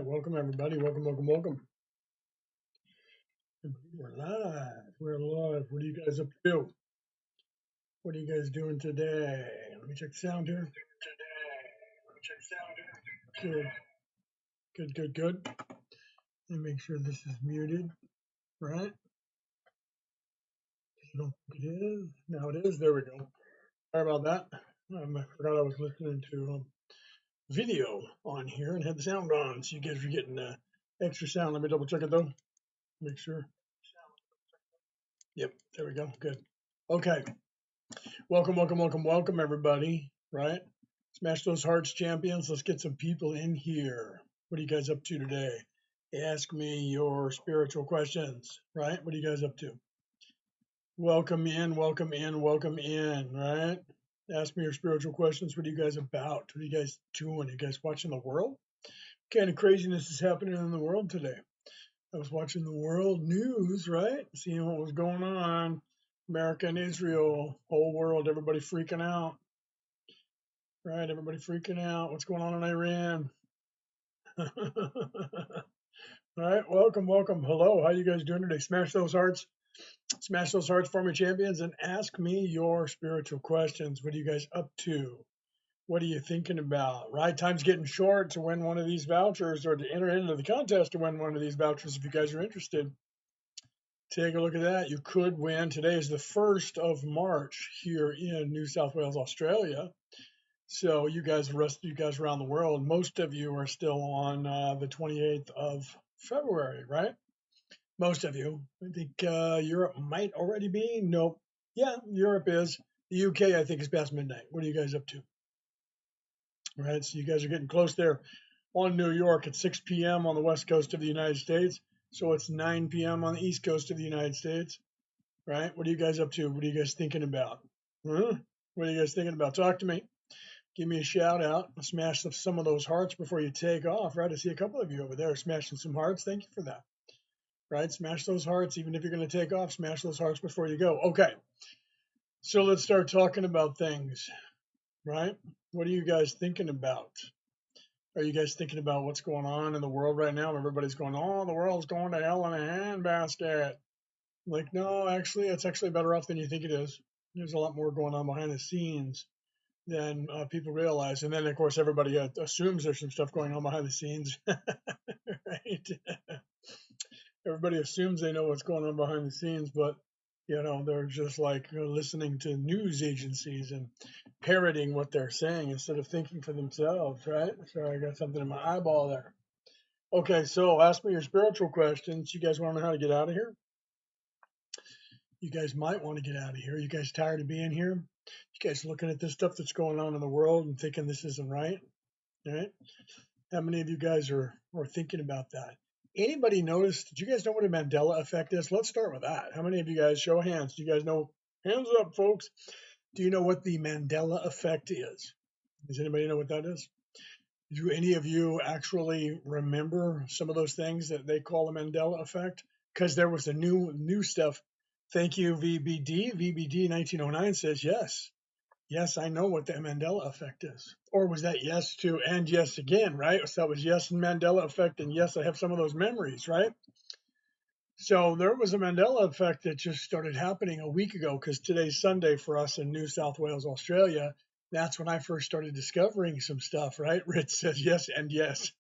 right, welcome everybody. Welcome, welcome, welcome. We're live. We're live. What are you guys up to? What are you guys doing today? Let me check the sound here. Good, good, good, good. Let me make sure this is muted, right? I don't think it is. Now it is. There we go. Sorry about that. I forgot I was listening to video on here and had the sound on, so you guys are getting extra sound. Let me double check it though. Make sure. Yep, there we go. Good. Okay. Welcome, welcome, welcome, welcome, everybody. Right? Smash those hearts, champions. Let's get some people in here. What are you guys up to today? Ask me your spiritual questions. Right? What are you guys up to? Welcome in, welcome in, welcome in. Right? Ask me your spiritual questions. What are you guys about? What are you guys doing? Are you guys watching the world? What kind of craziness is happening in the world today? I was watching the world news, right? Seeing what was going on. America and Israel, whole world, everybody freaking out. Right, everybody freaking out. What's going on in Iran? All right, welcome, welcome. Hello, how you guys doing today? Smash those hearts. Smash those hearts for me, champions, and ask me your spiritual questions. What are you guys up to? What are you thinking about? Right, time's getting short to win one of these vouchers or to enter into the contest to win one of these vouchers if you guys are interested. Take a look at that. You could win. Today is the 1st of March here in New South Wales, Australia. So you guys, the rest of you guys around the world, most of you are still on the 28th of February, right? Most of you. I think Europe might already be. Nope. Yeah, Europe is. The UK, I think, is past midnight. What are you guys up to? Right, so you guys are getting close there. On New York at 6 p.m. on the west coast of the United States. So it's 9 p.m. on the east coast of the United States. Right? What are you guys up to? What are you guys thinking about? What are you guys thinking about? Talk to me. Give me a shout out. Smash some of those hearts before you take off. Right? I see a couple of you over there smashing some hearts. Thank you for that. Right? Smash those hearts. Even if you're going to take off, smash those hearts before you go. Okay. So let's start talking about things. Right? What are you guys thinking about? Are you guys thinking about what's going on in the world right now? Everybody's going, oh, the world's going to hell in a handbasket. Like, no, actually, it's actually better off than you think it is. There's a lot more going on behind the scenes than people realize. And then, of course, everybody assumes there's some stuff going on behind the scenes, right? Everybody assumes they know what's going on behind the scenes, but they're just like listening to news agencies and parroting what they're saying instead of thinking for themselves, right? So I got something in my eyeball there. Okay, so ask me your spiritual questions. You guys want to know how to get out of here? You guys might want to get out of here. You guys tired of being here? You guys looking at this stuff that's going on in the world and thinking this isn't right? Right? How many of you guys are thinking about that? Anybody notice? Did you guys know what a Mandela effect is? Let's start with that. How many of you guys, show of hands, do you guys know? Hands up, folks. Do you know what the Mandela effect is? Does anybody know what that is? Do any of you actually remember some of those things that they call the Mandela effect? Because there was a new stuff. Thank you, VBD. VBD 1909 says yes. Yes, I know what the Mandela effect is. Or was that yes to and yes again, right? So that was yes and Mandela effect, and yes, I have some of those memories, right? So there was a Mandela effect that just started happening a week ago, because today's Sunday for us in New South Wales, Australia. That's when I first started discovering some stuff, right? Rich says yes and yes,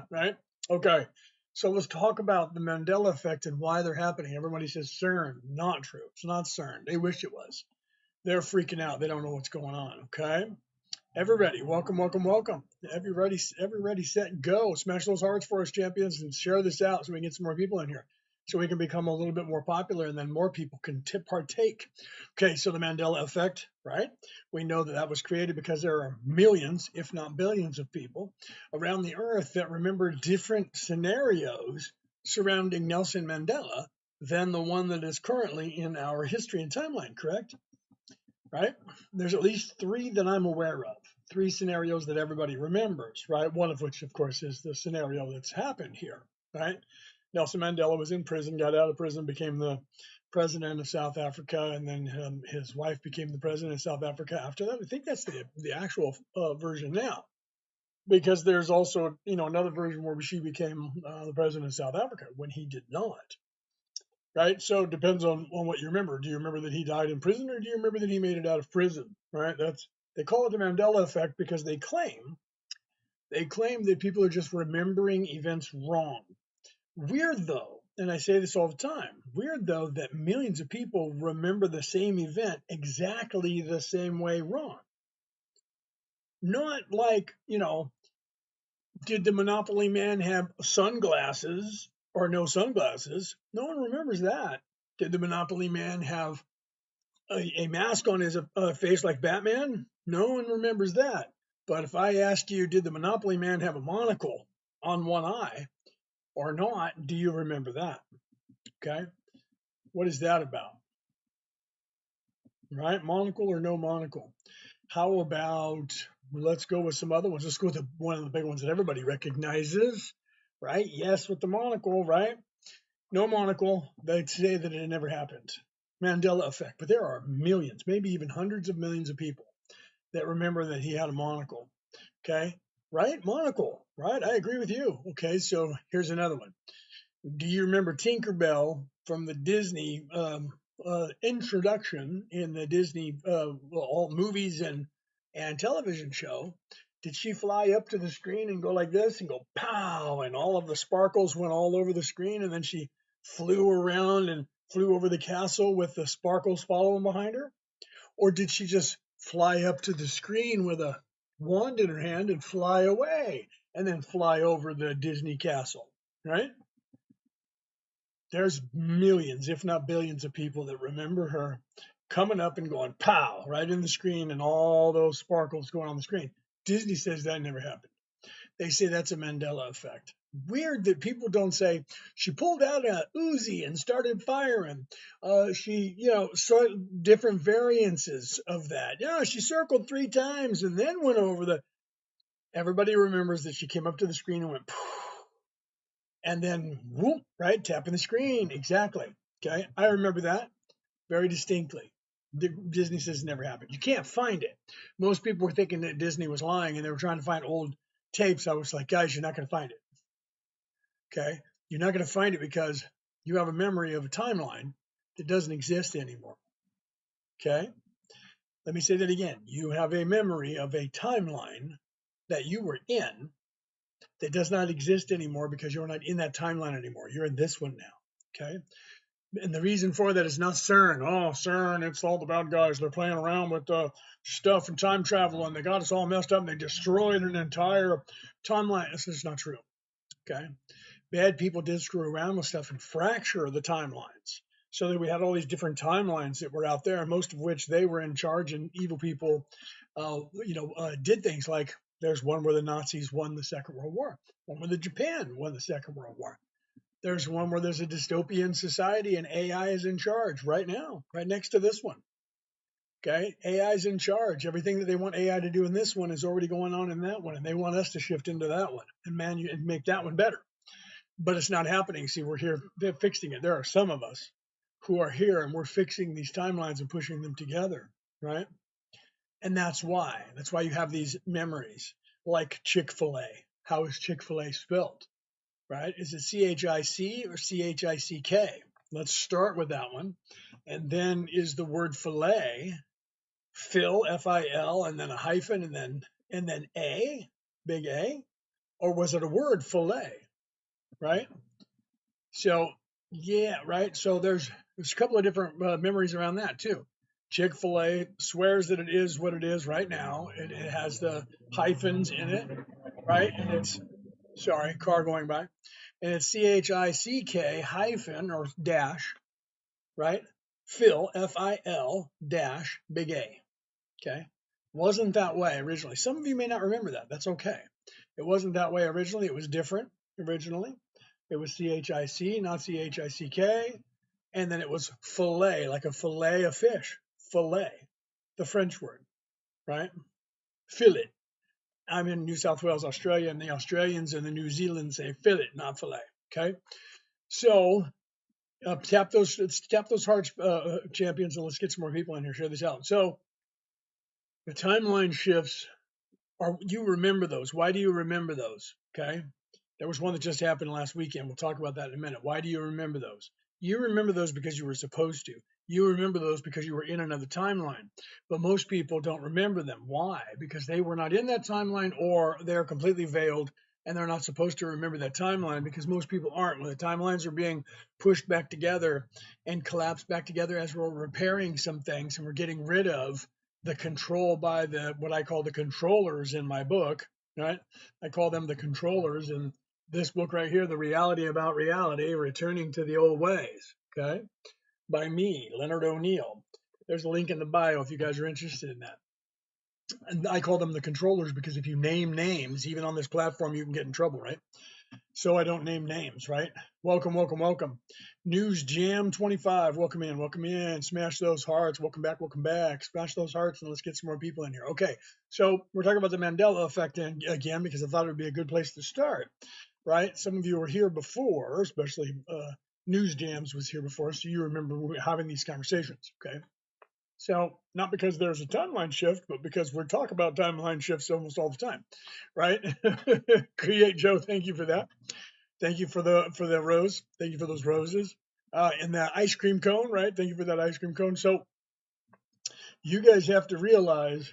right? Okay, so let's talk about the Mandela effect and why they're happening. Everybody says CERN. Not true. It's not CERN. They wish it was. They're freaking out. They don't know what's going on. Okay. Everybody, welcome, welcome, welcome. Everybody, set, go. Smash those hearts for us, champions, and share this out so we can get some more people in here, so we can become a little bit more popular, and then more people can partake. Okay, so the Mandela effect, right? We know that was created because there are millions, if not billions, of people around the earth that remember different scenarios surrounding Nelson Mandela than the one that is currently in our history and timeline, correct? Right? There's at least 3 that I'm aware of. 3 scenarios that everybody remembers, right? One of which, of course, is the scenario that's happened here, right? Nelson Mandela was in prison, got out of prison, became the president of South Africa, and then his wife became the president of South Africa after that. I think that's the actual version now. because there's also, another version where she became the president of South Africa when he did not. Right? So it depends on what you remember. Do you remember that he died in prison, or do you remember that he made it out of prison? Right? They call it the Mandela effect because they claim that people are just remembering events wrong. Weird though, and I say this all the time, weird though that millions of people remember the same event exactly the same way wrong. Not like, did the Monopoly man have sunglasses or no sunglasses? No one remembers that. Did the Monopoly man have a mask on his face like Batman? No one remembers that. But if I ask you, did the Monopoly man have a monocle on one eye or not, do you remember that? Okay. What is that about? Right? Monocle or no monocle? How about, let's go with some other ones. Let's go with one of the big ones that everybody recognizes, right? Yes, with the monocle, right? No monocle, they'd say that it never happened. Mandela effect. But there are millions, maybe even hundreds of millions of people that remember that he had a monocle. Okay, right? Monocle, right? I agree with you. Okay, so here's another one. Do you remember Tinkerbell from the Disney introduction in the Disney all movies and television show? Did she fly up to the screen and go like this and go pow, and all of the sparkles went all over the screen, and then she flew around and flew over the castle with the sparkles following behind her? Or did she just fly up to the screen with a wand in her hand and fly away and then fly over the Disney castle, right? There's millions, if not billions, of people that remember her coming up and going pow right in the screen and all those sparkles going on the screen. Disney says that never happened. They say that's a Mandela effect. Weird that people don't say she pulled out a Uzi and started firing. She, different variances of that. Yeah, she circled 3 times and then went over the. Everybody remembers that she came up to the screen and went, and then whoop, right, tapping the screen. Exactly. Okay, I remember that very distinctly. Disney says it never happened. You can't find it. Most people were thinking that Disney was lying and they were trying to find old tapes. I was like, guys, you're not going to find it. Okay. You're not going to find it because you have a memory of a timeline that doesn't exist anymore. Okay. Let me say that again. You have a memory of a timeline that you were in that does not exist anymore because you're not in that timeline anymore. You're in this one now. Okay. And the reason for that is not CERN. Oh, CERN, it's all the bad guys. They're playing around with stuff and time travel, and they got us all messed up, and they destroyed an entire timeline. This is not true. Okay. Bad people did screw around with stuff and fracture the timelines so that we had all these different timelines that were out there, and most of which they were in charge, and evil people, did things like there's one where the Nazis won the Second World War, one where the Japan won the Second World War. There's one where there's a dystopian society and AI is in charge right now, right next to this one. Okay, AI is in charge. Everything that they want AI to do in this one is already going on in that one, and they want us to shift into that one and make that one better. But it's not happening. See, we're here, they're fixing it. There are some of us who are here and we're fixing these timelines and pushing them together, right? And that's why. That's why you have these memories like Chick-fil-A. How is Chick-fil-A spelled, right? Is it C-H-I-C or C-H-I-C-K? Let's start with that one. And then is the word filet, Phil, F-I-L, and then a hyphen, and then A, big A? Or was it a word, filet, right? So, yeah, right. So there's a couple of different memories around that too. Chick-fil-A swears that it is what it is right now. It has the hyphens in it, right? And it's, sorry, car going by. And it's C-H-I-C-K hyphen or dash, right? Phil, F-I-L dash big A. Okay. Wasn't that way originally. Some of you may not remember that. That's okay. It wasn't that way originally. It was different originally. It was C-H-I-C, not C-H-I-C-K. And then it was fillet, like a fillet of fish. Fillet, the French word, right? Fillet. I'm in New South Wales, Australia, and the Australians and the New Zealanders say fillet, not fillet. Okay. So tap those hearts, champions, and let's get some more people in here. Share this out. So the timeline shifts or you remember those. Why do you remember those? Okay. There was one that just happened last weekend. We'll talk about that in a minute. Why do you remember those? You remember those because you were supposed to. You remember those because you were in another timeline. But most people don't remember them. Why? Because they were not in that timeline, or they're completely veiled and they're not supposed to remember that timeline, because most people aren't. When the timelines are being pushed back together and collapsed back together as we're repairing some things and we're getting rid of the control by the what I call the controllers in my book, right? I call them the controllers in this book right here, The Reality About Reality, Returning to the Old Ways, okay, by me, Leonard O'Neill. There's a link in the bio if you guys are interested in that. And I call them the controllers because if you name names, even on this platform, you can get in trouble, right? So I don't name names, right? Welcome, welcome, welcome. News Jam 25, welcome in, welcome in. Smash those hearts, welcome back, welcome back. Smash those hearts and let's get some more people in here. Okay, so we're talking about the Mandela effect again because I thought it would be a good place to start, right? Some of you were here before, especially News Jams was here before, so you remember having these conversations, okay? So not because there's a timeline shift, but because we're talking about timeline shifts almost all the time, right? Create Joe, thank you for that. Thank you for the rose. Thank you for those roses. And that ice cream cone, right? Thank you for that ice cream cone. So you guys have to realize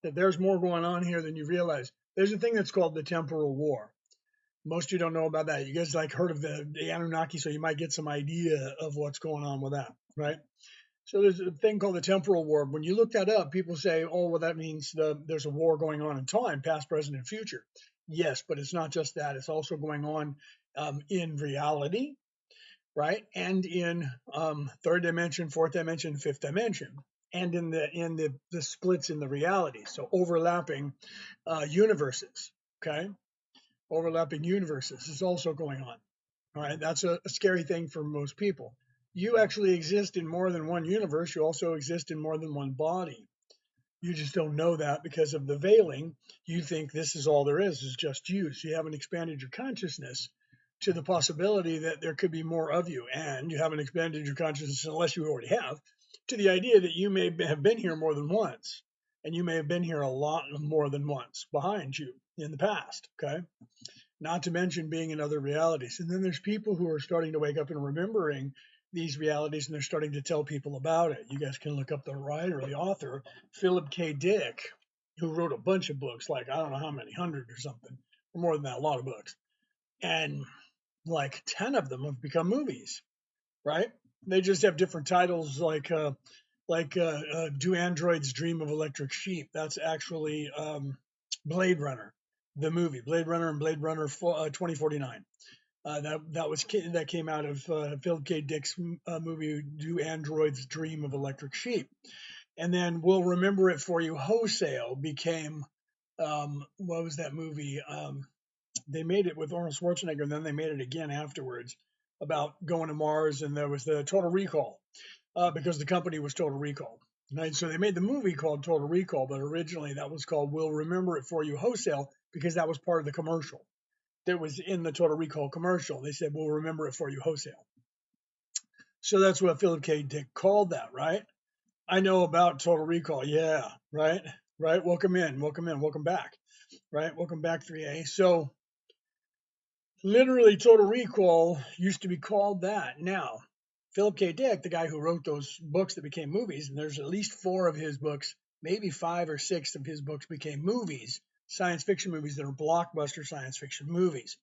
that there's more going on here than you realize. There's a thing that's called the temporal war. Most of you don't know about that. You guys like heard of the Anunnaki, so you might get some idea of what's going on with that, right? So there's a thing called the temporal war. When you look that up, people say, oh, well, that means there's a war going on in time, past, present, and future. Yes, but it's not just that. It's also going on in reality, right? And in third dimension, fourth dimension, fifth dimension, and in the splits in the reality. So overlapping universes, okay? Overlapping universes is also going on. All right, that's a scary thing for most people. You actually exist in more than one universe. You also exist in more than one body. You just don't know that because of the veiling. You think this is all there is just you. So you haven't expanded your consciousness to the possibility that there could be more of you. And you haven't expanded your consciousness, unless you already have, to the idea that you may have been here more than once. And you may have been here a lot more than once behind you in the past. Okay. Not to mention being in other realities. And then there's people who are starting to wake up and remembering these realities, and they're starting to tell people about it. You guys can look up the writer, the author, Philip K. Dick, who wrote a bunch of books, like I don't know how many, 100 or something, or more than that, a lot of books. And like 10 of them have become movies, right? They just have different titles, like Do Androids Dream of Electric Sheep? That's actually Blade Runner, the movie Blade Runner and Blade Runner 2049. That came out of Philip K. Dick's movie Do Androids Dream of Electric Sheep? And then We'll Remember It For You Wholesale became what was that movie? They made it with Arnold Schwarzenegger, and then they made it again afterwards about going to Mars, and there was the Total Recall because the company was Total Recall. Right? So they made the movie called Total Recall, but originally that was called We'll Remember It For You Wholesale because that was part of the commercial that was in the Total Recall commercial. They said, we'll remember it for you wholesale. So that's what Philip K. Dick called that, right? I know about Total Recall. Yeah, right? Right? Welcome in, welcome back, right? Welcome back, 3A. So literally Total Recall used to be called that. Now, Philip K. Dick, the guy who wrote those books that became movies, and there's at least 4 of his books, maybe 5 or 6 of his books became movies, science fiction movies that are blockbuster science fiction movies.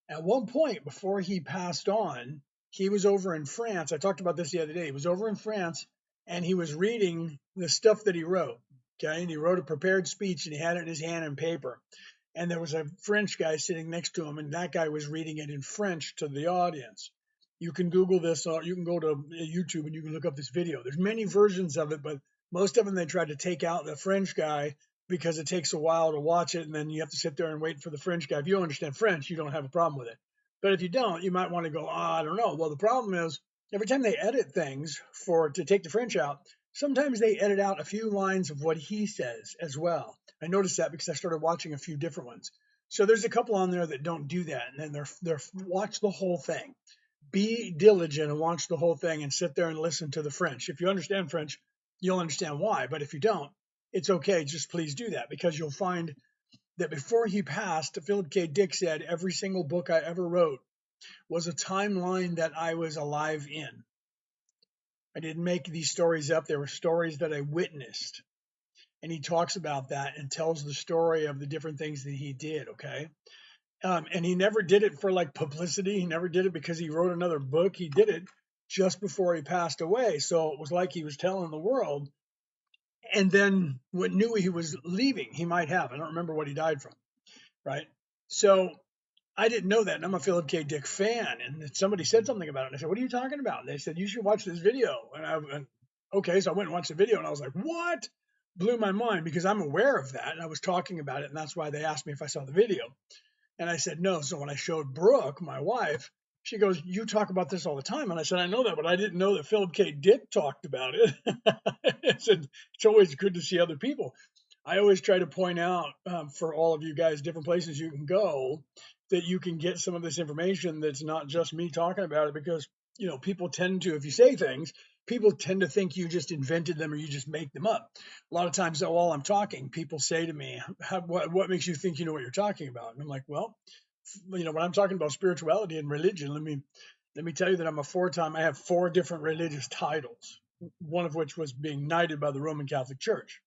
At one point, before he passed on, he was over in France. I talked about this the other day. He was over in France and he was reading the stuff that he wrote. Okay. And he wrote a prepared speech and he had it in his hand in paper. And there was a French guy sitting next to him, and that guy was reading it in French to the audience. You can Google this, or you can go to YouTube and you can look up this video. There's many versions of it, but most of them they tried to take out the French guy because it takes a while to watch it, and then you have to sit there and wait for the French guy. If you don't understand French, you don't have a problem with it. But if you don't, you might want to go, I don't know. Well, the problem is every time they edit things to take the French out, sometimes they edit out a few lines of what he says as well. I noticed that because I started watching a few different ones. So there's a couple on there that don't do that, and then they're watch the whole thing. Be diligent and watch the whole thing and sit there and listen to the French. If you understand French, you'll understand why. But if you don't, it's okay. Just please do that, because you'll find that before he passed, Philip K. Dick said every single book I ever wrote was a timeline that I was alive in. I didn't make these stories up. They were stories that I witnessed. And he talks about that and tells the story of the different things that he did. Okay. And he never did it for like publicity. He never did it because he wrote another book. He did it just before he passed away. So it was like he was telling the world. And then when knew he was leaving, he might have. I don't remember what he died from. Right. So I didn't know that. And I'm a Philip K. Dick fan. And somebody said something about it. And I said, what are you talking about? And they said, you should watch this video. And okay. So I went and watched the video and I was like, what? Blew my mind, because I'm aware of that. And I was talking about it. And that's why they asked me if I saw the video. And I said, no. So when I showed Brooke, my wife, she goes, you talk about this all the time. And I said, I know that, but I didn't know that Philip K. Dick talked about it. I said, it's always good to see other people. I always try to point out for all of you guys, different places you can go that you can get some of this information that's not just me talking about it, because, people tend to, if you say things, people tend to think you just invented them or you just make them up. A lot of times while I'm talking, people say to me, what makes you think you know what you're talking about? And I'm like, well, when I'm talking about spirituality and religion, let me tell you that I have 4 different religious titles, one of which was being knighted by the Roman Catholic Church.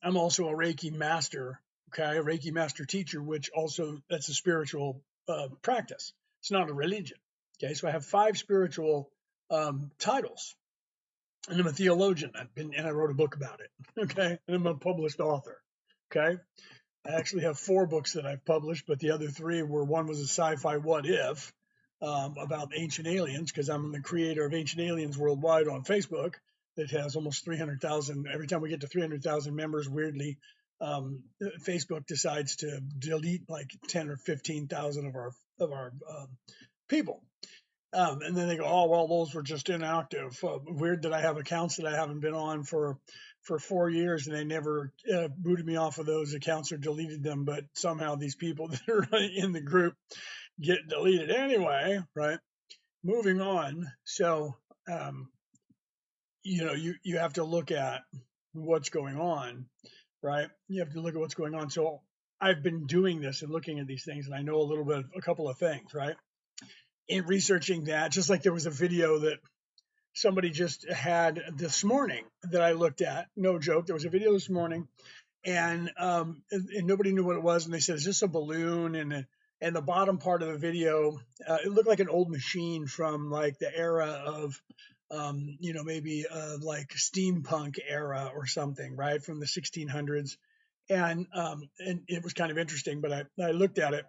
I'm also a Reiki master, okay, a Reiki master teacher, which also, that's a spiritual practice. It's not a religion. Okay, so I have 5 spiritual titles, and I'm a theologian. I wrote a book about it. Okay, and I'm a published author. Okay, I actually have 4 books that I've published, but the other 3 one was a sci-fi what if about ancient aliens, because I'm the creator of Ancient Aliens Worldwide on Facebook. That has almost 300,000. Every time we get to 300,000 members, weirdly, Facebook decides to delete like 10 or 15,000 of our people. And then they go, oh, well, those were just inactive. Weird that I have accounts that I haven't been on for 4 years, and they never booted me off of those accounts or deleted them. But somehow these people that are in the group get deleted anyway, right? Moving on. So, you have to look at what's going on, right? You have to look at what's going on. So I've been doing this and looking at these things, and I know a couple of things, right? In researching that, just like there was a video that somebody just had this morning that I looked at. No joke. There was a video this morning, and nobody knew what it was. And they said, is this a balloon? And the bottom part of the video, it looked like an old machine from like the era of, maybe like steampunk era or something, right? From the 1600s. And it was kind of interesting, but I looked at it,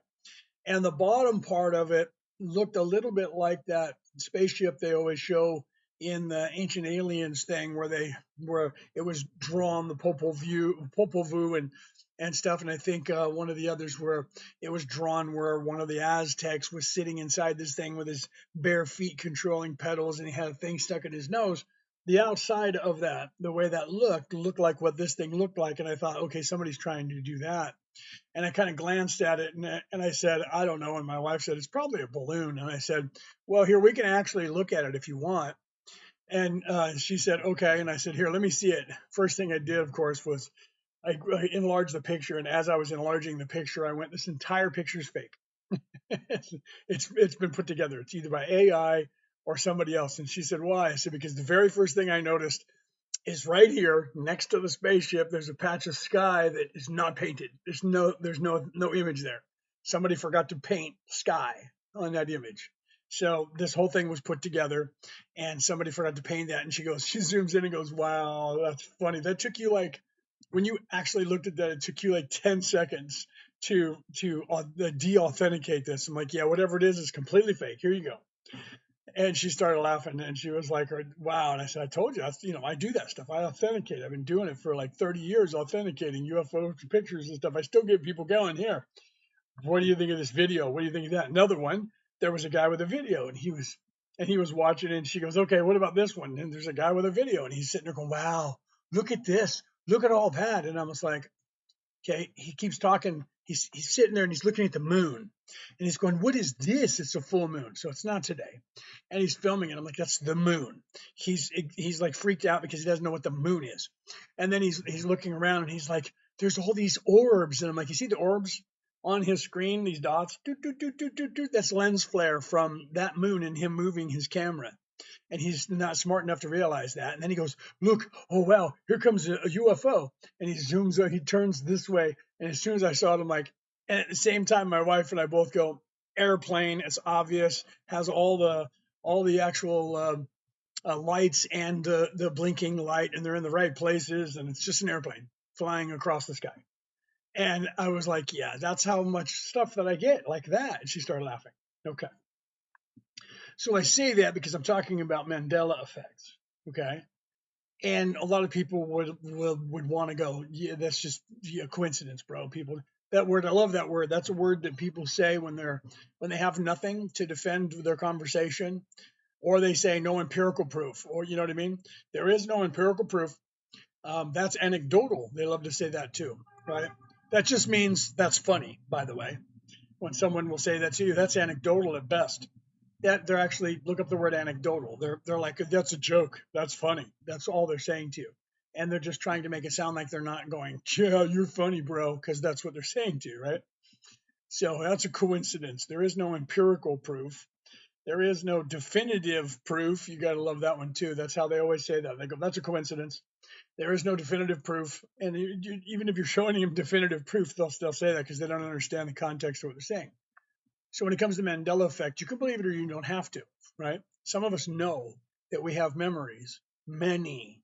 and the bottom part of it looked a little bit like that spaceship they always show in the Ancient Aliens thing, where it was drawn, the Popol Vuh and stuff. And I think one of the others where it was drawn where one of the Aztecs was sitting inside this thing with his bare feet controlling pedals, and he had a thing stuck in his nose. The outside of that, the way that looked like what this thing looked like. And I thought, okay, somebody's trying to do that. And I kind of glanced at it, and I said, I don't know. And my wife said, it's probably a balloon. And I said, well, here, we can actually look at it if you want. And she said, okay. And I said, here, let me see it. First thing I did, of course, was I enlarged the picture. And as I was enlarging the picture, I went, this entire picture is fake. It's been put together. It's either by AI or somebody else. And she said, why? I said, because the very first thing I noticed is right here next to the spaceship. There's a patch of sky that is not painted. There's no image there. Somebody forgot to paint sky on that image. So this whole thing was put together, and somebody forgot to paint that. And she zooms in and goes, wow, that's funny. That took you like, when you actually looked at that, it took you like 10 seconds to de-authenticate this. I'm like, yeah, whatever it is, it's completely fake. Here you go. And she started laughing, and she was like, wow. And I said, I told you, I do that stuff. I authenticate. I've been doing it for like 30 years, authenticating UFO pictures and stuff. I still get people going here. What do you think of this video? What do you think of that? Another one, there was a guy with a video, and he was watching it, and she goes, okay, what about this one? And there's a guy with a video, and he's sitting there going, wow, look at this. Look at all that. And I was like, okay, he keeps talking. he's sitting there and he's looking at the moon and he's going, "What is this? It's a full moon." So it's not today. And he's filming it. I'm like, "That's the moon." He's like freaked out because he doesn't know what the moon is. And then he's looking around and he's like, "There's all these orbs." And I'm like, "You see the orbs on his screen, these dots? Doot, doot, doot, doot, doot, doot. That's lens flare from that moon and him moving his camera." And he's not smart enough to realize that. And then he goes, "Look, oh wow, here comes a UFO." And he zooms out, he turns this way. And as soon as I saw it, I'm like, and at the same time, my wife and I both go, "Airplane, it's obvious, has all the actual lights and the blinking light, and they're in the right places, and it's just an airplane flying across the sky." And I was like, "Yeah, that's how much stuff that I get like that." And she started laughing. Okay. So I say that because I'm talking about Mandela effects. Okay. And a lot of people would want to go, "Yeah, that's just a coincidence, bro." People, that word, I love that word. That's a word that people say when they have nothing to defend their conversation, or they say no empirical proof, or you know what I mean. There is no empirical proof. That's anecdotal. They love to say that too, right? That just means that's funny. By the way, when someone will say that to you, that's anecdotal at best. That they're actually, look up the word anecdotal. They're like, "That's a joke. That's funny." That's all they're saying to you, and they're just trying to make it sound like they're not going, "Yeah, you're funny, bro," because that's what they're saying to you, right? So that's a coincidence. There is no empirical proof. There is no definitive proof. You got to love that one too. That's how they always say that. They go, "That's a coincidence." There is no definitive proof, and even if you're showing them definitive proof, they'll still say that because they don't understand the context of what they're saying. So when it comes to Mandela effect, you can believe it or you don't have to, right? Some of us know that we have memories, many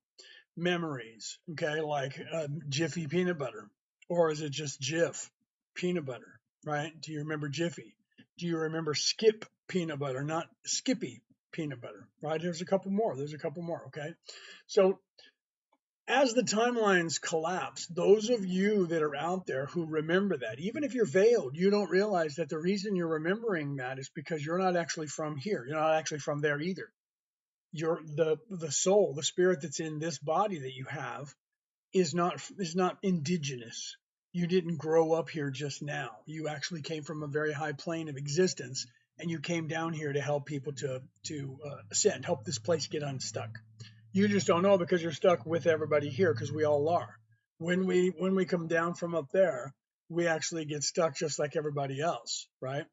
memories, okay, like Jiffy peanut butter, or is it just Jif peanut butter, right? Do you remember Jiffy? Do you remember Skip peanut butter, not Skippy peanut butter, right? There's a couple more. There's a couple more, okay? So as the timelines collapse, those of you that are out there who remember that, even if you're veiled, you don't realize that the reason you're remembering that is because you're not actually from here. You're not actually from there either. You're the soul, the spirit that's in this body that you have is not indigenous. You didn't grow up here just now. You actually came from a very high plane of existence, and you came down here to help people to ascend, help this place get unstuck. You just don't know because you're stuck with everybody here because we all are. When we come down from up there, we actually get stuck just like everybody else, right?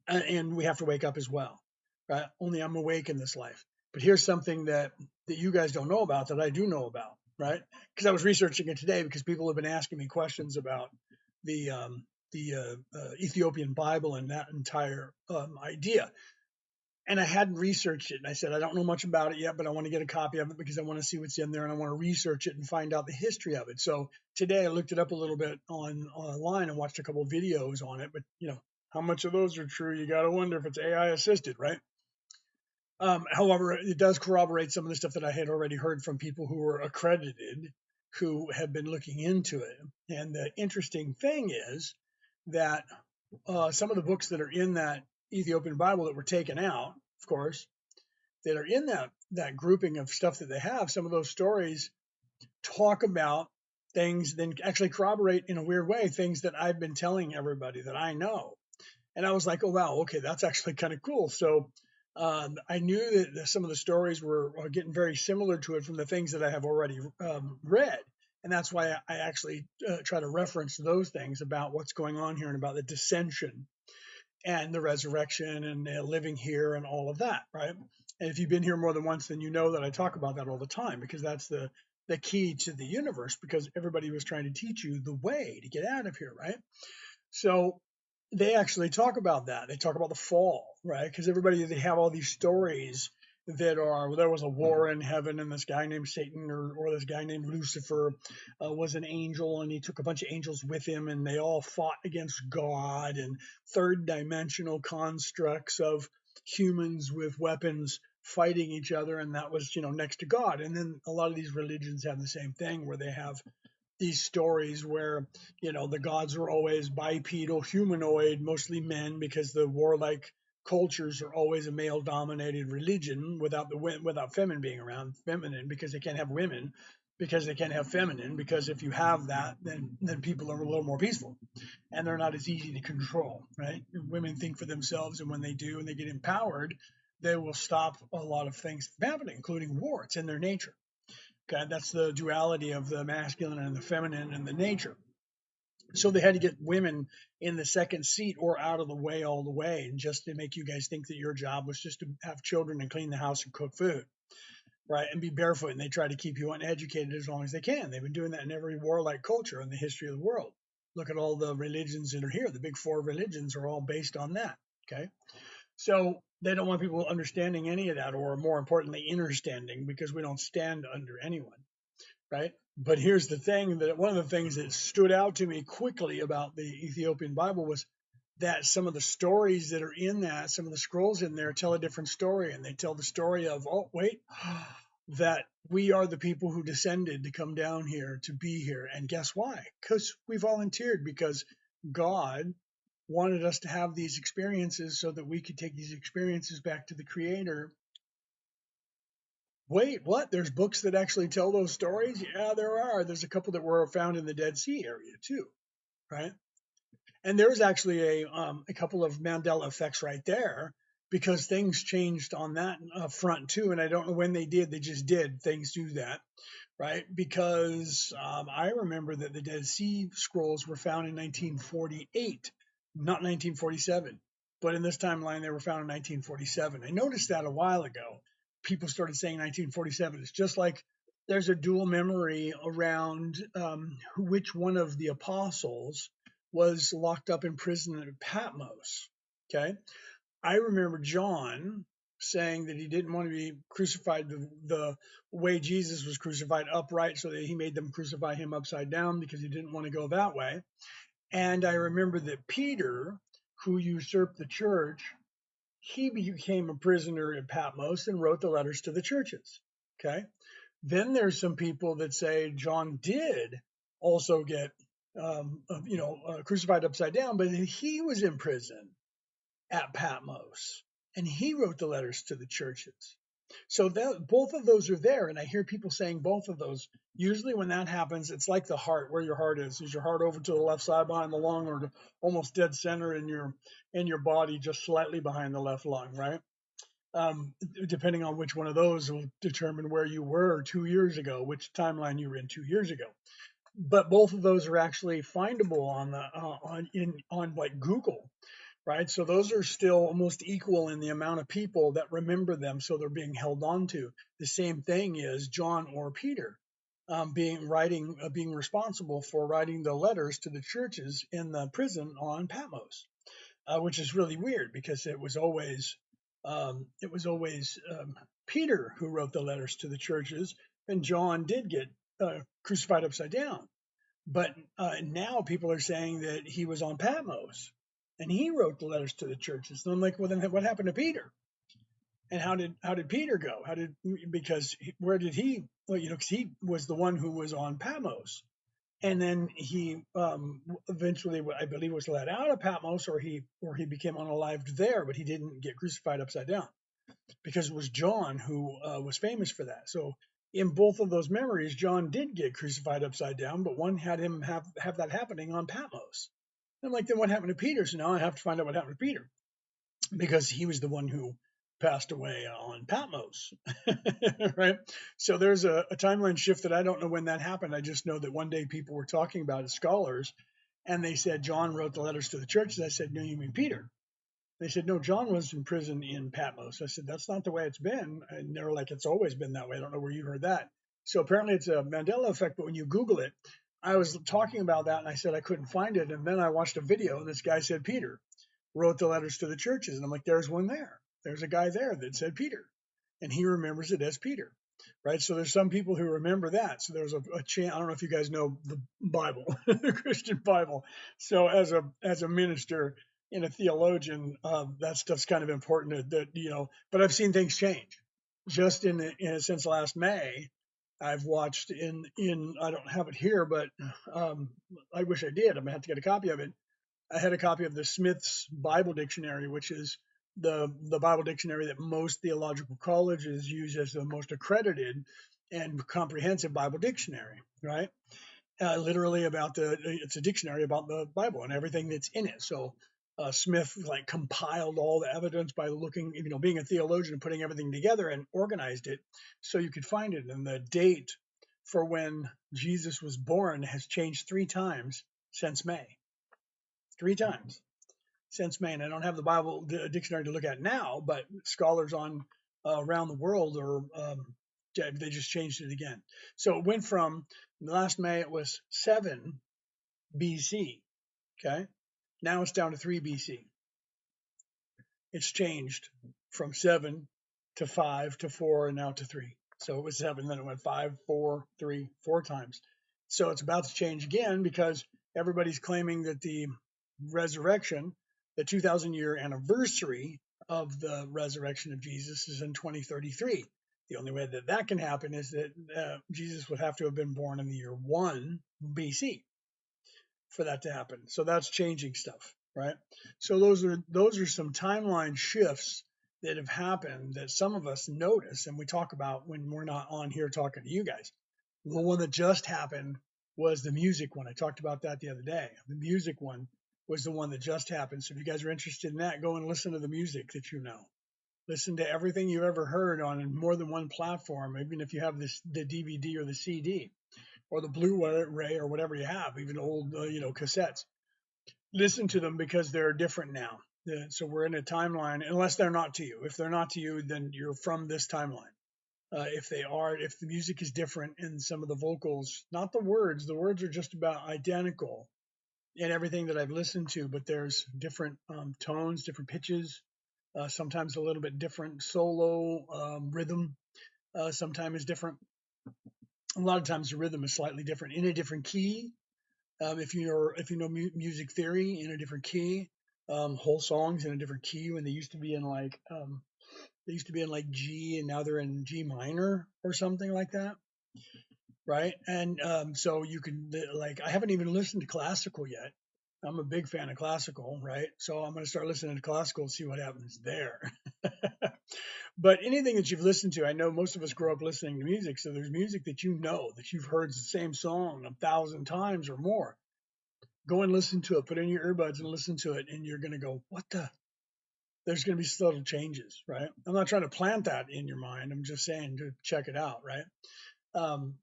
And we have to wake up as well, right? Only I'm awake in this life. But here's something that you guys don't know about that I do know about, right? Because I was researching it today because people have been asking me questions about the Ethiopian Bible and that entire idea. And I hadn't researched it. And I said, I don't know much about it yet, but I want to get a copy of it because I want to see what's in there and I want to research it and find out the history of it. So today I looked it up a little bit online and watched a couple of videos on it. But, how much of those are true? You got to wonder if it's AI assisted, right? However, it does corroborate some of the stuff that I had already heard from people who were accredited, who have been looking into it. And the interesting thing is that some of the books that are in that Ethiopian Bible that were taken out, of course, that are in that grouping of stuff that they have, some of those stories talk about things, then actually corroborate in a weird way things that I've been telling everybody that I know. And I was like, "Oh wow, okay, that's actually kind of cool." So I knew that some of the stories were getting very similar to it from the things that I have already read. And that's why I actually try to reference those things about what's going on here and about the dissension and the resurrection and living here and all of that, right? And if you've been here more than once, then you know that I talk about that all the time because that's the key to the universe, because everybody was trying to teach you the way to get out of here, right? So they actually talk about that. They talk about the fall, right? Because they have all these stories that are, well, there was a war in heaven and this guy named Satan or this guy named Lucifer was an angel, and he took a bunch of angels with him and they all fought against God, and third dimensional constructs of humans with weapons fighting each other, and that was next to God. And then a lot of these religions have the same thing where they have these stories where the gods were always bipedal, humanoid, mostly men, because the warlike cultures are always a male dominated religion without feminine being around, feminine because they can't have women. because they can't have feminine, because if you have that, then people are a little more peaceful and they're not as easy to control, right? And women think for themselves, and when they do and they get empowered, they will stop a lot of things from happening, including war. It's in their nature. Okay, that's the duality of the masculine and the feminine and the nature. So they had to get women in the second seat or out of the way all the way, and just to make you guys think that your job was just to have children and clean the house and cook food, right? And be barefoot. And they try to keep you uneducated as long as they can. They've been doing that in every warlike culture in the history of the world. Look at all the religions that are here. The big four religions are all based on that. Okay. So they don't want people understanding any of that, or more importantly, understanding, because we don't stand under anyone, right? But here's the thing, that one of the things that stood out to me quickly about the Ethiopian Bible was that some of the stories that are in that, some of the scrolls in there tell a different story. And they tell the story of, oh, wait, that we are the people who descended to come down here to be here. And guess why? Because we volunteered, because God wanted us to have these experiences so that we could take these experiences back to the Creator. Wait, what? There's books that actually tell those stories? Yeah, there are. There's a couple that were found in the Dead Sea area too, right? And there's actually a couple of Mandela effects right there, because things changed on that front too. And I don't know when they did. They just did. Things do that, right? Because I remember that the Dead Sea Scrolls were found in 1948, not 1947. But in this timeline, they were found in 1947. I noticed that a while ago. People started saying 1947. It's just like there's a dual memory around which one of the apostles was locked up in prison at Patmos. Okay. I remember John saying that he didn't want to be crucified the way Jesus was crucified, upright, so that he made them crucify him upside down, because he didn't want to go that way. And I remember that Peter, who usurped the church, he became a prisoner at Patmos and wrote the letters to the churches. Okay. Then there's some people that say John did also get, crucified upside down, but he was in prison at Patmos and he wrote the letters to the churches. So that both of those are there, and I hear people saying both of those. Usually, when that happens, it's like the heart, where your heart is. Is your heart over to the left side behind the lung, or almost dead center in your body, just slightly behind the left lung, right? Depending on which one of those will determine where you were 2 years ago, which timeline you were in 2 years ago. But both of those are actually findable on like Google, right? So those are still almost equal in the amount of people that remember them, so they're being held on to. The same thing is John or Peter being responsible for writing the letters to the churches in the prison on Patmos, which is really weird, because it was always Peter who wrote the letters to the churches, and John did get crucified upside down. But now people are saying that he was on Patmos and he wrote the letters to the churches. And I'm like, well, then what happened to Peter? And how did Peter go? Where did he? Well, because he was the one who was on Patmos, and then he eventually, I believe, was let out of Patmos, or he became unalived there, but he didn't get crucified upside down, because it was John who was famous for that. So in both of those memories, John did get crucified upside down, but one had him have that happening on Patmos. I'm like, then what happened to Peter? So now I have to find out what happened to Peter, because he was the one who passed away on Patmos, right? So there's a timeline shift that I don't know when that happened. I just know that one day people were talking about it, scholars, and they said John wrote the letters to the churches. I said, no, you mean Peter? They said, no, John was in prison in Patmos. I said, that's not the way it's been. And they were like, it's always been that way. I don't know where you heard that. So apparently it's a Mandela effect, but when you Google it, I was talking about that and I said I couldn't find it. And then I watched a video and this guy said Peter wrote the letters to the churches. And I'm like, there's one there. There's a guy there that said Peter. And he remembers it as Peter, right? So there's some people who remember that. So there's a chance. I don't know if you guys know the Bible, the Christian Bible. So as a minister and a theologian, that stuff's kind of important. But I've seen things change. Just since last May, I've watched in I don't have it here, but I wish I did. I'm gonna have to get a copy of it. I had a copy of the Smith's Bible Dictionary, which is the Bible dictionary that most theological colleges use as the most accredited. and comprehensive Bible dictionary, right? Literally it's a dictionary about the Bible and everything that's in it. So Smith like compiled all the evidence by looking, being a theologian and putting everything together and organized it so you could find it. And the date for when Jesus was born has changed 3 times since May. 3 times since May. And I don't have the Bible dictionary to look at now, but scholars on around the world they just changed it again. So it went from last May it was 7 BC. Okay. Now it's down to 3 BC. It's changed from 7 to 5 to 4 and now to 3. So it was 7, then it went 5, 4, 3, 4 times. So it's about to change again because everybody's claiming that the resurrection, the 2,000-year anniversary of the resurrection of Jesus is in 2033. The only way that that can happen is that Jesus would have to have been born in the year 1 BC for that to happen. So that's changing stuff, right? So those are some timeline shifts that have happened that some of us notice and we talk about when we're not on here talking to you guys. The one that just happened was the music one. I talked about that the other day. The music one was the one that just happened. So if you guys are interested in that, go and listen to the music that you know. Listen to everything you've ever heard on more than one platform, even if you have the DVD or the CD or the Blu-ray or whatever you have, even old cassettes. Listen to them because they're different now. So we're in a timeline, unless they're not to you. If they're not to you, then you're from this timeline. If the music is different in some of the vocals, not the words are just about identical in everything that I've listened to, but there's different tones, different pitches, sometimes a little bit different solo rhythm, sometimes different. A lot of times the rhythm is slightly different in a different key. If you know music theory, in a different key, whole songs in a different key when they used to be in like G and now they're in G minor or something like that, right? And so you can I haven't even listened to classical yet. I'm a big fan of classical, right? So I'm going to start listening to classical and see what happens there. But anything that you've listened to, I know most of us grow up listening to music, so there's music that that you've heard the same song 1,000 times or more. Go and listen to it, put in your earbuds and listen to it, and you're going to go, what the? There's going to be subtle changes, right? I'm not trying to plant that in your mind. I'm just saying to check it out, right?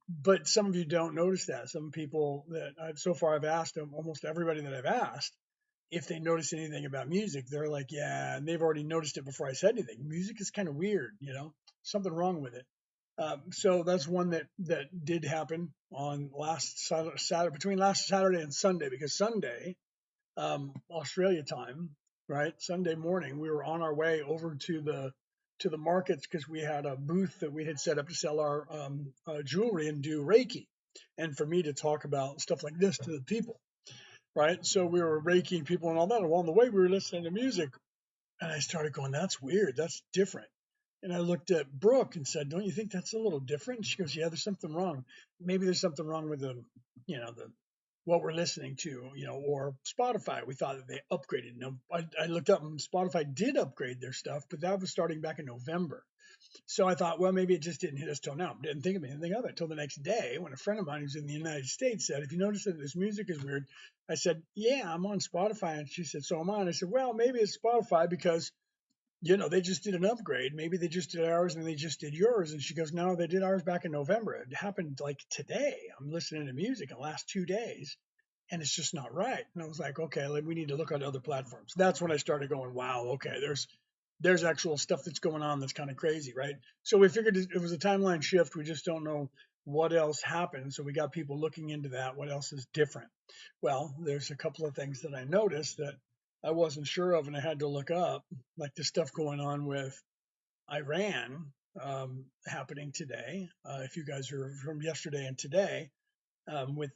But some of you don't notice that. Some people that I've asked them, almost everybody that I've asked, if they notice anything about music, they're like, yeah, and they've already noticed it before I said anything. Music is kind of weird, something wrong with it. So that's one that did happen on last Saturday, between last Saturday and Sunday, because Sunday, Australia time, right? Sunday morning, we were on our way over to the markets because we had a booth that we had set up to sell our jewelry and do Reiki, and for me to talk about stuff like this to the people, right? So we were Reikiing people and all that. Along the way, we were listening to music, and I started going, "That's weird. That's different." And I looked at Brooke and said, "Don't you think that's a little different?" And she goes, "Yeah, there's something wrong. Maybe there's something wrong with the what we're listening to, or Spotify. We thought that they upgraded. No, I looked up and Spotify did upgrade their stuff, but that was starting back in November. So I thought, well, maybe it just didn't hit us till now. Didn't think of anything of it till the next day when a friend of mine who's in the United States said, if you notice that this music is weird, I said, yeah, I'm on Spotify. And she said, so am I. And I said, well, maybe it's Spotify because they just did an upgrade. Maybe they just did ours and they just did yours. And she goes, no, they did ours back in November. It happened like today. I'm listening to music in the last 2 days and it's just not right. And I was like, okay, we need to look at other platforms. That's when I started going, wow, okay, there's actual stuff that's going on that's kind of crazy, right? So we figured it was a timeline shift. We just don't know what else happened. So we got people looking into that. What else is different? Well, there's a couple of things that I noticed that I wasn't sure of and I had to look up, like the stuff going on with Iran happening today. If you guys are from yesterday and today, with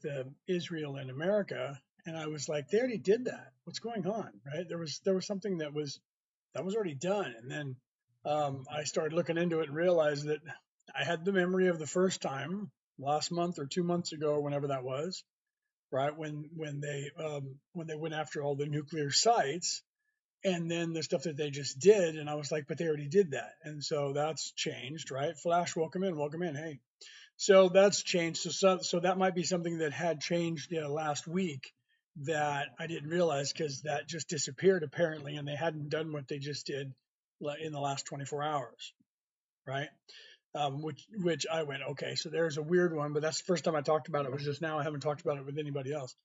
Israel and America, and I was like, they already did that. What's going on, right? There was something that was already done, and then I started looking into it and realized that I had the memory of the first time last month or 2 months ago, or whenever that was, right when they went after all the nuclear sites, and then the stuff that they just did, and I was like, but they already did that, and so that's changed, right? Flash, welcome in, hey. So that's changed. So that might be something that had changed last week that I didn't realize because that just disappeared apparently, and they hadn't done what they just did in the last 24 hours, right? Which I went, okay, so there's a weird one, but that's the first time I talked about it. Was just now. I haven't talked about it with anybody else.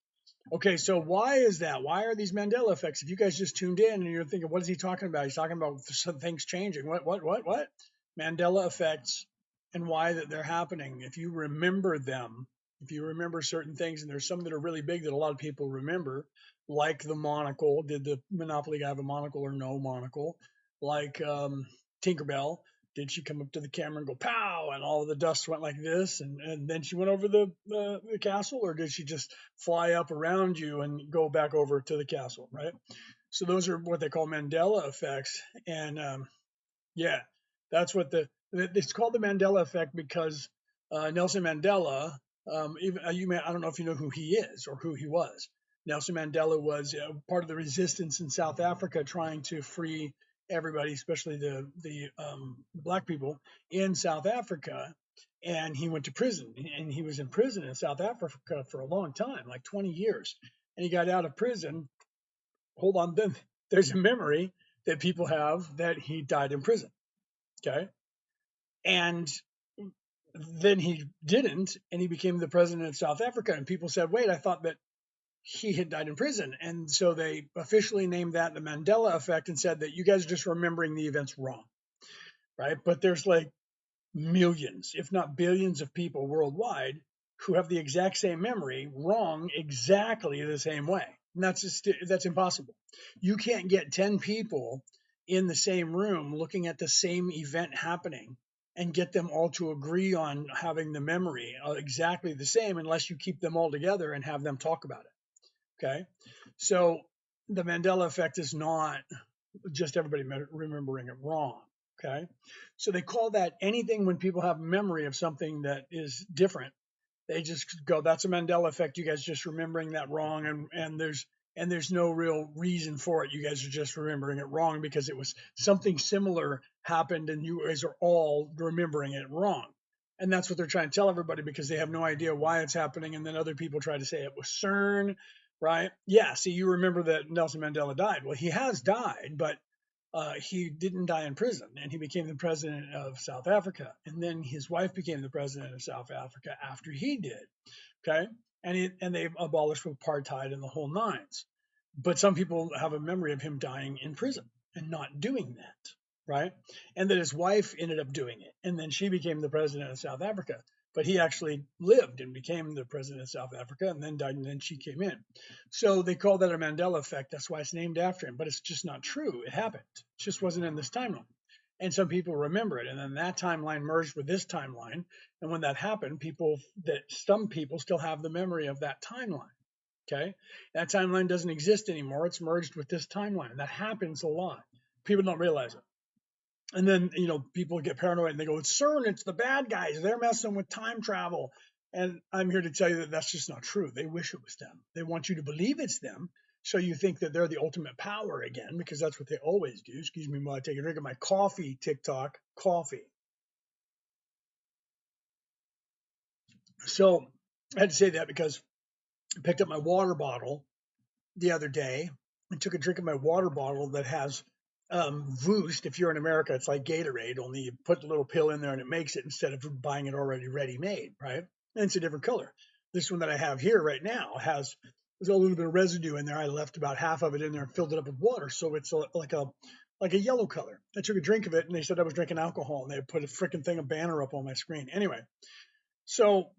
Okay, so why is that? Why are these Mandela effects? If you guys just tuned in and you're thinking, what is he talking about? He's talking about some things changing. What? Mandela effects and why that they're happening. If you remember them, if you remember certain things, and there's some that are really big that a lot of people remember, like the monocle. Did the Monopoly guy have a monocle or no monocle? Like Tinkerbell, did she come up to the camera and go pow and all of the dust went like this and then she went over the castle, or did she just fly up around you and go back over to the castle, right? So those are what they call Mandela effects. And yeah, that's what it's called the Mandela effect because Nelson Mandela, even I don't know if you know who he is or who he was. Nelson Mandela was part of the resistance in South Africa, trying to free everybody, especially the black people in South Africa. And he went to prison, and he was in prison in South Africa for a long time, like 20 years. And he got out of prison. Hold on, then there's a memory that people have that he died in prison. Okay. And then he didn't, and he became the president of South Africa. And people said, wait, I thought that he had died in prison. And so they officially named that the Mandela effect and said that you guys are just remembering the events wrong. Right. But there's like millions, if not billions of people worldwide who have the exact same memory wrong exactly the same way. And that's impossible. You can't get 10 people in the same room looking at the same event happening and get them all to agree on having the memory exactly the same unless you keep them all together and have them talk about it. Okay. So the Mandela effect is not just everybody remembering it wrong. Okay. So they call that anything when people have memory of something that is different. They just go, that's a Mandela effect. You guys just remembering that wrong. And there's no real reason for it. You guys are just remembering it wrong because it was something similar happened and you guys are all remembering it wrong. And that's what they're trying to tell everybody because they have no idea why it's happening. And then other people try to say it was CERN, right? Yeah. See, you remember that Nelson Mandela died. Well, he has died, but he didn't die in prison, and he became the president of South Africa. And then his wife became the president of South Africa after he did. Okay, and they abolished apartheid and the whole nines. But some people have a memory of him dying in prison and not doing that, right? And that his wife ended up doing it, and then she became the president of South Africa. But he actually lived and became the president of South Africa and then died, and then she came in. So they call that a Mandela effect. That's why it's named after him. But it's just not true. It happened. It just wasn't in this timeline. And some people remember it. And then that timeline merged with this timeline. And when that happened, some people still have the memory of that timeline. Okay. That timeline doesn't exist anymore. It's merged with this timeline. That happens a lot. People don't realize it. And then, people get paranoid and they go, it's CERN, it's the bad guys. They're messing with time travel. And I'm here to tell you that that's just not true. They wish it was them. They want you to believe it's them. So you think that they're the ultimate power again, because that's what they always do. Excuse me while I take a drink of my coffee, TikTok coffee. So I had to say that because I picked up my water bottle the other day and took a drink of my water bottle that has Voost. If you're in America, it's like Gatorade, only you put the little pill in there and it makes it instead of buying it already ready made, right? And it's a different color. This one that I have here right now there's a little bit of residue in there. I left about half of it in there and filled it up with water, so it's like a yellow color. I took a drink of it and they said I was drinking alcohol, and they put a freaking thing of banner up on my screen. Anyway, so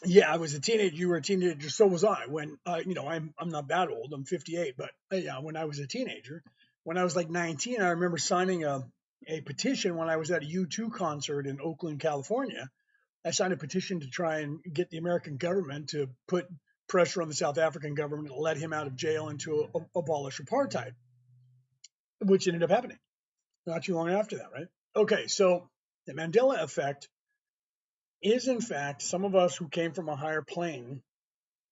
yeah, I was a teenager. You were a teenager. So was I. When I'm not that old. I'm 58. But yeah, when I was a teenager, when I was like 19, I remember signing a petition when I was at a U2 concert in Oakland, California. I signed a petition to try and get the American government to put pressure on the South African government to let him out of jail and to abolish apartheid, which ended up happening not too long after that, right? Okay, so the Mandela effect is, in fact, some of us who came from a higher plane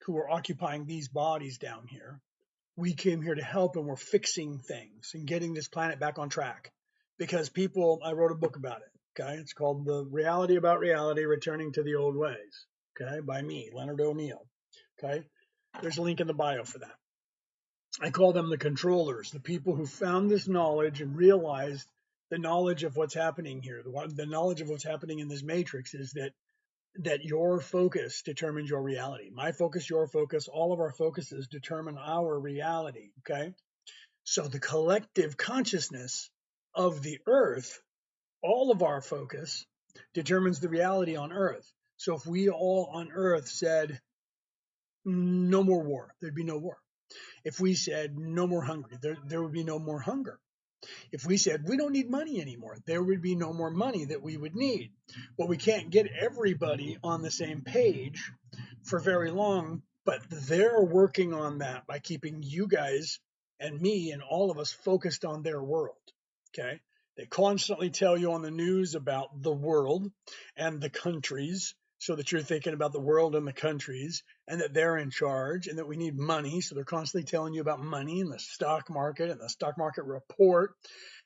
who are occupying these bodies down here. We came here to help, and we're fixing things and getting this planet back on track because I wrote a book about it. Okay, it's called The Reality About Reality: Returning to the Old Ways. Okay, by me, Leonard O'Neill. Okay, there's a link in the bio for that. I call them the controllers, the people who found this knowledge and realized the knowledge of what's happening here. The knowledge of what's happening in this matrix is that your focus determines your reality. My focus, your focus, all of our focuses determine our reality. Okay, so the collective consciousness of the earth, all of our focus determines the reality on earth. So if we all on earth said no more war, there'd be no war. If we said no more hungry, there would be no more hunger. If we said we don't need money anymore, there would be no more money that we would need. Well, we can't get everybody on the same page for very long, but they're working on that by keeping you guys and me and all of us focused on their world. Okay. They constantly tell you on the news about the world and the countries so that you're thinking about the world and the countries and that they're in charge and that we need money. So they're constantly telling you about money and the stock market and the stock market report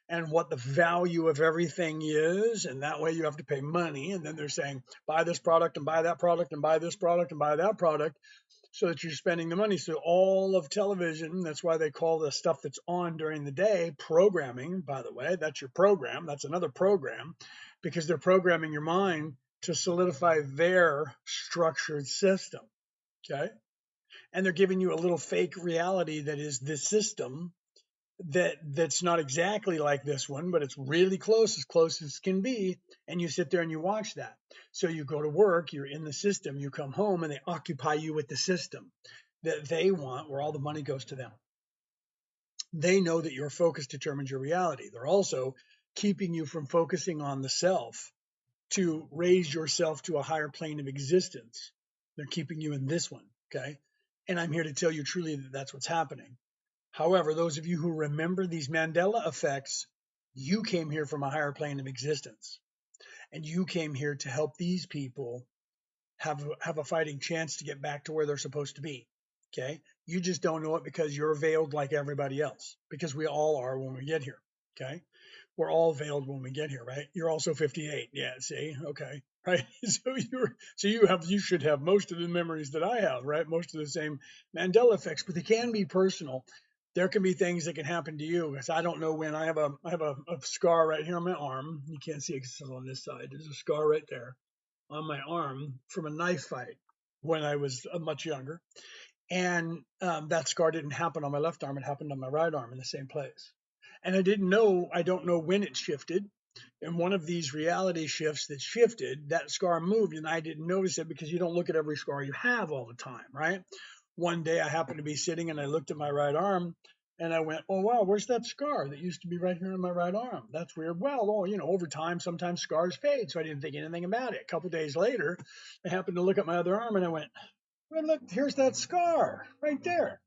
and what the value of everything is. And that way you have to pay money. And then they're saying, buy this product and buy that product and buy this product and buy that product so that you're spending the money. So all of television, that's why they call the stuff that's on during the day programming, by the way. That's your program. That's another program because they're programming your mind to solidify their structured system. Okay. And they're giving you a little fake reality that is the system that's not exactly like this one, but it's really close as can be. And you sit there and you watch that. So you go to work, you're in the system, you come home, and they occupy you with the system that they want, where all the money goes to them. They know that your focus determines your reality. They're also keeping you from focusing on the self to raise yourself to a higher plane of existence. They're keeping you in this one. Okay. And I'm here to tell you truly that that's what's happening. However, those of you who remember these Mandela effects, you came here from a higher plane of existence. And you came here to help these people have a fighting chance to get back to where they're supposed to be. Okay? You just don't know it because you're veiled like everybody else, because we all are when we get here. Okay? We're all veiled when we get here, right? You're also 58. Yeah, see? Okay. Right? You should have most of the memories that I have, right? Most of the same Mandela effects, but they can be personal. There can be things that can happen to you. Because I don't know when. I have a scar right here on my arm. You can't see it 'cause it's on this side. There's a scar right there on my arm from a knife fight when I was much younger. And that scar didn't happen on my left arm. It happened on my right arm in the same place. And I don't know when it shifted. And one of these reality shifts that shifted, that scar moved, and I didn't notice it because you don't look at every scar you have all the time, right? One day I happened to be sitting and I looked at my right arm and I went, oh, wow, where's that scar that used to be right here on my right arm? That's weird. Well, over time, sometimes scars fade. So I didn't think anything about it. A couple of days later, I happened to look at my other arm and I went, well, look, here's that scar right there.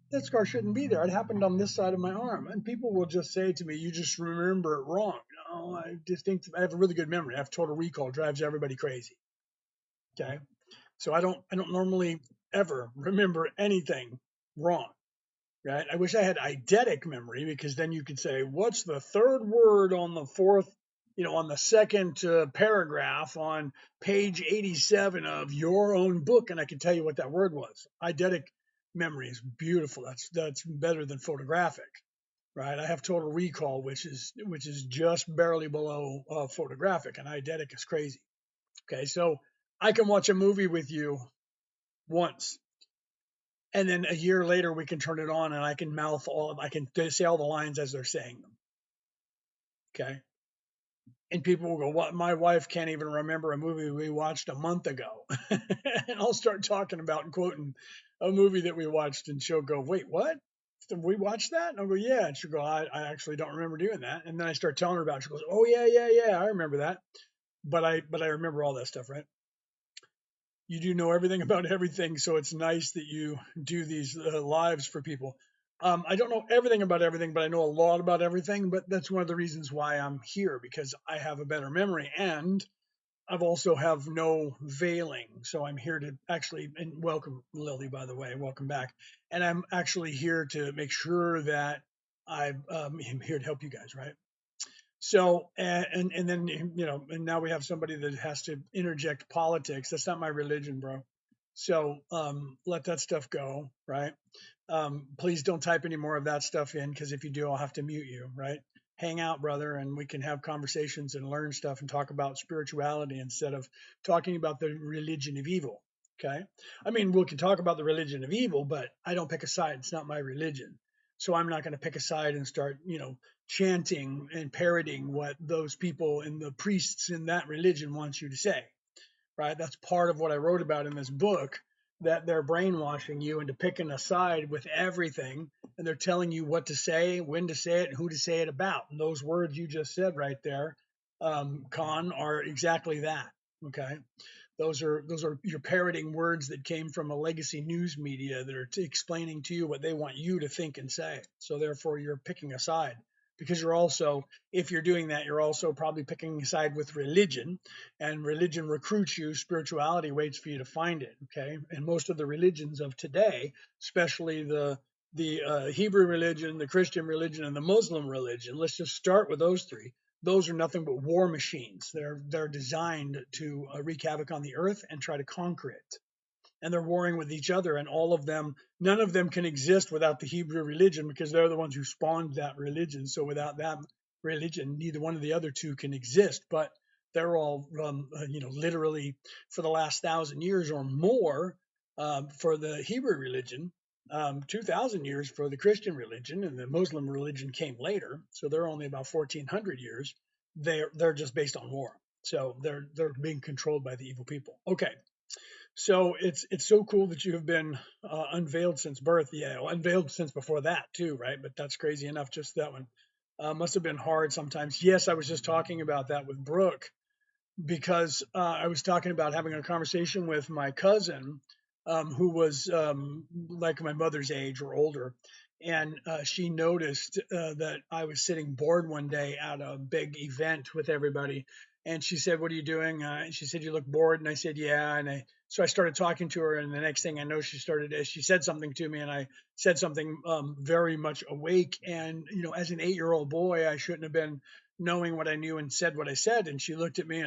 That scar shouldn't be there. It happened on this side of my arm. And people will just say to me, you just remember it wrong. No, I have a really good memory. I have total recall, drives everybody crazy. Okay. So I don't normally ever remember anything wrong. Right. I wish I had eidetic memory because then you could say, what's the third word on the fourth, on the second paragraph on page 87 of your own book, and I could tell you what that word was. Eidetic memory is beautiful. That's better than photographic, right? I have total recall, which is just barely below photographic, and eidetic is crazy. Okay, so I can watch a movie with you once, and then a year later we can turn it on, and I can I can say all the lines as they're saying them. Okay. And people will go, what? My wife can't even remember a movie we watched a month ago. And I'll start talking about and quoting a movie that we watched, and she'll go, wait, what? Did we watch that? And I'll go, yeah. And she'll go, I actually don't remember doing that. And then I start telling her about it. She goes, oh, yeah, I remember that. But I remember all that stuff, right? You do know everything about everything, so it's nice that you do these lives for people. I don't know everything about everything, but I know a lot about everything. But that's one of the reasons why I'm here, because I have a better memory, and I've also have no veiling. So I'm here to actually, and welcome Lily, by the way, welcome back. And I'm actually here to make sure that I'm here to help you guys, right? So, and then, and now we have somebody that has to interject politics. That's not my religion, bro. So, let that stuff go, right? Please don't type any more of that stuff in, because if you do, I'll have to mute you, right? Hang out, brother, and we can have conversations and learn stuff and talk about spirituality instead of talking about the religion of evil. Okay. I mean, we can talk about the religion of evil, but I don't pick a side. It's not my religion. So I'm not going to pick a side and start, chanting and parroting what those people and the priests in that religion want you to say, right? That's part of what I wrote about in this book, that they're brainwashing you into picking a side with everything, and they're telling you what to say, when to say it, and who to say it about. And those words you just said right there, Khan, are exactly that. Okay. Those are you're parroting words that came from a legacy news media that are explaining to you what they want you to think and say. So therefore, you're picking a side, because you're also, if you're doing that, you're also probably picking a side with religion, and religion recruits you. Spirituality waits for you to find it. Okay, and most of the religions of today, especially the Hebrew religion, the Christian religion, and the Muslim religion. Let's just start with those three. Those are nothing but war machines. They're designed to wreak havoc on the earth and try to conquer it. And they're warring with each other, and all of them, none of them can exist without the Hebrew religion, because they're the ones who spawned that religion. So without that religion, neither one of the other two can exist. But they're all, literally for the last 1,000 years or more, for the Hebrew religion, 2,000 years for the Christian religion, and the Muslim religion came later. So they're only about 1,400 years. They're just based on war. So they're being controlled by the evil people. Okay. So it's so cool that you have been unveiled since birth. Yeah, well, unveiled since before that too, right? But that's crazy enough. Just that one must have been hard sometimes. Yes, I was just talking about that with Brooke, because I was talking about having a conversation with my cousin, who was like my mother's age or older. And she noticed that I was sitting bored one day at a big event with everybody. And she said, "What are you doing?" And she said, "You look bored." And I said, "Yeah." So I started talking to her. And the next thing I know, she said something to me. And I said something very much awake. And, as an 8-year-old boy, I shouldn't have been knowing what I knew and said what I said. And she looked at me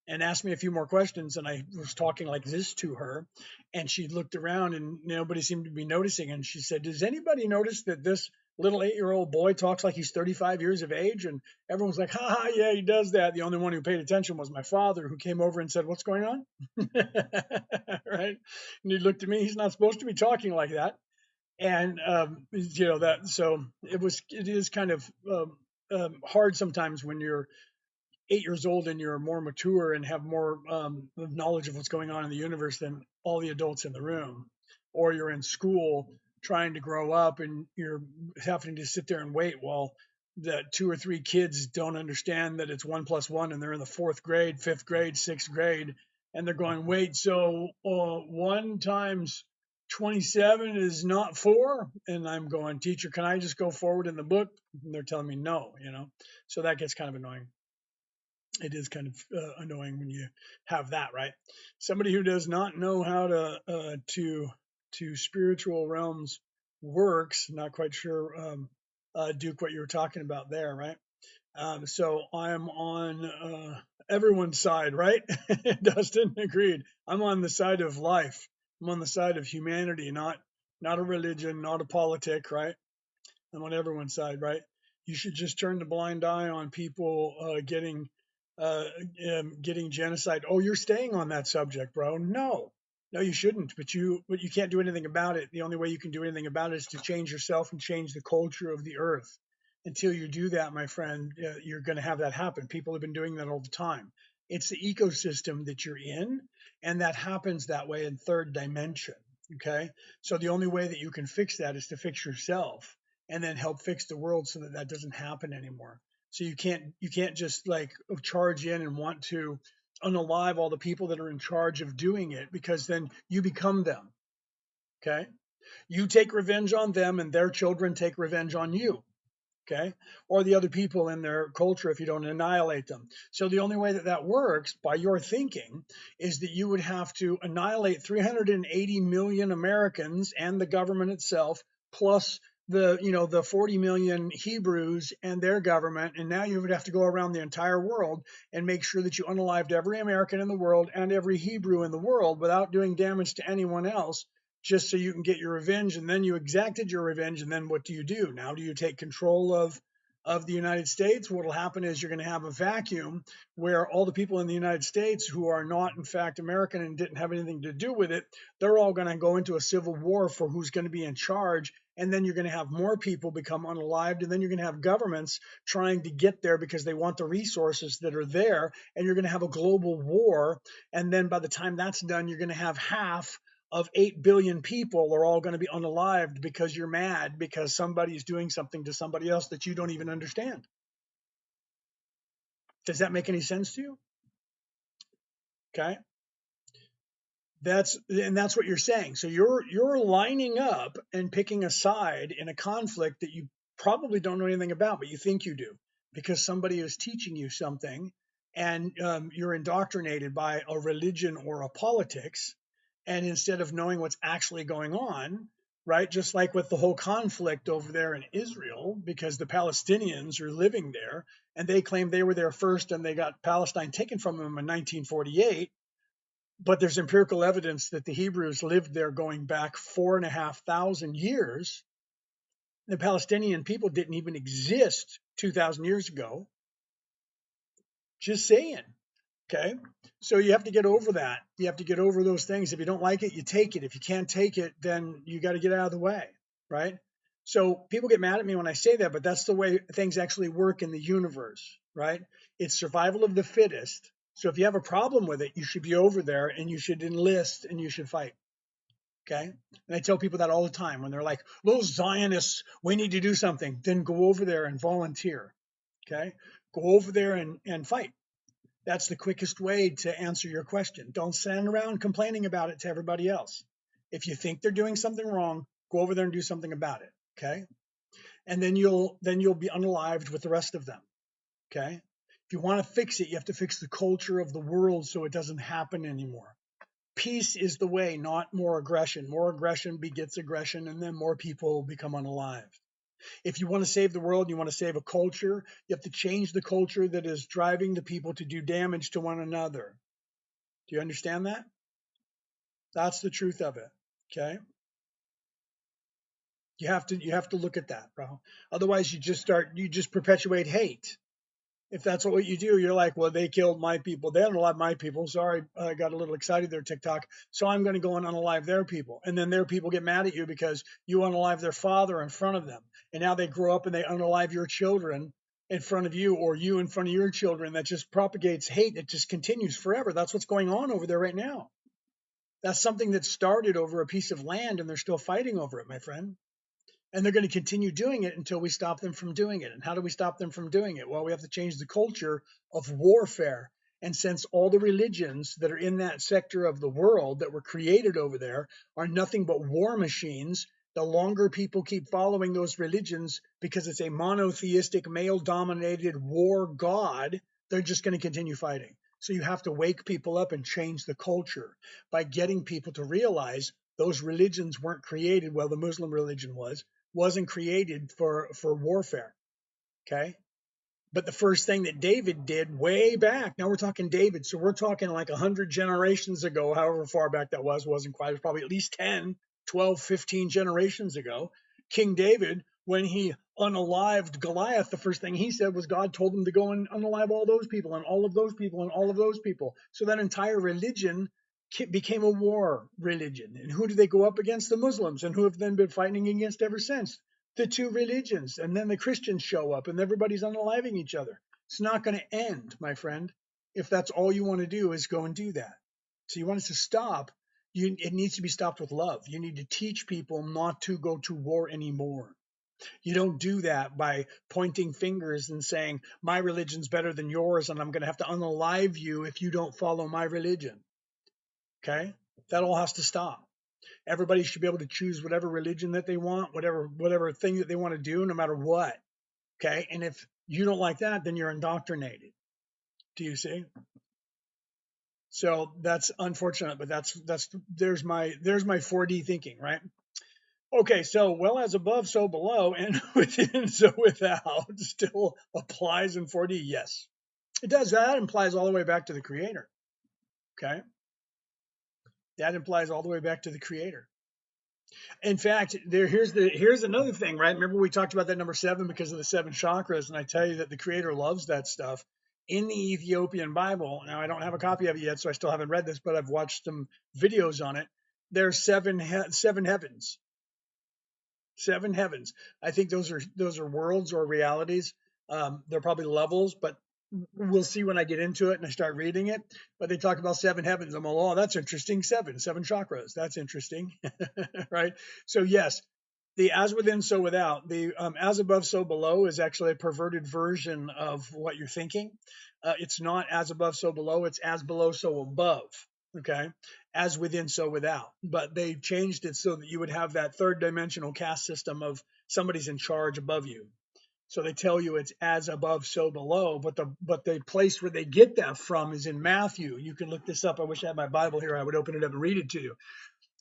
and asked me a few more questions, and I was talking like this to her, and she looked around and nobody seemed to be noticing, and she said, "Does anybody notice that this little 8-year-old boy talks like he's 35 years of age?" And everyone's like, "Ha ha, yeah, he does that." The only one who paid attention was my father, who came over and said, "What's going on?" Right. And he looked at me. He's not supposed to be talking like that. And that, so it is kind of hard sometimes when you're 8 years old and you're more mature and have more knowledge of what's going on in the universe than all the adults in the room, or you're in school trying to grow up and you're having to sit there and wait while the 2 or 3 kids don't understand that it's 1 plus 1, and they're in the fourth grade, fifth grade, sixth grade, and they're going, "Wait, so 1 times 27 is not 4?" And I'm going, "Teacher, can I just go forward in the book?" And they're telling me no. So that gets kind of annoying. It is kind of annoying when you have that, right? Somebody who does not know how to spiritual realms works. Not quite sure, Duke, what you were talking about there, right? So I'm on everyone's side, right? Dustin agreed. I'm on the side of life. I'm on the side of humanity, not a religion, not a politic, right? I'm on everyone's side, right? You should just turn the blind eye on people uh, getting genocide. Oh, you're staying on that subject, bro. No, no, you shouldn't. But you can't do anything about it. The only way you can do anything about it is to change yourself and change the culture of the earth. Until you do that, my friend, you're going to have that happen. People have been doing that all the time. It's the ecosystem that you're in, and that happens that way in third dimension. Okay, so the only way that you can fix that is to fix yourself, and then help fix the world so that that doesn't happen anymore. So you can't just like charge in and want to unalive all the people that are in charge of doing it, because then you become them. Okay, you take revenge on them, and their children take revenge on you. Okay, or the other people in their culture if you don't annihilate them. So the only way that that works by your thinking is that you would have to annihilate 380 million Americans and the government itself, plus the 40 million Hebrews and their government, and now you would have to go around the entire world and make sure that you unalived every American in the world and every Hebrew in the world without doing damage to anyone else, just so you can get your revenge. And then you exacted your revenge, and then what do? Now do you take control of the United States? What will happen is you're going to have a vacuum where all the people in the United States who are not in fact American and didn't have anything to do with it, they're all going to go into a civil war for who's going to be in charge. And then you're going to have more people become unalived, and then you're going to have governments trying to get there because they want the resources that are there, and you're going to have a global war. And then by the time that's done, you're going to have half of 8 billion people are all going to be unalived because you're mad because somebody's doing something to somebody else that you don't even understand. Does that make any sense to you? Okay. That's what you're saying. So you're lining up and picking a side in a conflict that you probably don't know anything about, but you think you do because somebody is teaching you something, and you're indoctrinated by a religion or a politics. And instead of knowing what's actually going on, right? Just like with the whole conflict over there in Israel, because the Palestinians are living there and they claim they were there first and they got Palestine taken from them in 1948, but there's empirical evidence that the Hebrews lived there going back 4,500 years. The Palestinian people didn't even exist 2,000 years ago. Just saying. Okay. So you have to get over that. You have to get over those things. If you don't like it, you take it. If you can't take it, then you got to get out of the way. Right. So people get mad at me when I say that, but that's the way things actually work in the universe. Right. It's survival of the fittest. So if you have a problem with it, you should be over there and you should enlist and you should fight. Okay. And I tell people that all the time when they're like, those Zionists, we need to do something. Then go over there and volunteer. Okay. Go over there and fight. That's the quickest way to answer your question. Don't stand around complaining about it to everybody else. If you think they're doing something wrong, go over there and do something about it. Okay. And then you'll be unalived with the rest of them. Okay. If you want to fix it, you have to fix the culture of the world so it doesn't happen anymore. Peace is the way, not more aggression. More aggression begets aggression, and then more people become unalived. If you want to save the world, you want to save a culture, you have to change the culture that is driving the people to do damage to one another. Do you understand that? That's the truth of it. Okay. You have to look at that, bro. Otherwise you just perpetuate hate. If that's what you do, you're like, well, they killed my people. They unalive my people. Sorry, I got a little excited there, TikTok. So I'm going to go and unalive their people. And then their people get mad at you because you unalive their father in front of them. And now they grow up and they unalive your children in front of you, or you in front of your children. That just propagates hate. It just continues forever. That's what's going on over there right now. That's something that started over a piece of land and they're still fighting over it, my friend. And they're going to continue doing it until we stop them from doing it. And how do we stop them from doing it? Well, we have to change the culture of warfare. And since all the religions that are in that sector of the world that were created over there are nothing but war machines, the longer people keep following those religions, because it's a monotheistic, male dominated war god, they're just going to continue fighting. So you have to wake people up and change the culture by getting people to realize those religions weren't created. Well, the Muslim religion wasn't created for warfare. Okay. But the first thing that David did way back, now we're talking David, so we're talking like 100 generations ago, however far back that wasn't quite, it was probably at least 10, 12, 15 generations ago. King David, when he unalived Goliath, the first thing he said was God told him to go and unalive all those people and all of those people and all of those people. So that entire religion became a war religion. And who do they go up against? The Muslims, and who have then been fighting against ever since? The two religions. And then the Christians show up and everybody's unaliving each other. It's not going to end, my friend, if that's all you want to do is go and do that. So you want it to stop. It needs to be stopped with love. You need to teach people not to go to war anymore. You don't do that by pointing fingers and saying, my religion's better than yours, and I'm going to have to unalive you if you don't follow my religion. Okay? That all has to stop. Everybody should be able to choose whatever religion that they want, whatever thing that they want to do, no matter what. Okay? And if you don't like that, then you're indoctrinated. Do you see? So that's unfortunate, but there's my 4D thinking, right? Okay, so well as above, so below, and within, so without still applies in 4D. Yes, it does. That implies all the way back to the creator. Okay, that implies all the way back to the creator. In fact, here's another thing, right? Remember we talked about that number 7 because of the 7 chakras, and I tell you that the creator loves that stuff. In the Ethiopian Bible, now I don't have a copy of it yet, so I still haven't read this, but I've watched some videos on it. There's seven heavens. 7 heavens. I think those are worlds or realities. They're probably levels, but we'll see when I get into it and I start reading it. But they talk about 7 heavens. I'm like, oh, that's interesting. Seven chakras. That's interesting, right? So yes, the as within, so without. The as above, so below is actually a perverted version of what you're thinking. It's not as above, so below. It's as below, so above. Okay, as within, so without. But they changed it so that you would have that third dimensional caste system of somebody's in charge above you. So they tell you it's as above, so below. But the place where they get that from is in Matthew. You can look this up. I wish I had my Bible here. I would open it up and read it to you.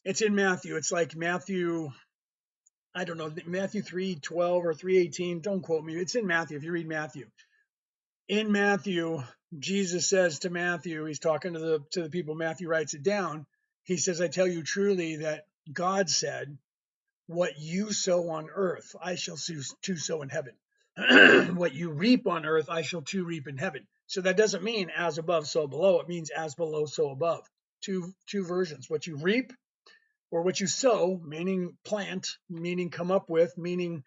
It's in Matthew. It's like Matthew, I don't know, Matthew 3:12 or 3:18. Don't quote me. It's in Matthew if you read Matthew. In Matthew, Jesus says to Matthew, he's talking to the people, Matthew writes it down. He says, I tell you truly that God said, what you sow on earth, I shall too sow in heaven. What you reap on earth, I shall too reap in heaven. So that doesn't mean as above, so below. It means as below, so above. Two versions. What you reap or what you sow, meaning plant, meaning come up with, meaning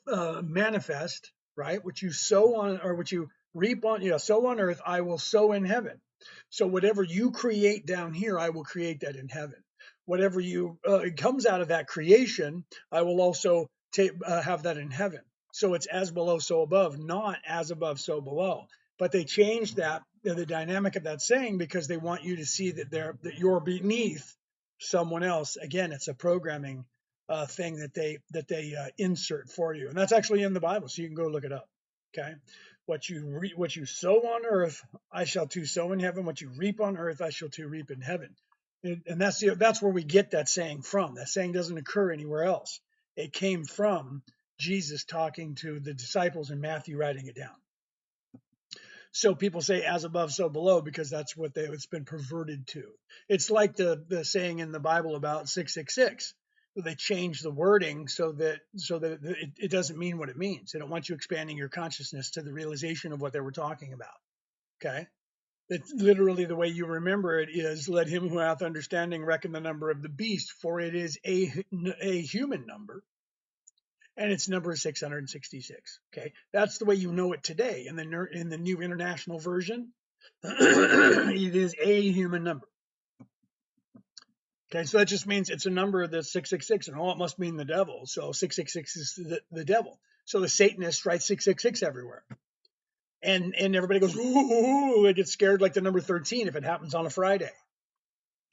manifest, right? What you sow on, or what you reap on, sow on earth, I will sow in heaven. So whatever you create down here, I will create that in heaven. Whatever it comes out of that creation, I will also have that in heaven. So it's as below, so above, not as above, so below. But they changed that, the dynamic of that saying, because they want you to see that you're beneath someone else. Again, it's a programming thing that they insert for you, and that's actually in the Bible, so you can go look it up. Okay, what you sow on earth, I shall too sow in heaven. What you reap on earth, I shall too reap in heaven. And that's where we get that saying from. That saying doesn't occur anywhere else. It came from Jesus talking to the disciples and Matthew writing it down. So people say as above, so below, because that's what it's been perverted to. It's like the saying in the Bible about 666. They change the wording so that it doesn't mean what it means. They don't want you expanding your consciousness to the realization of what they were talking about. Okay. It's literally the way you remember it is, let him who hath understanding reckon the number of the beast, for it is a human number, and its number is 666. Okay, that's the way you know it today. In the New International Version, it is a human number. Okay, so that just means it's a number that's 666, and it must mean the devil. So 666 is the devil. So the Satanists write 666 everywhere. And everybody goes, ooh, they get scared like the number 13 if it happens on a Friday.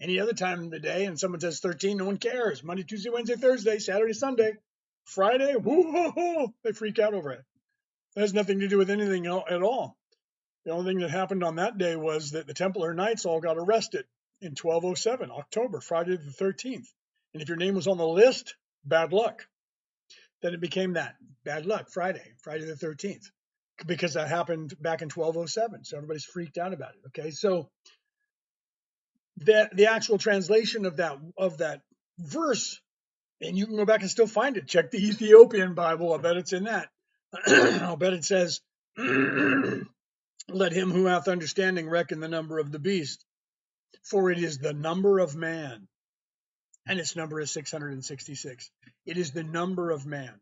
Any other time of the day, and someone says 13, no one cares. Monday, Tuesday, Wednesday, Thursday, Saturday, Sunday. Friday, woo, they freak out over it. It has nothing to do with anything at all. The only thing that happened on that day was that the Templar Knights all got arrested in 1207, October, Friday the 13th. And if your name was on the list, bad luck. Then it became that, bad luck, Friday the 13th, because that happened back in 1207. So everybody's freaked out about it. Okay, so the actual translation of that verse, and you can go back and still find it. Check the Ethiopian Bible. I bet it's in that. I'll bet it says, let him who hath understanding reckon the number of the beast, for it is the number of man, and its number is 666. It is the number of man.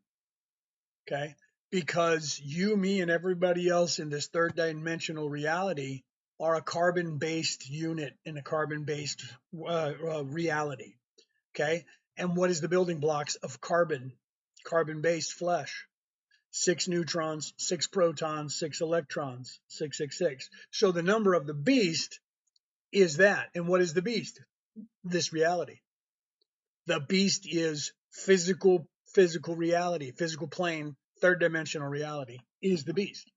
Okay, because you, me, and everybody else in this third dimensional reality are a carbon-based unit in a carbon-based reality. Okay, and what is the building blocks of carbon? Carbon-based flesh. 6 neutrons, 6 protons, 6 electrons, 666. So the number of the beast is that. And what is the beast? This reality. The beast is physical reality, physical plane, third dimensional reality is the beast.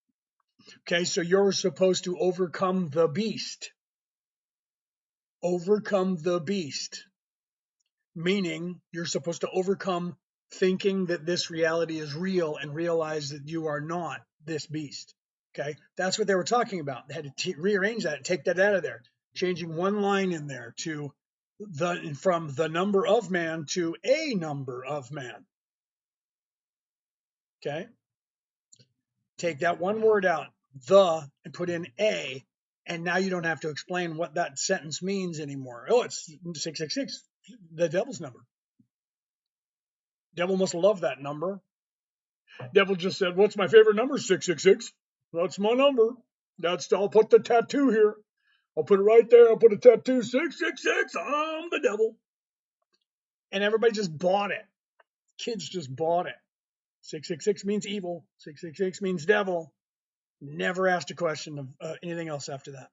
Okay, so you're supposed to overcome the beast. Overcome the beast. Meaning you're supposed to overcome thinking that this reality is real and realize that you are not this beast. Okay, that's what they were talking about. They had to rearrange that, take that out of there, changing one line in there to from the number of man to a number of man. Okay, take that one word out, the, and put in a, and now you don't have to explain what that sentence means anymore. Oh, it's 666, the devil's number. Devil must love that number. Devil just said, "What's my favorite number? 666. That's my number. I'll put the tattoo here. I'll put it right there. I'll put a tattoo, 666. I'm the devil." And everybody just bought it. Kids just bought it. 666 means evil. 666 means devil. Never asked a question of anything else after that.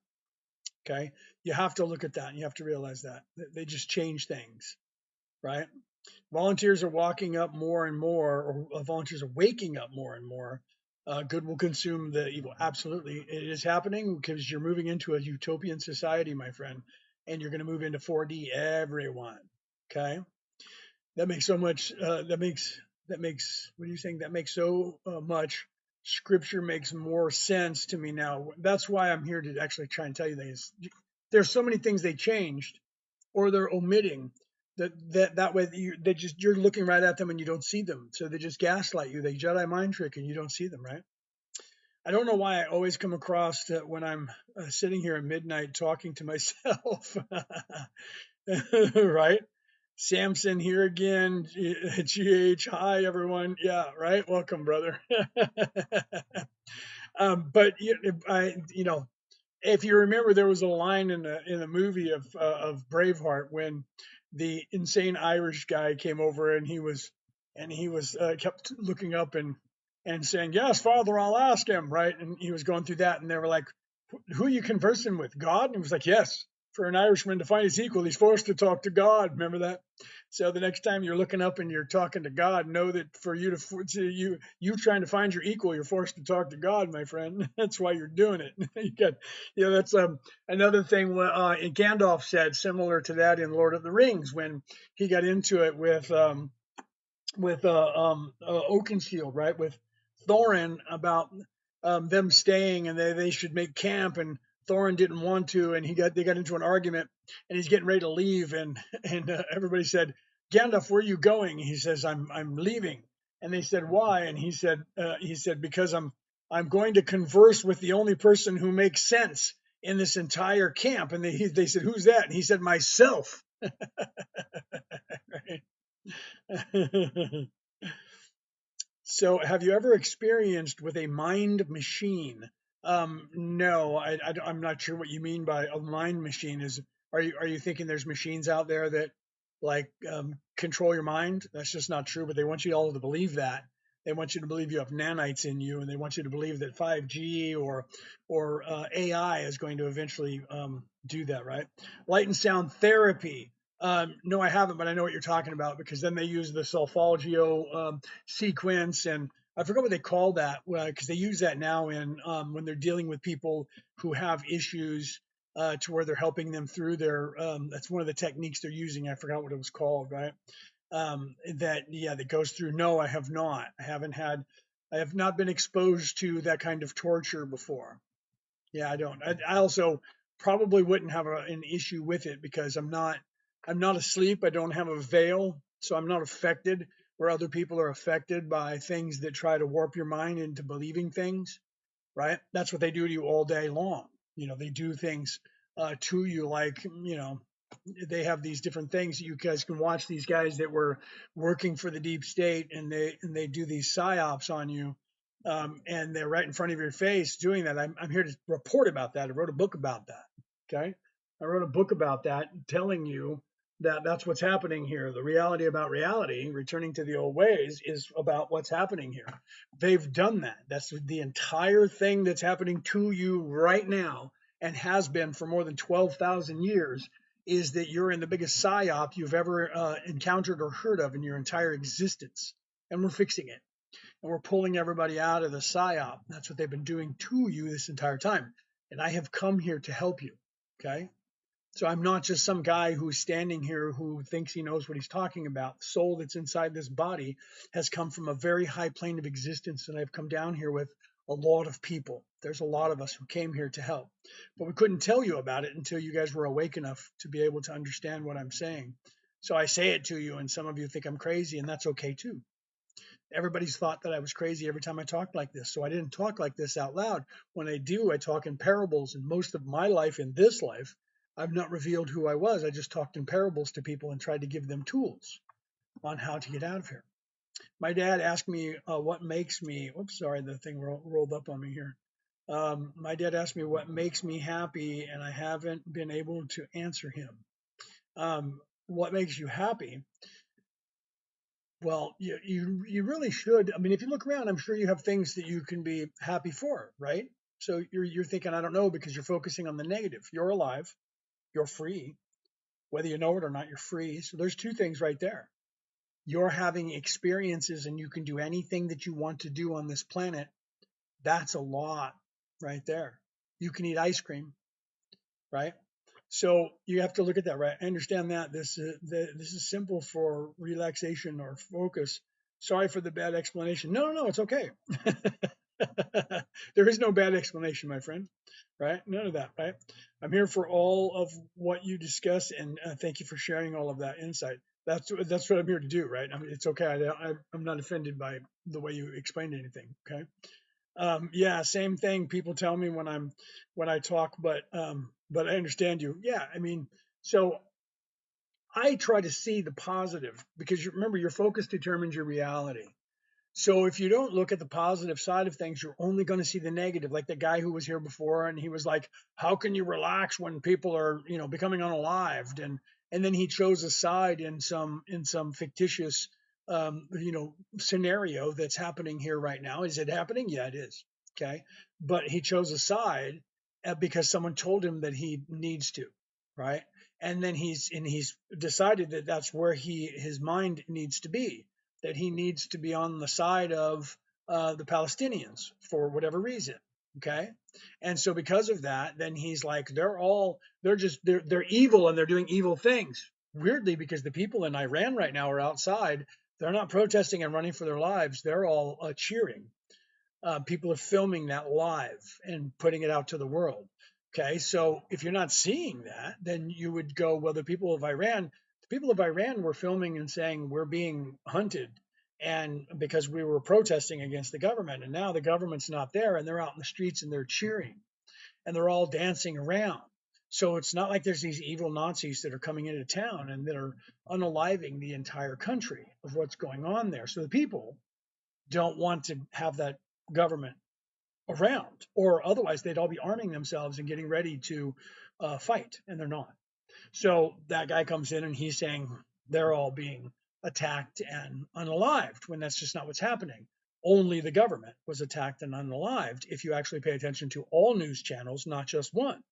Okay, you have to look at that. And you have to realize that they just change things, right? Volunteers are walking up more and more, or volunteers are waking up more and more. Good will consume the evil. Absolutely, it is happening because you're moving into a utopian society, my friend, and you're going to move into 4D. Everyone, okay? That makes so much. That makes. What are you saying? That makes so much. Scripture makes more sense to me now. That's why I'm here to actually try and tell you things. There's so many things they changed or they're omitting that way you're looking right at them and you don't see them. So they just gaslight you. They Jedi mind trick and you don't see them, right? I don't know why I always come across that when I'm sitting here at midnight talking to myself, right? Samson here again. GH, hi everyone. Yeah, right. Welcome, brother. But if you remember, there was a line in the movie of Braveheart when the insane Irish guy came over and he was kept looking up and saying, "Yes, Father, I'll ask him." Right, and he was going through that, and they were like, "Who are you conversing with? God?" And he was like, "Yes." For an Irishman to find his equal, he's forced to talk to God. Remember that? So the next time you're looking up and you're talking to God, know that for you you trying to find your equal, you're forced to talk to God, my friend. That's why you're doing it. That's another thing. Gandalf said similar to that in Lord of the Rings when he got into it with Oakenshield, right? With Thorin about them staying and they should make camp, and Thorin didn't want to, and they got into an argument, and he's getting ready to leave, and everybody said, "Gandalf, where are you going?" He says, "I'm leaving." And they said, "Why?" And he said, "Because I'm going to converse with the only person who makes sense in this entire camp." And they said, "Who's that?" And he said, "Myself." Right? So, have you ever experienced with a mind machine? No, I'm not sure what you mean by a mind machine. Are you thinking there's machines out there that like control your mind? That's just not true. But they want you all to believe that. They want you to believe you have nanites in you, and they want you to believe that 5G or AI is going to eventually do that, right? Light and sound therapy. No, I haven't, but I know what you're talking about because then they use the Solfeggio sequence, and I forgot what they call that because they use that now in when they're dealing with people who have issues to where they're helping them through their. That's one of the techniques they're using. I forgot what it was called, right? That goes through. No, I have not. I have not been exposed to that kind of torture before. Yeah, I don't. I also probably wouldn't have an issue with it because I'm not asleep. I don't have a veil, so I'm not affected where other people are affected by things that try to warp your mind into believing things, right? That's what they do to you all day long. They do things to you like, they have these different things. You guys can watch these guys that were working for the deep state, and they do these psyops on you, and they're right in front of your face doing that. I'm here to report about that. I wrote a book about that. Okay, I wrote a book about that, telling you that that's what's happening here. The reality about reality, returning to the old ways, is about what's happening here. They've done that. That's the entire thing that's happening to you right now, and has been for more than 12,000 years, is that you're in the biggest psyop you've ever encountered or heard of in your entire existence. And we're fixing it. And we're pulling everybody out of the psyop. That's what they've been doing to you this entire time. And I have come here to help you. Okay? So I'm not just some guy who's standing here who thinks he knows what he's talking about. The soul that's inside this body has come from a very high plane of existence, and I've come down here with a lot of people. There's a lot of us who came here to help, but we couldn't tell you about it until you guys were awake enough to be able to understand what I'm saying. So I say it to you, and some of you think I'm crazy, and that's okay too. Everybody's thought that I was crazy every time I talked like this. So I didn't talk like this out loud. When I do, I talk in parables. And most of my life in this life, I've not revealed who I was. I just talked in parables to people and tried to give them tools on how to get out of here. My dad asked me what makes me, oops, sorry, the thing rolled up on me here. My dad asked me what makes me happy, and I haven't been able to answer him. What makes you happy? Well, you really should. I mean, if you look around, I'm sure you have things that you can be happy for, right? So you're thinking, I don't know, because you're focusing on the negative. You're alive, you're free, whether you know it or not, you're free. So there's two things right there. You're having experiences, and you can do anything that you want to do on this planet. That's a lot right there. You can eat ice cream, right? So you have to look at that, right? I understand that this is simple for relaxation or focus. Sorry for the bad explanation. No, it's okay. There is no bad explanation, my friend, right? None of that, right? I'm here for all of what you discuss, and thank you for sharing all of that insight. That's what I'm here to do, right? I mean, it's okay. I'm not offended by the way you explained anything. Okay. Yeah, same thing. People tell me when I talk, but I understand you. Yeah, I mean, so I try to see the positive because remember, your focus determines your reality. So if you don't look at the positive side of things, you're only going to see the negative. Like the guy who was here before, and he was like, "How can you relax when people are, becoming unalived?" And then he chose a side in some fictitious, scenario that's happening here right now. Is it happening? Yeah, it is. Okay, but he chose a side because someone told him that he needs to, right? And then he's decided that that's where his mind needs to be, that he needs to be on the side of the Palestinians for whatever reason. Okay. And so because of that, then he's like, they're evil and they're doing evil things. Weirdly, because the people in Iran right now are outside, they're not protesting and running for their lives. They're all cheering. People are filming that live and putting it out to the world. Okay, so if you're not seeing that, then you would go, well, the people of Iran were filming and saying we're being hunted, and because we were protesting against the government, and now the government's not there, and they're out in the streets and they're cheering, and they're all dancing around. So it's not like there's these evil Nazis that are coming into town and that are unaliving the entire country of what's going on there. So the people don't want to have that government around, or otherwise they'd all be arming themselves and getting ready to fight, and they're not. So that guy comes in and he's saying they're all being attacked and unalived when that's just not what's happening. Only the government was attacked and unalived if you actually pay attention to all news channels, not just one.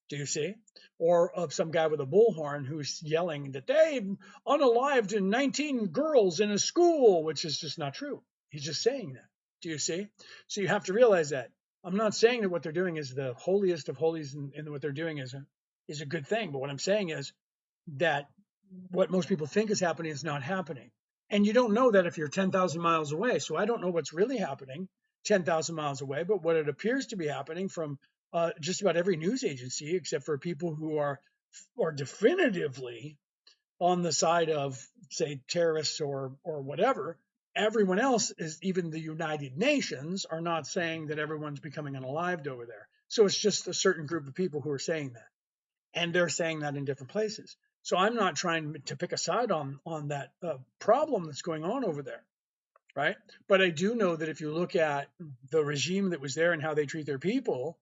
Do you see? Or of some guy with a bullhorn who's yelling that they've unalived 19 girls in a school, which is just not true. He's just saying that. Do you see? So you have to realize that. I'm not saying that what they're doing is the holiest of holies, and what they're doing is a good thing. But what I'm saying is that what most people think is happening is not happening. And you don't know that if you're 10,000 miles away. So I don't know what's really happening 10,000 miles away, but what it appears to be happening from just about every news agency, except for people who are definitively on the side of, say, terrorists or whatever. Everyone else is, even the United Nations, are not saying that everyone's becoming unalived over there. So it's just a certain group of people who are saying that, and they're saying that in different places. So I'm not trying to pick a side on that problem that's going on over there, right? But I do know that if you look at the regime that was there and how they treat their people,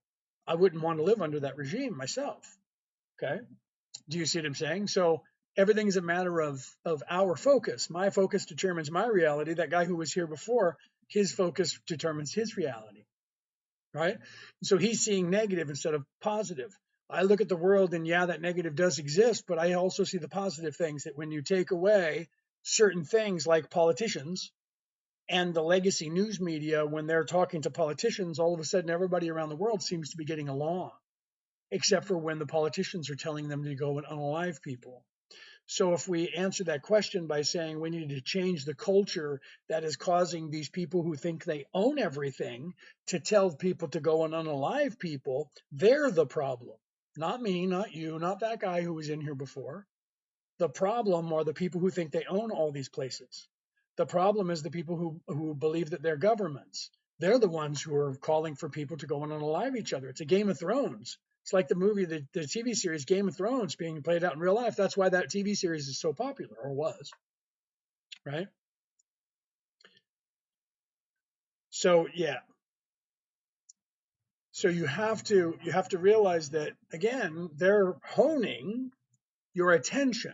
I wouldn't want to live under that regime myself. Okay. Do you see what I'm saying? So everything is a matter of our focus. My focus determines my reality. That guy who was here before, his focus determines his reality, right? So he's seeing negative instead of positive. I look at the world, and yeah, that negative does exist, but I also see the positive things, that when you take away certain things like politicians and the legacy news media, when they're talking to politicians, all of a sudden everybody around the world seems to be getting along. except for when the politicians are telling them to go and unalive people. So if we answer that question by saying we need to change the culture that is causing these people who think they own everything to tell people to go and unalive people, they're the problem. Not me, not you, not that guy who was in here before. The problem are the people who think they own all these places. The problem is the people who believe that they're governments. They're the ones who are calling for people to go and unalive each other. It's a Game of Thrones. It's like the movie, the TV series Game of Thrones being played out in real life. That's why that TV series is so popular, or was, right? So yeah. So you have to realize that again, they're honing your attention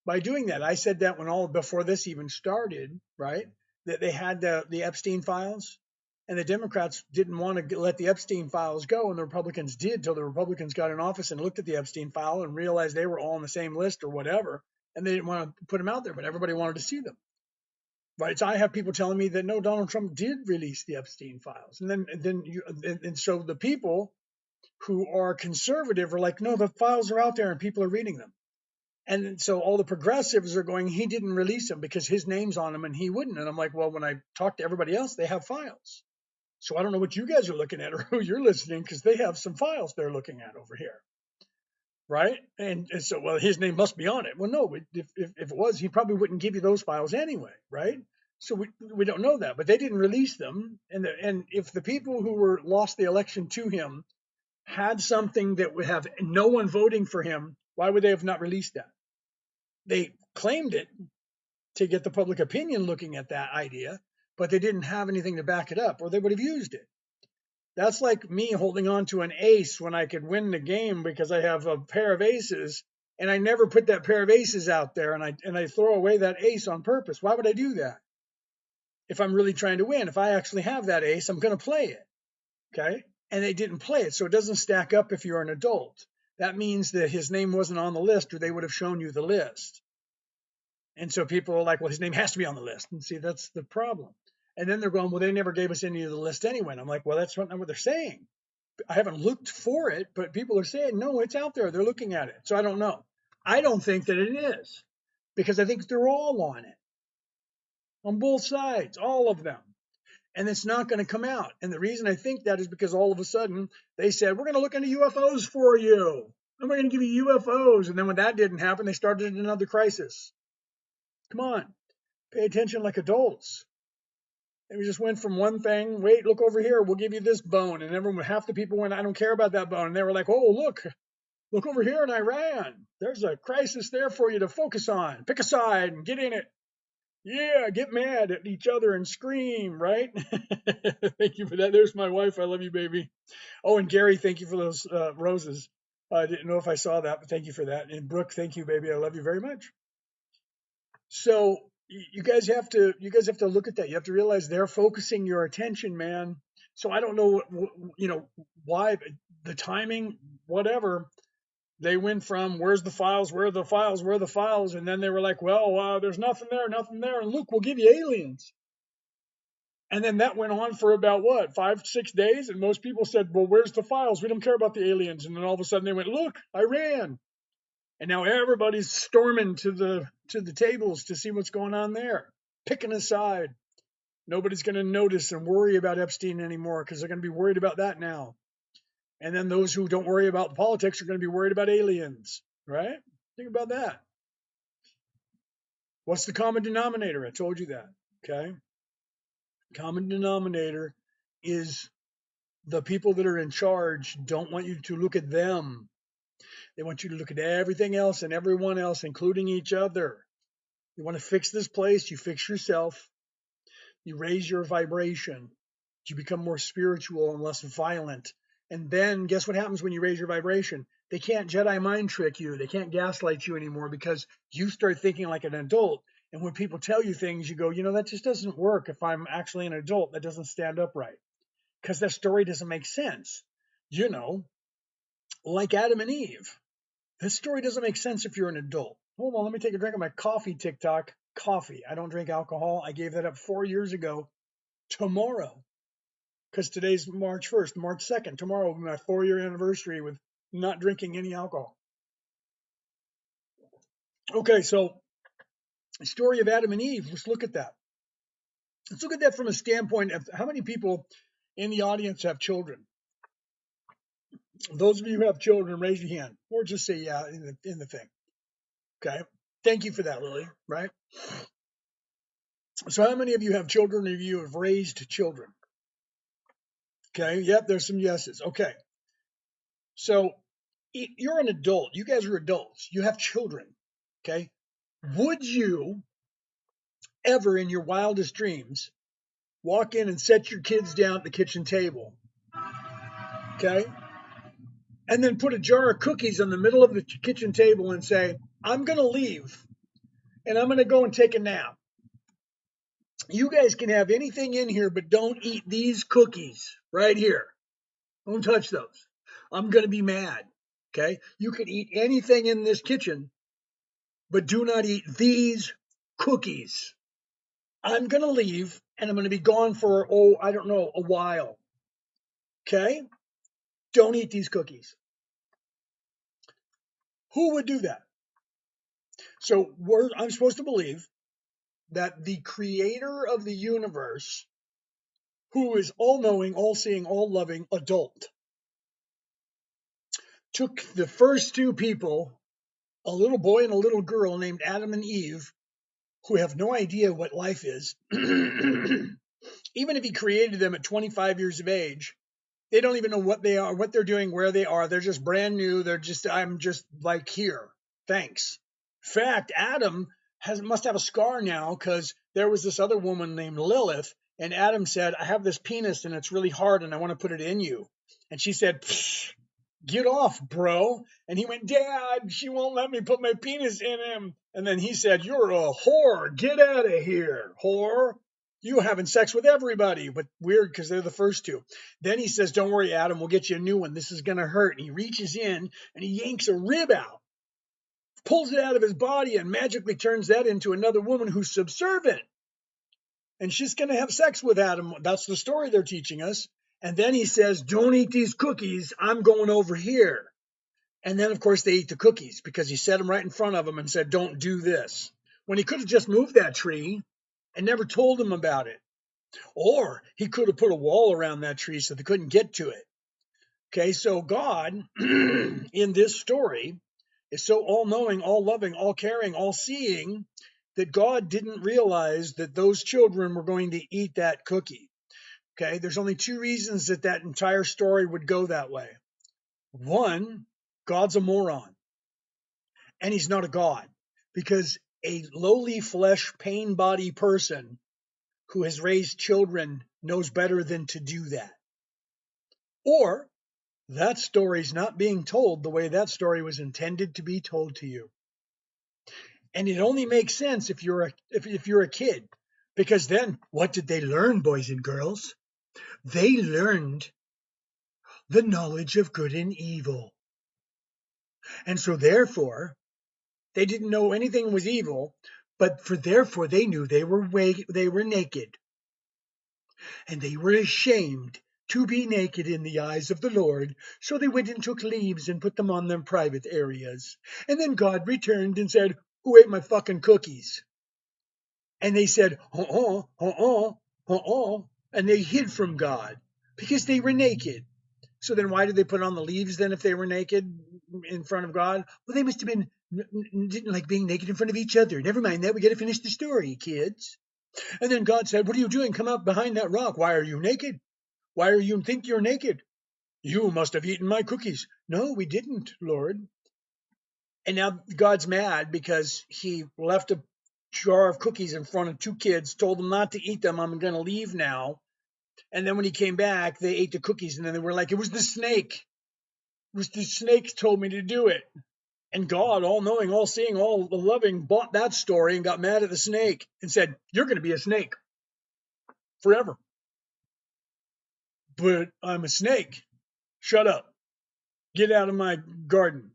by doing that. I said that when all before this even started, right? That they had the Epstein files, and the Democrats didn't want to let the Epstein files go, and the Republicans did till the Republicans got in office and looked at the Epstein file and realized they were all on the same list or whatever, and they didn't want to put them out there, but everybody wanted to see them. Right? So I have people telling me that no, Donald Trump did release the Epstein files, and so the people who are conservative are like, no, the files are out there and people are reading them. And so all the progressives are going, he didn't release them because his name's on them and he wouldn't. And I'm like, well, when I talk to everybody else, they have files. So I don't know what you guys are looking at or who you're listening, because they have some files they're looking at over here. Right. And so, well, his name must be on it. Well, no, if it was, he probably wouldn't give you those files anyway. Right. So we don't know that, but they didn't release them. And if the people who were lost the election to him had something that would have no one voting for him, why would they have not released that? They claimed it to get the public opinion looking at that idea, but they didn't have anything to back it up, or they would have used it. That's like me holding on to an ace when I could win the game because I have a pair of aces, and I never put that pair of aces out there, and I throw away that ace on purpose. Why would I do that? If I'm really trying to win, if I actually have that ace, I'm going to play it. Okay? And they didn't play it, so it doesn't stack up if you're an adult. That means that his name wasn't on the list, or they would have shown you the list. And so people are like, well, his name has to be on the list. And see, that's the problem. And then they're going, well, they never gave us any of the list anyway. And I'm like, well, that's not what they're saying. I haven't looked for it, but people are saying, no, it's out there. They're looking at it. So I don't know. I don't think that it is, because I think they're all on it, on both sides, all of them. And it's not going to come out. And the reason I think that is because all of a sudden they said, we're going to look into UFOs for you. And we're going to give you UFOs. And then when that didn't happen, they started another crisis. Come on, pay attention like adults. And we just went from one thing, wait, look over here, we'll give you this bone. And everyone, half the people went, I don't care about that bone. And they were like, oh, look over here in Iran. There's a crisis there for you to focus on. Pick a side and get in it. Yeah, get mad at each other and scream, right? Thank you for that. There's my wife. I love you, baby. Oh, and Gary, thank you for those roses. I didn't know if I saw that, but thank you for that. And Brooke, thank you, baby. I love you very much. So you guys have to look at that. You have to realize they're focusing your attention, man. So I don't know, why the timing, whatever. They went from where's the files, where are the files, where are the files, and then they were like, well, there's nothing there, and look, we'll give you aliens. And then that went on for about what, 5-6 days, and most people said, well, where's the files? We don't care about the aliens. And then all of a sudden they went, look, Iran. And now everybody's storming to the tables to see what's going on there, picking a side. Nobody's going to notice and worry about Epstein anymore because they're going to be worried about that now. And then those who don't worry about politics are going to be worried about aliens, right? Think about that. What's the common denominator? I told you that, okay? Common denominator is the people that are in charge don't want you to look at them. They want you to look at everything else and everyone else, including each other. You want to fix this place, you fix yourself. You raise your vibration. You become more spiritual and less violent. And then guess what happens when you raise your vibration? They can't Jedi mind trick you. They can't gaslight you anymore because you start thinking like an adult. And when people tell you things, you go, that just doesn't work. If I'm actually an adult, that doesn't stand up right. Because that story doesn't make sense. Like Adam and Eve. This story doesn't make sense if you're an adult. Hold on, let me take a drink of my coffee, TikTok. Coffee. I don't drink alcohol. I gave that up 4 years ago. Tomorrow, because today's March 1st, March 2nd. Tomorrow will be my 4-year anniversary with not drinking any alcohol. Okay, so the story of Adam and Eve, let's look at that. Let's look at that from a standpoint of how many people in the audience have children. Those of you who have children, raise your hand, or just say yeah in the thing. Okay, thank you for that, Lily. Right. So, how many of you have children, or you have raised children? Okay, yep, there's some yeses. Okay, so you're an adult. You guys are adults. You have children. Okay, would you ever, in your wildest dreams, walk in and set your kids down at the kitchen table? Okay, and then put a jar of cookies in the middle of the kitchen table and say, I'm going to leave and I'm going to go and take a nap. You guys can have anything in here, but don't eat these cookies right here. Don't touch those. I'm going to be mad. Okay. You can eat anything in this kitchen, but do not eat these cookies. I'm going to leave and I'm going to be gone for, I don't know, a while. Okay. Don't eat these cookies. Who would do that? So I'm supposed to believe that the creator of the universe, who is all knowing, all seeing, all loving adult, took the first two people, a little boy and a little girl named Adam and Eve, who have no idea what life is. Even if he created them at 25 years of age, they don't even know what they are, what they're doing, where they are. They're just brand new. I'm just like here. Thanks. In fact, Adam must have a scar now because there was this other woman named Lilith, and Adam said, I have this penis and it's really hard and I want to put it in you. And she said, get off, bro. And he went, Dad, she won't let me put my penis in him. And then he said, you're a whore. Get out of here, whore. You having sex with everybody, but weird because they're the first two. Then he says, don't worry, Adam, we'll get you a new one. This is going to hurt. And he reaches in and he yanks a rib out, pulls it out of his body, and magically turns that into another woman who's subservient. And she's going to have sex with Adam. That's the story they're teaching us. And then he says, don't eat these cookies. I'm going over here. And then, of course, they eat the cookies because he set them right in front of them and said, don't do this. When he could have just moved that tree and never told them about it. Or he could have put a wall around that tree so they couldn't get to it. Okay, so God, in this story, is so all-knowing, all-loving, all-caring, all-seeing that God didn't realize that those children were going to eat that cookie. Okay, there's only two reasons that entire story would go that way. One, God's a moron, and he's not a God, because a lowly flesh, pain body person who has raised children knows better than to do that. Or that story's not being told the way that story was intended to be told to you. And it only makes sense if you're a kid, because then what did they learn, boys and girls? They learned the knowledge of good and evil. And so therefore, they didn't know anything was evil, but therefore they knew they were naked. And they were ashamed to be naked in the eyes of the Lord. So they went and took leaves and put them on their private areas. And then God returned and said, who ate my fucking cookies? And they said, and they hid from God because they were naked. So then why did they put on the leaves then if they were naked in front of God? Well, they must have didn't like being naked in front of each other. Never mind that. We got to finish the story, kids. And then God said, what are you doing? Come out behind that rock. Why are you naked? Why are you think you're naked? You must have eaten my cookies. No, we didn't, Lord. And now God's mad because he left a jar of cookies in front of two kids, told them not to eat them. I'm going to leave now. And then when he came back, they ate the cookies. And then they were like, it was the snake. It was the snake told me to do it. And God, all knowing, all seeing, all loving, bought that story and got mad at the snake and said, you're going to be a snake forever. But I'm a snake. Shut up. Get out of my garden.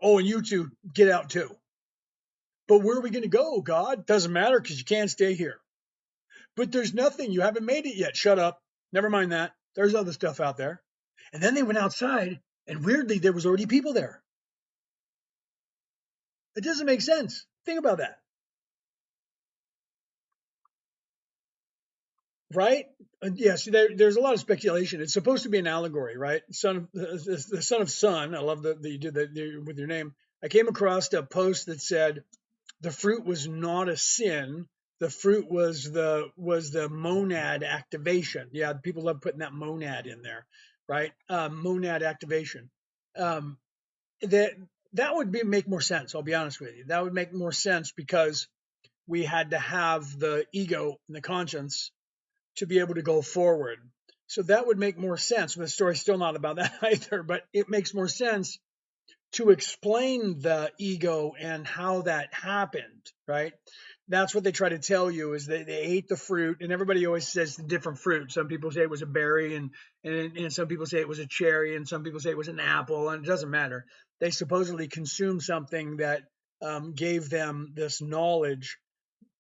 Oh, and you two, get out too. But where are we going to go, God? Doesn't matter because you can't stay here. But there's nothing. You haven't made it yet. Shut up. Never mind that. There's other stuff out there. And then they went outside And weirdly, there was already people there. It doesn't make sense. Think about that. Right? Yes, there's a lot of speculation. It's supposed to be an allegory, right? The son of son. I love that you did that with your name. I came across a post that said the fruit was not a sin. The fruit was the monad activation. Yeah, people love putting that monad in there, right? Monad activation. Um, that that would make more sense. I'll be honest with you. That would make more sense because we had to have the ego and the conscience to be able to go forward. So that would make more sense. The story's still not about that either, but it makes more sense to explain the ego and how that happened, right? That's what they try to tell you is that they ate the fruit, and everybody always says the different fruit. Some people say it was a berry, and some people say it was a cherry, and some people say it was an apple, and it doesn't matter. They supposedly consumed something that gave them this knowledge.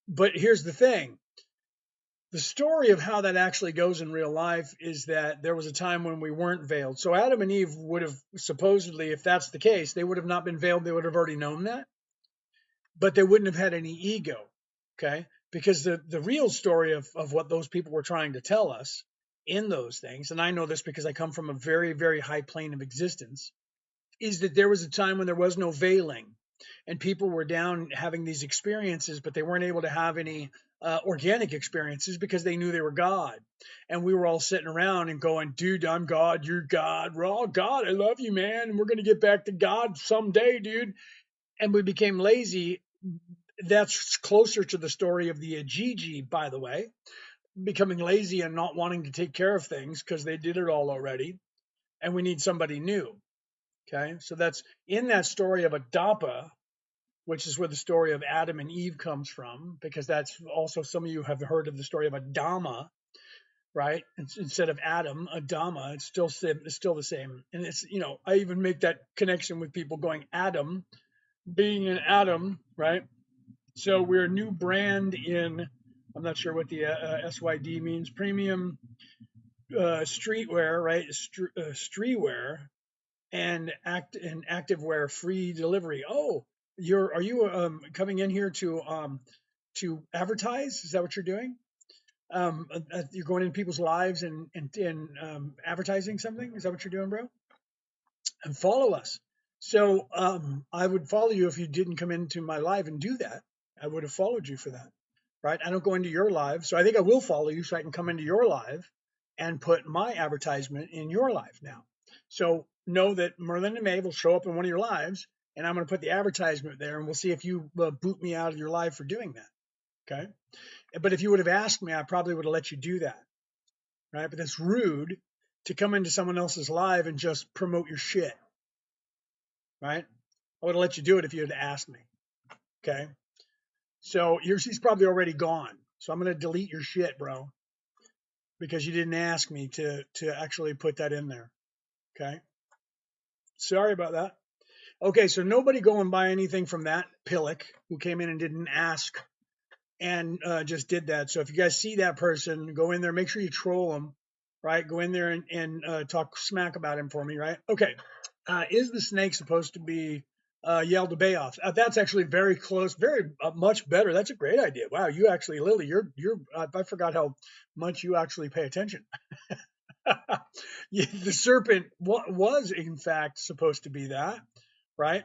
But here's the thing: the story of how that actually goes in real life is that there was a time when we weren't veiled. So Adam and Eve would have supposedly, if that's the case, they would have not been veiled. They would have already known that, but they wouldn't have had any ego. Okay. Because the real story of what those people were trying to tell us in those things, and I know this because I come from a very, very high plane of existence, is that there was a time when there was no veiling and people were down having these experiences, but they weren't able to have any organic experiences because they knew they were God. And we were all sitting around and going, dude, I'm God, you're God, we're all God, I love you, man, and we're going to get back to God someday, dude. And we became lazy. That's closer to the story of the Ajiji, by the way, becoming lazy and not wanting to take care of things because they did it all already. And we need somebody new. Okay. So that's in that story of Adapa, which is where the story of Adam and Eve comes from, because that's also some of you have heard of the story of Adama, right? Instead of Adam, Adama, it's still the same. And it's, I even make that connection with people going Adam, being an atom, right? So we're a new brand in, I'm not sure what the SYD means, premium streetwear, right? Streetwear and activewear free delivery. Oh, are you coming in here to advertise? Is that what you're doing? You're going into people's lives and advertising something? Is that what you're doing, bro? And follow us. So I would follow you if you didn't come into my live and do that. I would have followed you for that, right? I don't go into your live, so I think I will follow you so I can come into your live and put my advertisement in your live now. So know that Merlin and Maeve will show up in one of your lives, and I'm going to put the advertisement there, and we'll see if you boot me out of your live for doing that. Okay. But if you would have asked me, I probably would have let you do that, right? But that's rude to come into someone else's live and just promote your shit, right? I would have let you do it if you had asked me. Okay. So she's probably already gone. So I'm going to delete your shit, bro, because you didn't ask me to actually put that in there. Okay. Sorry about that. Okay. So nobody go and buy anything from that pillock who came in and didn't ask and just did that. So if you guys see that person, go in there, make sure you troll them, right? Go in there and talk smack about him for me, right? Okay. Is the snake supposed to be yelled to bay off? That's actually very close, very much better. That's a great idea. Wow, you actually, Lily, you're I forgot how much you actually pay attention. The serpent was in fact supposed to be that, right?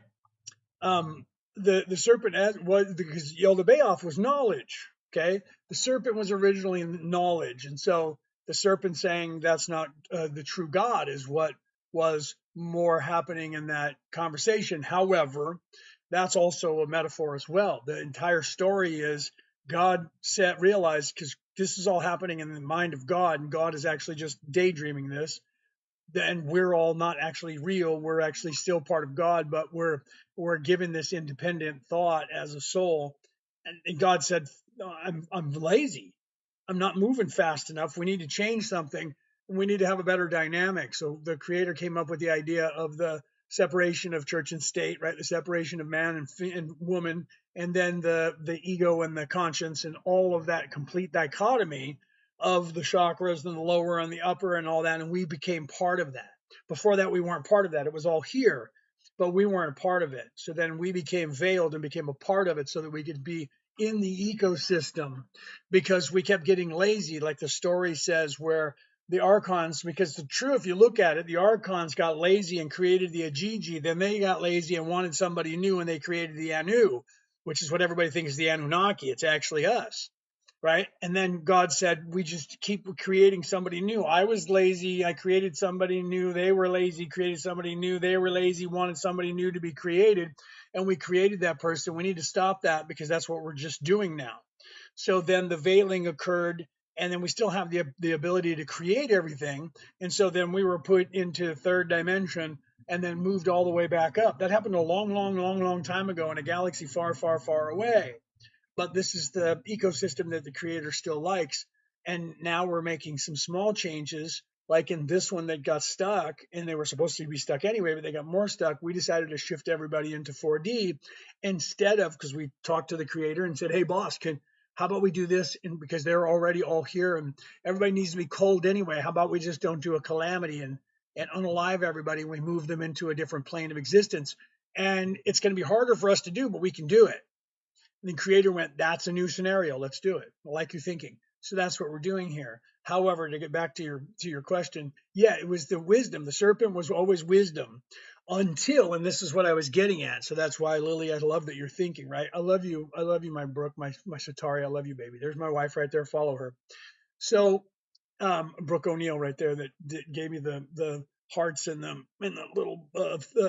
Um, the serpent was because Yaldabaoth was knowledge. Okay, the serpent was originally knowledge, and so the serpent saying that's not the true God is what was more happening in that conversation. However, that's also a metaphor as well. The entire story is God realized because this is all happening in the mind of God, and God is actually just daydreaming this, then we're all not actually real. We're actually still part of God, but we're given this independent thought as a soul. And God said, I'm lazy. I'm not moving fast enough. We need to change something. And we need to have a better dynamic. So the creator came up with the idea of the separation of church and state, right? The separation of man and woman, and then the ego and the conscience and all of that complete dichotomy of the chakras and the lower and the upper and all that. And we became part of that. Before that, we weren't part of that. It was all here, but we weren't a part of it. So then we became veiled and became a part of it so that we could be in the ecosystem, because we kept getting lazy, like the story says, where the Archons, because the true, if you look at it, the Archons got lazy and created the Ajiji. Then they got lazy and wanted somebody new, and they created the Anu, which is what everybody thinks is the Anunnaki. It's actually us, right? And then God said, we just keep creating somebody new. I was lazy. I created somebody new. They were lazy, created somebody new. They were lazy, wanted somebody new to be created. And we created that person. We need to stop that, because that's what we're just doing now. So then the veiling occurred, and then we still have the ability to create everything. And so then we were put into third dimension and then moved all the way back up. That happened a long, long, long, long time ago in a galaxy far, far, far away. But this is the ecosystem that the creator still likes. And now we're making some small changes, like in this one that got stuck, and they were supposed to be stuck anyway, but they got more stuck. We decided to shift everybody into 4D instead of, because we talked to the creator and said, hey, boss, how about we do this? And because they're already all here and everybody needs to be cold anyway, how about we just don't do a calamity and unalive everybody? We move them into a different plane of existence. And it's going to be harder for us to do, but we can do it. And the creator went, that's a new scenario. Let's do it. I like your thinking. So that's what we're doing here. However, to get back to your question, yeah, it was the wisdom. The serpent was always wisdom until, and this is what I was getting at. So that's why, Lily, I love that you're thinking, right? I love you, my Brooke, my Satari. I love you, baby. There's my wife right there. Follow her. So Brooke O'Neill right there that gave me the hearts and the little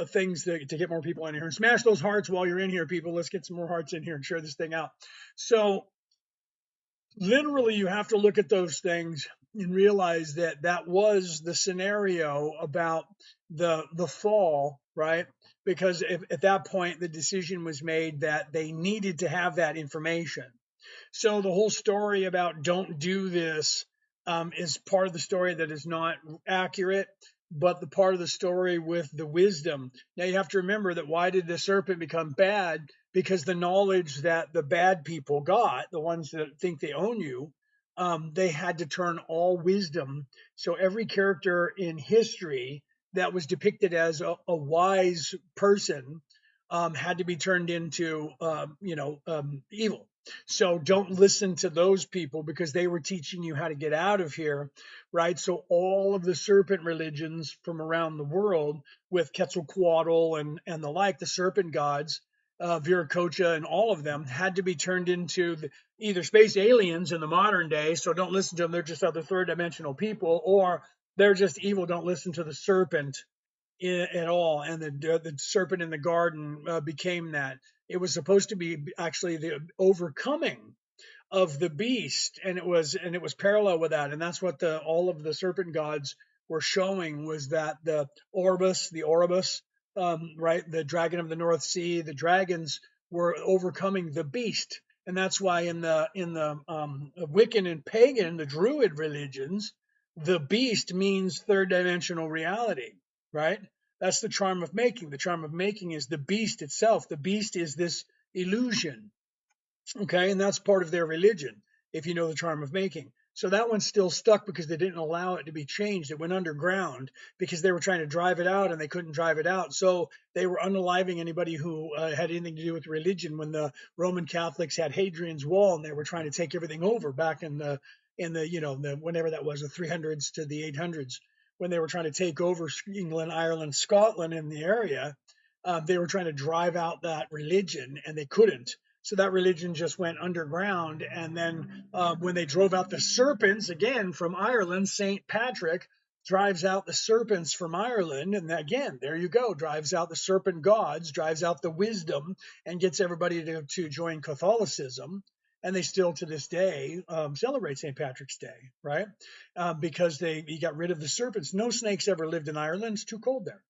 things to get more people in here, and smash those hearts while you're in here, people. Let's get some more hearts in here and share this thing out. So literally, you have to look at those things and realize that that was the scenario about the fall, right? Because at that point the decision was made that they needed to have that information. So the whole story about don't do this is part of the story that is not accurate, but the part of the story with the wisdom. Now you have to remember that why did the serpent become bad? Because the knowledge that the bad people got, the ones that think they own you, they had to turn all wisdom. So every character in history that was depicted as a wise person had to be turned into, evil. So don't listen to those people, because they were teaching you how to get out of here, right? So all of the serpent religions from around the world, with Quetzalcoatl and the like, the serpent gods, Viracocha and all of them, had to be turned into either space aliens in the modern day. So don't listen to them. They're just other third dimensional people, or they're just evil. Don't listen to the serpent at all. And the serpent in the garden became that. It was supposed to be actually the overcoming of the beast, and it was parallel with that. And that's what all of the serpent gods were showing, was that the Orbus, right, the dragon of the North Sea, the dragons were overcoming the beast. And that's why in the Wiccan and pagan, the Druid religions, the beast means third dimensional reality, right? That's the charm of making. The charm of making is the beast itself. The beast is this illusion. Okay, and that's part of their religion, if you know the charm of making. So that one's still stuck because they didn't allow it to be changed. It went underground because they were trying to drive it out and they couldn't drive it out. So they were unaliving anybody who had anything to do with religion. When the Roman Catholics had Hadrian's Wall and they were trying to take everything over back in the whenever that was, the 300s to the 800s, when they were trying to take over England, Ireland, Scotland in the area, they were trying to drive out that religion and they couldn't. So that religion just went underground. And then when they drove out the serpents, again, from Ireland, St. Patrick drives out the serpents from Ireland. And again, there you go, drives out the serpent gods, drives out the wisdom, and gets everybody to join Catholicism. And they still, to this day, celebrate St. Patrick's Day, right? Because he got rid of the serpents. No snakes ever lived in Ireland. It's too cold there.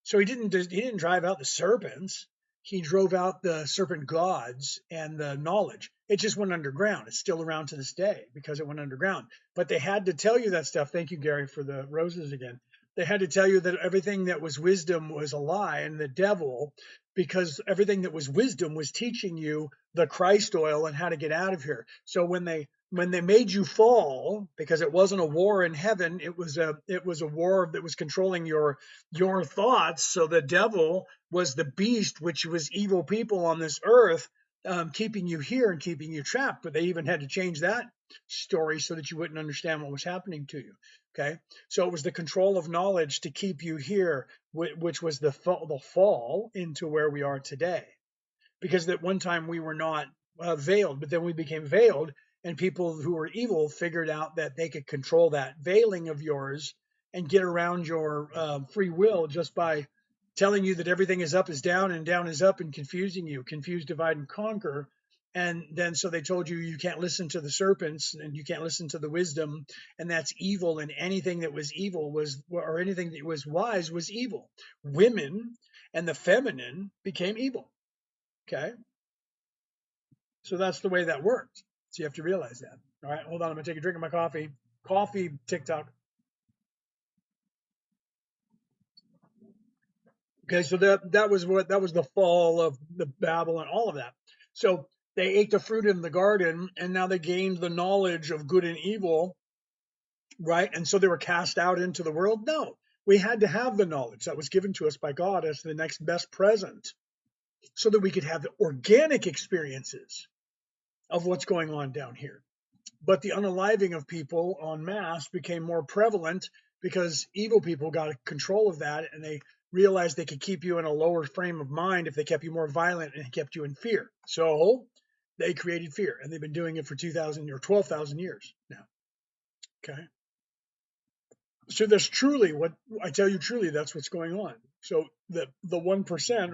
So he didn't drive out the serpents. He drove out the serpent gods and the knowledge. It just went underground. It's still around to this day because it went underground. But they had to tell you that stuff. Thank you, Gary, for the roses again. They had to tell you that everything that was wisdom was a lie and the devil, because everything that was wisdom was teaching you the Christ oil and how to get out of here. So when they when they made you fall, because it wasn't a war in heaven, it was a war that was controlling your thoughts. So the devil was the beast, which was evil people on this earth, keeping you here and keeping you trapped. But they even had to change that story so that you wouldn't understand what was happening to you. Okay, so it was the control of knowledge to keep you here, which was the fall into where we are today. Because at one time we were not veiled, but then we became veiled, and people who were evil figured out that they could control that veiling of yours and get around your free will just by telling you that everything is up is down and down is up, and confusing you, confuse, divide, and conquer. And then so they told you you can't listen to the serpents and you can't listen to the wisdom, and that's evil. And anything that was evil was, or anything that was wise was evil. Women and the feminine became evil. Okay, so that's the way that works. So you have to realize that. All right, hold on. I'm gonna take a drink of my coffee. Coffee TikTok. Okay, so that was the fall of the Babylon, all of that. So they ate the fruit in the garden, and now they gained the knowledge of good and evil, right? And so they were cast out into the world. No, we had to have the knowledge that was given to us by God as the next best present, so that we could have the organic experiences of what's going on down here. But the unaliving of people en masse became more prevalent because evil people got control of that, and they realized they could keep you in a lower frame of mind if they kept you more violent and kept you in fear. So they created fear, and they've been doing it for 2,000 or 12,000 years now. Okay. So that's truly what I tell you, truly, that's what's going on. So the 1%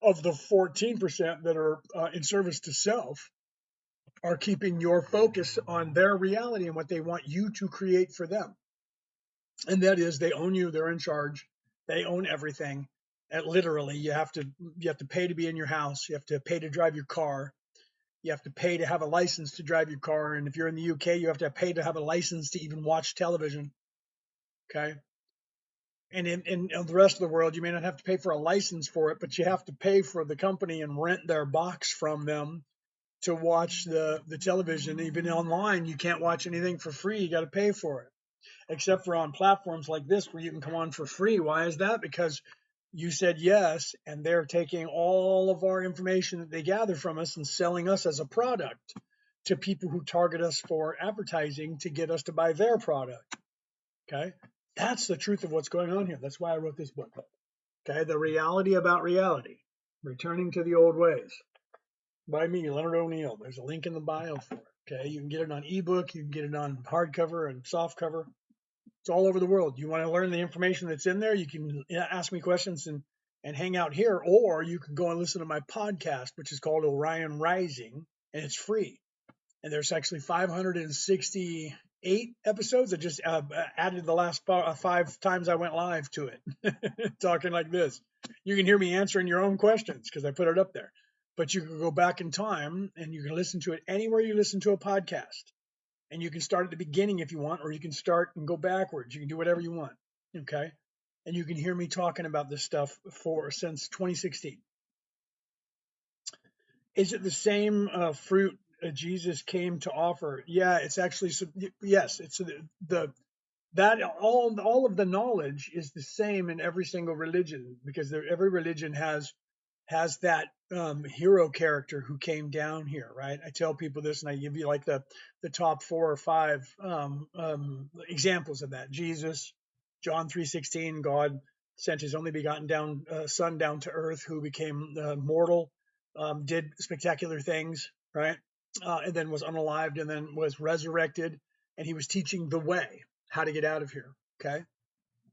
of the 14% that are in service to self are keeping your focus on their reality and what they want you to create for them. And that is, they own you, they're in charge, they own everything. And literally, you have to pay to be in your house, you have to pay to drive your car, you have to pay to have a license to drive your car, and if you're in the UK, you have to pay to have a license to even watch television. Okay. And in the rest of the world, you may not have to pay for a license for it, but you have to pay for the company and rent their box from them to watch the television. Even online, you can't watch anything for free. You got to pay for it, except for on platforms like this where you can come on for free. Why is that? Because you said yes, and they're taking all of our information that they gather from us and selling us as a product to people who target us for advertising to get us to buy their product. Okay, that's the truth of what's going on here. That's why I wrote this book. Okay, the reality about reality, returning to the old ways, by me, Leonard O'Neill. There's a link in the bio for it. Okay, you can get it on ebook, you can get it on hardcover and softcover. It's all over the world. You want to learn the information that's in there, you can ask me questions and hang out here, or you can go and listen to my podcast, which is called Orion Rising, and it's free. And there's actually 568 episodes. I just added the last 5 times I went live to it, talking like this. You can hear me answering your own questions because I put it up there. But you can go back in time and you can listen to it anywhere you listen to a podcast. And you can start at the beginning if you want, or you can start and go backwards. You can do whatever you want. Okay. And you can hear me talking about this stuff since 2016. Is it the same fruit Jesus came to offer? Yeah, it's actually, yes, it's the that all of the knowledge is the same in every single religion, because every religion has that hero character who came down here, right? I tell people this, and I give you like the top 4 or 5 examples of that. Jesus, John 3:16, God sent his only begotten son down to earth, who became mortal, did spectacular things, right? And then was unalived, and then was resurrected, and he was teaching the way, how to get out of here. Okay.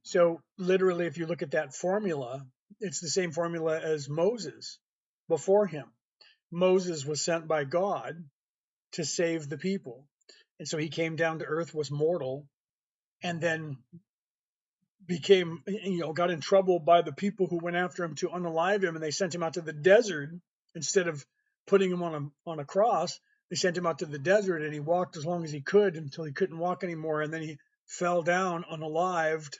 So literally, if you look at that formula, it's the same formula as Moses before him. Moses was sent by God to save the people. And so he came down to earth, was mortal, and then got in trouble by the people who went after him to unalive him, and they sent him out to the desert instead of putting him on a cross. They sent him out to the desert, and he walked as long as he could until he couldn't walk anymore, and then he fell down unalived,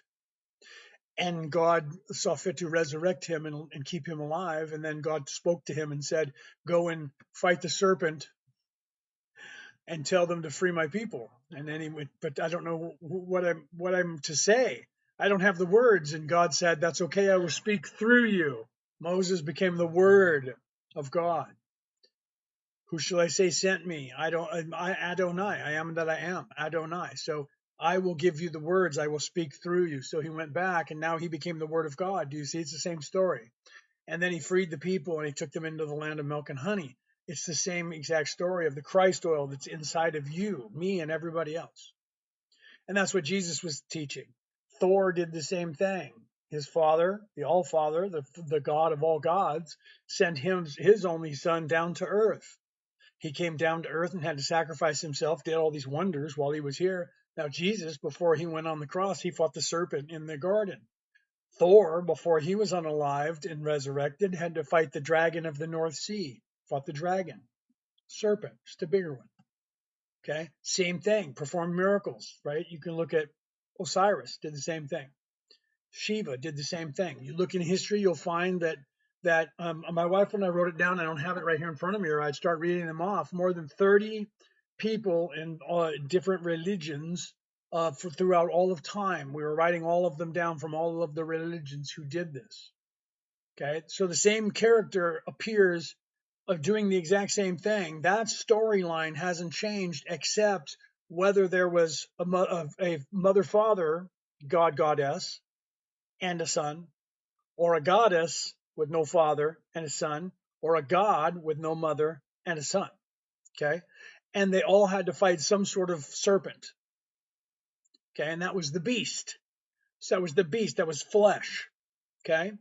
and God saw fit to resurrect him and keep him alive. And then God spoke to him and said, go and fight the serpent and tell them to free my people. And then he went, but I don't know what I'm to say. I don't have the words. And God said, that's okay. I will speak through you. Moses became the word of God. Who shall I say sent me? Adonai. I am that I am. Adonai. So I will give you the words. I will speak through you. So he went back and now he became the word of God. Do you see? It's the same story. And then he freed the people and he took them into the land of milk and honey. It's the same exact story of the Christ oil that's inside of you, me, and everybody else. And that's what Jesus was teaching. Thor did the same thing. His father, the All Father, the God of all gods, sent him his only son down to earth. He came down to earth and had to sacrifice himself, did all these wonders while he was here. Now, Jesus, before he went on the cross, he fought the serpent in the garden. Thor, before he was unalived and resurrected, had to fight the dragon of the North Sea, fought the dragon, serpent, just a bigger one. Okay, same thing, performed miracles, right? You can look at Osiris, did the same thing. Shiva did the same thing. You look in history, you'll find that my wife, when I wrote it down, I don't have it right here in front of me, or I'd start reading them off. More than 30 people in different religions throughout all of time. We were writing all of them down from all of the religions who did this. Okay, so the same character appears of doing the exact same thing. That storyline hasn't changed, except whether there was a mother, father, god, goddess, and a son, or a goddess with no father and a son, or a god with no mother and a son. Okay, and they all had to fight some sort of serpent. Okay, and that was the beast. So that was the beast. That was flesh. Okay,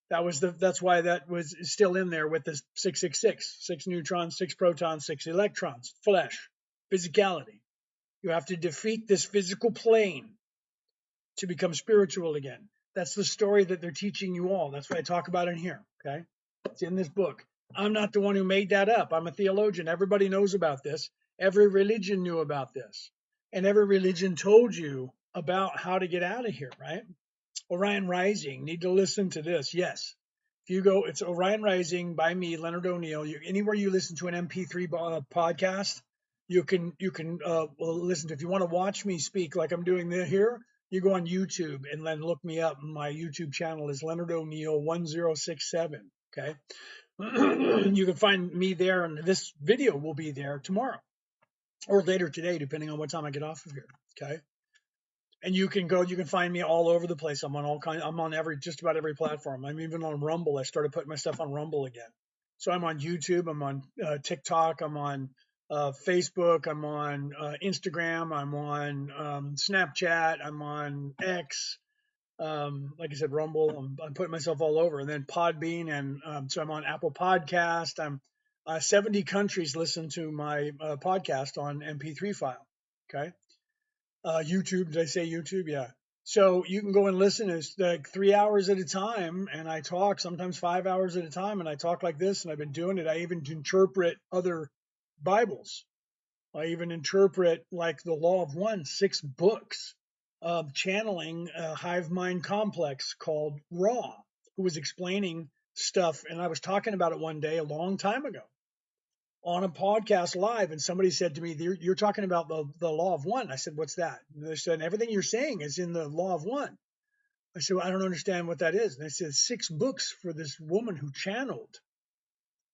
that's why that was still in there with the 666, 6 neutrons, 6 protons, 6 electrons, flesh, physicality. You have to defeat this physical plane to become spiritual again. That's the story that they're teaching you all. That's what I talk about in here. Okay, it's in this book. I'm not the one who made that up. I'm a theologian. Everybody knows about this. Every religion knew about this, and every religion told you about how to get out of here, right? Orion Rising. Need to listen to this. Yes. If you go, it's Orion Rising by me, Leonard O'Neill. Anywhere you listen to an MP3 podcast, you can listen to. If you want to watch me speak like I'm doing here, you go on YouTube and then look me up. My YouTube channel is Leonard O'Neill 1067. Okay. You can find me there, and this video will be there tomorrow or later today, depending on what time I get off of here. Okay. And you can find me all over the place. I'm on just about every platform. I'm even on Rumble. I started putting my stuff on Rumble again. So I'm on YouTube, I'm on TikTok, I'm on Facebook, I'm on Instagram, I'm on Snapchat, I'm on X. Like I said, Rumble. I'm putting myself all over, and then Podbean, and so I'm on Apple Podcast. I'm 70 countries listen to my podcast on MP3 file. Okay. YouTube, did I say YouTube? Yeah. So you can go and listen. It's like 3 hours at a time, and I talk sometimes 5 hours at a time, and I talk like this, and I've been doing it. I even interpret other Bibles. I even interpret like the Law of One, 6 books of channeling a hive mind complex called Ra, who was explaining stuff, and I was talking about it one day a long time ago on a podcast live, and somebody said to me, you're talking about the law of one. I said, what's that? And they said, everything you're saying is in the law of one. I said, well, I don't understand what that is. And they said, 6 books for this woman who channeled,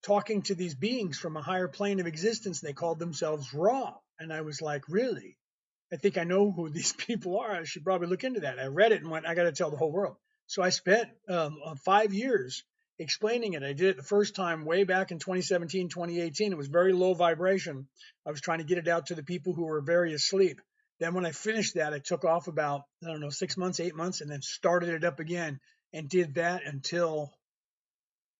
talking to these beings from a higher plane of existence. They called themselves Ra. And I was like, really? I think I know who these people are. I should probably look into that. I read it and went, I got to tell the whole world. So I spent 5 years explaining it. I did it the first time way back in 2017, 2018. It was very low vibration. I was trying to get it out to the people who were very asleep. Then when I finished that, I took off about, 6 months, 8 months, and then started it up again and did that until,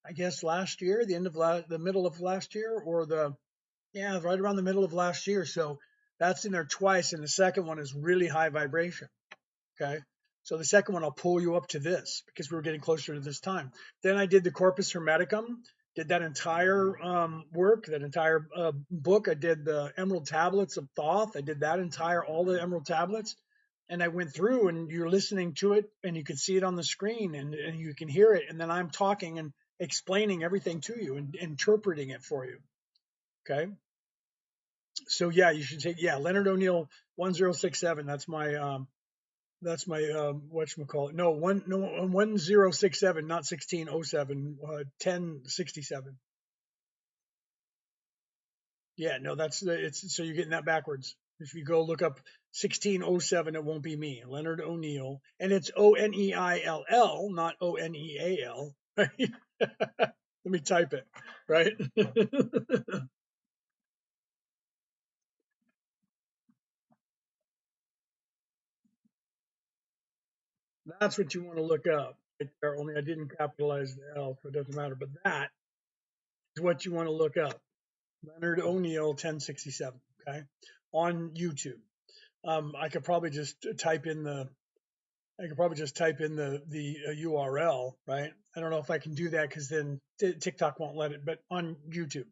I guess, last year, the end of the middle of last year, or right around the middle of last year. So that's in there twice. And the second one is really high vibration. Okay. So the second one, I'll pull you up to this because we were getting closer to this time. Then I did the Corpus Hermeticum, did that entire work, that entire book. I did the Emerald Tablets of Thoth. I did that all the Emerald Tablets. And I went through, and you're listening to it, and you can see it on the screen, and you can hear it. And then I'm talking and explaining everything to you and interpreting it for you. Okay. So yeah, you should take Leonard O'Neill 1067. That's my whatchamacallit. No, 1067, not 1607, 1067. Yeah, no, it's so you're getting that backwards. If you go look up 1607, it won't be me, Leonard O'Neill, and it's Oneill, not Oneal. Right? Let me type it. Right. That's what you want to look up right there. Only I didn't capitalize the L, so it doesn't matter. But that is what you want to look up. Leonard O'Neill 1067. Okay, on YouTube. I could probably just type in the URL, right? I don't know if I can do that because then TikTok won't let it, but on YouTube.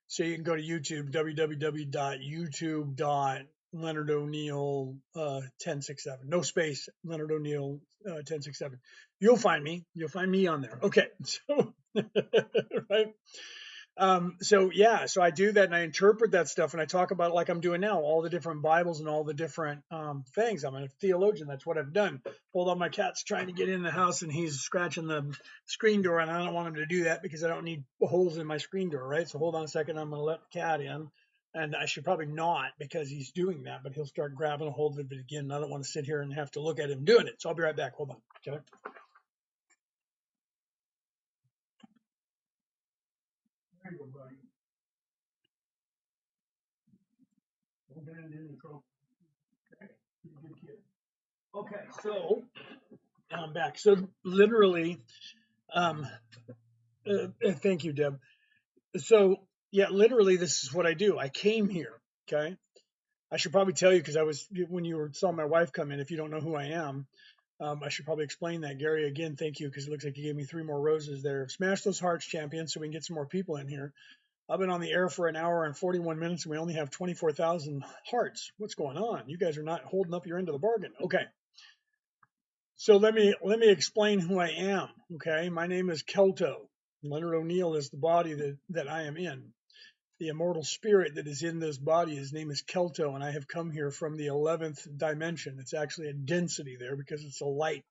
So you can go to YouTube, www.youtube.Leonard O'Neill 1067. No space, Leonard O'Neill 1067. You'll find me. You'll find me on there. Okay. So, right. So I do that and I interpret that stuff and I talk about it like I'm doing now, all the different Bibles and all the different things. I'm a theologian. That's what I've done. Hold on, my cat's trying to get in the house and he's scratching the screen door, and I don't want him to do that because I don't need holes in my screen door, right? So hold on a second. I'm going to let the cat in, and I should probably not because he's doing that, but he'll start grabbing a hold of it again. And I don't want to sit here and have to look at him doing it. So I'll be right back. Hold on. Okay. There you go, buddy. Don't get into any trouble. Okay. You're a good kid. Okay, so I'm back. So literally, um, thank you, Deb. So yeah, literally, this is what I do. I came here. Okay, I should probably tell you because I was when saw my wife come in. If you don't know who I am, I should probably explain that. Gary, again, thank you because it looks like you gave me 3 more roses there. Smash those hearts, champion, so we can get some more people in here. I've been on the air for an hour and 41 minutes, and we only have 24,000 hearts. What's going on? You guys are not holding up your end of the bargain. Okay. So let me explain who I am. Okay, my name is Kelto. Leonard O'Neill is the body that I am in. The immortal spirit that is in this body, his name is Kelto, and I have come here from the 11th dimension. It's actually a density there because it's a light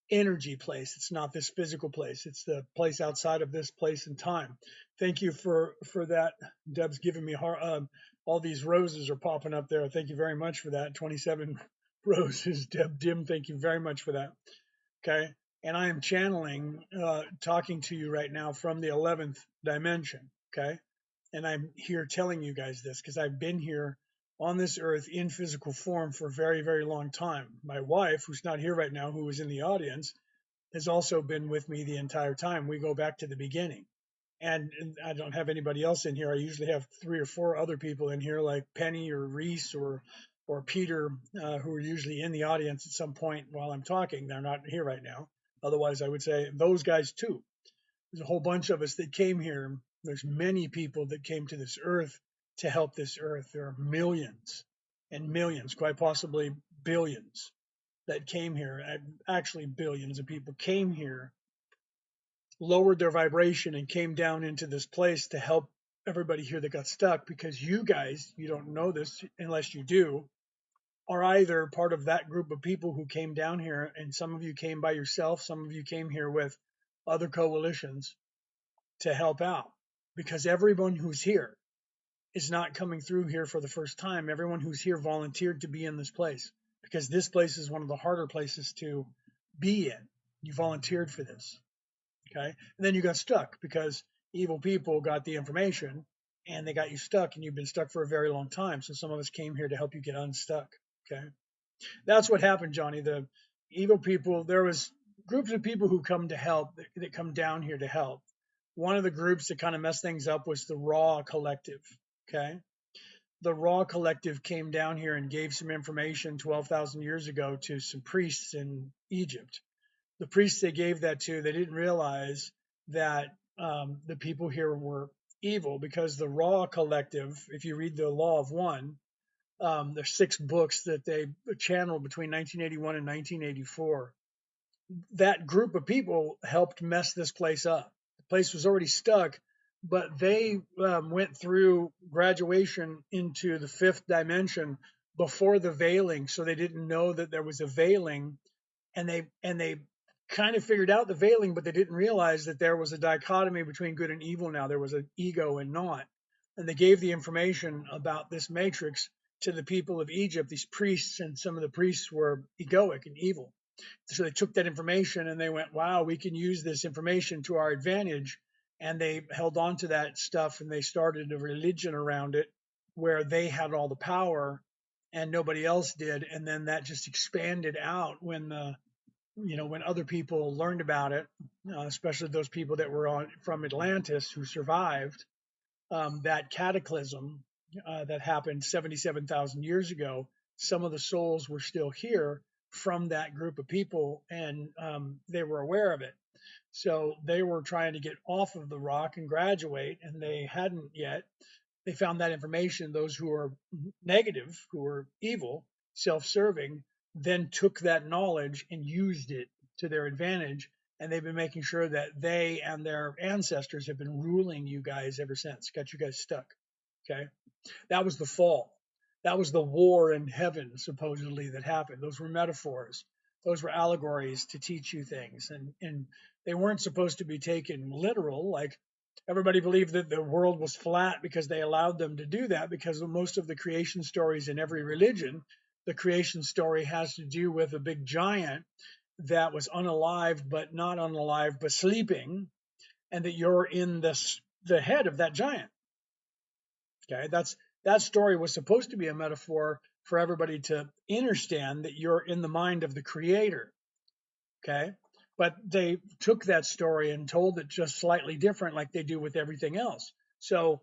energy place. It's not this physical place. It's the place outside of this place and time. Thank you for that. Deb's giving me all these roses are popping up there. Thank you very much for that. 27 roses, Deb Dim. Thank you very much for that. Okay. And I am channeling, talking to you right now from the 11th dimension. Okay. And I'm here telling you guys this because I've been here on this earth in physical form for a very, very long time. My wife, who's not here right now, who was in the audience, has also been with me the entire time. We go back to the beginning. And I don't have anybody else in here. I usually have 3 or 4 other people in here, like Penny or Reese or Peter, who are usually in the audience at some point while I'm talking. They're not here right now. Otherwise, I would say those guys too. There's a whole bunch of us that came here. There's many people that came to this earth to help this earth. There are millions and millions, quite possibly billions, that came here. Actually, billions of people came here, lowered their vibration, and came down into this place to help everybody here that got stuck. Because you guys, you don't know this unless you do, are either part of that group of people who came down here, and some of you came by yourself, some of you came here with other coalitions to help out. Because everyone who's here is not coming through here for the first time. Everyone who's here volunteered to be in this place because this place is one of the harder places to be in. You volunteered for this. Okay. And then you got stuck because evil people got the information and they got you stuck, and you've been stuck for a very long time. So some of us came here to help you get unstuck. Okay. That's what happened, Johnny. The evil people, there was groups of people who come to help, that come down here to help. One of the groups that kind of messed things up was the Raw Collective. Okay. The Raw Collective came down here and gave some information 12,000 years ago to some priests in Egypt. The priests they gave that to, they didn't realize that the people here were evil, because the Raw Collective, if you read the Law of One, there's 6 books that they channeled between 1981 and 1984. That group of people helped mess this place up. The place was already stuck, but they went through graduation into the fifth dimension before the veiling, so they didn't know that there was a veiling, and they kind of figured out the veiling, but they didn't realize that there was a dichotomy between good and evil. Now there was an ego and not, and they gave the information about this matrix to the people of Egypt, these priests, and some of the priests were egoic and evil. So they took that information and they went, wow, we can use this information to our advantage. And they held on to that stuff and they started a religion around it where they had all the power and nobody else did. And then that just expanded out when when other people learned about it, especially those people that were from Atlantis who survived that cataclysm that happened 77,000 years ago. Some of the souls were still here from that group of people, and they were aware of it. So they were trying to get off of the rock and graduate, and they hadn't yet. They found that information. Those who are negative, who are evil, self-serving, then took that knowledge and used it to their advantage. And they've been making sure that they and their ancestors have been ruling you guys ever since, got you guys stuck. Okay. That was the fall. That was the war in heaven, supposedly, that happened. Those were metaphors. Those were allegories to teach you things. And they weren't supposed to be taken literal. Like everybody believed that the world was flat because they allowed them to do that, because most of the creation stories in every religion, the creation story has to do with a big giant that was unalived, but not unalive, but sleeping, and that you're in the head of that giant. Okay, that story was supposed to be a metaphor for everybody to understand that you're in the mind of the creator. Okay, but they took that story and told it just slightly different, like they do with everything else. So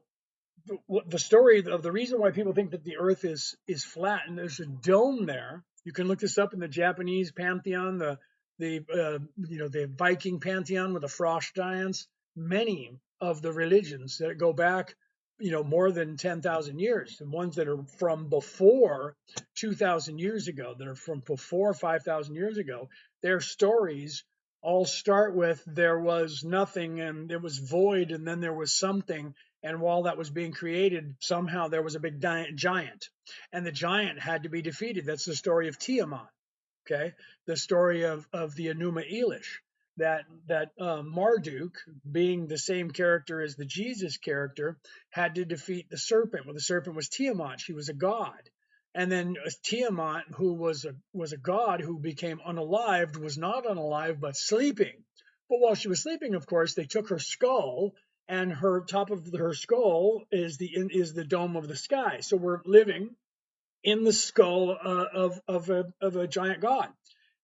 the story of the reason why people think that the earth is flat and there's a dome there, you can look this up in the Japanese pantheon, the Viking pantheon with the frost giants, many of the religions that go back more than 10,000 years, and ones that are from before 2,000 years ago, that are from before 5,000 years ago, their stories all start with there was nothing and it was void, and then there was something, and while that was being created, somehow there was a big giant, and the giant had to be defeated. That's the story of Tiamat. Okay, the story of the Enuma Elish, that Marduk, being the same character as the Jesus character, had to defeat the serpent. Well, the serpent was Tiamat. She was a god. And then Tiamat, who was a god who became unalived, was not unalive but sleeping. But while she was sleeping, of course, they took her skull, and her top of her skull is the dome of the sky. So we're living in the skull of a giant god.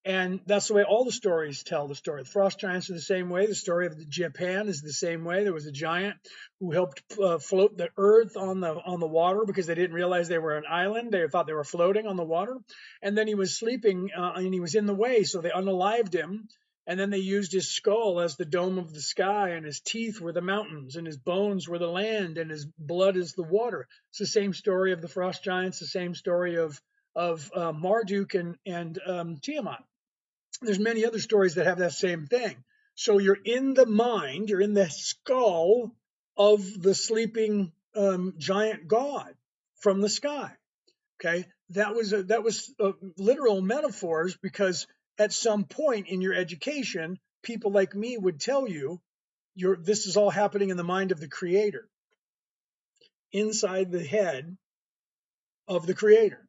And that's the way all the stories tell the story. The frost giants are the same way. The story of Japan is the same way. There was a giant who helped float the earth on the water because they didn't realize they were an island. They thought they were floating on the water. And then he was sleeping and he was in the way, so they unalived him. And then they used his skull as the dome of the sky, and his teeth were the mountains, and his bones were the land, and his blood is the water. It's the same story of the frost giants, the same story of Marduk and Tiamat. There's many other stories that have that same thing. So you're in the mind, you're in the skull of the sleeping giant god from the sky. Okay, that was literal metaphors, because at some point in your education, people like me would tell you, this is all happening in the mind of the creator, inside the head of the creator.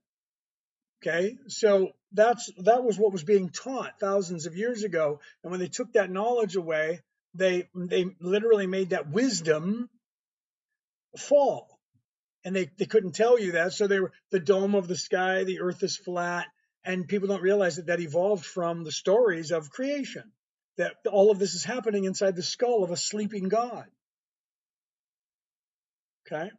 Okay, so that was what was being taught thousands of years ago, and when they took that knowledge away, they literally made that wisdom fall, and they couldn't tell you that. So they were the dome of the sky, the earth is flat, and people don't realize that evolved from the stories of creation, that all of this is happening inside the skull of a sleeping god. Okay,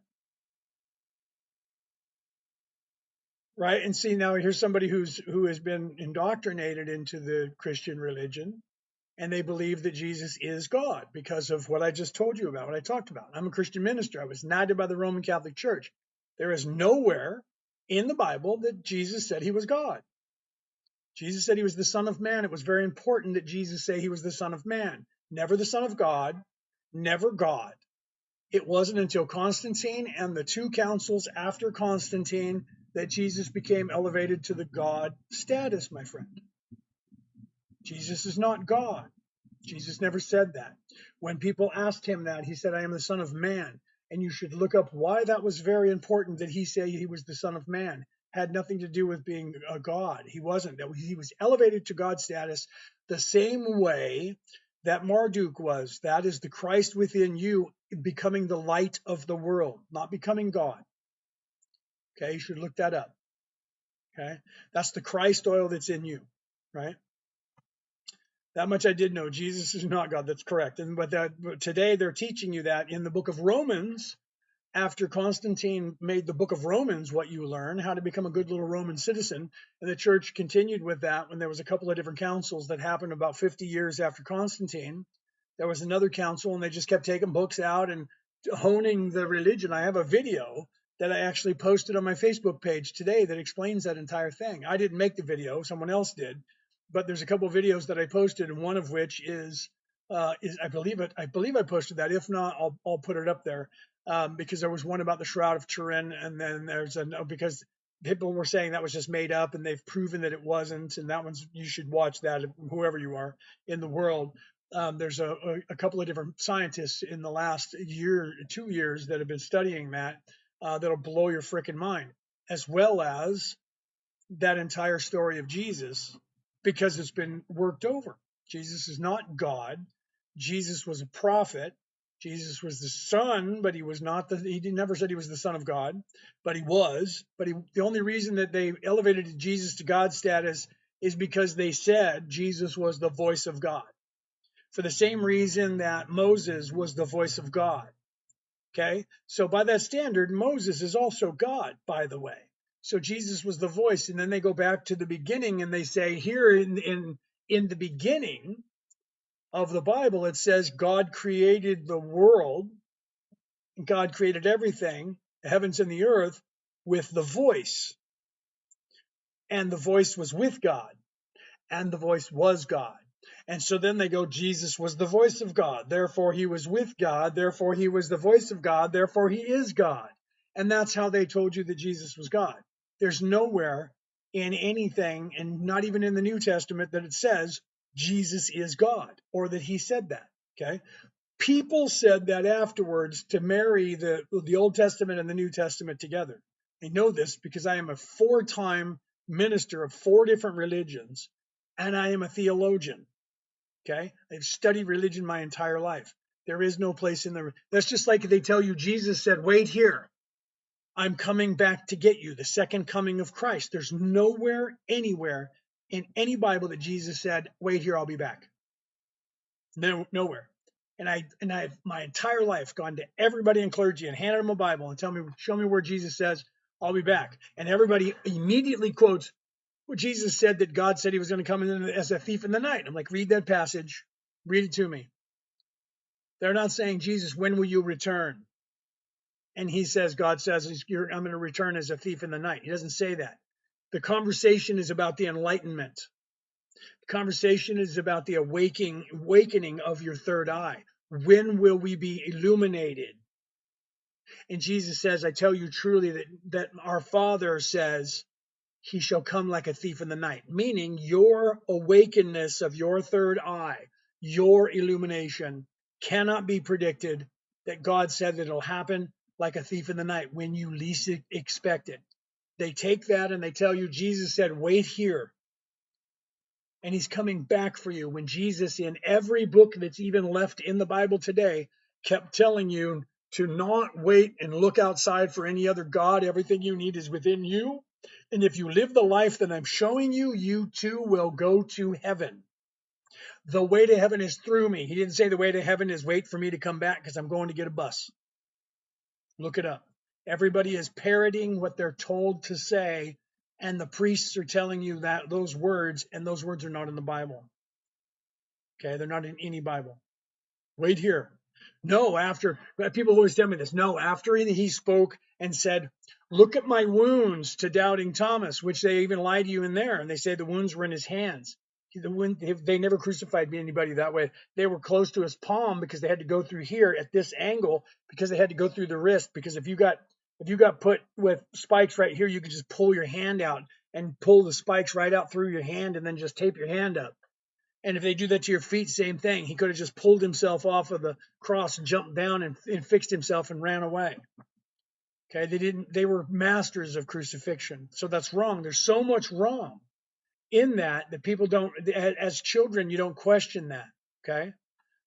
right? And see, now here's somebody who has been indoctrinated into the Christian religion, and they believe that Jesus is God because of what I just told you about, what I talked about. I'm a Christian minister. I was knighted by the Roman Catholic Church. There is nowhere in the Bible that Jesus said he was God. Jesus said he was the Son of Man. It was very important that Jesus say he was the Son of Man, never the Son of God, never God. It wasn't until Constantine and the two councils after Constantine that Jesus became elevated to the God status, my friend. Jesus is not God. Jesus never said that. When people asked him that, he said, I am the Son of Man. And you should look up why that was very important that he said he was the Son of Man. Had nothing to do with being a God. He wasn't. He was elevated to God status the same way that Marduk was. That is the Christ within you becoming the light of the world, not becoming God. Okay, you should look that up. Okay, that's the Christ oil that's in you, right? That much I did know. Jesus is not God. That's correct. But today they're teaching you that in the book of Romans, after Constantine made the book of Romans what you learn, how to become a good little Roman citizen. And the church continued with that when there was a couple of different councils that happened about 50 years after Constantine. There was another council, and they just kept taking books out and honing the religion. I have a video that I actually posted on my Facebook page today that explains that entire thing. I didn't make the video, someone else did, but there's a couple of videos that I posted, and one of which is I believe I posted that. If not, I'll put it up there, because there was one about the Shroud of Turin, and then there's because people were saying that was just made up, and they've proven that it wasn't, and that one's, you should watch that, whoever you are in the world. There's a couple of different scientists in the last 2 years that have been studying that, that'll blow your freaking mind, as well as that entire story of Jesus, because it's been worked over. Jesus is not God. Jesus was a prophet. Jesus was the son, but he was not he never said he was the Son of God, but he was. But the only reason that they elevated Jesus to God status is because they said Jesus was the voice of God, for the same reason that Moses was the voice of God. Okay, so by that standard, Moses is also God, by the way. So Jesus was the voice, and then they go back to the beginning and they say here in the beginning of the Bible, it says God created the world, God created everything, the heavens and the earth, with the voice, and the voice was with God, and the voice was God. And so then they go, Jesus was the voice of God, therefore he was with God, therefore he was the voice of God, therefore he is God. And that's how they told you that Jesus was God. There's nowhere in anything, and not even in the New Testament, that it says Jesus is God, or that he said that. Okay, people said that afterwards to marry the Old Testament and the New Testament together. I know this because I am a 4-time minister of 4 different religions, and I am a theologian. Okay, I've studied religion my entire life. There is no place in the, that's just like they tell you Jesus said, wait here, I'm coming back to get you, the second coming of Christ. There's nowhere, anywhere in any Bible that Jesus said, wait here, I'll be back. No, nowhere. And I've my entire life gone to everybody in clergy and handed them a Bible and show me where Jesus says, I'll be back. And everybody immediately quotes, well, Jesus said that God said he was going to come in as a thief in the night. I'm like, read that passage. Read it to me. They're not saying, Jesus, when will you return? And he says, God says, I'm going to return as a thief in the night. He doesn't say that. The conversation is about the enlightenment. The conversation is about the awakening of your third eye. When will we be illuminated? And Jesus says, I tell you truly that our Father says, he shall come like a thief in the night, meaning your awakeness of your third eye, your illumination cannot be predicted. That God said that it'll happen like a thief in the night when you least expect it. They take that and they tell you Jesus said, wait here. And he's coming back for you. When Jesus, in every book that's even left in the Bible today, kept telling you to not wait and look outside for any other God. Everything you need is within you. And if you live the life that I'm showing you, you too will go to heaven. The way to heaven is through me. He didn't say the way to heaven is wait for me to come back because I'm going to get a bus. Look it up. Everybody is parroting what they're told to say, and the priests are telling you that those words, and those words are not in the Bible. Okay, they're not in any Bible. Wait here. No, after, people always tell me this. No, after he spoke and said, look at my wounds to doubting Thomas, which they even lie to you in there. And they say the wounds were in his hands. They never crucified anybody that way. They were close to his palm because they had to go through here at this angle because they had to go through the wrist. Because if you got put with spikes right here, you could just pull your hand out and pull the spikes right out through your hand and then just tape your hand up. And if they do that to your feet, same thing. He could have just pulled himself off of the cross and jumped down and fixed himself and ran away. Okay, they were masters of crucifixion. So that's wrong. There's so much wrong in that people don't, as children, you don't question that. Okay.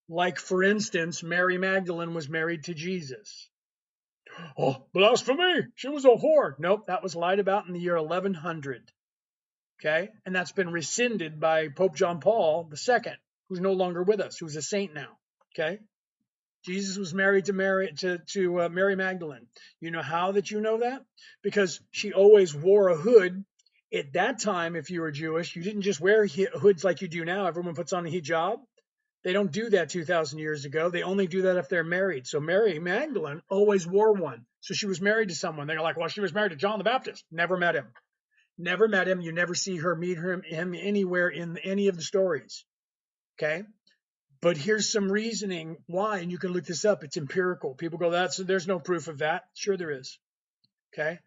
Like, for instance, Mary Magdalene was married to Jesus. Oh, blasphemy. She was a whore. Nope, that was lied about in the year 1100. Okay. And that's been rescinded by Pope John Paul II, who's no longer with us, who's a saint now. Okay. Jesus was married to Mary Magdalene. You know how that you know that? Because she always wore a hood. At that time, if you were Jewish, you didn't just wear hoods like you do now. Everyone puts on a hijab. They don't do that 2,000 years ago. They only do that if they're married. So Mary Magdalene always wore one. So she was married to someone. They're like, well, she was married to John the Baptist. Never met him. Never met him. You never see her meet him anywhere in any of the stories. Okay? But here's some reasoning why, and you can look this up. It's empirical. People go, there's no proof of that. Sure there is. Okay.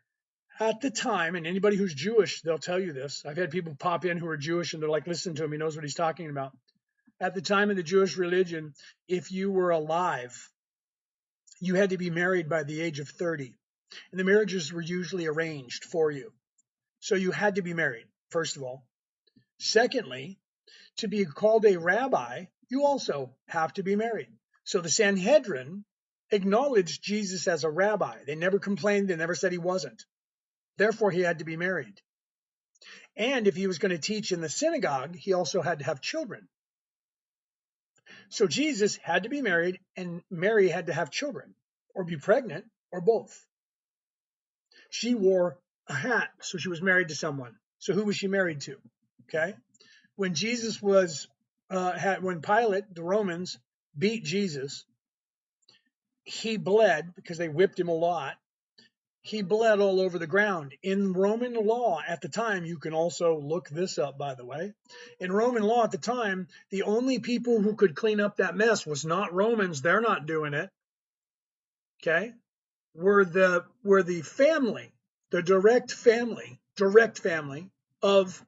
At the time, and anybody who's Jewish, they'll tell you this. I've had people pop in who are Jewish and they're like, listen to him. He knows what he's talking about. At the time of the Jewish religion, if you were alive, you had to be married by the age of 30. And the marriages were usually arranged for you. So you had to be married, first of all. Secondly, to be called a rabbi, you also have to be married. So the Sanhedrin acknowledged Jesus as a rabbi. They never complained. They never said he wasn't. Therefore, he had to be married. And if he was going to teach in the synagogue, he also had to have children. So Jesus had to be married, and Mary had to have children, or be pregnant, or both. She wore a hat, so she was married to someone. So who was she married to? Okay. When Jesus was, when Pilate, the Romans, beat Jesus, he bled because they whipped him a lot. He bled all over the ground. In Roman law at the time, you can also look this up, by the way. In Roman law at the time, the only people who could clean up that mess was not Romans. They're not doing it. Okay. Were the family, the direct family of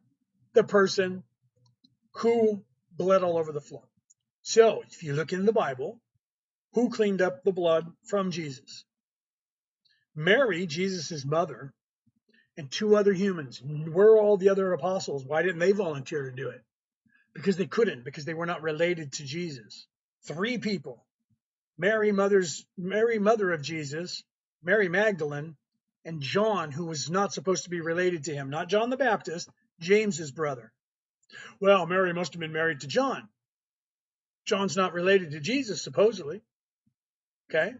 the person who bled all over the floor. So if you look in the Bible, who cleaned up the blood from Jesus? Mary, Jesus' mother, and two other humans. Where are all the other apostles? Why didn't they volunteer to do it? Because they couldn't, because they were not related to Jesus. Three people. Mary, mother of Jesus, Mary Magdalene, and John, who was not supposed to be related to him. Not John the Baptist, James's brother. Well, Mary must have been married to John. John's not related to Jesus, supposedly. Okay?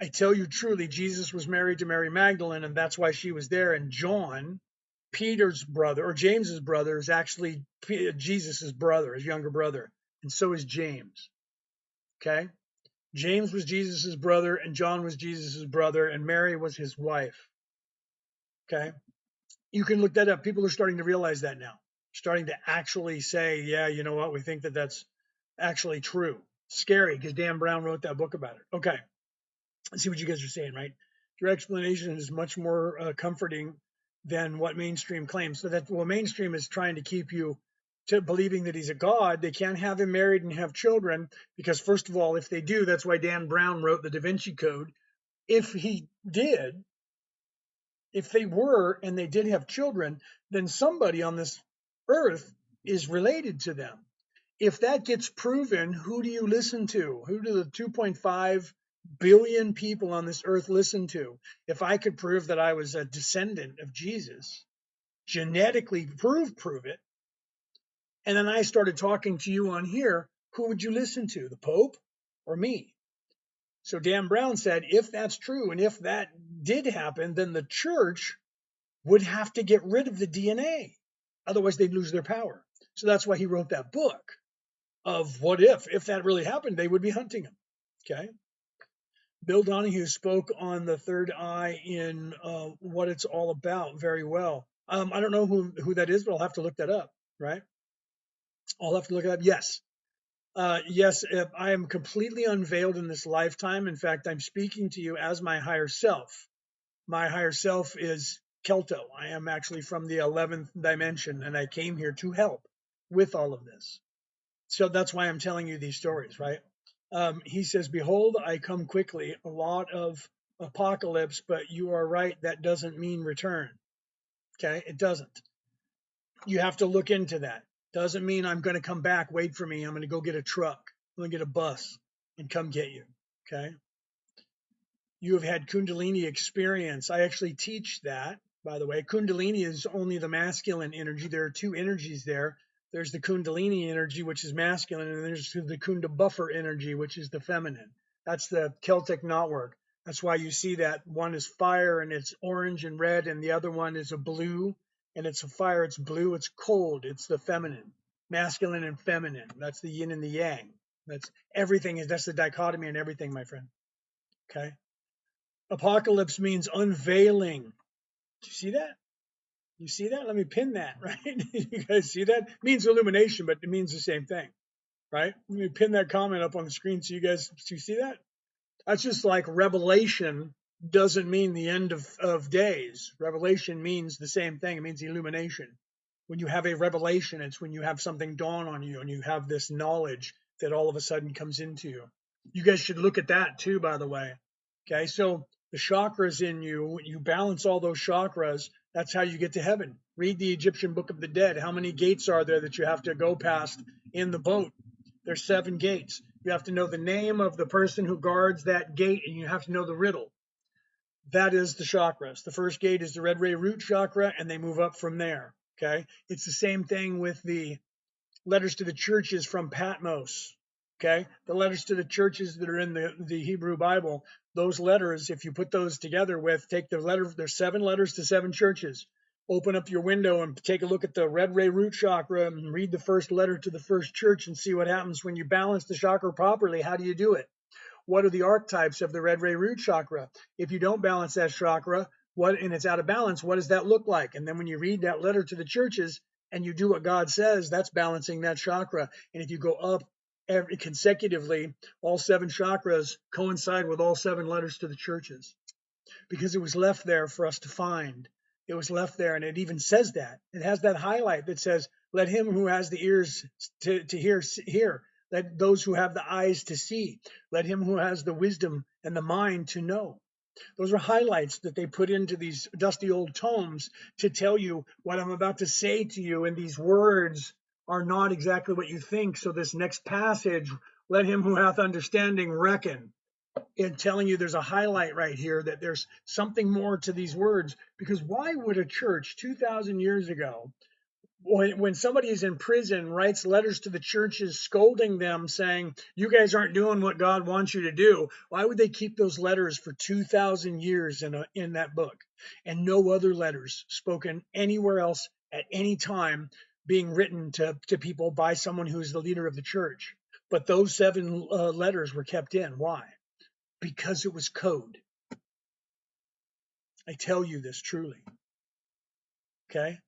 I tell you truly, Jesus was married to Mary Magdalene, and that's why she was there. And John, Peter's brother, or James's brother, is actually Jesus's brother, his younger brother. And so is James. Okay? James was Jesus's brother, and John was Jesus's brother, and Mary was his wife. Okay? You can look that up. People are starting to realize that now. Starting to actually say, yeah, you know what? We think that that's actually true. Scary, because Dan Brown wrote that book about it. Okay. Let's see what you guys are saying, right? Your explanation is much more comforting than what mainstream claims. So that, well, mainstream is trying to keep you to believing that he's a god. They can't have him married and have children because, first of all, if they do, that's why Dan Brown wrote the Da Vinci Code. If he did, if they were and they did have children, then somebody on this earth is related to them. If that gets proven, who do you listen to? Who do the 2.5 billion people on this earth listen to? If I could prove that I was a descendant of Jesus, genetically prove it, and then I started talking to you on here, who would you listen to, the Pope or me? So Dan Brown said, if that's true, and if that did happen, then the church would have to get rid of the DNA. Otherwise, they'd lose their power. So that's why he wrote that book of what if that really happened, they would be hunting him. Okay. Bill Donahue spoke on the third eye in What It's All About very well. I don't know who that is, but I'll have to look that up. right? I'll have to look it up. Yes. Yes, I am completely unveiled in this lifetime. In fact, I'm speaking to you as my higher self. My higher self is Kelto. I am actually from the 11th dimension, and I came here to help with all of this. So that's why I'm telling you these stories, right? He says, "Behold, I come quickly." A lot of apocalypse, but you are right. That doesn't mean return. Okay, it doesn't. You have to look into that. Doesn't mean I'm going to come back. Wait for me. I'm going to go get a truck. I'm going to get a bus and come get you. Okay. You have had Kundalini experience. I actually teach that, by the way. Kundalini is only the masculine energy. There are two energies there. There's the Kundalini energy, which is masculine, and there's the Kunda buffer energy, which is the feminine. That's the Celtic knotwork. That's why you see that one is fire and it's orange and red, and the other one is a blue and it's a fire, it's blue, it's cold, it's the feminine, masculine and feminine. That's the yin and the yang. That's everything. That's the dichotomy in everything, my friend. Okay. Apocalypse means unveiling. Do you see that? You see that? Let me pin that, right? You guys see that? It means illumination, but it means the same thing, right? Let me pin that comment up on the screen so you see that? That's just like revelation doesn't mean the end of days. Revelation means the same thing. It means illumination. When you have a revelation, it's when you have something dawn on you and you have this knowledge that all of a sudden comes into you. You guys should look at that too, by the way. Okay, so the chakras in you, when you balance all those chakras, that's how you get to heaven. Read the Egyptian Book of the Dead. How many gates are there that you have to go past in the boat? There's 7 gates. You have to know the name of the person who guards that gate, and you have to know the riddle. That is the chakras. The first gate is the red ray root chakra, and they move up from there. Okay, it's the same thing with the letters to the churches from Patmos. Okay, the letters to the churches that are in the Hebrew Bible, those letters, if you put those together with, take the letter, there's 7 letters to 7 churches. Open up your window and take a look at the red ray root chakra and read the first letter to the first church and see what happens when you balance the chakra properly. How do you do it? What are the archetypes of the red ray root chakra? If you don't balance that chakra, and it's out of balance, what does that look like? And then when you read that letter to the churches and you do what God says, that's balancing that chakra. And if you go up consecutively, all 7 chakras coincide with all 7 letters to the churches, because it was left there for us to find. It was left there, and it even says that. It has that highlight that says, "Let him who has the ears to hear. Let those who have the eyes to see. Let him who has the wisdom and the mind to know." Those are highlights that they put into these dusty old tomes to tell you what I'm about to say to you, and these words are not exactly what you think. So this next passage, "Let him who hath understanding reckon," in telling you there's a highlight right here, that there's something more to these words. Because why would a church 2,000 years ago, when somebody is in prison, writes letters to the churches scolding them, saying, "You guys aren't doing what God wants you to do," why would they keep those letters for 2,000 years in that book, and no other letters spoken anywhere else at any time being written to people by someone who's the leader of the church? But those 7 letters were kept in. Why? Because it was code. I tell you this truly. Okay?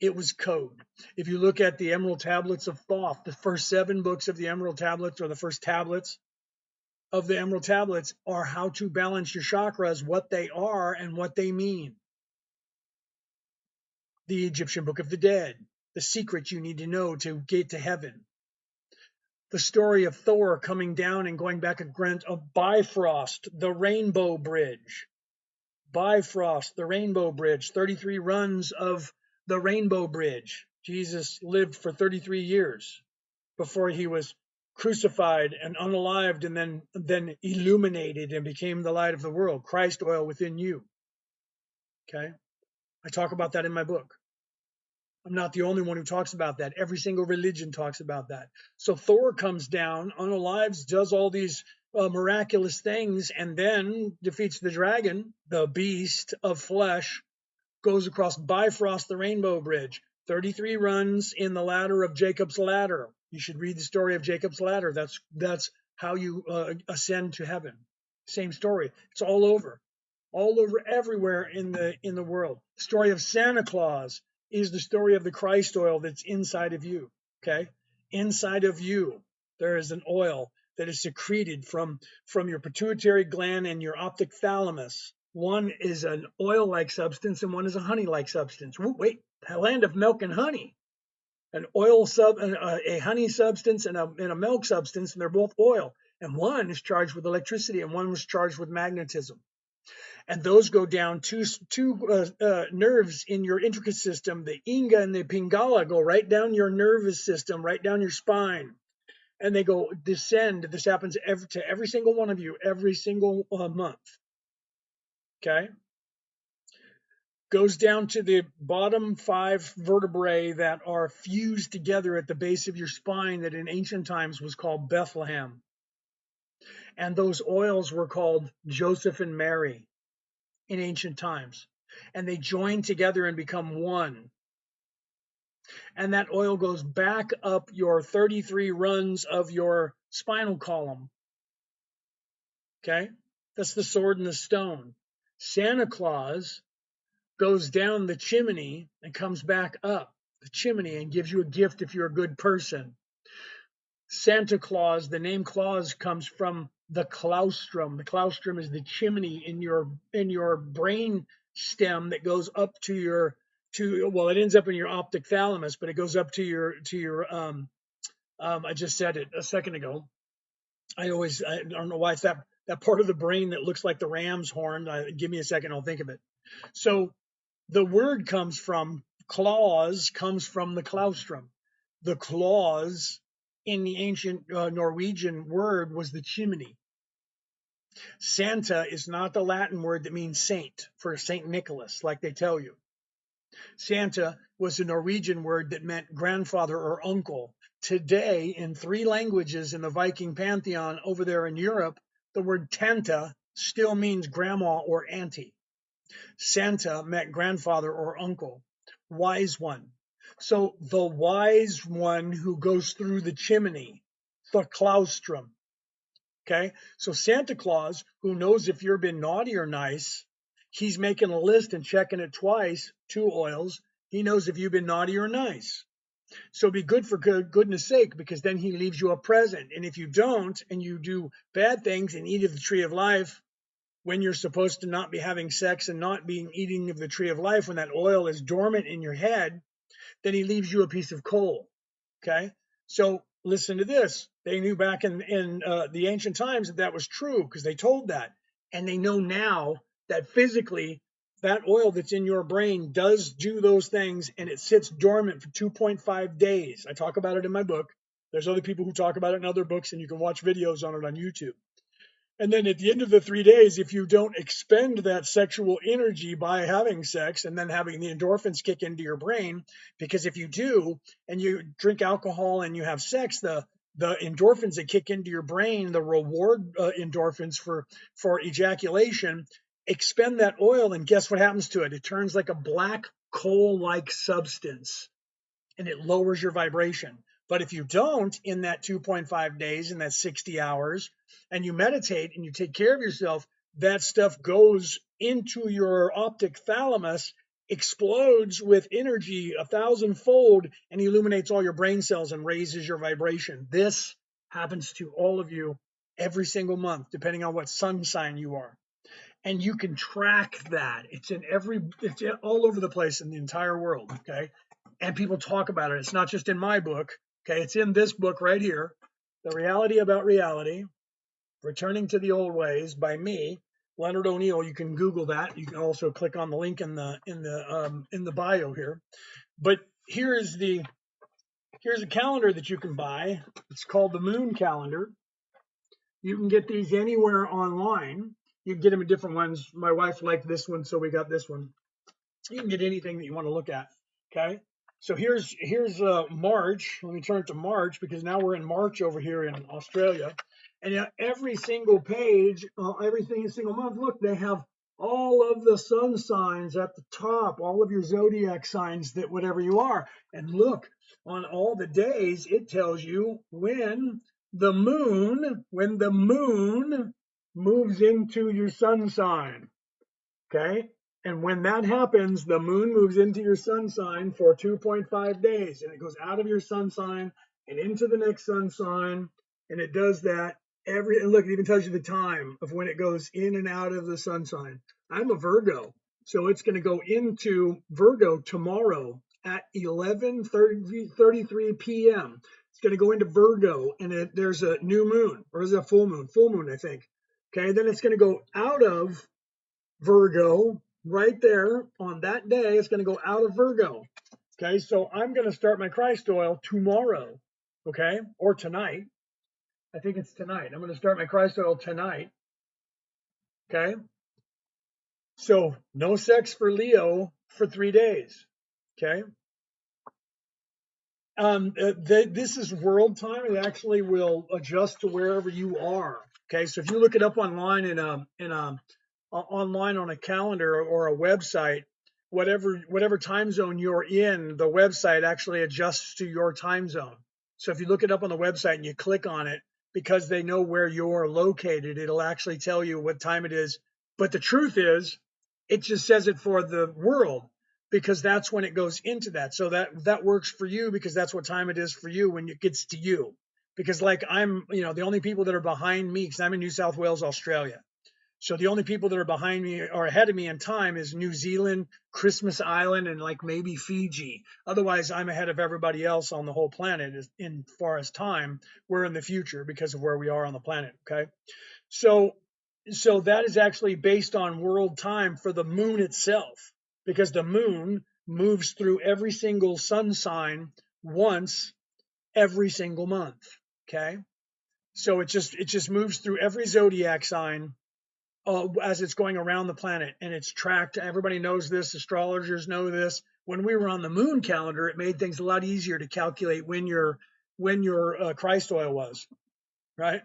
It was code. If you look at the Emerald Tablets of Thoth, the first 7 books of the Emerald Tablets, or the first tablets of the Emerald Tablets, are how to balance your chakras, what they are and what they mean. The Egyptian Book of the Dead, the secret you need to know to get to heaven. The story of Thor coming down and going back of Bifrost, the Rainbow Bridge. Bifrost, the Rainbow Bridge, 33 runs of the Rainbow Bridge. Jesus lived for 33 years before he was crucified and unalived, and then illuminated and became the light of the world. Christ oil within you. Okay? I talk about that in my book. I'm not the only one who talks about that. Every single religion talks about that. So Thor comes down, unalives, does all these miraculous things, and then defeats the dragon, the beast of flesh, goes across Bifrost, the Rainbow Bridge. 33 runs in the ladder of Jacob's ladder. You should read the story of Jacob's ladder. That's how you ascend to heaven. Same story. It's all over everywhere in the world. Story of Santa Claus. is the story of the Christ oil that's inside of you. Okay, inside of you there is an oil that is secreted from your pituitary gland and your optic thalamus. One is an oil-like substance and one is a honey-like substance. Wait, the land of milk and honey. An oil a honey substance and a milk substance, and they're both oil. And one is charged with electricity and one was charged with magnetism. And those go down two nerves in your intricate system. The Inga and the Pingala go right down your nervous system, right down your spine. And they go descend. This happens to every single one of you every single month. Okay? Goes down to the bottom 5 vertebrae that are fused together at the base of your spine that in ancient times was called Bethlehem. And those oils were called Joseph and Mary in ancient times. And they join together and become one. And that oil goes back up your 33 runs of your spinal column. Okay? That's the sword and the stone. Santa Claus goes down the chimney and comes back up the chimney and gives you a gift if you're a good person. Santa Claus, the name Claus comes from the claustrum. The claustrum is the chimney in your brain stem that goes up to it ends up in your optic thalamus, but it goes up to your I just said it a second ago. I don't know why it's that part of the brain that looks like the ram's horn. Give me a second, I'll think of it. So the word claws comes from the claustrum. The claws in the ancient Norwegian word was the chimney. Santa is not the Latin word that means saint for Saint Nicholas, like they tell you. Santa was a Norwegian word that meant grandfather or uncle. Today, in 3 languages in the Viking pantheon over there in Europe, the word tanta still means grandma or auntie. Santa meant grandfather or uncle. Wise one. So the wise one who goes through the chimney, the claustrum. Okay, so Santa Claus, who knows if you've been naughty or nice, he's making a list and checking it twice, 2 oils. He knows if you've been naughty or nice. So be good for goodness sake, because then he leaves you a present. And if you don't, and you do bad things and eat of the tree of life, when you're supposed to not be having sex and not being eating of the tree of life, when that oil is dormant in your head, then he leaves you a piece of coal. Okay, so listen to this. They knew back in the ancient times that was true because they told that. And they know now that physically that oil that's in your brain does do those things, and it sits dormant for 2.5 days. I talk about it in my book. There's other people who talk about it in other books, and you can watch videos on it on YouTube. And then at the end of the 3 days, if you don't expend that sexual energy by having sex and then having the endorphins kick into your brain, because if you do and you drink alcohol and you have sex, the endorphins that kick into your brain, the reward endorphins for ejaculation, expend that oil, and guess what happens to it? It turns like a black coal-like substance, and it lowers your vibration. But if you don't, in that 2.5 days, in that 60 hours, and you meditate and you take care of yourself, that stuff goes into your optic thalamus, explodes with energy 1,000-fold, and illuminates all your brain cells and raises your vibration. This happens to all of you every single month, depending on what sun sign you are. And you can track that. It's all over the place in the entire world, okay? And people talk about it. It's not just in my book, okay? It's in this book right here, The Reality About Reality, Returning to the Old Ways by me, Leonard O'Neill. You can Google that. You can also click on the link in the bio here. But here's a calendar that you can buy. It's called the Moon Calendar. You can get these anywhere online. You can get them in different ones. My wife liked this one, so we got this one. You can get anything that you want to look at. Okay. So here's March. Let me turn it to March because now we're in March over here in Australia. And every single page, every single month, look, they have all of the sun signs at the top, all of your zodiac signs that whatever you are. And look, on all the days, it tells you when the moon moves into your sun sign. Okay. And when that happens, the moon moves into your sun sign for 2.5 days, and it goes out of your sun sign and into the next sun sign. And it does that and look, it even tells you the time of when it goes in and out of the sun sign. I'm a Virgo, so it's going to go into Virgo tomorrow at 11:33 p.m. It's going to go into Virgo, and there's a new moon, or is it a full moon? Full moon, I think. Okay, then it's going to go out of Virgo right there on that day. It's going to go out of Virgo. Okay, so I'm going to start my Christ oil tomorrow. Okay, or tonight. I think it's tonight. I'm going to start my Christ oil tonight. Okay, so no sex for Leo for 3 days. Okay. This is world time. It actually will adjust to wherever you are. Okay, so if you look it up online online on a calendar or a website, whatever time zone you're in, the website actually adjusts to your time zone. So if you look it up on the website and you click on it, because they know where you're located, it'll actually tell you what time it is. But the truth is, it just says it for the world because that's when it goes into that. So that works for you because that's what time it is for you when it gets to you. Because like I'm, the only people that are behind me, because I'm in New South Wales, Australia. So the only people that are behind me or ahead of me in time is New Zealand, Christmas Island, and like maybe Fiji. Otherwise, I'm ahead of everybody else on the whole planet in far as time. We're in the future because of where we are on the planet. Okay. So that is actually based on world time for the moon itself, because the moon moves through every single sun sign once every single month. Okay. So it just moves through every zodiac sign as it's going around the planet, and it's tracked. Everybody knows this. Astrologers know this. When we were on the moon calendar, it made things a lot easier to calculate when your Christ oil was, right?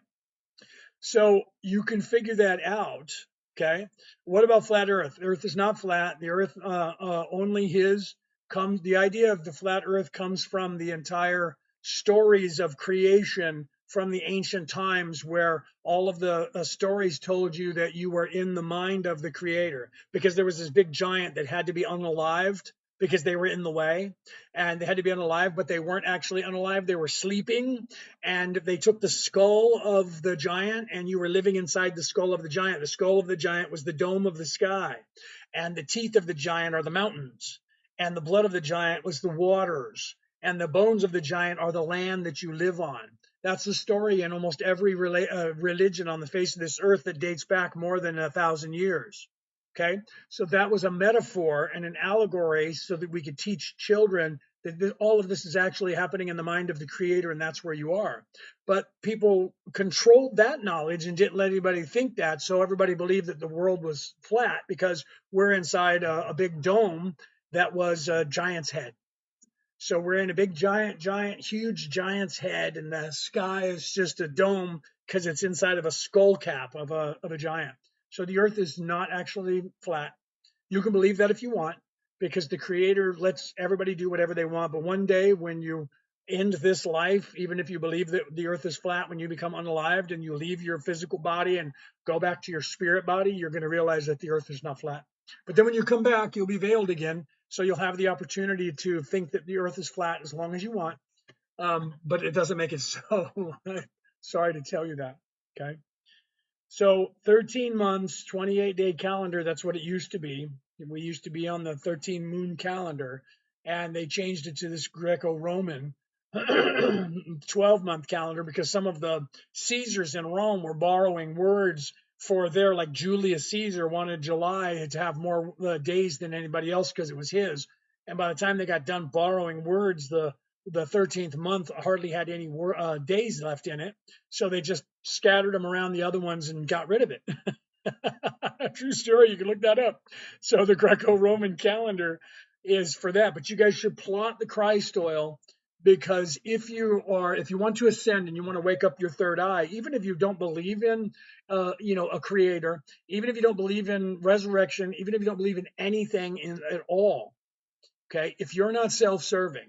So you can figure that out. Okay. What about flat Earth? Earth is not flat. The Earth only his comes. The idea of the flat Earth comes from the entire stories of creation from the ancient times, where all of the stories told you that you were in the mind of the Creator, because there was this big giant that had to be unalived because they were in the way, and they had to be unalive, but they weren't actually unalive. They were sleeping, and they took the skull of the giant, and you were living inside the skull of the giant. The skull of the giant was the dome of the sky, and the teeth of the giant are the mountains, and the blood of the giant was the waters, and the bones of the giant are the land that you live on. That's the story in almost every religion on the face of this earth that dates back more than 1,000 years. Okay, so that was a metaphor and an allegory so that we could teach children that all of this is actually happening in the mind of the Creator, and that's where you are. But people controlled that knowledge and didn't let anybody think that, so everybody believed that the world was flat because we're inside a big dome that was a giant's head. So we're in a big huge giant's head, and the sky is just a dome because it's inside of a skull cap of a giant. So the earth is not actually flat. You can believe that if you want, because the Creator lets everybody do whatever they want. But one day when you end this life, even if you believe that the earth is flat, when you become unalived and you leave your physical body and go back to your spirit body, you're going to realize that the earth is not flat. But then when you come back, you'll be veiled again. So you'll have the opportunity to think that the earth is flat as long as you want. But it doesn't make it so. Sorry to tell you that. Okay. So 13 months, 28-day calendar, that's what it used to be. We used to be on the 13 moon calendar, and they changed it to this Greco-Roman 12-month calendar because some of the Caesars in Rome were borrowing words for their, like Julius Caesar wanted July to have more days than anybody else because it was his. And by the time they got done borrowing words, the 13th month hardly had any days left in it. So they just scattered them around the other ones and got rid of it. True story. You can look that up. So the Greco-Roman calendar is for that. But you guys should plot the Christ oil, because if you want to ascend and you want to wake up your third eye, even if you don't believe in, a creator, even if you don't believe in resurrection, even if you don't believe in anything at all, okay, if you're not self-serving,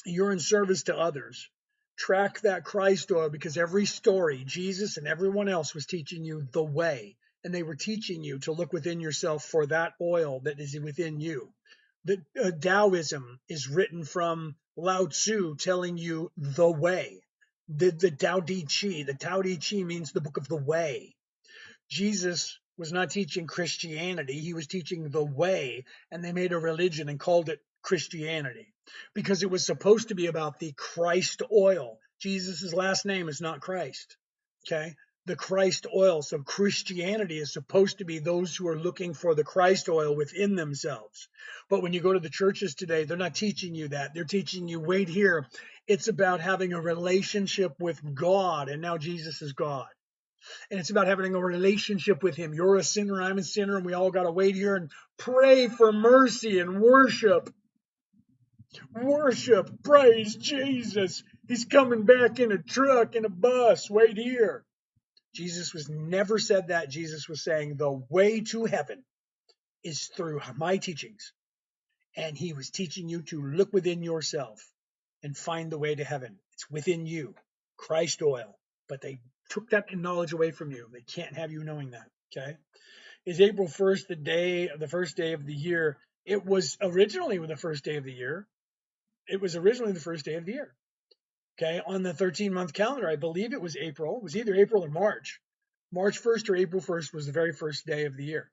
you're in service to others. Track that Christ oil, because every story, Jesus and everyone else was teaching you the way. and they were teaching you to look within yourself for that oil that is within you. The Taoism is written from Lao Tzu telling you the way. The Tao Te Chi. The Tao Te Chi means the book of the way. Jesus was not teaching Christianity. He was teaching the way, and they made a religion and called it Christianity because it was supposed to be about the Christ oil. Jesus' last name is not Christ. Okay. The Christ oil. So Christianity is supposed to be those who are looking for the Christ oil within themselves. But when you go to the churches today, they're not teaching you that. They're teaching you, wait here. It's about having a relationship with God. And now Jesus is God. And it's about having a relationship with him. You're a sinner, I'm a sinner, and we all got to wait here and pray for mercy and worship. Worship, praise Jesus. He's coming back in a truck, in a bus. Wait here. Jesus was never said that. Jesus was saying the way to heaven is through my teachings. And he was teaching you to look within yourself and find the way to heaven. It's within you, Christ oil. But they took that knowledge away from you. They can't have you knowing that. Okay. Is April 1st the first day of the year? It was originally the first day of the year. It was originally the first day of the year. Okay. On the 13-month calendar, I believe it was April. It was either April or March. March 1st or April 1st was the very first day of the year.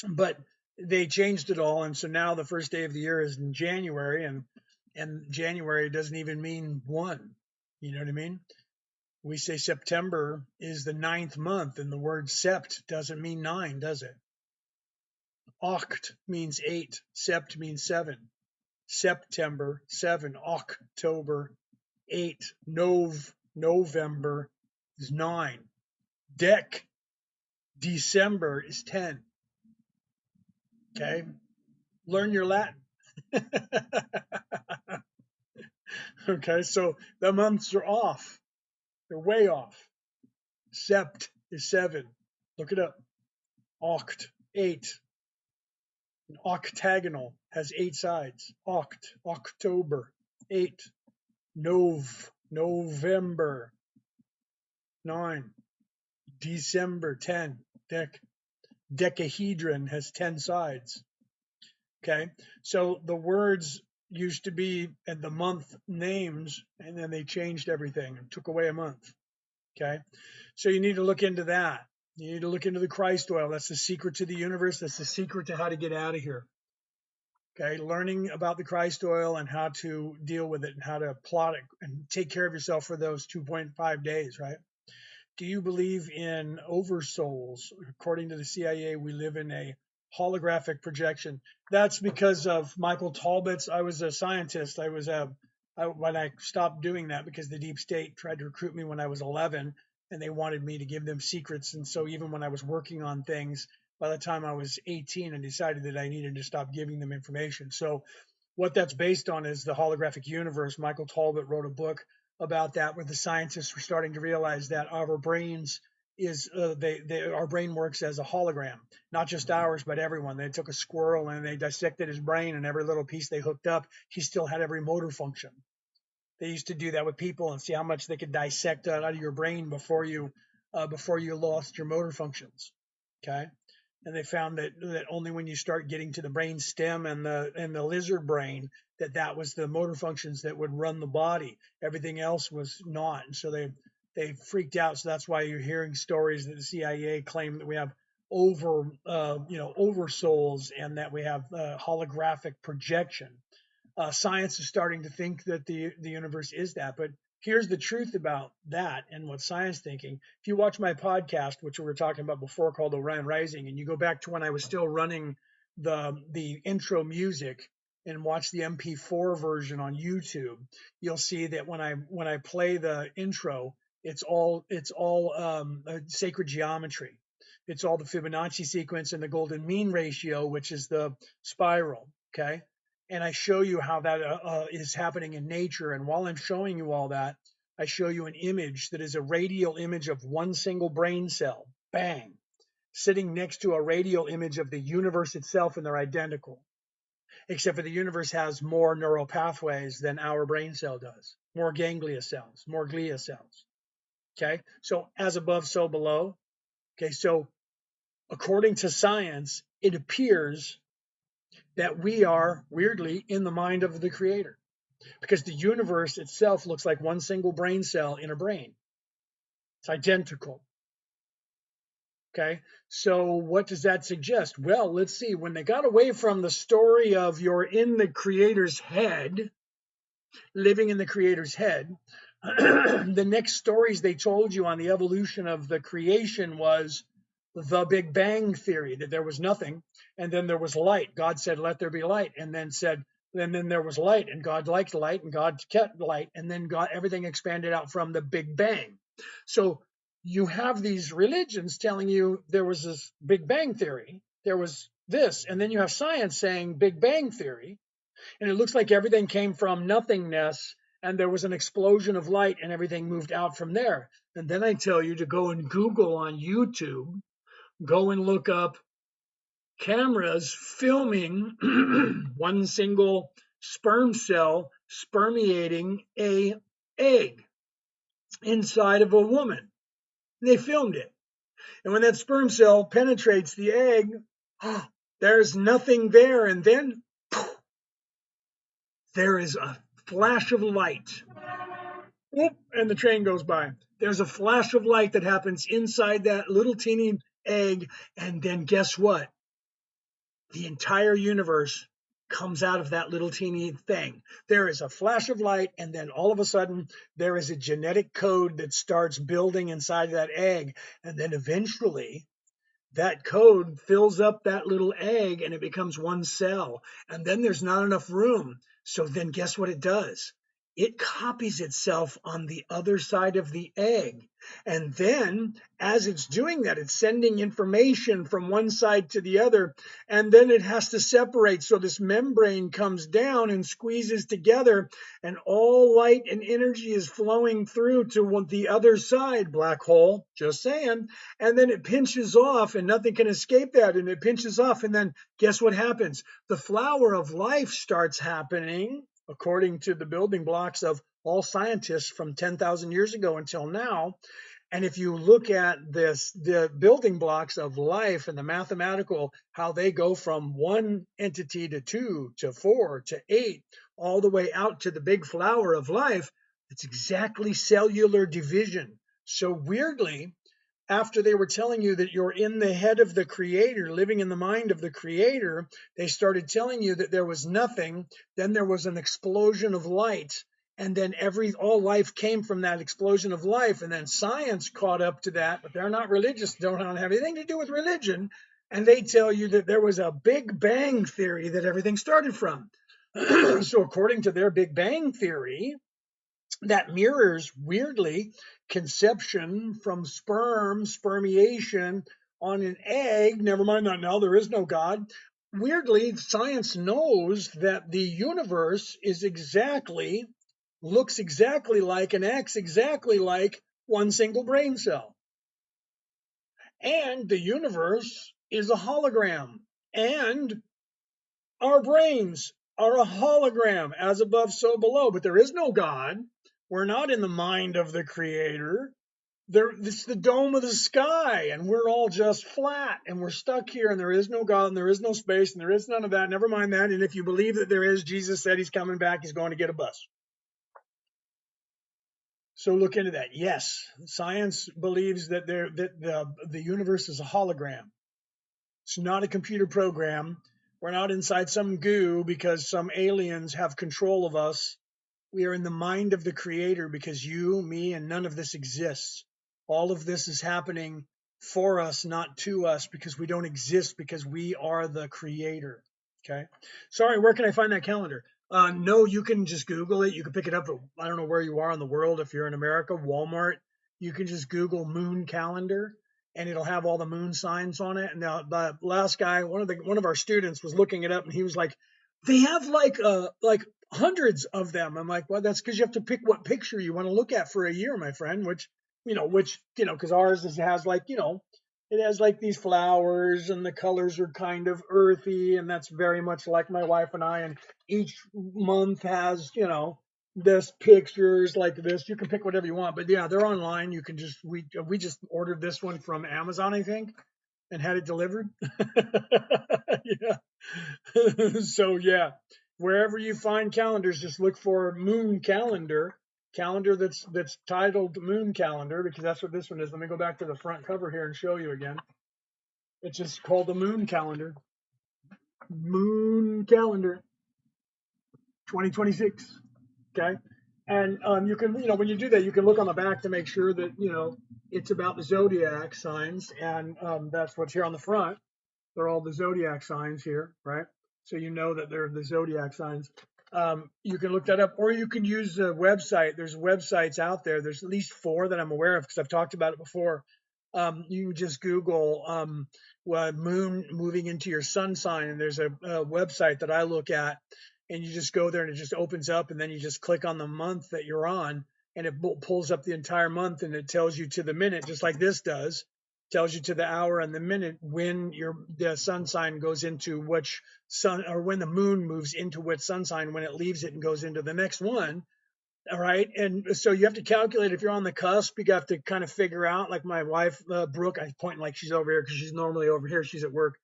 But they changed it all. And so now the first day of the year is in January, and January doesn't even mean one. You know what I mean? We say September is the 9th month, and the word sept doesn't mean 9, does it? Oct means 8. Sept means 7. September, 7. October, 8. November is 9. December is 10. Okay? Learn your Latin. Okay, so the months are off. They're way off. Sept is 7. Look it up. Oct, 8. An octagonal has 8 sides. October, 8. November, 9. December, 10. Decahedron has 10 sides. Okay, so the words used to be and the month names, and then they changed everything and took away a month. Okay, so you need to look into that. You need to look into the Christ oil. That's the secret to the universe. That's the secret to how to get out of here. Okay, learning about the Christ oil and how to deal with it and how to plot it and take care of yourself for those 2.5 days, right? Do you believe in oversouls? According to the CIA, we live in a holographic projection. That's because of Michael Talbot's. I was a scientist. When I stopped doing that because the deep state tried to recruit me when I was 11, and they wanted me to give them secrets. And so even when I was working on things, by the time I was 18, I decided that I needed to stop giving them information. So what that's based on is the holographic universe. Michael Talbot wrote a book about that, where the scientists were starting to realize that our brains our brain works as a hologram, not just ours, but everyone. They took a squirrel and they dissected his brain, and every little piece they hooked up, he still had every motor function. They used to do that with people and see how much they could dissect out of your brain before you lost your motor functions. Okay. And they found that only when you start getting to the brain stem and the lizard brain, that was the motor functions that would run the body. Everything else was not. And so they freaked out. So that's why you're hearing stories that the CIA claim that we have oversouls and that we have holographic projection. Science is starting to think that the universe is that. But here's the truth about that and what science thinking. If you watch my podcast, which we were talking about before, called Orion Rising, and you go back to when I was still running the intro music and watch the MP4 version on YouTube, you'll see that when I play the intro, it's all sacred geometry. It's all the Fibonacci sequence and the golden mean ratio, which is the spiral. Okay. And I show you how that is happening in nature. And while I'm showing you all that, I show you an image that is a radial image of one single brain cell, bang, sitting next to a radial image of the universe itself, and they're identical, except for the universe has more neural pathways than our brain cell does, more ganglia cells, more glia cells. Okay, so as above, so below. Okay, so according to science, it appears that we are weirdly in the mind of the creator because the universe itself looks like one single brain cell in a brain. It's identical. Okay, so what does that suggest? Well, let's see. When they got away from the story of you're in the creator's head, living in the creator's head, the next stories they told you on the evolution of the creation was the Big Bang theory, that there was nothing and then there was light. God said, let there be light, and then there was light, and God liked light, and God kept light, and then God, everything expanded out from the Big Bang. So you have these religions telling you there was this Big Bang theory, there was this, and then you have science saying Big Bang theory, and it looks like everything came from nothingness and there was an explosion of light and everything moved out from there. And then I tell you to go and Google on YouTube, go and look up cameras filming one single sperm cell spermiating a egg inside of a woman. They filmed it. And when that sperm cell penetrates the egg, there's nothing there. And then there is a flash of light. Whoop, and the train goes by. There's a flash of light that happens inside that little teeny egg. And then guess what? The entire universe comes out of that little teeny thing. There is a flash of light, and then all of a sudden, there is a genetic code that starts building inside that egg. And then eventually, that code fills up that little egg and it becomes one cell. And then there's not enough room. So then guess what it does? It copies itself on the other side of the egg. And then as it's doing that, it's sending information from one side to the other. And then it has to separate. So this membrane comes down and squeezes together, and all light and energy is flowing through to the other side. Black hole, just saying. And then it pinches off and nothing can escape that. And it pinches off. And then guess what happens? The flower of life starts happening according to the building blocks of all scientists from 10,000 years ago until now. And if you look at this, the building blocks of life and the mathematical, how they go from one entity to 2 to 4 to 8, all the way out to the big flower of life, it's exactly cellular division. So weirdly, after they were telling you that you're in the head of the creator, living in the mind of the creator, they started telling you that there was nothing. Then there was an explosion of light. And then all life came from that explosion of life. And then science caught up to that, but they're not religious, don't have anything to do with religion. And they tell you that there was a Big Bang theory that everything started from. So according to their Big Bang theory, that mirrors weirdly conception from spermiation on an egg. Never mind that now, there is no God. Weirdly, science knows that the universe looks exactly like and acts exactly like one single brain cell. And the universe is a hologram. And our brains are a hologram, as above, so below. But there is no God. We're not in the mind of the creator. It's the dome of the sky, and we're all just flat, and we're stuck here, and there is no God, and there is no space, and there is none of that. Never mind that. And if you believe that there is, Jesus said he's coming back. He's going to get a bus. So look into that. Yes, science believes that the universe is a hologram. It's not a computer program. We're not inside some goo because some aliens have control of us. We are in the mind of the creator because you, me, and none of this exists. All of this is happening for us, not to us, because we don't exist, because we are the creator. Okay. Sorry, where can I find that calendar? No, you can just Google it. You can pick it up at, I don't know where you are in the world. If you're in America, Walmart, you can just Google moon calendar and it'll have all the moon signs on it. And now the last guy, one of our students was looking it up and he was like, they have like hundreds of them. I'm like, well, that's because you have to pick what picture you want to look at for a year, my friend, which, because ours has like, it has like these flowers and the colors are kind of earthy. And that's very much like my wife and I. And each month has, this pictures like this. You can pick whatever you want, but yeah, they're online. You can just we just ordered this one from Amazon, I think, and had it delivered. Yeah. So yeah, wherever you find calendars, just look for moon calendar that's titled moon calendar, because that's what this one is. Let me go back to the front cover here and show you again. It's just called the moon calendar 2026. Okay. And you can, when you do that, you can look on the back to make sure that, it's about the zodiac signs. And that's what's here on the front. They're all the zodiac signs here, right? So you know that they're the zodiac signs. You can look that up, or you can use a website. There's websites out there. There's at least 4 that I'm aware of because I've talked about it before. You can just Google moon moving into your sun sign, and there's a website that I look at, and you just go there and it just opens up, and then you just click on the month that you're on, and it pulls up the entire month, and it tells you to the minute, just like this does. Tells you to the hour and the minute when the sun sign goes into which sun, or when the moon moves into which sun sign, when it leaves it and goes into the next one. All right. And so you have to calculate if you're on the cusp. You have to kind of figure out, like my wife, Brooke, I'm pointing like she's over here because she's normally over here. She's at work.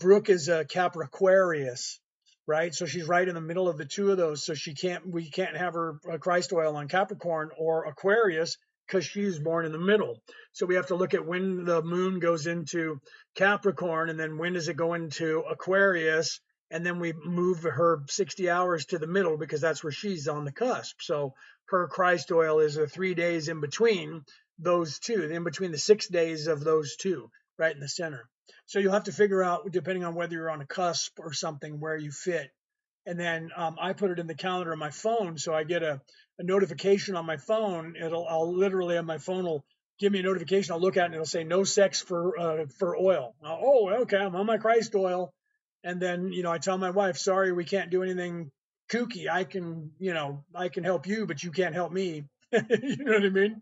Brooke is a Capricornus, right? So she's right in the middle of the two of those. So we can't have her Christ oil on Capricorn or Aquarius because she's born in the middle. So we have to look at when the moon goes into Capricorn, and then when does it go into Aquarius, and then we move her 60 hours to the middle because that's where she's on the cusp. So her Christ oil is 3 days in between those two, in between the 6 days of those two, right in the center. So you'll have to figure out, depending on whether you're on a cusp or something, where you fit. And then I put it in the calendar on my phone, so I get a notification on my phone. I'll literally on my phone will give me a notification. I'll look at it and it'll say no sex for oil. Oh, okay, I'm on my Christ oil. And then I tell my wife, sorry, we can't do anything kooky. I can help you, but you can't help me. You know what I mean?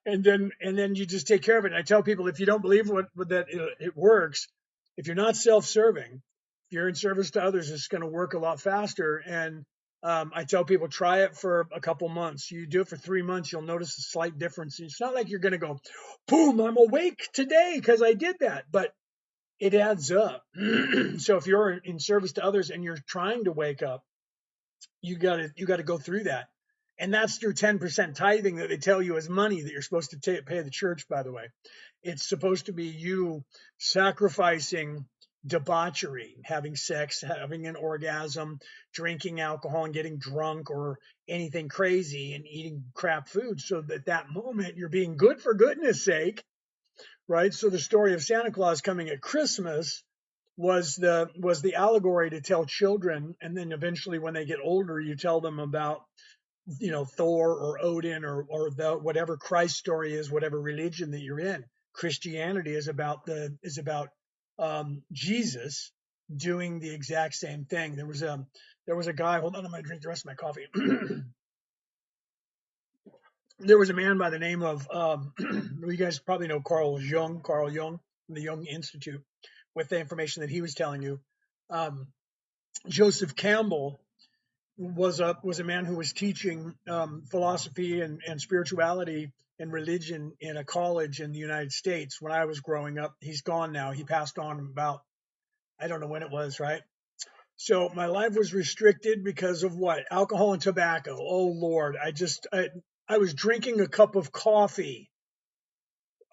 And then you just take care of it. And I tell people, if you don't believe that it works, if you're not self-serving, if you're in service to others, it's going to work a lot faster. And I tell people, try it for a couple months. You do it for 3 months, you'll notice a slight difference. It's not like you're going to go, boom, I'm awake today because I did that, but it adds up. So if you're in service to others and you're trying to wake up, you got to go through that. And that's your 10% tithing that they tell you is money that you're supposed to pay the church, by the way. It's supposed to be you sacrificing debauchery, having sex, having an orgasm, drinking alcohol and getting drunk or anything crazy, and eating crap food, so that moment you're being good for goodness sake, right? So the story of Santa Claus coming at Christmas was the allegory to tell children, and then eventually when they get older you tell them about Thor or Odin or the whatever Christ story is, whatever religion that you're in. Christianity is about Jesus doing the exact same thing. There was a guy, hold on, I'm gonna drink the rest of my coffee. There was a man by the name of you guys probably know Carl Jung from the Jung Institute, with the information that he was telling you. Joseph Campbell was a man who was teaching philosophy and spirituality and religion in a college in the United States when I was growing up. He's gone now. He passed on about, I don't know when it was, right? So my life was restricted because of what? Alcohol and tobacco. Oh Lord, I was drinking a cup of coffee.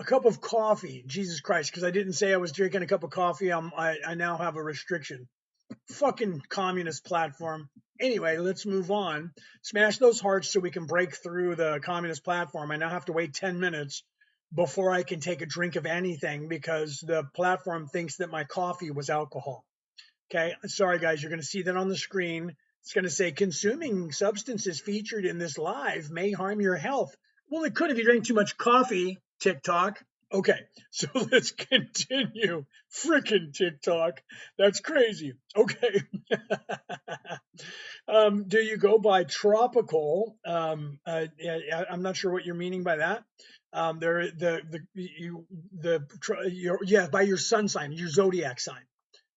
A cup of coffee, Jesus Christ, because I didn't say I was drinking a cup of coffee. I now have a restriction. Fucking communist platform. Anyway, let's move on. Smash those hearts so we can break through the communist platform. I now have to wait 10 minutes before I can take a drink of anything because the platform thinks that my coffee was alcohol. Okay, sorry guys, you're going to see that on the screen. It's going to say consuming substances featured in this live may harm your health. Well, it could if you drink too much coffee, TikTok. Okay, so let's continue. Frickin' TikTok. That's crazy. Okay. Do you go by tropical? I'm not sure what you're meaning by that. By your sun sign, your zodiac sign.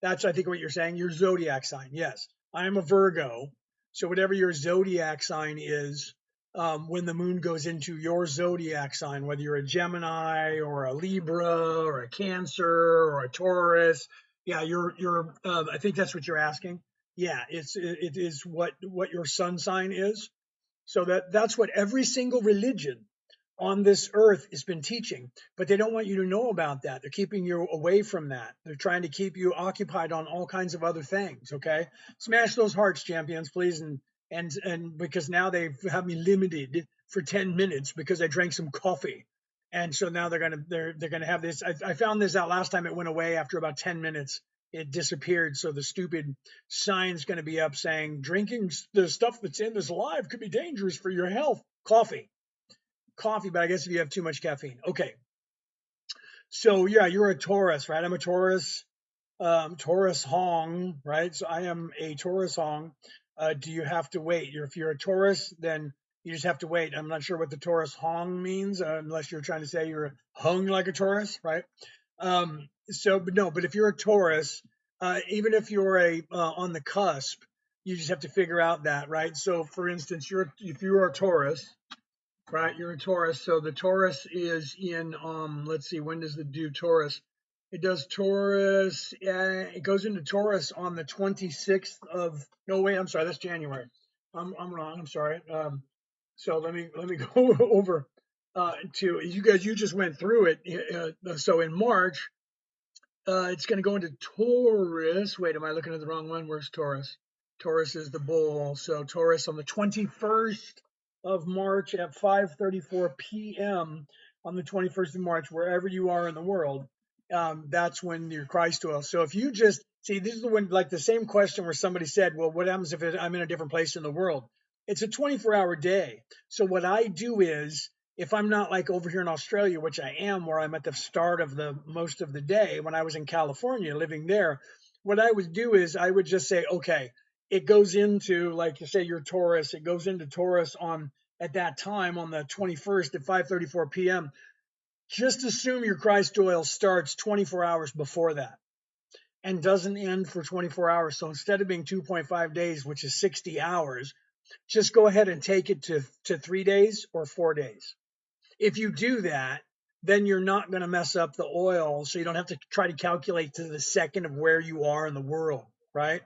That's, I think, what you're saying. Your zodiac sign. Yes, I am a Virgo. So whatever your zodiac sign is, when the moon goes into your zodiac sign, whether you're a Gemini or a Libra or a Cancer or a Taurus, yeah, I think that's what you're asking. Yeah, it is what your sun sign is. So that's what every single religion on this earth has been teaching, but they don't want you to know about that. They're keeping you away from that. They're trying to keep you occupied on all kinds of other things. Okay, smash those hearts, champions, please, and because now they have me limited for 10 minutes because I drank some coffee, and so now they're gonna have this. I found this out last time. It went away after about 10 minutes. It disappeared. So the stupid sign's going to be up saying drinking the stuff that's in this live could be dangerous for your health. Coffee, but I guess if you have too much caffeine. Okay. So yeah, you're a Taurus, right? I'm a Taurus, Taurus Hong, right? So I am a Taurus Hong. Do you have to wait? If you're a Taurus, then you just have to wait. I'm not sure what the Taurus Hong means, unless you're trying to say you're hung like a Taurus, right? But no, but if you're a Taurus, even if you're on the cusp, you just have to figure out that, right? So for instance, if you're a Taurus, right? You're a Taurus. So the Taurus is in let's see, when does it do Taurus? It does Taurus, it goes into Taurus on the 26th of, no, wait, I'm sorry, that's January. I'm wrong, I'm sorry. So let me go over to you guys, you just went through it. So in March, it's going to go into Taurus. Wait, am I looking at the wrong one? Where's Taurus? Taurus is the bull. So Taurus on the 21st of March at 5:34 p.m. on the 21st of March, wherever you are in the world, that's when your Christ oil. So if you just see, this is the one, like the same question where somebody said, well, what happens if I'm in a different place in the world? It's a 24-hour day. So what I do is, if I'm not like over here in Australia, which I am, where I'm at the start of the most of the day, when I was in California living there, what I would do is I would just say, okay, it goes into, like you say, your Taurus, it goes into Taurus on at that time on the 21st at 5:34 p.m. Just assume your Christ oil starts 24 hours before that and doesn't end for 24 hours. So instead of being 2.5 days, which is 60 hours, just go ahead and take it to 3 days or 4 days. If you do that, then you're not going to mess up the oil. So you don't have to try to calculate to the second of where you are in the world, right?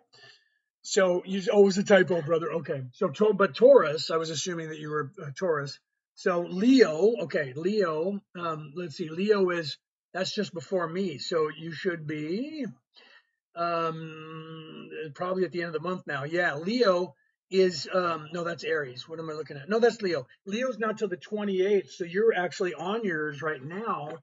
So it was a typo, brother. Okay. But Taurus, I was assuming that you were a Taurus. So Leo, okay, Leo, let's see, that's just before me. So you should be probably at the end of the month now. Yeah, Leo is no, that's Aries. What am I looking at? No, that's Leo. Leo's not till the 28th, so you're actually on yours right now,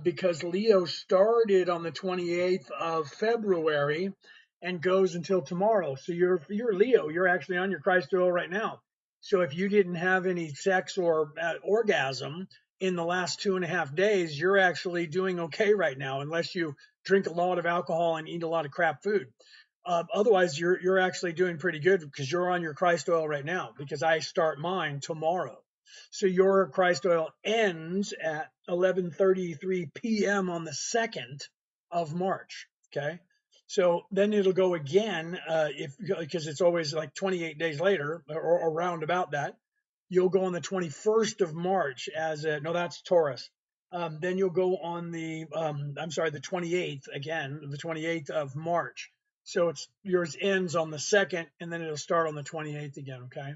because Leo started on the 28th of February and goes until tomorrow. So you're Leo. You're actually on your Christ oil right now. So if you didn't have any sex or orgasm in the last 2.5 days, you're actually doing okay right now, unless you drink a lot of alcohol and eat a lot of crap food. Otherwise, you're actually doing pretty good because you're on your Christ oil right now. Because I start mine tomorrow. So your Christ oil ends at 11:33 p.m. on the 2nd of March. Okay. So then it'll go again, because it's always like 28 days later or around about that. You'll go on the 21st of March no, that's Taurus. Then you'll go on the 28th again, the 28th of March. So yours ends on the 2nd, and then it'll start on the 28th again. Okay.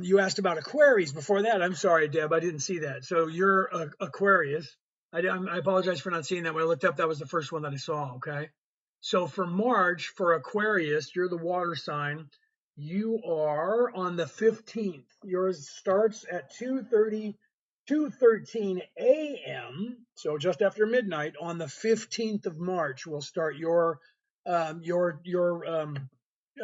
You asked about Aquarius before that. I'm sorry, Deb, I didn't see that. So you're Aquarius. I apologize for not seeing that. When I looked up, that was the first one that I saw. Okay. So for March, for Aquarius, you're the water sign. You are on the 15th. Yours starts at 2:13 a.m. So just after midnight on the 15th of March, will start your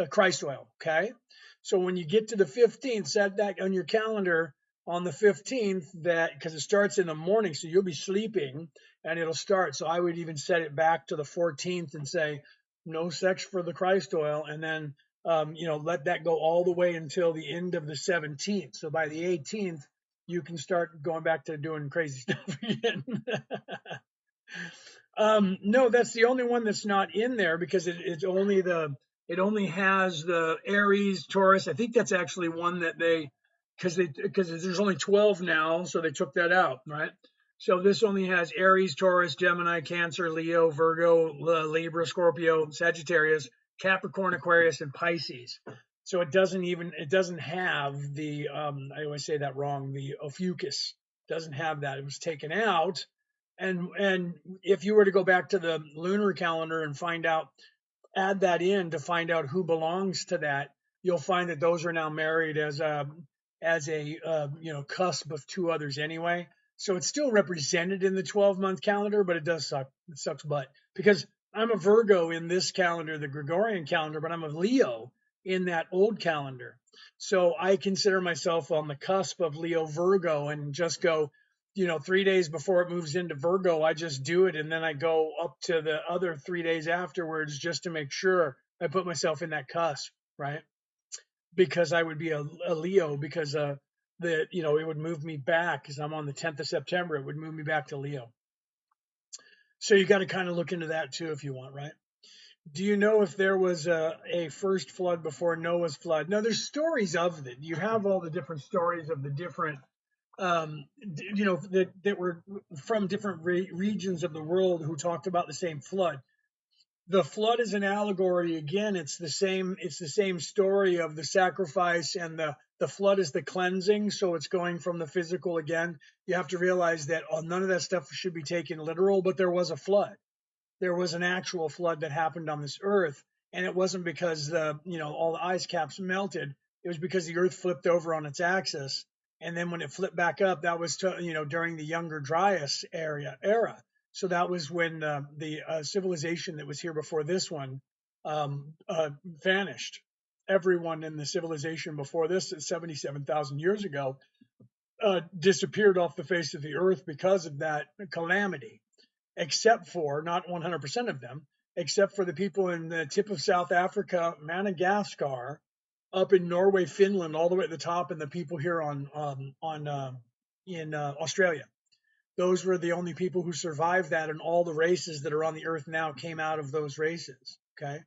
Christ oil. Okay. So when you get to the 15th, set that on your calendar on the 15th, that because it starts in the morning, so you'll be sleeping and it'll start. So I would even set it back to the 14th and say no sex for the Christ oil, and then let that go all the way until the end of the 17th. So by the 18th, you can start going back to doing crazy stuff again. No, that's the only one that's not in there because it's only It only has the Aries, Taurus. I think that's actually one that because there's only 12 now, so they took that out, right? So this only has Aries, Taurus, Gemini, Cancer, Leo, Virgo, Libra, Scorpio, Sagittarius, Capricorn, Aquarius, and Pisces. So it doesn't have the I always say that wrong, the Ophiuchus doesn't have that. It was taken out. And if you were to go back to the lunar calendar and add that in to find out who belongs to that, you'll find that those are now married as a cusp of two others anyway. So it's still represented in the 12-month calendar, but it does suck. It sucks butt because I'm a Virgo in this calendar, the Gregorian calendar, but I'm a Leo in that old calendar. So I consider myself on the cusp of Leo Virgo and just go, 3 days before it moves into Virgo, I just do it. And then I go up to the other 3 days afterwards just to make sure I put myself in that cusp, right? Because I would be a Leo because it would move me back because I'm on the 10th of September. It would move me back to Leo. So you got to kind of look into that too if you want, right? Do you know if there was a first flood before Noah's flood? No, there's stories of it. You have all the different stories of the different that were from different regions of the world who talked about the same flood. The flood is an allegory. Again, it's the same story of the sacrifice, and the flood is the cleansing. So it's going from the physical again. You have to realize that none of that stuff should be taken literal, but there was a flood. There was an actual flood that happened on this earth, and it wasn't because all the ice caps melted. It was because the earth flipped over on its axis, and then when it flipped back up, that was during the Younger Dryas era. So that was when the civilization that was here before this one vanished. Everyone in the civilization before this, 77,000 years ago, disappeared off the face of the earth because of that calamity, except for not 100% of them, except for the people in the tip of South Africa, Madagascar, up in Norway, Finland, all the way at the top, and the people here in Australia. Those were the only people who survived that, and all the races that are on the earth now came out of those races. Okay,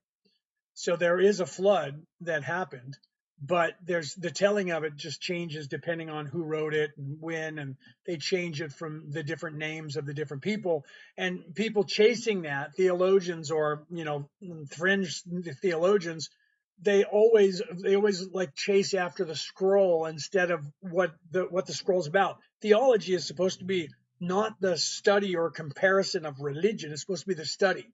so there is a flood that happened, but there's the telling of it just changes depending on who wrote it and when, and they change it from the different names of the different people, and people chasing that, theologians or fringe theologians, they always like chase after the scroll instead of what the scroll's about. Theology is supposed to be not the study or comparison of religion. It's supposed to be the study.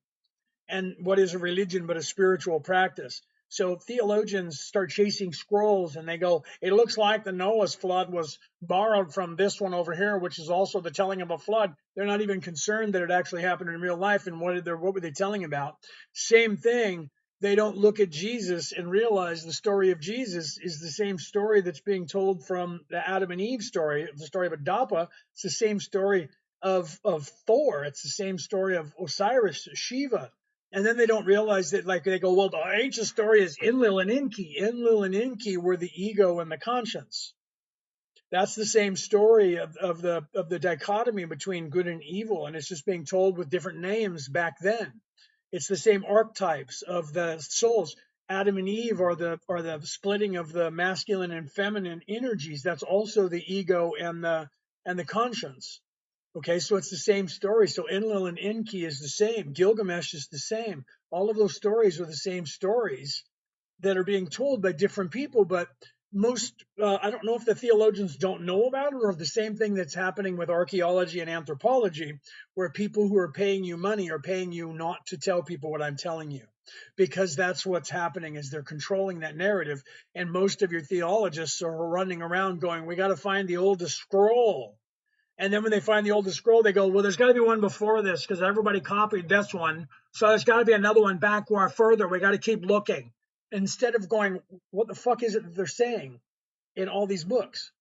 And what is a religion but a spiritual practice? So theologians start chasing scrolls and they go, it looks like the Noah's flood was borrowed from this one over here, which is also the telling of a flood. They're not even concerned that it actually happened in real life. And what were they telling about? Same thing. They don't look at Jesus and realize the story of Jesus is the same story that's being told from the Adam and Eve story, the story of Adapa. It's the same story of Thor. It's the same story of Osiris, Shiva. And then they don't realize that, like, they go, well, the ancient story is Enlil and Enki. Enlil and Enki were the ego and the conscience. That's the same story of the dichotomy between good and evil, and it's just being told with different names back then. It's the same archetypes of the souls. Adam and Eve are the splitting of the masculine and feminine energies. That's also the ego and the conscience. Okay, so it's the same story. So Enlil and Enki is the same. Gilgamesh is the same. All of those stories are the same stories that are being told by different people. But I don't know if the theologians don't know about it, or if the same thing that's happening with archaeology and anthropology, where people who are paying you money are paying you not to tell people what I'm telling you, because that's what's happening, is they're controlling that narrative. And most of your theologists are running around going, we got to find the oldest scroll. And then when they find the oldest scroll, they go, well, there's got to be one before this because everybody copied this one. So there's got to be another one back more further. We got to keep looking. Instead of going, what the fuck is it that they're saying in all these books?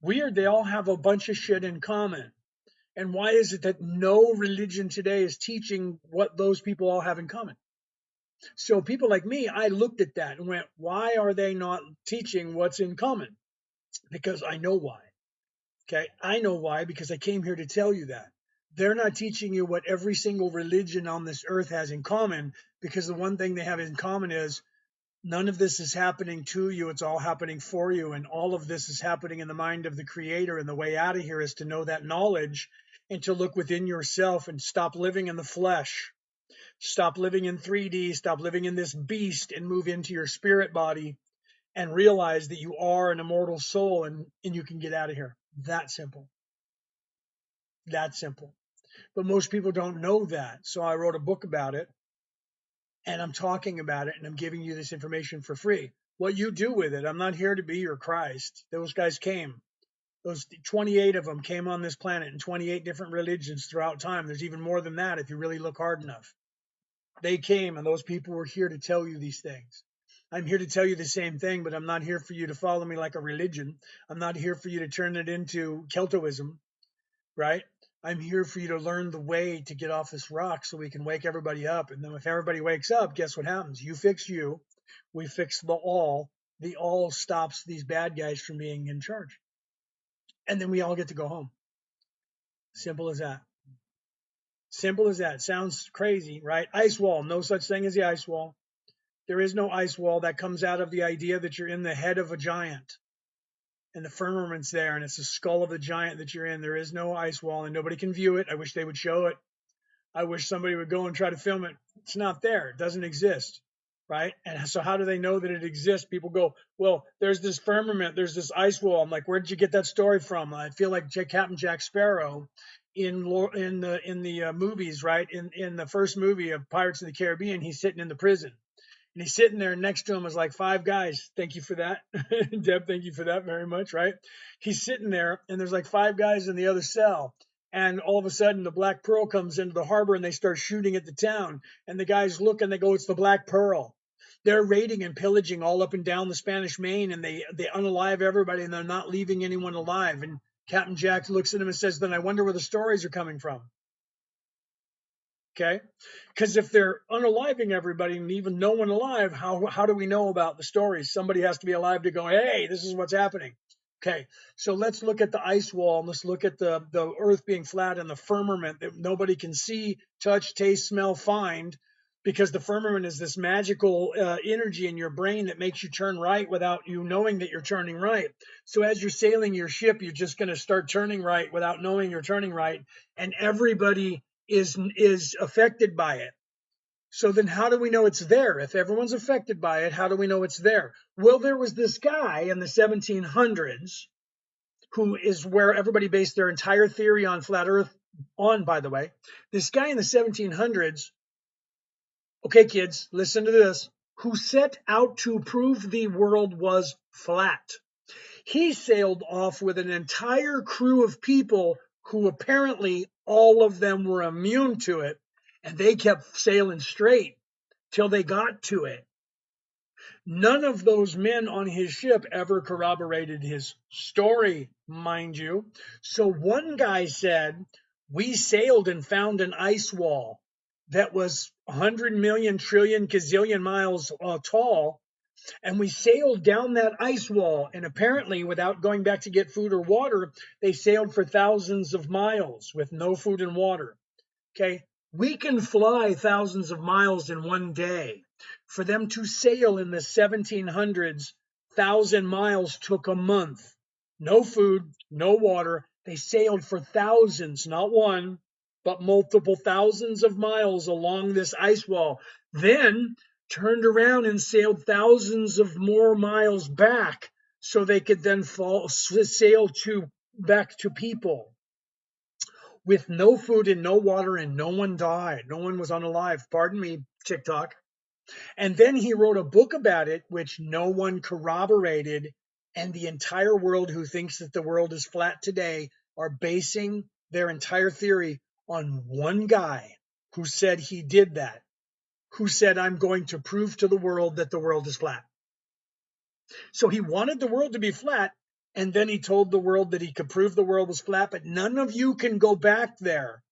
Weird, they all have a bunch of shit in common. And why is it that no religion today is teaching what those people all have in common? So people like me, I looked at that and went, why are they not teaching what's in common? Because I know why. Okay, I know why, because I came here to tell you that. They're not teaching you what every single religion on this earth has in common, because the one thing they have in common is none of this is happening to you. It's all happening for you. And all of this is happening in the mind of the creator. And the way out of here is to know that knowledge and to look within yourself and stop living in the flesh. Stop living in 3D. Stop living in this beast and move into your spirit body and realize that you are an immortal soul, and you can get out of here. That simple. That simple. But most people don't know that. So I wrote a book about it, and I'm talking about it, and I'm giving you this information for free. What you do with it, I'm not here to be your Christ. Those guys came. Those 28 of them came on this planet in 28 different religions throughout time. There's even more than that if you really look hard enough. They came, and those people were here to tell you these things. I'm here to tell you the same thing, but I'm not here for you to follow me like a religion. I'm not here for you to turn it into Keltoism, right? I'm here for you to learn the way to get off this rock so we can wake everybody up. And then if everybody wakes up, guess what happens? You fix you, we fix the all. The all stops these bad guys from being in charge. And then we all get to go home. Simple as that. Simple as that. Sounds crazy, right? Ice wall. No such thing as the ice wall. There is no ice wall. That comes out of the idea that you're in the head of a giant. And the firmament's there, and it's the skull of the giant that you're in. There is no ice wall, and nobody can view it. I wish they would show it. I wish somebody would go and try to film it. It's not there. It doesn't exist, right? And so how do they know that it exists? People go, well, there's this firmament, there's this ice wall. I'm like, where did you get that story from? I feel like Captain Jack Sparrow in the movies, right? In the first movie of Pirates of the Caribbean, he's sitting in the prison. And he's sitting there, and next to him is like 5 guys. Thank you for that. Deb, thank you for that very much, right? He's sitting there, and there's like 5 guys in the other cell. And all of a sudden, the Black Pearl comes into the harbor, and they start shooting at the town. And the guys look, and they go, it's the Black Pearl. They're raiding and pillaging all up and down the Spanish Main, and they unalive everybody, and they're not leaving anyone alive. And Captain Jack looks at him and says, then I wonder where the stories are coming from. Okay, because if they're unaliving everybody and even no one alive, how do we know about the stories? Somebody has to be alive to go, hey, this is what's happening. Okay, so let's look at the ice wall, and let's look at the earth being flat and the firmament that nobody can see, touch, taste, smell, find, because the firmament is this magical energy in your brain that makes you turn right without you knowing that you're turning right. So as you're sailing your ship, you're just going to start turning right without knowing you're turning right, and everybody is affected by it. So then how do we know it's there? If everyone's affected by it, how do we know it's there? Well, there was this guy in the 1700s who is where everybody based their entire theory on flat earth on, by the way. This guy in the 1700s, okay, kids, listen to this, who set out to prove the world was flat. He sailed off with an entire crew of people who apparently all of them were immune to it, and they kept sailing straight till they got to it. None of those men on his ship ever corroborated his story, mind you. So one guy said, we sailed and found an ice wall that was 100 million trillion gazillion miles tall. And we sailed down that ice wall, and apparently, without going back to get food or water, they sailed for thousands of miles with no food and water. Okay, we can fly thousands of miles in one day. For them to sail in the 1700s, 1,000 miles took a month. No food, no water. They sailed for thousands, not one, but multiple thousands of miles along this ice wall. Then turned around and sailed thousands of more miles back so they could then sail back to people with no food and no water, and no one died. No one was unalive. Pardon me, TikTok. And then he wrote a book about it, which no one corroborated. And the entire world who thinks that the world is flat today are basing their entire theory on one guy who said he did that, who said, I'm going to prove to the world that the world is flat. So he wanted the world to be flat, and then he told the world that he could prove the world was flat, but none of you can go back there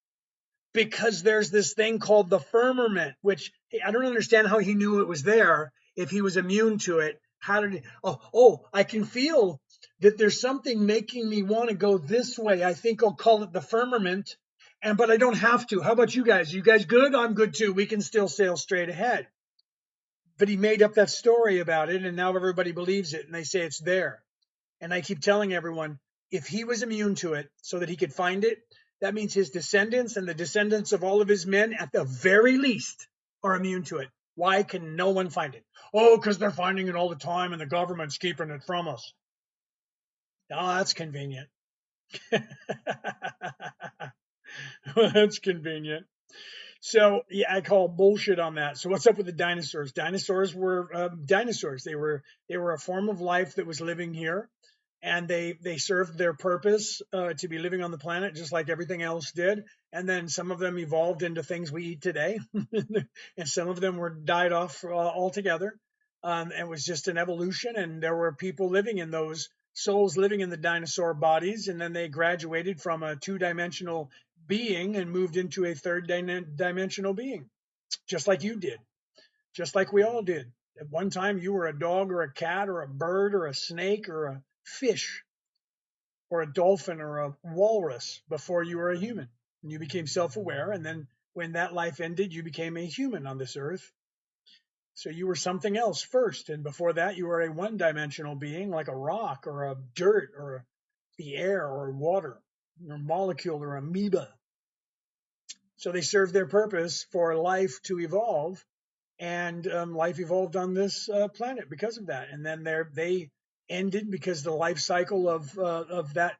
because there's this thing called the firmament, which I don't understand how he knew it was there if he was immune to it. How did he? Oh, I can feel that there's something making me want to go this way. I think I'll call it the firmament. But I don't have to. How about you guys? You guys good? I'm good too. We can still sail straight ahead. But he made up that story about it, and now everybody believes it, and they say it's there. And I keep telling everyone, if he was immune to it so that he could find it, that means his descendants and the descendants of all of his men, at the very least, are immune to it. Why can no one find it? Oh, because they're finding it all the time and the government's keeping it from us. Oh, that's convenient. That's convenient. So yeah, I call bullshit on that. So what's up with the dinosaurs? Dinosaurs were dinosaurs. They were a form of life that was living here, and they served their purpose to be living on the planet just like everything else did. And then some of them evolved into things we eat today, and some of them were died off altogether. It was just an evolution, and there were people living in those souls living in the dinosaur bodies, and then they graduated from a two-dimensional being and moved into a third dimensional being, just like you did, just like we all did. At one time, you were a dog or a cat or a bird or a snake or a fish or a dolphin or a walrus before you were a human. And you became self aware. And then when that life ended, you became a human on this earth. So you were something else first. And before that, you were a one dimensional being like a rock or a dirt or the air or water or molecule or amoeba. So they served their purpose for life to evolve, and life evolved on this planet because of that. And then they ended because the life cycle of that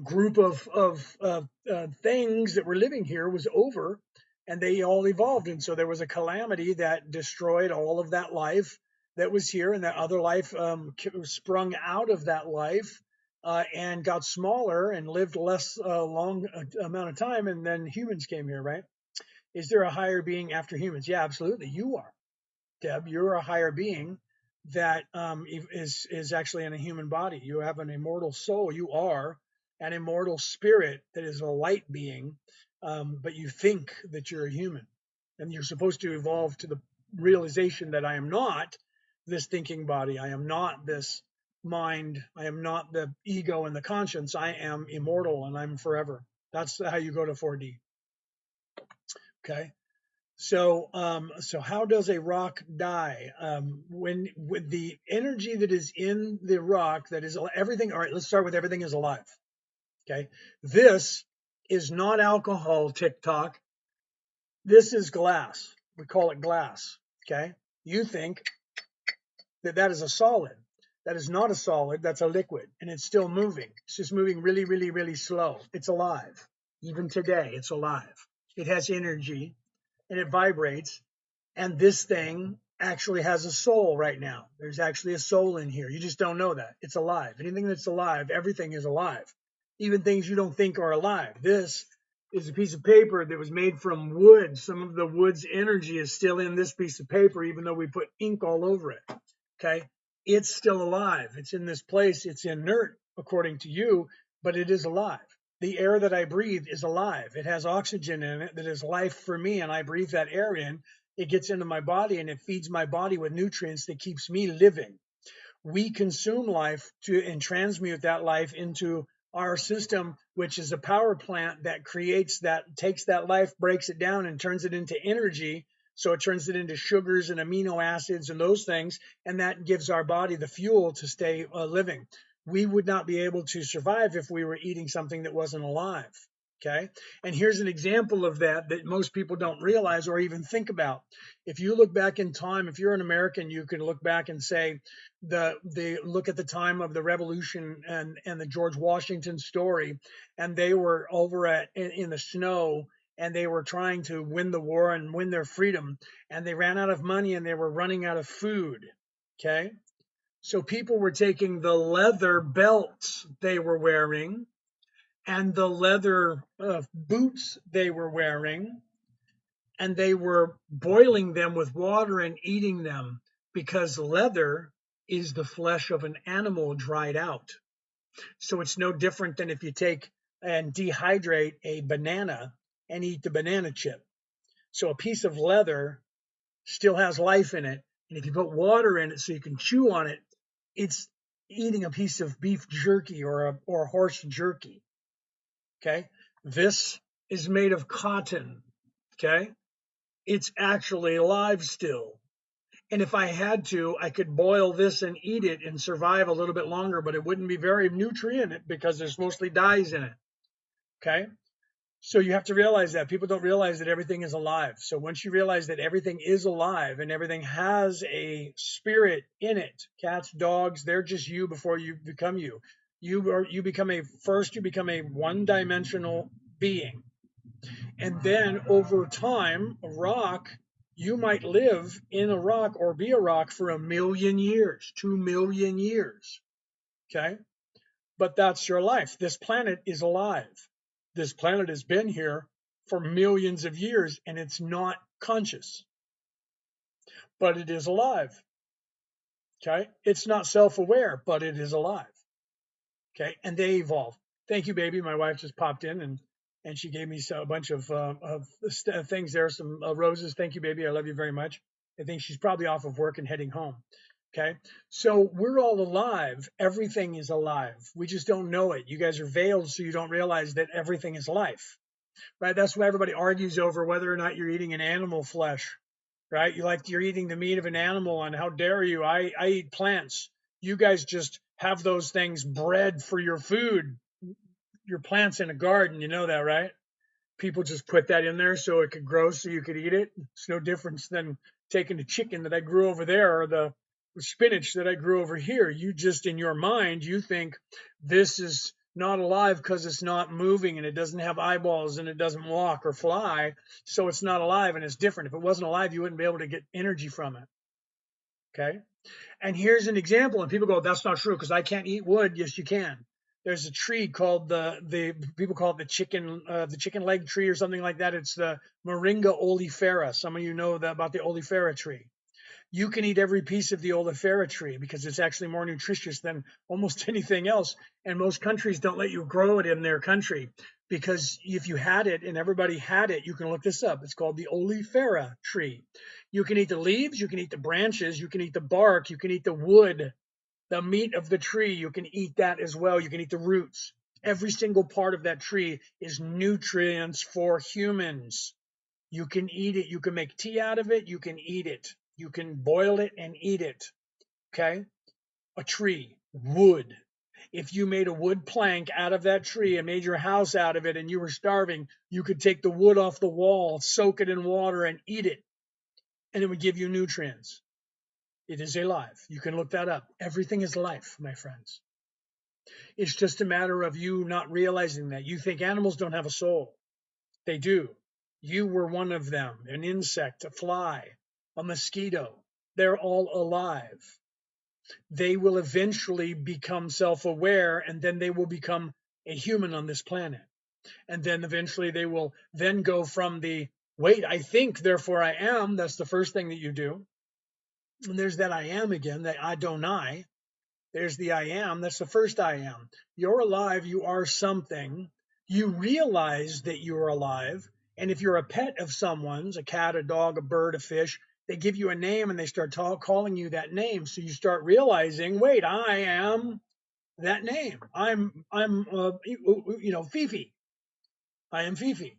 group of things that were living here was over, and they all evolved. And so there was a calamity that destroyed all of that life that was here, and that other life sprung out of that life and got smaller and lived less long amount of time, and then humans came here, right? Is there a higher being after humans? Yeah, absolutely. You are, Deb. You're a higher being that is actually in a human body. You have an immortal soul. You are an immortal spirit that is a light being, but you think that you're a human, and you're supposed to evolve to the realization that I am not this thinking body. I am not this mind. I am not the ego and the conscience. I am immortal and I'm forever. That's how you go to 4D. Okay. So how does a rock die? When with the energy that is in the rock, that is everything. All right, let's start with everything is alive. Okay, this is not alcohol. TikTok. This is glass. We call it glass. Okay, you think that that is a solid. That is not a solid. That's a liquid, and it's still moving. It's just moving really, really, really slow. It's alive. Even today, it's alive. It has energy, and it vibrates. And this thing actually has a soul right now. There's actually a soul in here. You just don't know that. It's alive. Anything that's alive, everything is alive. Even things you don't think are alive. This is a piece of paper that was made from wood. Some of the wood's energy is still in this piece of paper, even though we put ink all over it. Okay? It's still alive. It's in this place. It's inert, according to you, but it is alive. The air that I breathe is alive. It has oxygen in it that is life for me, and I breathe that air in. It gets into my body and it feeds my body with nutrients that keeps me living. We consume life and transmute that life into our system, which is a power plant that takes that life, breaks it down, and turns it into energy. So it turns it into sugars and amino acids and those things, and that gives our body the fuel to stay living. We would not be able to survive if we were eating something that wasn't alive. Okay. And here's an example of that most people don't realize or even think about. If you look back in time, if you're an American, you can look back and say look at the time of the Revolution and the George Washington story, and they were over in the snow, and they were trying to win the war and win their freedom, and they ran out of money and they were running out of food. Okay. So people were taking the leather belts they were wearing and the leather boots they were wearing, and they were boiling them with water and eating them because leather is the flesh of an animal dried out. So it's no different than if you take and dehydrate a banana and eat the banana chip. So a piece of leather still has life in it, and if you put water in it so you can chew on it, it's eating a piece of beef jerky or horse jerky. Okay, this is made of cotton. Okay. It's actually alive still. And if I had to, I could boil this and eat it and survive a little bit longer, but it wouldn't be very nutrient because there's mostly dyes in it. Okay. So you have to realize that people don't realize that everything is alive. So once you realize that everything is alive and everything has a spirit in it, cats, dogs, they're just you before you become you. You become a one-dimensional being. And then over time, a rock, you might live in a rock or be a rock for 1,000,000 years, 2,000,000 years. Okay. But that's your life. This planet is alive. This planet has been here for millions of years and it's not conscious, but it is alive. Okay. It's not self aware, but it is alive. Okay. And they evolve. Thank you, baby. My wife just popped in and she gave me a bunch of things there, some roses. Thank you, baby. I love you very much. I think she's probably off of work and heading home. Okay. So we're all alive. Everything is alive. We just don't know it. You guys are veiled, so you don't realize that everything is life, right? That's why everybody argues over whether or not you're eating an animal flesh, right? You're eating the meat of an animal, and how dare you? I eat plants. You guys just have those things bred for your food. Your plants in a garden, you know that, right? People just put that in there so it could grow so you could eat it. It's no difference than taking the chicken that I grew over there or the spinach that I grew over here. You just, in your mind, you think this is not alive because it's not moving and it doesn't have eyeballs and it doesn't walk or fly. So it's not alive and it's different. If it wasn't alive, you wouldn't be able to get energy from it. Okay. And here's an example. And people go, that's not true because I can't eat wood. Yes, you can. There's a tree called the people call it the chicken leg tree or something like that. It's the Moringa oleifera. Some of you know about the oleifera tree. You can eat every piece of the oleifera tree because it's actually more nutritious than almost anything else. And most countries don't let you grow it in their country because if you had it and everybody had it, you can look this up. It's called the oleifera tree. You can eat the leaves, you can eat the branches, you can eat the bark, you can eat the wood, the meat of the tree. You can eat that as well. You can eat the roots. Every single part of that tree is nutrients for humans. You can eat it. You can make tea out of it. You can eat it. You can boil it and eat it. Okay? A tree, wood. If you made a wood plank out of that tree and made your house out of it and you were starving, you could take the wood off the wall, soak it in water, and eat it. And it would give you nutrients. It is alive. You can look that up. Everything is life, my friends. It's just a matter of you not realizing that. You think animals don't have a soul. They do. You were one of them, an insect, a fly, a mosquito. They're all alive. They will eventually become self-aware, and then they will become a human on this planet. And then eventually they will then go from the, wait, I think, therefore I am. That's the first thing that you do. And there's that I am again, that Adonai. There's the I am. That's the first I am. You're alive. You are something. You realize that you're alive. And if you're a pet of someone's, a cat, a dog, a bird, a fish, they give you a name and they start calling you that name. So you start realizing, wait, I am that name. I'm Fifi. I am Fifi.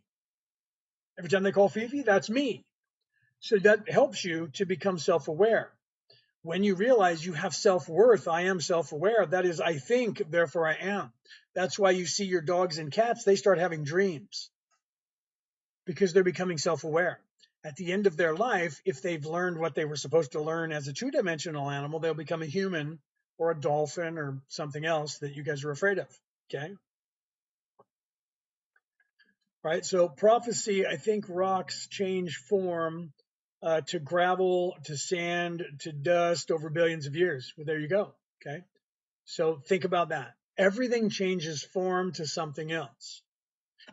Every time they call Fifi, that's me. So that helps you to become self-aware. When you realize you have self-worth, I am self-aware. That is, I think, therefore I am. That's why you see your dogs and cats, they start having dreams because they're becoming self-aware. At the end of their life, if they've learned what they were supposed to learn as a two-dimensional animal, they'll become a human or a dolphin or something else that you guys are afraid of. Okay. Right. So prophecy, I think rocks change form to gravel, to sand, to dust over billions of years. Well, there you go. Okay. So think about that. Everything changes form to something else.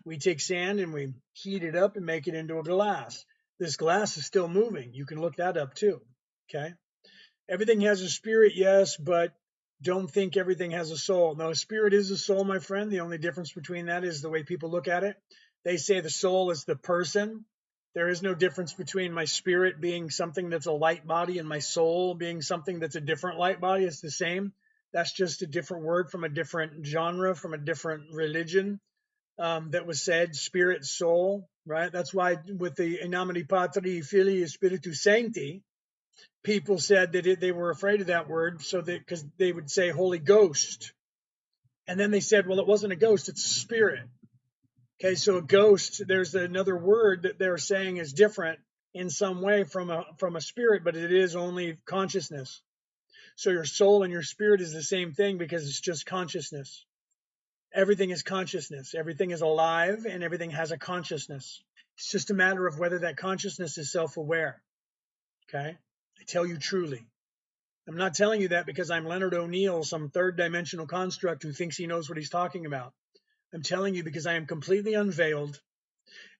We take sand and we heat it up and make it into a glass. This glass is still moving. You can look that up too. Okay. Everything has a spirit, yes, but don't think everything has a soul. No, a spirit is a soul, my friend. The only difference between that is the way people look at it. They say the soul is the person. There is no difference between my spirit being something that's a light body and my soul being something that's a different light body. It's the same. That's just a different word from a different genre, from a different religion. that was said, spirit, soul, right? That's why with the In nomine Patri, Filii, Spiritus Sancti, people said that they were afraid of that word, so that because they would say Holy Ghost, and then they said, well, it wasn't a ghost, it's a spirit. Okay, so a ghost, there's another word that they're saying is different in some way from a spirit, but it is only consciousness. So your soul and your spirit is the same thing because it's just consciousness. Everything is consciousness. Everything is alive and everything has a consciousness. It's just a matter of whether that consciousness is self-aware. Okay? I tell you truly. I'm not telling you that because I'm Leonard O'Neill, some third dimensional construct who thinks he knows what he's talking about. I'm telling you because I am completely unveiled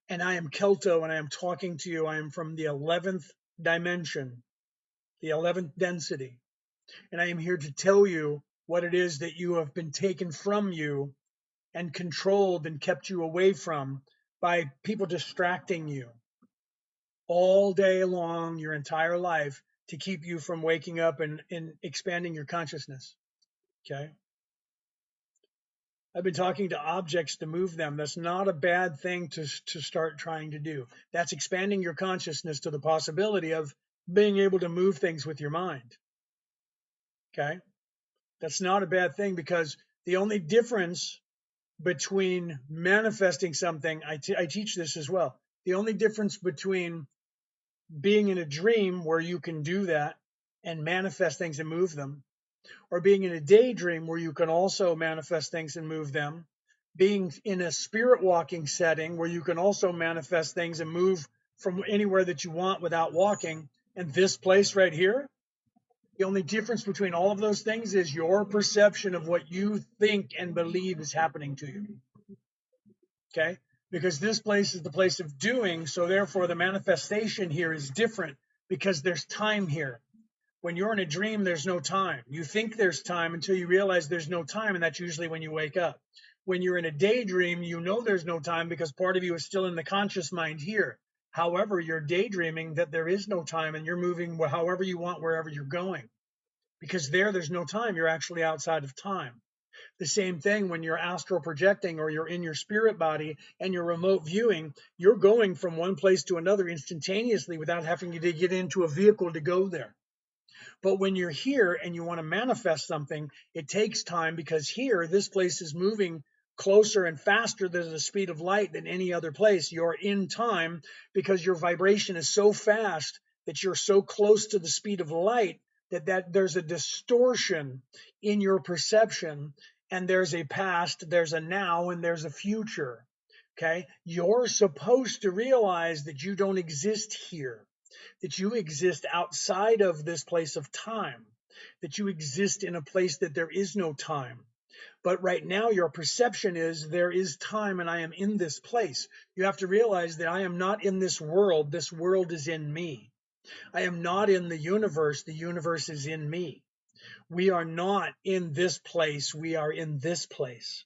and I am Kelto and I am talking to you. I am from the 11th dimension, the 11th density. And I am here to tell you what it is that you have been taken from you and controlled and kept you away from by people distracting you all day long, your entire life, to keep you from waking up and expanding your consciousness. Okay. I've been talking to objects to move them. That's not a bad thing to start trying to do. That's expanding your consciousness to the possibility of being able to move things with your mind. Okay. That's not a bad thing because the only difference between manifesting something, I teach this as well. The only difference between being in a dream where you can do that and manifest things and move them, or being in a daydream where you can also manifest things and move them, being in a spirit walking setting where you can also manifest things and move from anywhere that you want without walking, and this place right here, the only difference between all of those things is your perception of what you think and believe is happening to you. Okay? Because this place is the place of doing, so therefore the manifestation here is different because there's time here. When you're in a dream, there's no time. You think there's time until you realize there's no time, and that's usually when you wake up. When you're in a daydream, you know there's no time because part of you is still in the conscious mind here. However, you're daydreaming that there is no time and you're moving however you want, wherever you're going. Because there's no time. You're actually outside of time. The same thing when you're astral projecting or you're in your spirit body and you're remote viewing, you're going from one place to another instantaneously without having to get into a vehicle to go there. But when you're here and you want to manifest something, it takes time because here, this place is moving closer and faster than the speed of light than any other place. You're in time because your vibration is so fast that you're so close to the speed of light that there's a distortion in your perception, and there's a past, there's a now, and there's a future. Okay? You're supposed to realize that you don't exist here, that you exist outside of this place of time, that you exist in a place that there is no time. But right now, your perception is there is time and I am in this place. You have to realize that I am not in this world. This world is in me. I am not in the universe. The universe is in me. We are not in this place. We are in this place.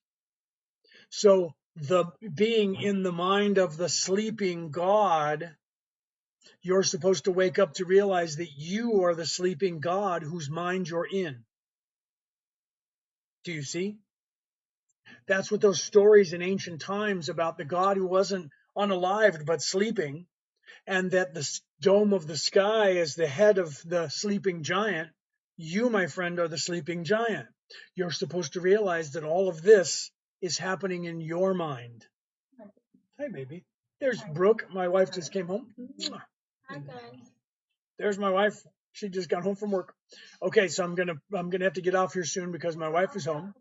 So the being in the mind of the sleeping God, you're supposed to wake up to realize that you are the sleeping God whose mind you're in. Do you see? That's what those stories in ancient times about the God who wasn't unalived but sleeping, and that the dome of the sky is the head of the sleeping giant. You, my friend, are the sleeping giant. You're supposed to realize that all of this is happening in your mind. Hi, baby. There's Brooke. My wife just came home. Hi, guys. There's my wife. She just got home from work. Okay, so I'm gonna have to get off here soon because my wife is home.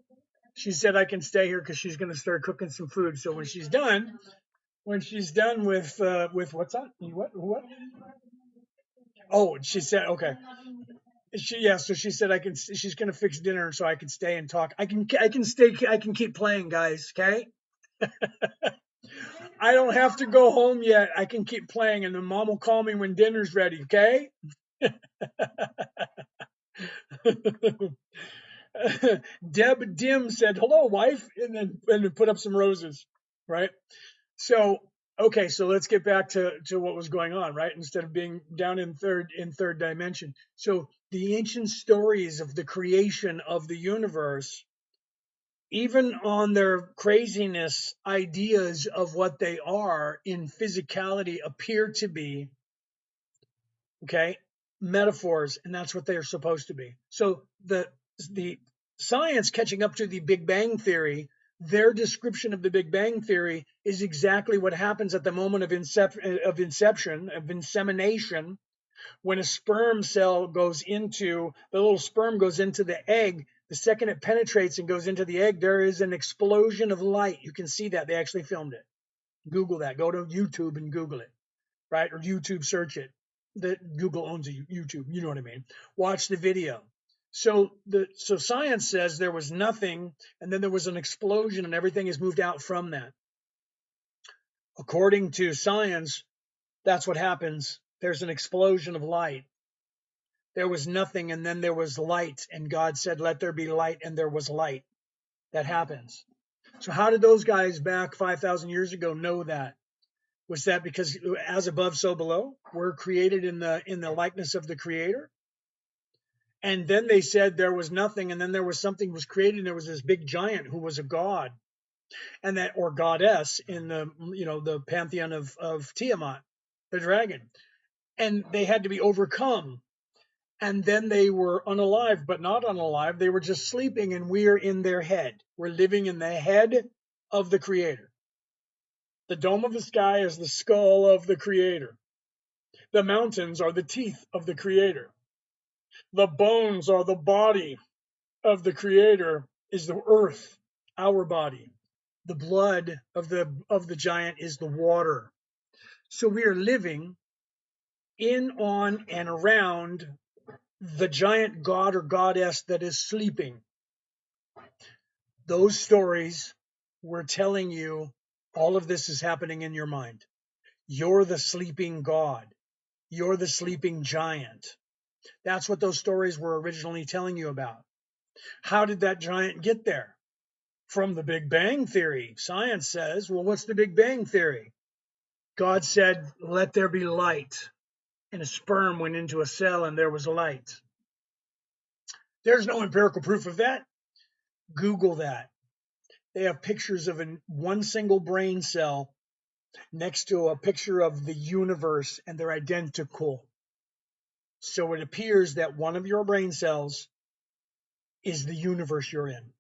She said I can stay here because she's gonna start cooking some food. So when she's done with what's that? What? Oh, she said okay. So she said she's gonna fix dinner so I can stay and talk. I can stay. I can keep playing, guys. Okay. I don't have to go home yet. I can keep playing, and then Mom will call me when dinner's ready. Okay. Deb Dim said, "Hello, wife," and then put up some roses, right? So, okay, so let's get back to what was going on, right? Instead of being down in third dimension. So the ancient stories of the creation of the universe even on their craziness, ideas of what they are in physicality appear to be, okay, metaphors, and that's what they are supposed to be. So the science catching up to the Big Bang Theory, their description of the Big Bang Theory is exactly what happens at the moment of insemination, when a sperm cell goes into the little sperm goes into the egg. The second it penetrates and goes into the egg, there is an explosion of light. You can see that. They actually filmed it. Google that. Go to YouTube and Google it, right? Or YouTube search it. Google owns a YouTube. You know what I mean? Watch the video. So science says there was nothing, and then there was an explosion, and everything is moved out from that. According to science, that's what happens. There's an explosion of light. There was nothing, and then there was light, and God said, "Let there be light," and there was light. That happens. So how did those guys back 5,000 years ago know that? Was that because as above, so below? We're created in the likeness of the Creator? And then they said there was nothing, and then there was something was created, and there was this big giant who was a god, and that, or goddess, in the pantheon of Tiamat, the dragon. And they had to be overcome. And then they were unalive, but not unalive. They were just sleeping, and we're in their head. We're living in the head of the Creator. The dome of the sky is the skull of the Creator. The mountains are the teeth of the Creator. The bones are the body of the Creator, is the earth, our body. The blood of the giant is the water. So we are living in, on, and around the giant god or goddess that is sleeping. Those stories were telling you all of this is happening in your mind. You're the sleeping god. You're the sleeping giant. That's what those stories were originally telling you about. How did that giant get there? From the Big Bang Theory. Science says, well, what's the Big Bang Theory? God said, "Let there be light." And a sperm went into a cell and there was light. There's no empirical proof of that. Google that. They have pictures of one single brain cell next to a picture of the universe, and they're identical. So it appears that one of your brain cells is the universe you're in.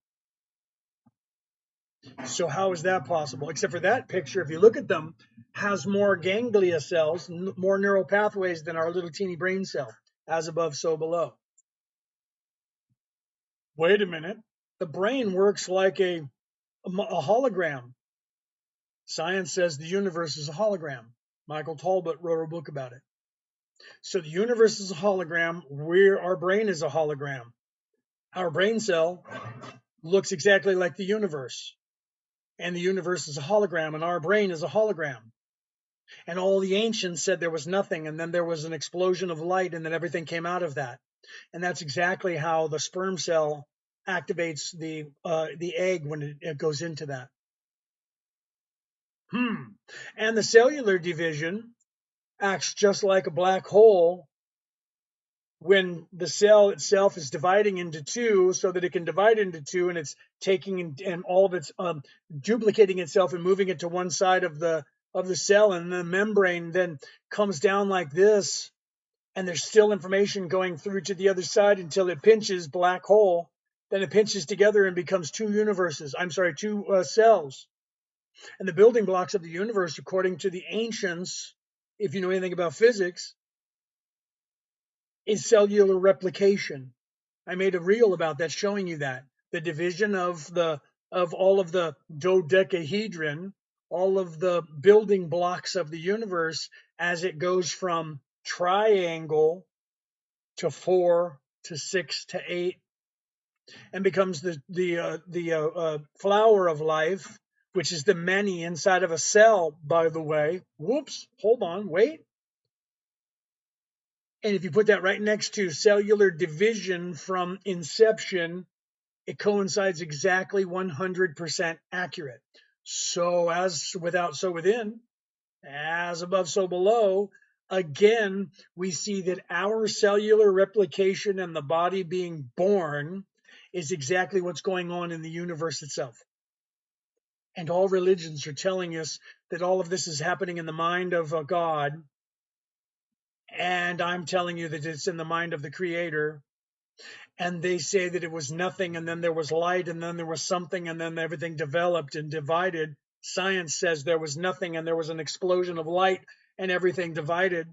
So how is that possible? Except for that picture, if you look at them, has more ganglia cells, more neural pathways than our little teeny brain cell. As above, so below. Wait a minute. The brain works like a hologram. Science says the universe is a hologram. Michael Talbot wrote a book about it. So the universe is a hologram. Our brain is a hologram. Our brain cell looks exactly like the universe. And the universe is a hologram, and our brain is a hologram. And all the ancients said there was nothing, and then there was an explosion of light, and then everything came out of that. And that's exactly how the sperm cell activates the egg when it goes into that. And the cellular division acts just like a black hole when the cell itself is dividing into two, so that it can divide into two, and it's taking and all of its duplicating itself and moving it to one side of the cell, and the membrane then comes down like this, and there's still information going through to the other side until it pinches, black hole. Then it pinches together and becomes two cells. And the building blocks of the universe, according to the ancients, if you know anything about physics, is cellular replication. I made a reel about that showing you that. The division of all of the dodecahedron, all of the building blocks of the universe, as it goes from triangle to 4 to 6 to 8, and becomes the flower of life, which is the many inside of a cell, by the way. Whoops, hold on, wait. And if you put that right next to cellular division from inception, it coincides exactly 100% accurate. So as without, so within, as above, so below. Again, we see that our cellular replication and the body being born is exactly what's going on in the universe itself. And all religions are telling us that all of this is happening in the mind of a God. And I'm telling you that it's in the mind of the Creator. And they say that it was nothing, and then there was light, and then there was something, and then everything developed and divided. Science says there was nothing, and there was an explosion of light, and everything divided.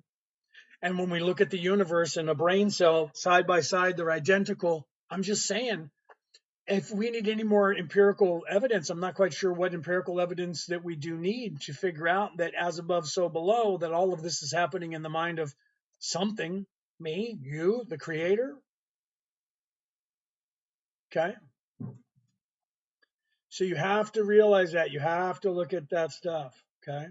And when we look at the universe and a brain cell side by side, they're identical. I'm just saying, if we need any more empirical evidence, I'm not quite sure what empirical evidence that we do need to figure out that as above, so below, that all of this is happening in the mind of something, me, you, the Creator. Okay. So you have to realize that. You have to look at that stuff. Okay.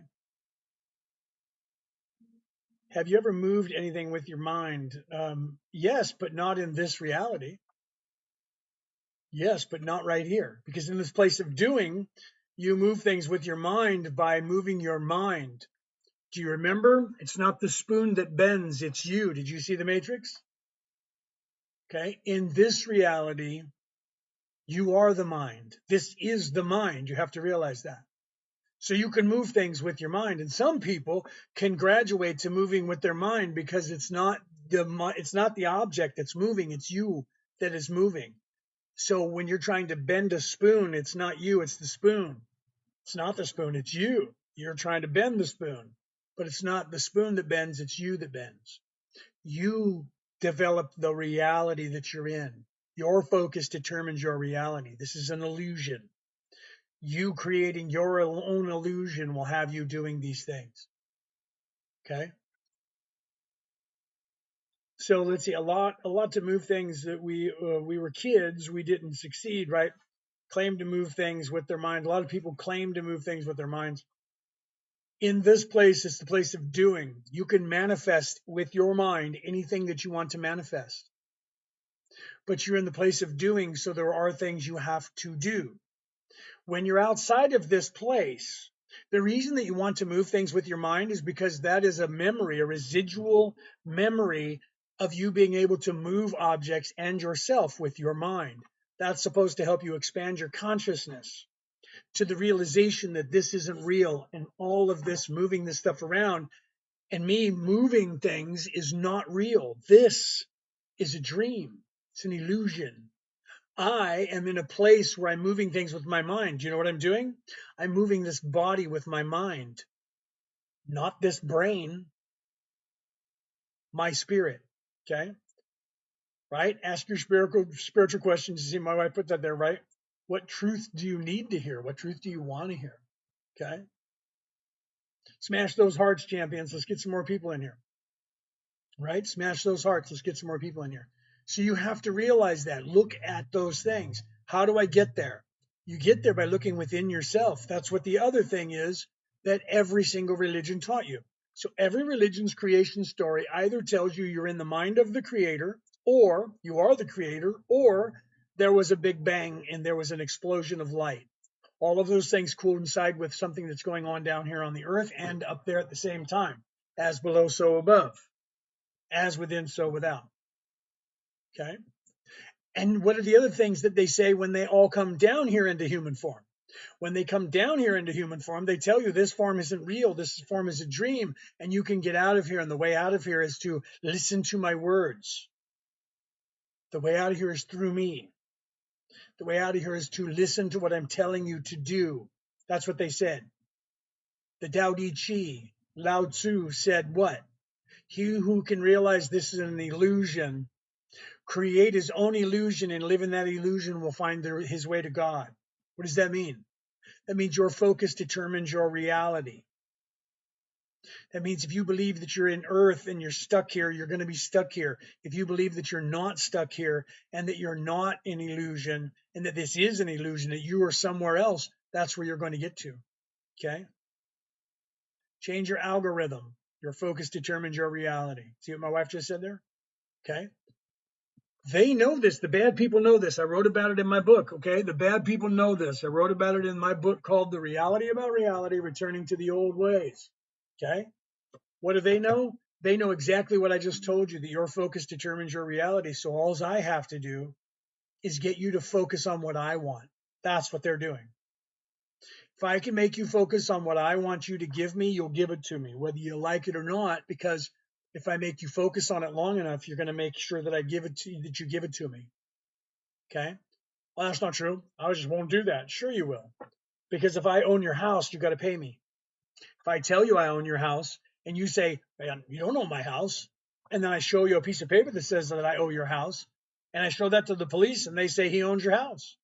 Have you ever moved anything with your mind? Yes, but not in this reality. Yes, but not right here. Because in this place of doing, you move things with your mind by moving your mind. Do you remember? It's not the spoon that bends, it's you. Did you see the Matrix? Okay. In this reality, you are the mind. This is the mind. You have to realize that. So you can move things with your mind. And some people can graduate to moving with their mind because it's not the object that's moving, it's you that is moving. So when you're trying to bend a spoon, it's not you, it's the spoon. It's not the spoon, it's you. You're trying to bend the spoon, but it's not the spoon that bends, it's you that bends. You develop the reality that you're in. Your focus determines your reality. This is an illusion. You creating your own illusion will have you doing these things. Okay. So let's see, a lot to move things that we were kids, we didn't succeed, right? Claim to move things with their mind. A lot of people claim to move things with their minds. In this place, it's the place of doing. You can manifest with your mind anything that you want to manifest, but you're in the place of doing, so there are things you have to do. When you're outside of this place, the reason that you want to move things with your mind is because that is a memory, a residual memory of you being able to move objects and yourself with your mind. That's supposed to help you expand your consciousness to the realization that this isn't real, and all of this moving this stuff around and me moving things is not real. This is a dream. It's an illusion. I am in a place where I'm moving things with my mind. Do you know what I'm doing? I'm moving this body with my mind, not this brain, my spirit. Okay. Right? Ask your spiritual questions. You see, my wife put that there, right? What truth do you need to hear? What truth do you want to hear? Okay. Smash those hearts, champions. Let's get some more people in here. Right? Smash those hearts. Let's get some more people in here. So you have to realize that. Look at those things. How do I get there? You get there by looking within yourself. That's what the other thing is that every single religion taught you. So every religion's creation story either tells you you're in the mind of the creator, or you are the creator, or there was a big bang and there was an explosion of light. All of those things coincide with something that's going on down here on the earth and up there at the same time. As below, so above. As within, so without. Okay. And what are the other things that they say when they all come down here into human form? When they come down here into human form, they tell you this form isn't real. This form is a dream, and you can get out of here. And the way out of here is to listen to my words. The way out of here is through me. The way out of here is to listen to what I'm telling you to do. That's what they said. The Tao Te Ching, Lao Tzu said what? He who can realize this is an illusion, create his own illusion, and live in that illusion will find his way to God. What does that mean? That means your focus determines your reality. That means if you believe that you're in earth and you're stuck here, you're going to be stuck here. If you believe that you're not stuck here and that you're not an illusion and that this is an illusion, that you are somewhere else, that's where you're going to get to. Okay? Change your algorithm. Your focus determines your reality. See what my wife just said there? Okay? They know this. The bad people know this. I wrote about it in my book. Okay? The bad people know this. I wrote about it in my book called The Reality About Reality, Returning to the Old Ways. Okay? What do they know? They know exactly what I just told you, that your focus determines your reality. So all I have to do is get you to focus on what I want. That's what they're doing. If I can make you focus on what I want you to give me, you'll give it to me, whether you like it or not, because if I make you focus on it long enough, you're going to make sure that I give it to you, that you give it to me. Okay? Well, that's not true. I just won't do that. Sure you will. Because if I own your house, you got to pay me. If I tell you I own your house and you say, man, you don't own my house, and then I show you a piece of paper that says that I owe your house, and I show that to the police and they say he owns your house.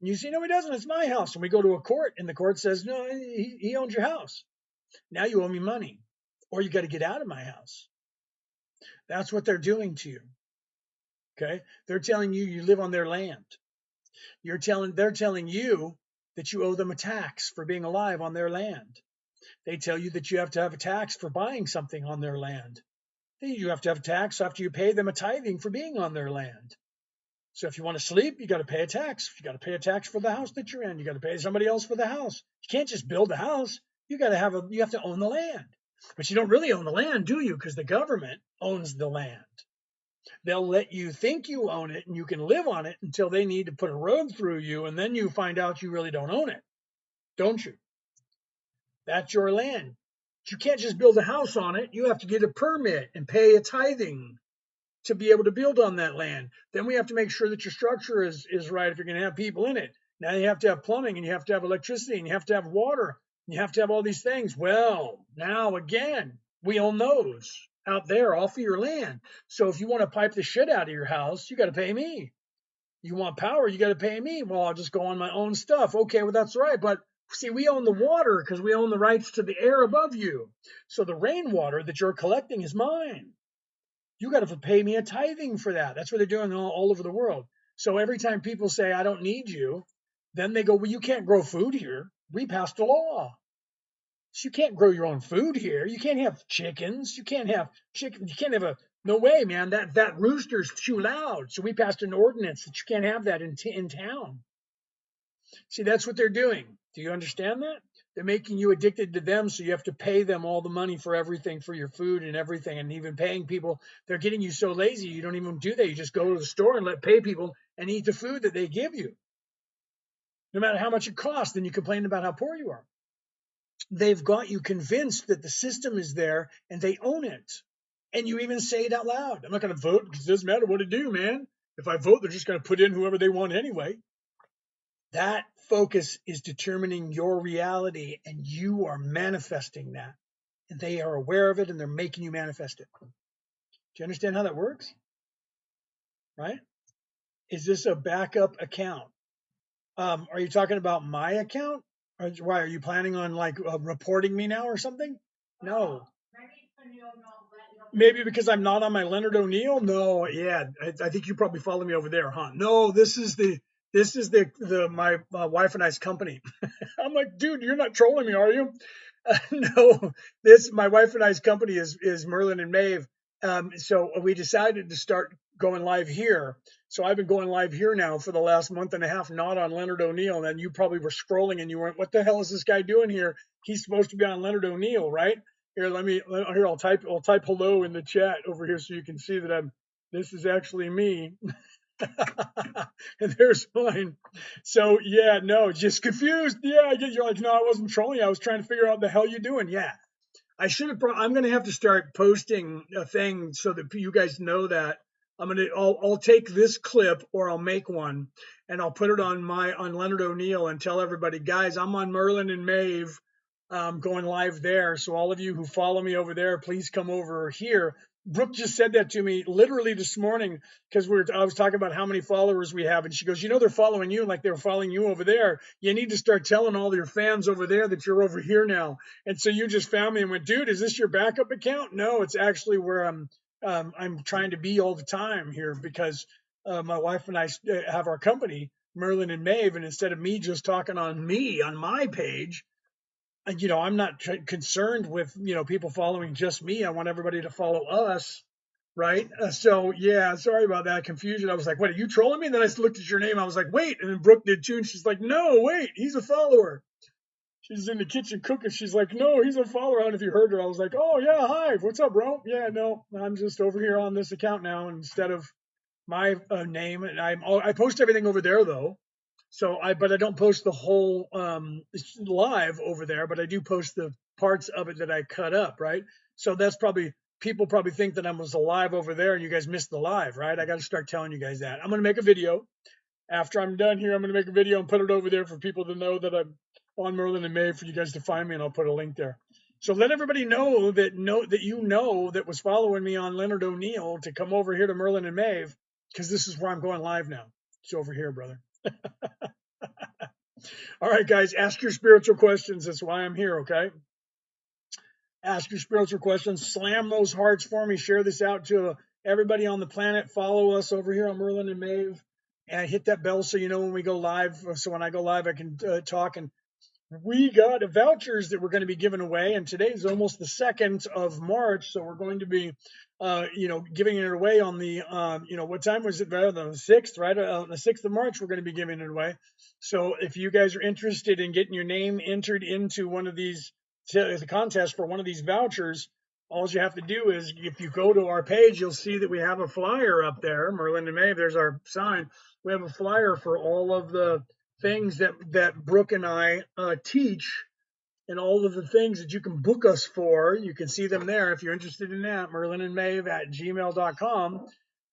And you say, no, he doesn't. It's my house. And we go to a court and the court says, no, he owns your house. Now you owe me money or you got to get out of my house. That's what they're doing to you. Okay. They're telling you you live on their land. They're telling you that you owe them a tax for being alive on their land. They tell you that you have to have a tax for buying something on their land. You have to have a tax after you pay them a tithing for being on their land. So if you want to sleep, you got to pay a tax. If you got to pay a tax for the house that you're in, you got to pay somebody else for the house. You can't just build a house. You have to own the land. But you don't really own the land, do you? Because the government owns the land. They'll let you think you own it and you can live on it until they need to put a road through you, and then you find out you really don't own it, don't you? That's your land. You can't just build a house on it. You have to get a permit and pay a tithing to be able to build on that land. Then we have to make sure that your structure is right if you're going to have people in it. Now you have to have plumbing and you have to have electricity and you have to have water. And you have to have all these things. Well, now again, we own those out there off of your land. So if you want to pipe the shit out of your house, you got to pay me. You want power, you got to pay me. Well, I'll just go on my own stuff. Okay, well, that's right. But see, we own the water because we own the rights to the air above you. So the rainwater that you're collecting is mine. You got to pay me a tithing for that. That's what they're doing all over the world. So every time people say, I don't need you, then they go, well, you can't grow food here. We passed a law. So you can't grow your own food here. You can't have chickens. You can't have chicken. You can't have no way, man. That rooster's too loud. So we passed an ordinance that you can't have that in town. See, that's what they're doing. Do you understand that? They're making you addicted to them, so you have to pay them all the money for everything, for your food and everything, and even paying people. They're getting you so lazy, you don't even do that. You just go to the store and pay people and eat the food that they give you. No matter how much it costs, then you complain about how poor you are. They've got you convinced that the system is there and they own it. And you even say it out loud. I'm not going to vote because it doesn't matter what I do, man. If I vote, they're just going to put in whoever they want anyway. That focus is determining your reality, and you are manifesting that. And they are aware of it, and they're making you manifest it. Do you understand how that works? Right? Is this a backup account? Are you talking about my account? Or why are you planning on reporting me now or something? No. Maybe because I'm not on my Leonard O'Neill. No, yeah, I think you probably follow me over there, huh? No, this is my wife and I's company. I'm like, dude, you're not trolling me, are you? No, my wife and I's company is Merlin and Maeve. So we decided to start going live here. So I've been going live here now for the last month and a half, not on Leonard O'Neill. And then you probably were scrolling and you went, what the hell is this guy doing here? He's supposed to be on Leonard O'Neill, right? Here, I'll type hello in the chat over here so you can see that this is actually me. And there's mine. So yeah, no, just confused. Yeah, you're like, no, I wasn't trolling. I was trying to figure out the hell you're doing. Yeah. I'm going to have to start posting a thing so that you guys know that I'll take this clip or I'll make one and I'll put it on Leonard O'Neill and tell everybody, guys, I'm on Merlin and Maeve, going live there. So all of you who follow me over there, please come over here. Brooke just said that to me literally this morning because I was talking about how many followers we have, and she goes, they're following you like they're following you over there. You need to start telling all your fans over there that you're over here now. And so you just found me and went, dude, is this your backup account? No, it's actually where I'm trying to be all the time here because my wife and I have our company, Merlin and Maeve, and instead of me just talking on my page, I'm not concerned with, people following just me. I want everybody to follow us. Right. So, yeah, sorry about that confusion. I was like, what, are you trolling me? And then I looked at your name. I was like, wait. And then Brooke did too. And she's like, no, wait, he's a follower. She's in the kitchen cooking. She's like, no, he's a follower. I don't know if you heard her. I was like, oh, yeah, hi. What's up, bro? Yeah, no, I'm just over here on this account now instead of my name, and I post everything over there though. So but I don't post the whole live over there, but I do post the parts of it that I cut up, right? So that's probably people probably think that I was alive over there and you guys missed the live, right? I got to start telling you guys that. I'm going to make a video after I'm done here. I'm going to make a video and put it over there for people to know that I'm on Merlin and Maeve for you guys to find me, and I'll put a link there. So let everybody know that you know that was following me on Leonard O'Neill to come over here to Merlin and Maeve, because this is where I'm going live now. It's over here, brother. All right, guys, ask your spiritual questions. That's why I'm here, okay? Ask your spiritual questions. Slam those hearts for me. Share this out to everybody on the planet. Follow us over here on Merlin and Maeve. And hit that bell so you know when we go live. So when I go live, I can talk. And we got vouchers that we're going to be giving away. And today is almost the 2nd of March. So we're going to be, giving it away on the, what time was it? The 6th, right? On the 6th of March, we're going to be giving it away. So if you guys are interested in getting your name entered into one of these, the contest for one of these vouchers, all you have to do is if you go to our page, you'll see that we have a flyer up there. Merlin and Maeve, there's our sign. We have a flyer for all of the things that Brooke and I teach, and all of the things that you can book us for. You can see them there if you're interested in that. merlinandmaeve@gmail.com.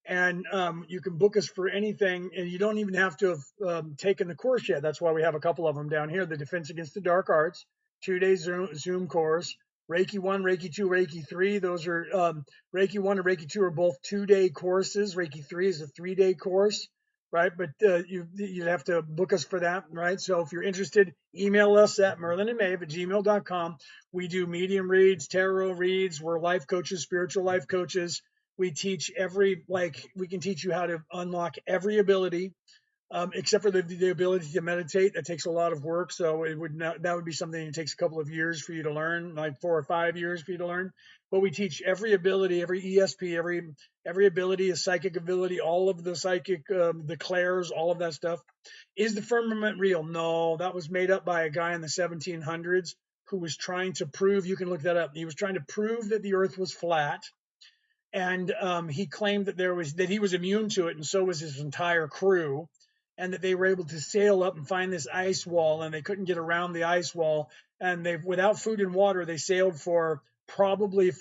And you can book us for anything, and you don't even have to have taken the course yet. That's why we have a couple of them down here. The Defense Against the Dark Arts, 2-day Zoom course. Reiki 1, Reiki 2, Reiki 3. Those are Reiki 1 and Reiki 2 are both 2-day courses. Reiki 3 is a 3-day course, right? But you'd have to book us for that, right? So if you're interested, email us at merlinandmaeve@gmail.com. We do medium reads, tarot reads. We're life coaches, spiritual life coaches. We teach we can teach you how to unlock every ability, except for the ability to meditate. That takes a lot of work. So that would be something that takes a couple of years for you to learn, like 4 or 5 years for you to learn. But we teach every ability, every ESP, every ability, a psychic ability, all of the psychic, the clairs, all of that stuff. Is the firmament real? No, that was made up by a guy in the 1700s who was trying to prove, you can look that up. He was trying to prove that the earth was flat. And he claimed that he was immune to it, and so was his entire crew, and that they were able to sail up and find this ice wall, and they couldn't get around the ice wall, and without food and water, they sailed for probably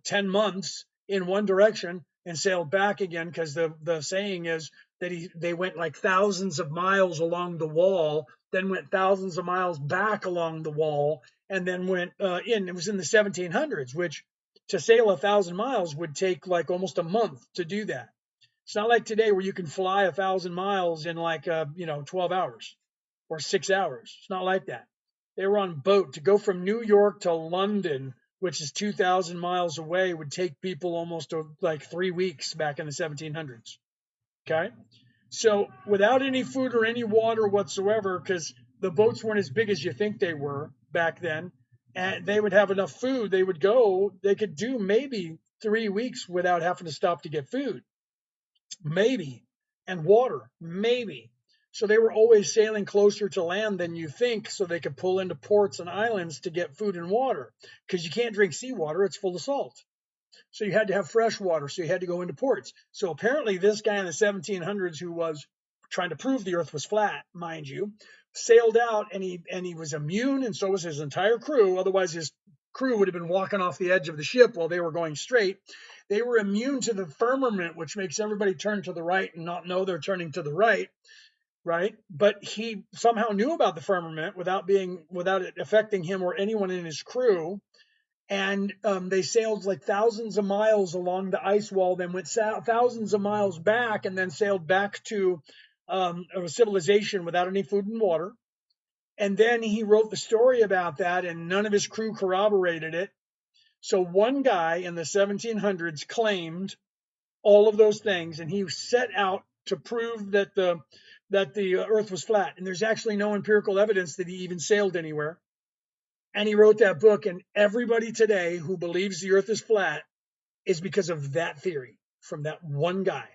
10 months in one direction and sailed back again, because the saying is that they went like thousands of miles along the wall, then went thousands of miles back along the wall, and then went in. It was in the 1700s, which to sail 1,000 miles would take like almost a month to do that. It's not like today where you can fly 1,000 miles in like 12 hours or 6 hours. It's not like that. They were on boat. To go from New York to London, which is 2,000 miles away, would take people almost like 3 weeks back in the 1700s. Okay, so without any food or any water whatsoever, because the boats weren't as big as you think they were back then, and they would have enough food, they could do maybe 3 weeks without having to stop to get food, maybe, and water, maybe. So they were always sailing closer to land than you think, so they could pull into ports and islands to get food and water, because you can't drink seawater, it's full of salt. So you had to have fresh water, so you had to go into ports. So apparently this guy in the 1700s, who was trying to prove the earth was flat, mind you, sailed out, and he was immune, and so was his entire crew. Otherwise his crew would have been walking off the edge of the ship while they were going straight. They were immune to the firmament, which makes everybody turn to the right and not know they're turning to the right, right? But he somehow knew about the firmament without it affecting him or anyone in his crew. And they sailed like thousands of miles along the ice wall, then went thousands of miles back, and then sailed back to a civilization without any food and water. And then he wrote the story about that, and none of his crew corroborated it. So one guy in the 1700s claimed all of those things, and he set out to prove that the earth was flat. And there's actually no empirical evidence that he even sailed anywhere. And he wrote that book, and everybody today who believes the earth is flat is because of that theory from that one guy.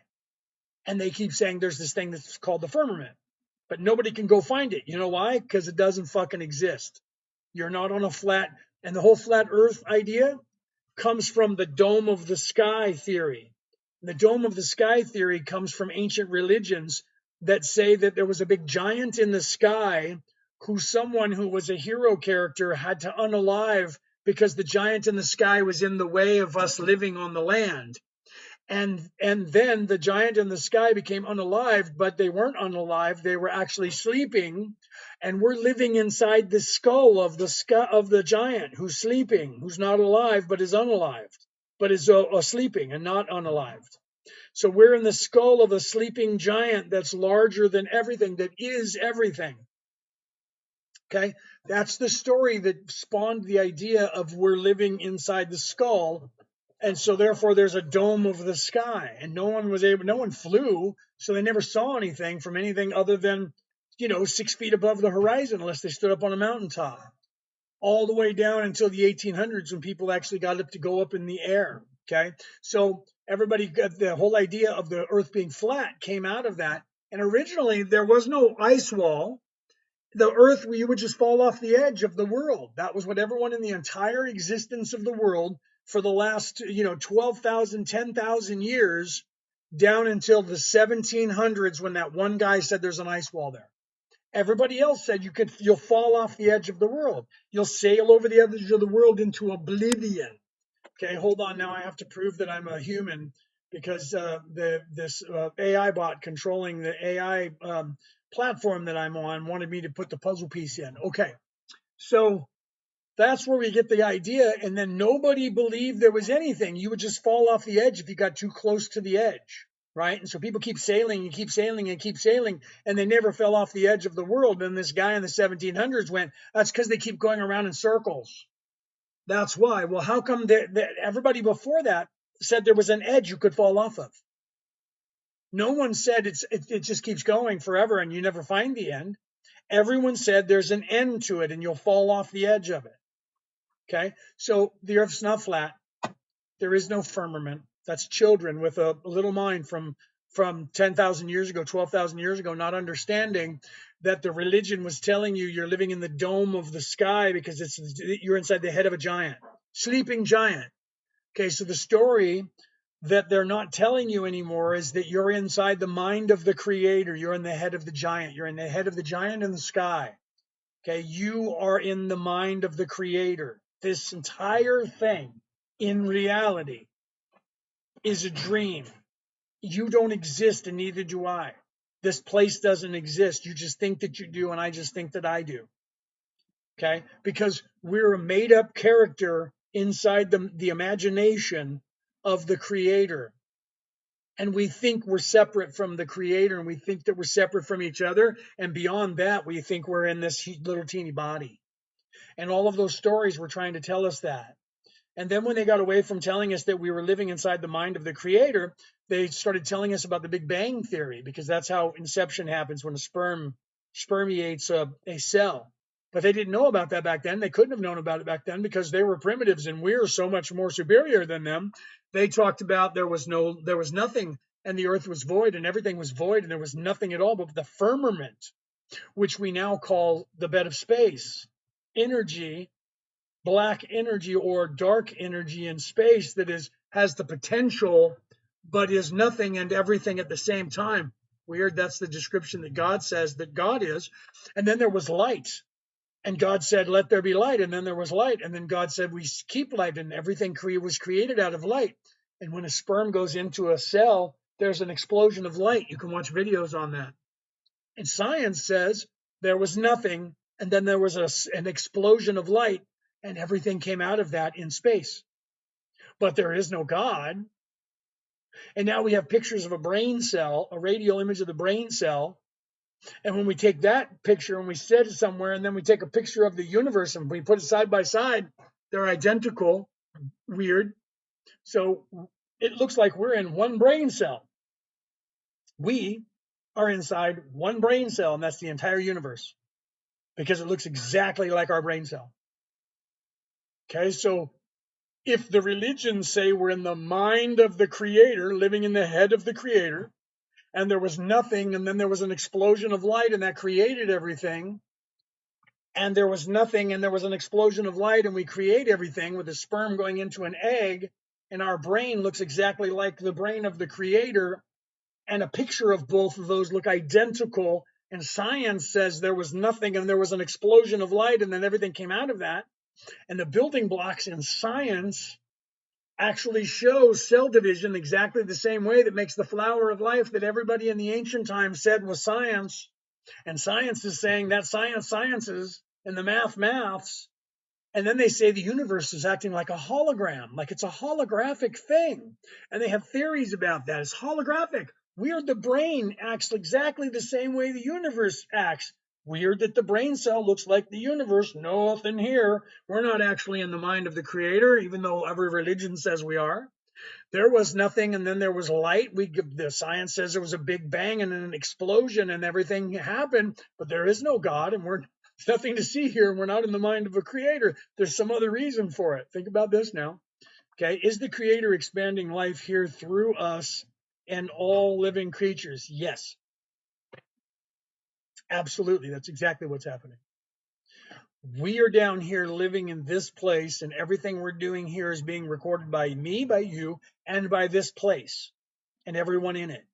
And they keep saying there's this thing that's called the firmament, but nobody can go find it. You know why? Because it doesn't fucking exist. You're not on a flat, and the whole flat earth idea comes from the dome of the sky theory. The dome of the sky theory comes from ancient religions that say that there was a big giant in the sky who someone who was a hero character had to unalive because the giant in the sky was in the way of us living on the land. And then the giant in the sky became unalived, but they weren't unalived, they were actually sleeping, and we're living inside the skull of the giant who's sleeping, who's not alive but is unalived, but is sleeping and not unalived. So we're in the skull of a sleeping giant that's larger than everything, that is everything. Okay, that's the story that spawned the idea of we're living inside the skull. And so therefore there's a dome over the sky, and no one flew, so they never saw anything from anything other than 6 feet above the horizon, unless they stood up on a mountaintop, all the way down until the 1800s when people actually got up to go up in the air. Okay, so everybody got the whole idea of the earth being flat came out of that. And originally there was no ice wall. The earth, you would just fall off the edge of the world. That was what everyone in the entire existence of the world for the last 12,000, 10,000 years, down until the 1700s, when that one guy said there's an ice wall there. Everybody else said you'll fall off the edge of the world. You'll sail over the edge of the world into oblivion. Okay, hold on. Now I have to prove that I'm a human, because this AI bot controlling the AI platform that I'm on wanted me to put the puzzle piece in. Okay, so that's where we get the idea. And then nobody believed there was anything. You would just fall off the edge if you got too close to the edge, right? And so people keep sailing and keep sailing and keep sailing, and they never fell off the edge of the world. And this guy in the 1700s went, that's because they keep going around in circles. That's why. Well, how come everybody before that said there was an edge you could fall off of? No one said it just keeps going forever and you never find the end. Everyone said there's an end to it and you'll fall off the edge of it. Okay, so the earth's not flat. There is no firmament. That's children with a little mind from 10,000 years ago, 12,000 years ago, not understanding that the religion was telling you you're living in the dome of the sky because you're inside the head of a giant, sleeping giant. Okay, so the story that they're not telling you anymore is that you're inside the mind of the creator. You're in the head of the giant. You're in the head of the giant in the sky. Okay, you are in the mind of the creator. This entire thing in reality is a dream. You don't exist, and neither do I. This place doesn't exist. You just think that you do, and I just think that I do. Okay, because we're a made-up character inside the imagination of the creator. And we think we're separate from the creator, and we think that we're separate from each other. And beyond that, we think we're in this little teeny body. And all of those stories were trying to tell us that. And then when they got away from telling us that we were living inside the mind of the creator, they started telling us about the Big Bang theory, because that's how inception happens, when a sperm spermiates a cell. But they didn't know about that back then. They couldn't have known about it back then because they were primitives and we're so much more superior than them. They talked about there was nothing, and the earth was void and everything was void and there was nothing at all but the firmament, which we now call the bed of space. Energy, black energy or dark energy in space that has the potential but is nothing and everything at the same time. Weird. That's the description that God says that God is. And then there was light, and God said, let there be light, and then there was light, and then God said we keep light, and everything was created out of light. And when a sperm goes into a cell, there's an explosion of light. You can watch videos on that. And science says there was nothing, and then there was an explosion of light, and everything came out of that in space. But there is no God. And now we have pictures of a brain cell, a radial image of the brain cell. And when we take that picture and we set it somewhere, and then we take a picture of the universe and we put it side by side, they're identical. Weird. So it looks like we're in one brain cell. We are inside one brain cell, and that's the entire universe, because it looks exactly like our brain cell. Okay, so if the religions say we're in the mind of the creator, living in the head of the creator, and there was nothing, and then there was an explosion of light, and that created everything, and there was nothing, and there was an explosion of light, and we create everything with a sperm going into an egg, and our brain looks exactly like the brain of the creator, and a picture of both of those look identical, and science says there was nothing and there was an explosion of light and then everything came out of that, and the building blocks in science actually shows cell division exactly the same way that makes the flower of life that everybody in the ancient times said was science. And science is saying that sciences, and the maths. And then they say the universe is acting like a hologram, like it's a holographic thing. And they have theories about that. It's holographic. Weird, the brain acts exactly the same way the universe acts. Weird that the brain cell looks like the universe. Nothing here. We're not actually in the mind of the creator, even though every religion says we are. There was nothing, and then there was light. The science says there was a big bang and an explosion, and everything happened. But there is no God, and there's nothing to see here. And we're not in the mind of a creator. There's some other reason for it. Think about this now. Okay, is the creator expanding life here through us and all living creatures? Yes, absolutely. That's exactly what's happening. We are down here living in this place, and everything we're doing here is being recorded by me, by you, and by this place and everyone in it.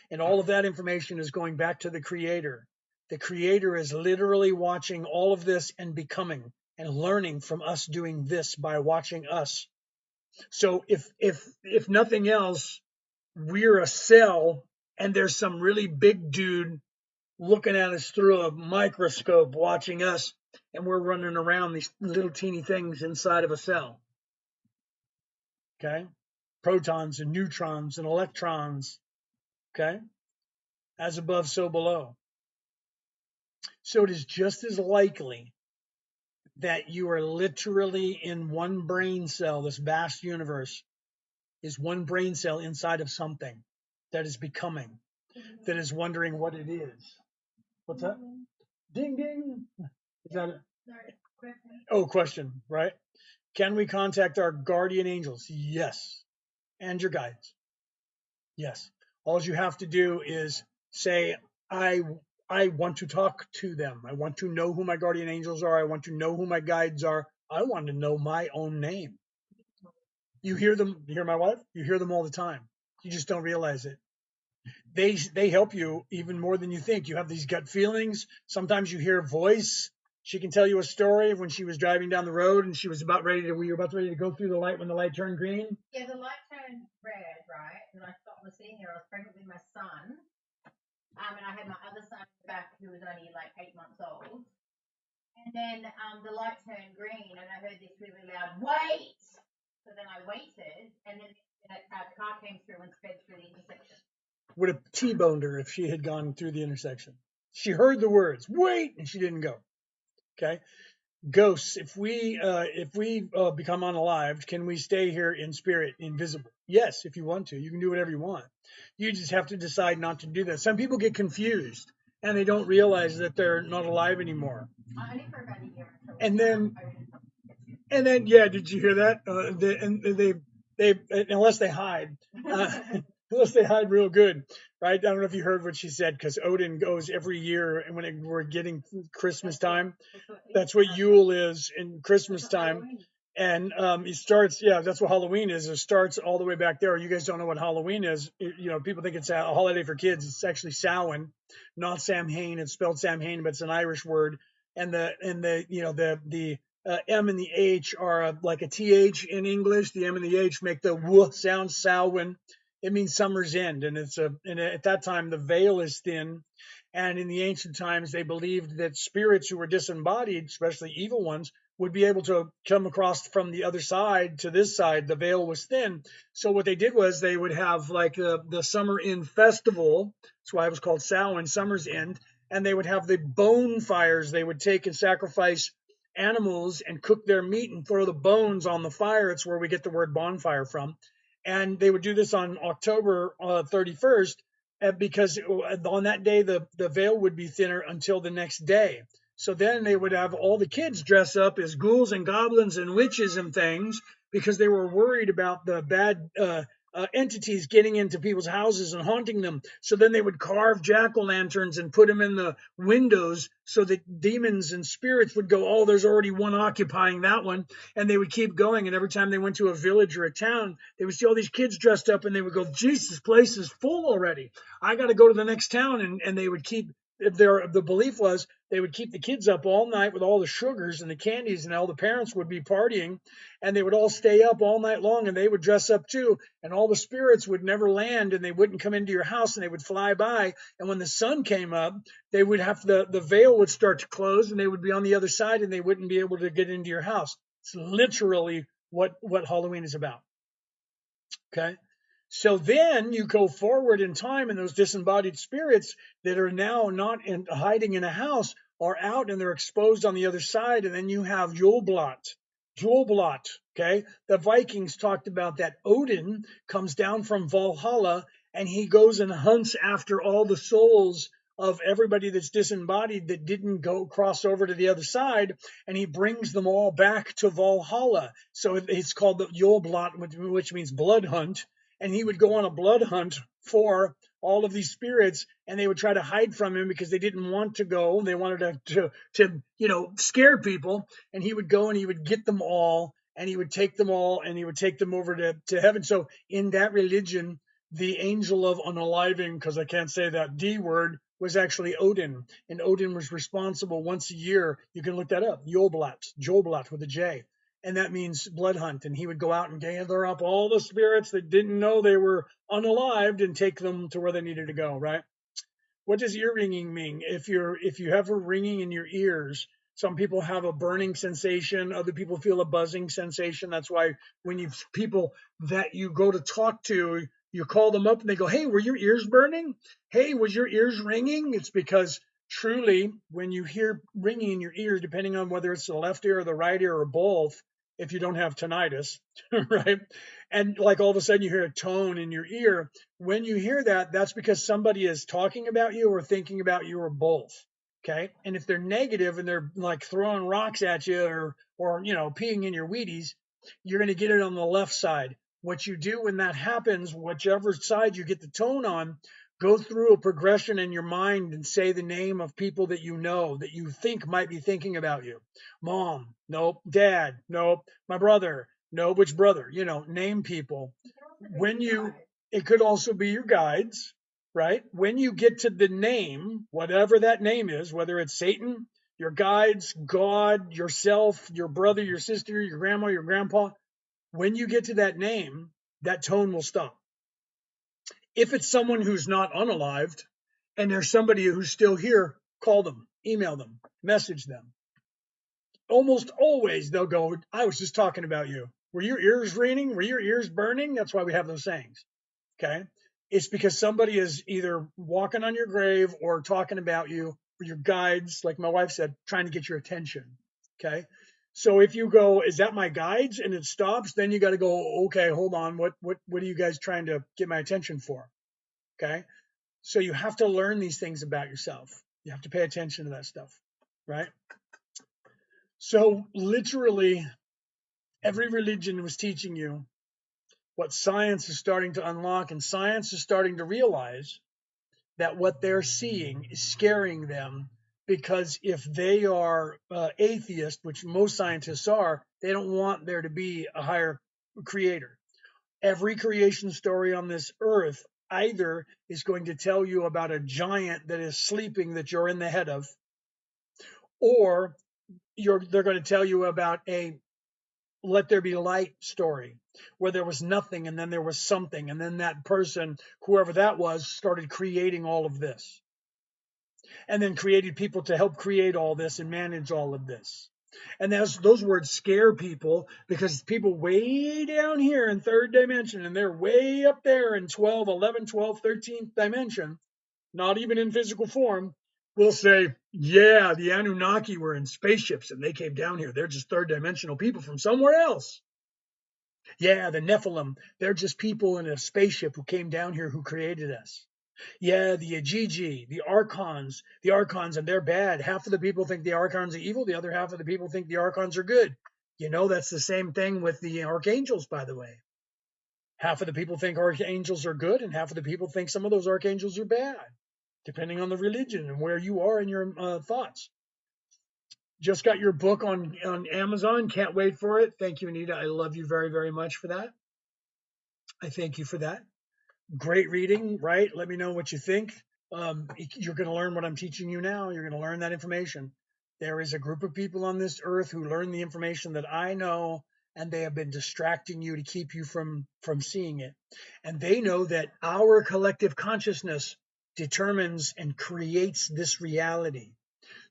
And all of that information is going back to the creator. The creator is literally watching all of this and becoming and learning from us doing this by watching us. So if nothing else, we're a cell, and there's some really big dude looking at us through a microscope watching us, and we're running around these little teeny things inside of a cell. Okay? Protons and neutrons and electrons. Okay? As above, so below. So it is just as likely that you are literally in one brain cell. This vast universe is one brain cell inside of something that is becoming, that is wondering what it is. What's that? Ding, ding. Is that it? Oh, question, right? Can we contact our guardian angels? Yes. And your guides? Yes. All you have to do is say, I want to talk to them. I want to know who my guardian angels are. I want to know who my guides are. I want to know my own name. You hear them, you hear my wife? You hear them all the time. You just don't realize it. They help you even more than you think. You have these gut feelings. Sometimes you hear a voice. She can tell you a story of when she was driving down the road and we were about ready to go through the light when the light turned green. Yeah, the light turned red, right? And I stopped the scene here. I was pregnant with my son. And I had my other son back who was only like 8 months old. And then the light turned green and I heard this really loud, wait! So then I waited and then a car came through and sped through the intersection. Would have T-boned her if she had gone through the intersection. She heard the words, wait, and she didn't go. Okay. Ghosts, if we become unalived, can we stay here in spirit, invisible? Yes, if you want to. You can do whatever you want. You just have to decide not to do that. Some people get confused and they don't realize that they're not alive anymore. Only for about a year. And then, yeah, did you hear that? They unless they hide. Unless they hide real good, right? I don't know if you heard what she said, because Odin goes every year, and when we're getting Christmas time, that's what Yule is in Christmas time, and it starts. Yeah, that's what Halloween is. It starts all the way back there. You guys don't know what Halloween is. People think it's a holiday for kids. It's actually Samhain, not Samhain. It's spelled Samhain, but it's an Irish word, and the M and the H are like a TH in English. The M and the H make the W sound, Samhain. It means summer's end, and at that time the veil is thin, and in the ancient times they believed that spirits who were disembodied, especially evil ones, would be able to come across from the other side to this side. The veil was thin, so what they did was they would have like the summer end festival. That's why it was called Samhain, summer's end, and they would have the bone fires. They would take and sacrifice animals and cook their meat and throw the bones on the fire. It's where we get the word bonfire from. And they would do this on October 31st because on that day the veil would be thinner until the next day. So then they would have all the kids dress up as ghouls and goblins and witches and things because they were worried about the bad entities getting into people's houses and haunting them. So then they would carve jack-o'-lanterns and put them in the windows so that demons and spirits would go, oh, there's already one occupying that one. And they would keep going. And every time they went to a village or a town, they would see all these kids dressed up and they would go, Jesus, this place is full already. I got to go to the next town. And they would keep, the belief was they would keep the kids up all night with all the sugars and the candies, and all the parents would be partying, and they would all stay up all night long, and they would dress up too, and all the spirits would never land, and they wouldn't come into your house, and they would fly by. And when the sun came up, they would have the veil would start to close, and they would be on the other side, and they wouldn't be able to get into your house. It's literally what Halloween is about. Okay. So then you go forward in time, and those disembodied spirits that are now not hiding in a house are out and they're exposed on the other side. And then you have Jolblot. Jolblot. Okay. The Vikings talked about that. Odin comes down from Valhalla and he goes and hunts after all the souls of everybody that's disembodied that didn't go cross over to the other side, and he brings them all back to Valhalla. So it's called the Jolblot, which means blood hunt. And he would go on a blood hunt for all of these spirits, and they would try to hide from him because they didn't want to go. They wanted to scare people. And he would go and he would get them all, and he would take them all, and he would take them over to heaven. So in that religion, the angel of unaliving, because I can't say that D word, was actually Odin. And Odin was responsible once a year. You can look that up. Jolblot with a J. And that means blood hunt. And he would go out and gather up all the spirits that didn't know they were unalived and take them to where they needed to go, right? What does ear ringing mean? If you have a ringing in your ears, some people have a burning sensation, other people feel a buzzing sensation. That's why when you people that you go to talk to, you call them up and they go, hey, were your ears burning? Hey, was your ears ringing? It's because truly when you hear ringing in your ears, depending on whether it's the left ear or the right ear or both, if you don't have tinnitus, right? And like all of a sudden you hear a tone in your ear. When you hear that, that's because somebody is talking about you or thinking about you or both. Okay. And if they're negative and they're like throwing rocks at you or peeing in your Wheaties, you're going to get it on the left side. What you do when that happens, whichever side you get the tone on, go through a progression in your mind and say the name of people that you know that you think might be thinking about you. Mom, nope. Dad, nope. My brother, no. Which brother? Name people. It could also be your guides, right? When you get to the name, whatever that name is, whether it's Satan, your guides, God, yourself, your brother, your sister, your grandma, your grandpa, when you get to that name, that tone will stop. If it's someone who's not unalived and there's somebody who's still here, call them, email them, message them. Almost always they'll go, I was just talking about you. Were your ears ringing? Were your ears burning? That's why we have those sayings. Okay. It's because somebody is either walking on your grave or talking about you, or your guides, like my wife said, trying to get your attention. Okay. So if you go, is that my guides? And it stops, then you got to go, okay, hold on. What are you guys trying to get my attention for? Okay. So you have to learn these things about yourself. You have to pay attention to that stuff. Right. So literally every religion was teaching you what science is starting to unlock, and science is starting to realize that what they're seeing is scaring them, because if they are atheist, which most scientists are, they don't want there to be a higher creator. Every creation story on this earth either is going to tell you about a giant that is sleeping that you're in the head of, or they're going to tell you about a let there be light story where there was nothing and then there was something, and then that person, whoever that was, started creating all of this, and then created people to help create all this and manage all of this. And those words scare people, because people way down here in third dimension and they're way up there in 12, 11, 12, 13th dimension, not even in physical form, will say, yeah, the Anunnaki were in spaceships and they came down here. They're just third dimensional people from somewhere else. Yeah, the Nephilim, they're just people in a spaceship who came down here who created us. Yeah, the Ajiji, the Archons, and they're bad. Half of the people think the Archons are evil. The other half of the people think the Archons are good. That's the same thing with the archangels, by the way. Half of the people think archangels are good, and half of the people think some of those archangels are bad, depending on the religion and where you are in your thoughts. Just got your book on Amazon. Can't wait for it. Thank you, Anita. I love you very, very much for that. I thank you for that. Great reading, right? Let me know what you think. You're going to learn what I'm teaching you now. You're going to learn that information. There is a group of people on this earth who learn the information that I know, and they have been distracting you to keep you from seeing it. And they know that our collective consciousness determines and creates this reality.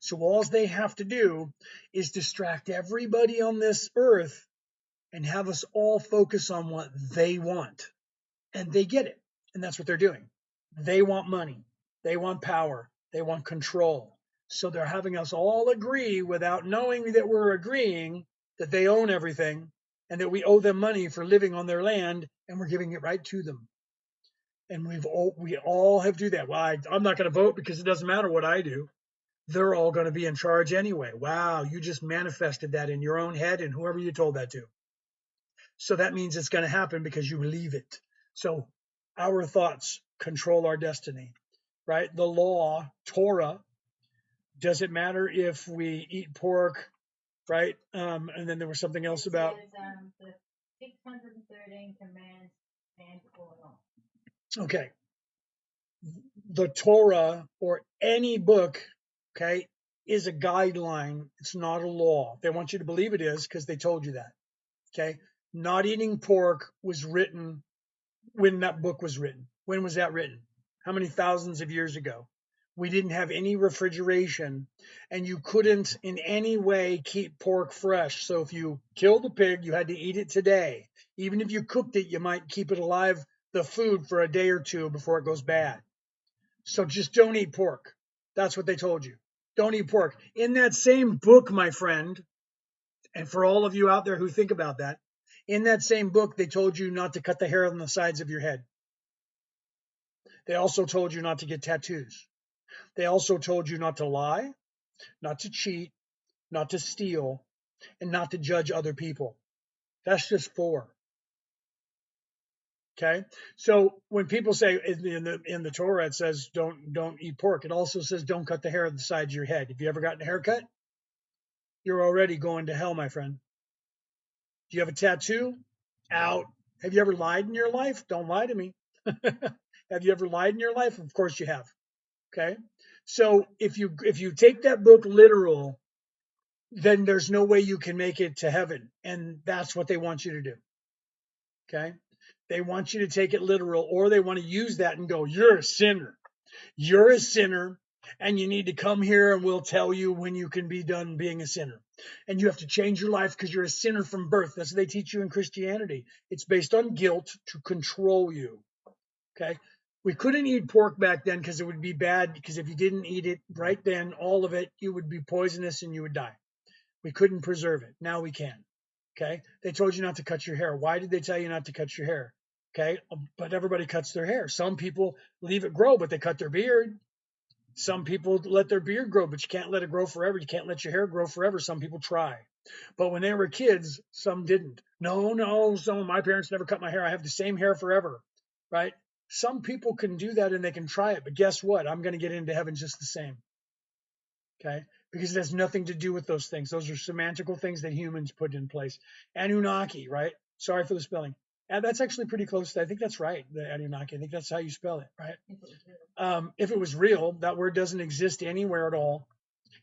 So all they have to do is distract everybody on this earth and have us all focus on what they want. And they get it. And that's what they're doing. They want money. They want power. They want control. So they're having us all agree without knowing that we're agreeing that they own everything and that we owe them money for living on their land, and we're giving it right to them. And we all have to do that. Well, I'm not going to vote because it doesn't matter what I do. They're all going to be in charge anyway. Wow, you just manifested that in your own head and whoever you told that to. So that means it's going to happen because you believe it. So our thoughts control our destiny, right? The law, Torah, doesn't matter if we eat pork, right? And then there was something else about. The 613 commands and law. Okay. The Torah or any book, okay, is a guideline. It's not a law. They want you to believe it is because they told you that. Okay. Not eating pork was written when that book was written. When was that written? How many thousands of years ago? We didn't have any refrigeration, and you couldn't in any way keep pork fresh. So if you killed a pig, you had to eat it today. Even if you cooked it, you might keep it alive, the food, for a day or two before it goes bad. So just don't eat pork. That's what they told you. Don't eat pork. In that same book, my friend, and for all of you out there who think about that, in that same book, they told you not to cut the hair on the sides of your head. They also told you not to get tattoos. They also told you not to lie, not to cheat, not to steal, and not to judge other people. That's just 4. Okay, so when people say in the Torah it says don't eat pork, it also says don't cut the hair on the sides of your head. Have you ever gotten a haircut? You're already going to hell, my friend. Do you have a tattoo? Out. Have you ever lied in your life? Don't lie to me. Have you ever lied in your life? Of course you have. Okay, so if you take that book literal, then there's no way you can make it to heaven, and that's what they want you to do. Okay. They want you to take it literal, or they want to use that and go, you're a sinner. You're a sinner, and you need to come here and we'll tell you when you can be done being a sinner. And you have to change your life because you're a sinner from birth. That's what they teach you in Christianity. It's based on guilt to control you. Okay. We couldn't eat pork back then because it would be bad, because if you didn't eat it right then, all of it, it would be poisonous and you would die. We couldn't preserve it. Now we can. Okay. They told you not to cut your hair. Why did they tell you not to cut your hair? Okay. But everybody cuts their hair. Some people leave it grow, but they cut their beard. Some people let their beard grow, but you can't let it grow forever. You can't let your hair grow forever. Some people try. But when they were kids, some didn't. No, some of my parents never cut my hair. I have the same hair forever. Right. Some people can do that and they can try it. But guess what? I'm going to get into heaven just the same. Okay. Because it has nothing to do with those things. Those are semantical things that humans put in place. Anunnaki, right? Sorry for the spelling. And that's actually pretty close. I think that's right, the Anunnaki. I think that's how you spell it, right? If it was real, that word doesn't exist anywhere at all.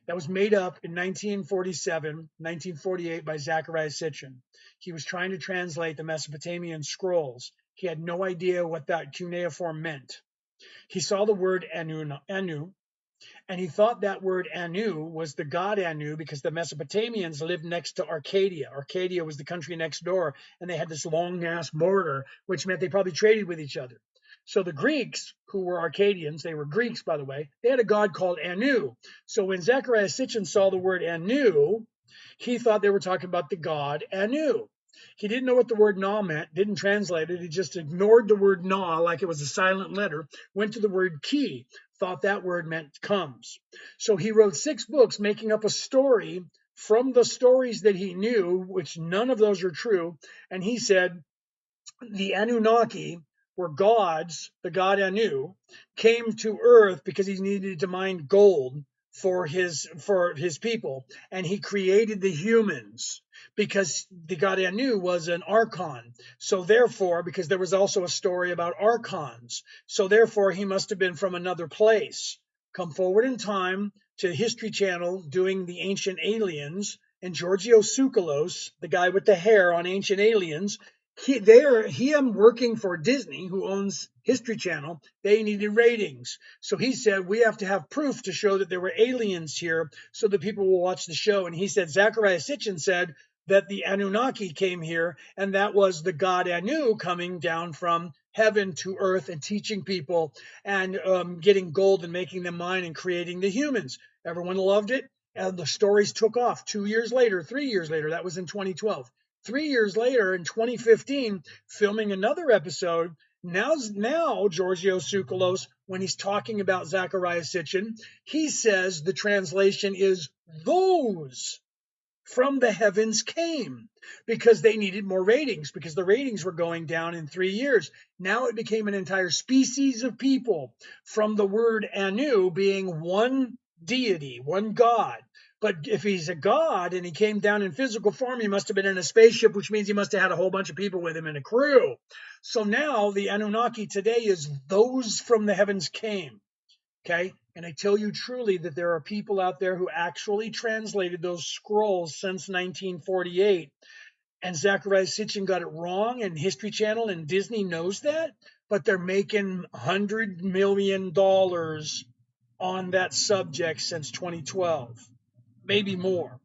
That was made up in 1947, 1948 by Zecharia Sitchin. He was trying to translate the Mesopotamian scrolls. He had no idea what that cuneiform meant. He saw the word Anu, and he thought that word Anu was the god Anu because the Mesopotamians lived next to Arcadia. Arcadia was the country next door, and they had this long-ass border, which meant they probably traded with each other. So the Greeks, who were Arcadians, they were Greeks, by the way, they had a god called Anu. So when Zecharia Sitchin saw the word Anu, he thought they were talking about the god Anu. He didn't know what the word Na meant, didn't translate it. He just ignored the word Na like it was a silent letter, went to the word Ki, thought that word meant comes. So he wrote 6 books making up a story from the stories that he knew, which none of those are true. And he said, the Anunnaki were gods. The god Anu came to Earth because he needed to mine gold for his people, and he created the humans because the god Anu was an archon. So therefore, because there was also a story about archons, so therefore he must have been from another place. Come forward in time to History Channel doing the Ancient Aliens, and Giorgio Tsoukalos, the guy with the hair on Ancient Aliens, him working for Disney, who owns History Channel, they needed ratings. So he said, we have to have proof to show that there were aliens here so that people will watch the show. And he said, Zachariah Sitchin said that the Anunnaki came here, and that was the god Anu coming down from heaven to earth and teaching people and getting gold and making them mine and creating the humans. Everyone loved it. And the stories took off 2 years later, 3 years later. That was in 2012. 3 years later, in 2015, filming another episode. Now Giorgio Tsoukalos, when he's talking about Zachariah Sitchin, he says the translation is those from the heavens came, because they needed more ratings, because the ratings were going down in 3 years. Now it became an entire species of people from the word Anu being one deity, one god. But if he's a god and he came down in physical form, he must have been in a spaceship, which means he must have had a whole bunch of people with him in a crew. So now the Anunnaki today is those from the heavens came. Okay. And I tell you truly that there are people out there who actually translated those scrolls since 1948. And Zachariah Sitchin got it wrong, and History Channel and Disney knows that, but they're making $100 million on that subject since 2012, maybe more.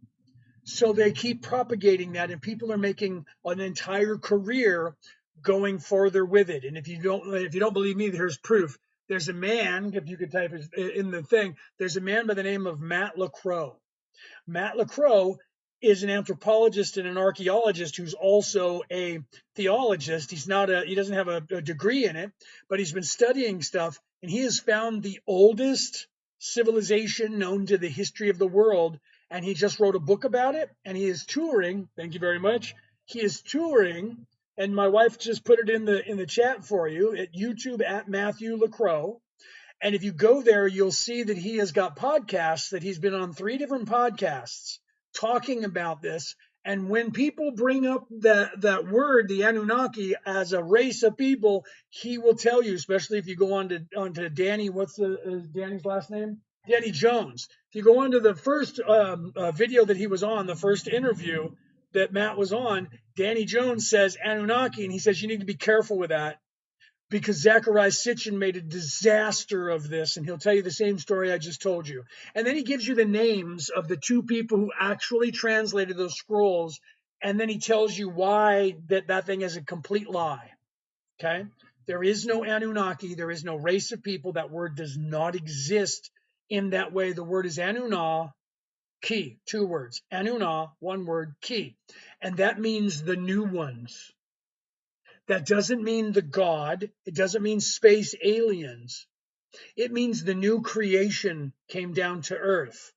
So they keep propagating that, and people are making an entire career going further with it. And if you don't believe me, here's proof. There's a man, if you could type in the thing, there's a man by the name of Matt LaCroix. Matt LaCroix is an anthropologist and an archaeologist who's also a theologist. He doesn't have a degree in it, but he's been studying stuff, and he has found the oldest civilization known to the history of the world. And he just wrote a book about it, and he is touring. Thank you very much. He is touring, and my wife just put it in the chat for you at YouTube at Matthew LaCroix. And if you go there, you'll see that he has got podcasts, that he's been on 3 different podcasts talking about this. And when people bring up that word, the Anunnaki, as a race of people, he will tell you, especially if you go onto Danny, what's Danny's last name? Danny Jones. If you go onto the first video that he was on, the first interview that Matt was on, Danny Jones says Anunnaki, and he says you need to be careful with that, because Zachariah Sitchin made a disaster of this, and he'll tell you the same story I just told you. And then he gives you the names of the 2 people who actually translated those scrolls, and then he tells you why that thing is a complete lie. Okay? There is no Anunnaki. There is no race of people. That word does not exist in that way. The word is Anunnaki, 2 words. Anunnaki, 1 word, ki. And that means the new ones. That doesn't mean the God. It doesn't mean space aliens. It means the new creation came down to earth.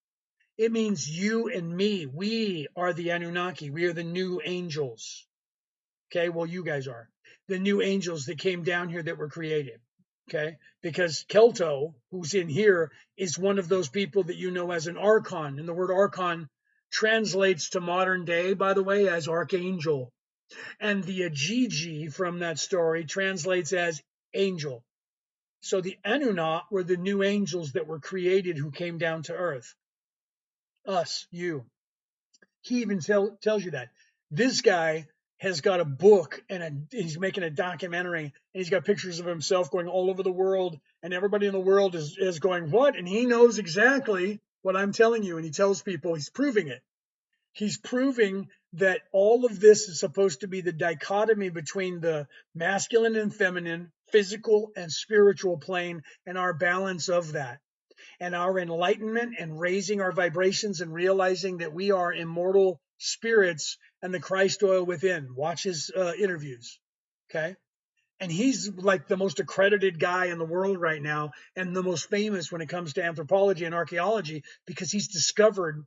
It means you and me. We are the Anunnaki. We are the new angels. Okay, well, you guys are. The new angels that came down here that were created. Okay, because Kelto, who's in here, is one of those people that you know as an archon. And the word archon translates to modern day, by the way, as archangel. And the Ajiji from that story translates as angel. So the Anunnaki were the new angels that were created who came down to earth. Us, you. He even tells you that. This guy has got a book, and he's making a documentary, and he's got pictures of himself going all over the world, and everybody in the world is going, what? And he knows exactly what I'm telling you, and he tells people, he's proving it. He's proving that all of this is supposed to be the dichotomy between the masculine and feminine, physical and spiritual plane, and our balance of that, and our enlightenment and raising our vibrations and realizing that we are immortal spirits and the Christ oil within. Watch his interviews. Okay. And he's like the most accredited guy in the world right now, and the most famous when it comes to anthropology and archaeology, because he's discovered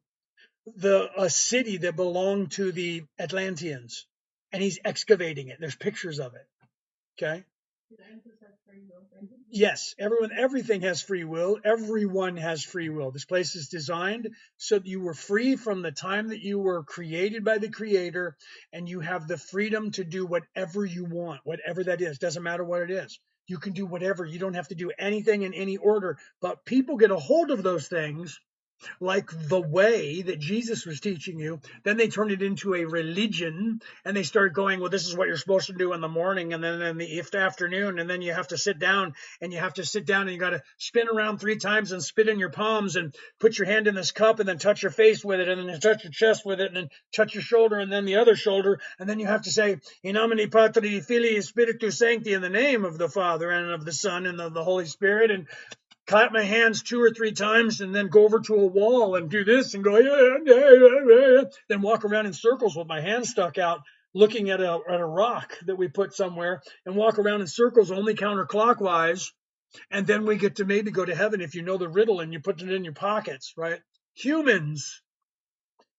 a city that belonged to the Atlanteans. and he's excavating it. There's pictures of it. Okay. Yes, everything has free will. Everyone has free will. This place is designed so that you were free from the time that you were created by the Creator, and you have the freedom to do whatever you want, whatever that is. Doesn't matter what it is. You can do whatever. You don't have to do anything in any order. But people get a hold of those things like the way that Jesus was teaching you. Then they turned it into a religion, and they started going, well, this is what you're supposed to do in the morning, and then in the afternoon, and then you have to sit down, and you got to spin around 3 times and spit in your palms and put your hand in this cup and then touch your face with it, and then touch your chest with it, and then touch your shoulder and then the other shoulder, and then you have to say, in nomine Patri Filii Spiritus Sancti, in the name of the Father and of the Son and of the Holy Spirit, and clap my hands 2 or 3 times and then go over to a wall and do this and go, then walk around in circles with my hand stuck out, looking at a rock that we put somewhere, and walk around in circles only counterclockwise. And then we get to maybe go to heaven if you know the riddle and you put it in your pockets, right? Humans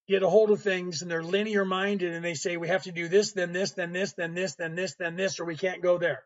get a hold of things and they're linear minded and they say we have to do this, then this, then this, then this, then this, then this, or we can't go there.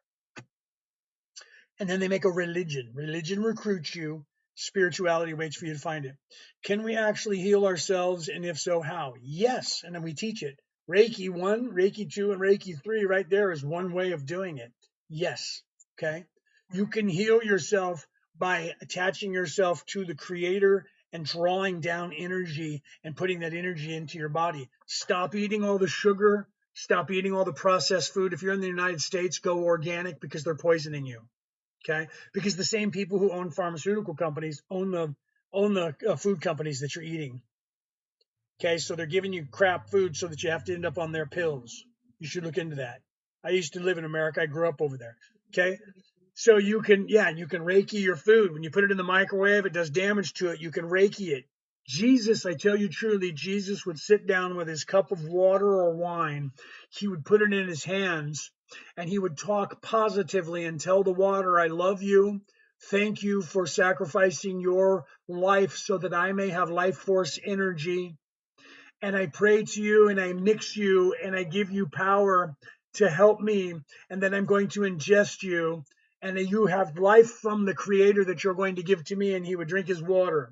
And then they make a religion. Religion recruits you. Spirituality waits for you to find it. Can we actually heal ourselves? And if so, how? Yes. And then we teach it. Reiki 1, Reiki 2, and Reiki 3 right there is one way of doing it. Yes. Okay. You can heal yourself by attaching yourself to the Creator and drawing down energy and putting that energy into your body. Stop eating all the sugar. Stop eating all the processed food. If you're in the United States, go organic because they're poisoning you. Okay, because the same people who own pharmaceutical companies own the food companies that you're eating. Okay, so they're giving you crap food so that you have to end up on their pills. You should look into that. I used to live in America. I grew up over there. Okay, so you can Reiki your food. When you put it in the microwave, it does damage to it. You can Reiki it. Jesus, I tell you truly, Jesus would sit down with his cup of water or wine. He would put it in his hands and he would talk positively and tell the water, I love you. Thank you for sacrificing your life so that I may have life force energy. And I pray to you and I mix you and I give you power to help me. And then I'm going to ingest you. And you have life from the Creator that you're going to give to me. And he would drink his water,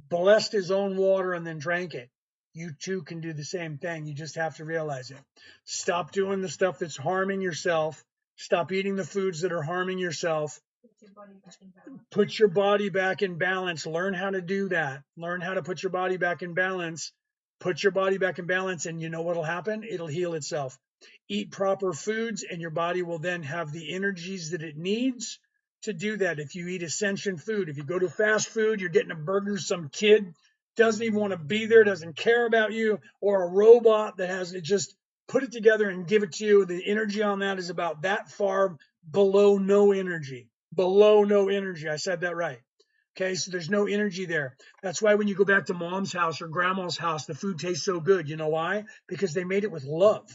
blessed his own water, and then drank it. You too can do the same thing. You just have to realize it. Stop doing the stuff that's harming yourself. Stop eating the foods that are harming yourself. Put your body back in balance. Learn how to do that. Learn how to put your body back in balance. Put your body back in balance, and you know what'll happen? It'll heal itself. Eat proper foods, and your body will then have the energies that it needs to do that. If you eat ascension food, if you go to fast food, you're getting a burger, some kid doesn't even want to be there, doesn't care about you, or a robot that has it just put it together and give it to you. The energy on that is about that far below no energy. Below no energy. I said that right. Okay, so there's no energy there. That's why when you go back to mom's house or grandma's house, the food tastes so good. You know why? Because they made it with love.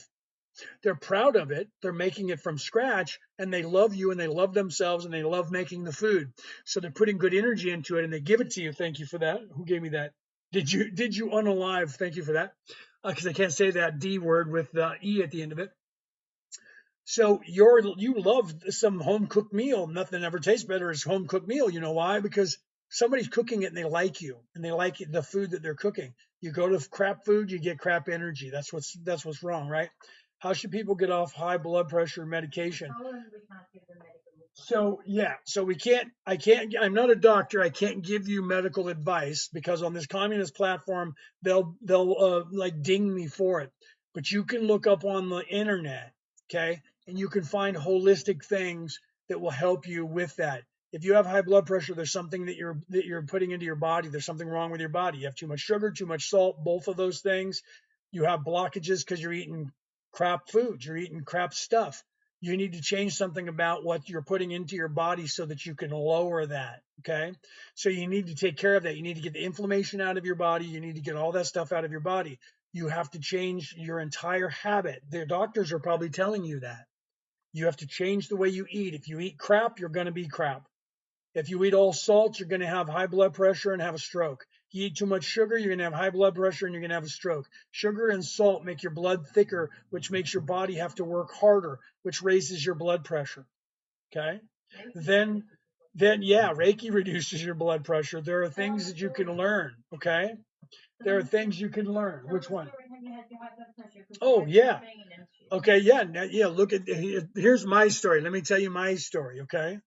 They're proud of it. They're making it from scratch, and they love you and they love themselves and they love making the food. So they're putting good energy into it and they give it to you. Thank you for that. Who gave me that? Did you unalive? Thank you for that. Because I can't say that D word with the E at the end of it. So you love some home cooked meal. Nothing ever tastes better as home cooked meal. You know why? Because somebody's cooking it and they like you and they like the food that they're cooking. You go to crap food, you get crap energy. That's what's wrong, right? How should people get off high blood pressure medication? So I'm not a doctor. I can't give you medical advice because on this communist platform, they'll like ding me for it. But you can look up on the internet, okay? And you can find holistic things that will help you with that. If you have high blood pressure, there's something that you're putting into your body. There's something wrong with your body. You have too much sugar, too much salt, both of those things. You have blockages because you're eating crap foods, you're eating crap stuff. You need to change something about what you're putting into your body so that you can lower that. Okay. So you need to take care of that. You need to get the inflammation out of your body. You need to get all that stuff out of your body. You have to change your entire habit. The doctors are probably telling you that. You have to change the way you eat. If you eat crap, you're going to be crap. If you eat all salt, you're going to have high blood pressure and have a stroke. You eat too much sugar, you're going to have high blood pressure and you're going to have a stroke. Sugar and salt make your blood thicker, which makes your body have to work harder, which raises your blood pressure. Okay. Then, yeah, Reiki reduces your blood pressure. There are things that you can learn. Okay. There are things you can learn. Which one? Oh, yeah. Okay. Yeah. Yeah. Look at, here's my story. Let me tell you my story. Okay.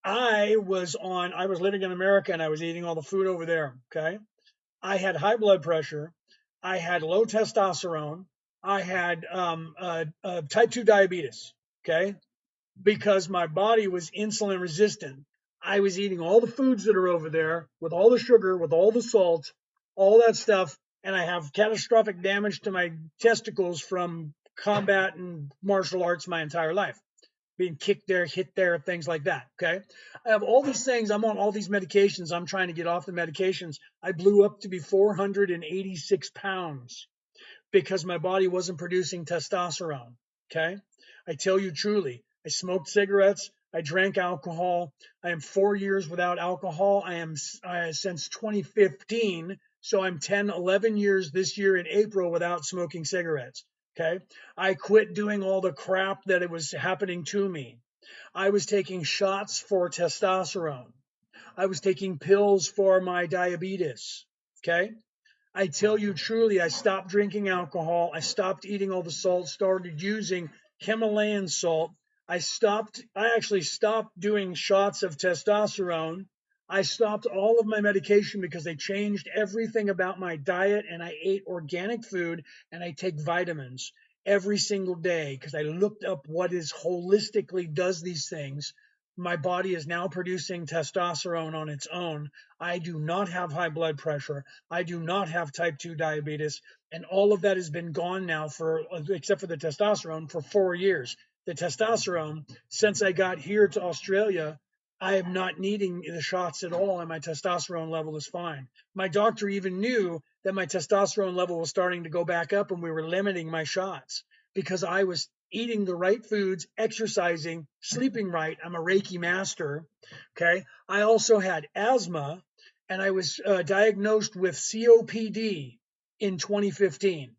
I was living in America and I was eating all the food over there. Okay. I had high blood pressure. I had low testosterone. I had type 2 diabetes. Okay. Because my body was insulin resistant. I was eating all the foods that are over there with all the sugar, with all the salt, all that stuff. And I have catastrophic damage to my testicles from combat and martial arts my entire life, being kicked there, hit there, things like that. Okay. I have all these things. I'm on all these medications. I'm trying to get off the medications. I blew up to be 486 pounds because my body wasn't producing testosterone. Okay. I tell you truly, I smoked cigarettes. I drank alcohol. I am 4 years without alcohol. I am since 2015. So I'm 10, 11 years this year in April without smoking cigarettes. Okay. I quit doing all the crap that it was happening to me. I was taking shots for testosterone. I was taking pills for my diabetes. Okay. I tell you truly, I stopped drinking alcohol. I stopped eating all the salt, started using Himalayan salt. I actually stopped doing shots of testosterone. I stopped all of my medication because they changed everything about my diet, and I ate organic food and I take vitamins every single day because I looked up what is holistically does these things. My body is now producing testosterone on its own. I do not have high blood pressure. I do not have type 2 diabetes. And all of that has been gone now except for the testosterone, for 4 years. The testosterone, since I got here to Australia, I am not needing the shots at all, and my testosterone level is fine. My doctor even knew that my testosterone level was starting to go back up, and we were limiting my shots because I was eating the right foods, exercising, sleeping right. I'm a Reiki master. Okay. I also had asthma, and I was diagnosed with COPD in 2015.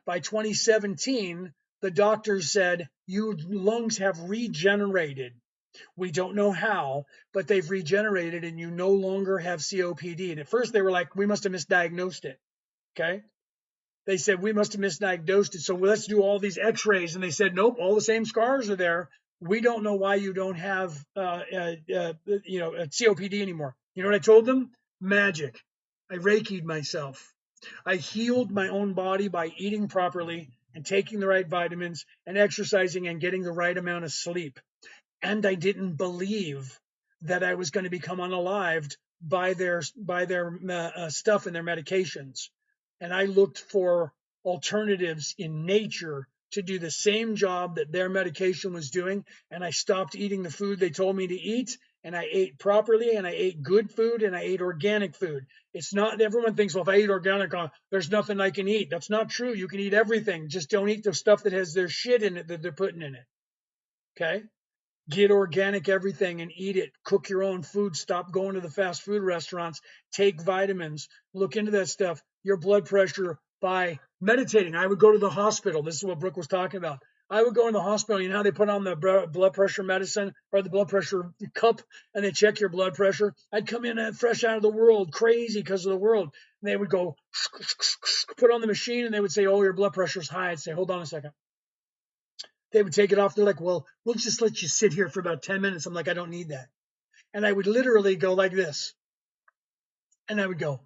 By 2017, the doctors said, your lungs have regenerated. We don't know how, but they've regenerated and you no longer have COPD. And at first they were like, we must have misdiagnosed it. Okay. They said, we must have misdiagnosed it. So let's do all these x-rays. And they said, nope, all the same scars are there. We don't know why you don't have, COPD anymore. You know what I told them? Magic. I Reiki'd myself. I healed my own body by eating properly and taking the right vitamins and exercising and getting the right amount of sleep. And I didn't believe that I was going to become unalived by their stuff and their medications. And I looked for alternatives in nature to do the same job that their medication was doing. And I stopped eating the food they told me to eat. And I ate properly, and I ate good food, and I ate organic food. It's not, everyone thinks, well, if I eat organic, there's nothing I can eat. That's not true. You can eat everything. Just don't eat the stuff that has their shit in it that they're putting in it. Okay. Get organic everything and eat it. Cook your own food. Stop going to the fast food restaurants. Take vitamins. Look into that stuff. Your blood pressure by meditating. I would go to the hospital. This is what Brooke was talking about. I would go in the hospital. You know how they put on the blood pressure medicine or the blood pressure cup and they check your blood pressure? I'd come in fresh out of the world, crazy because of the world. And they would go put on the machine and they would say, oh, your blood pressure's high. I'd say, hold on a second. They would take it off. They're like, well, we'll just let you sit here for about 10 minutes. I'm like, I don't need that. And I would literally go like this. And I would go.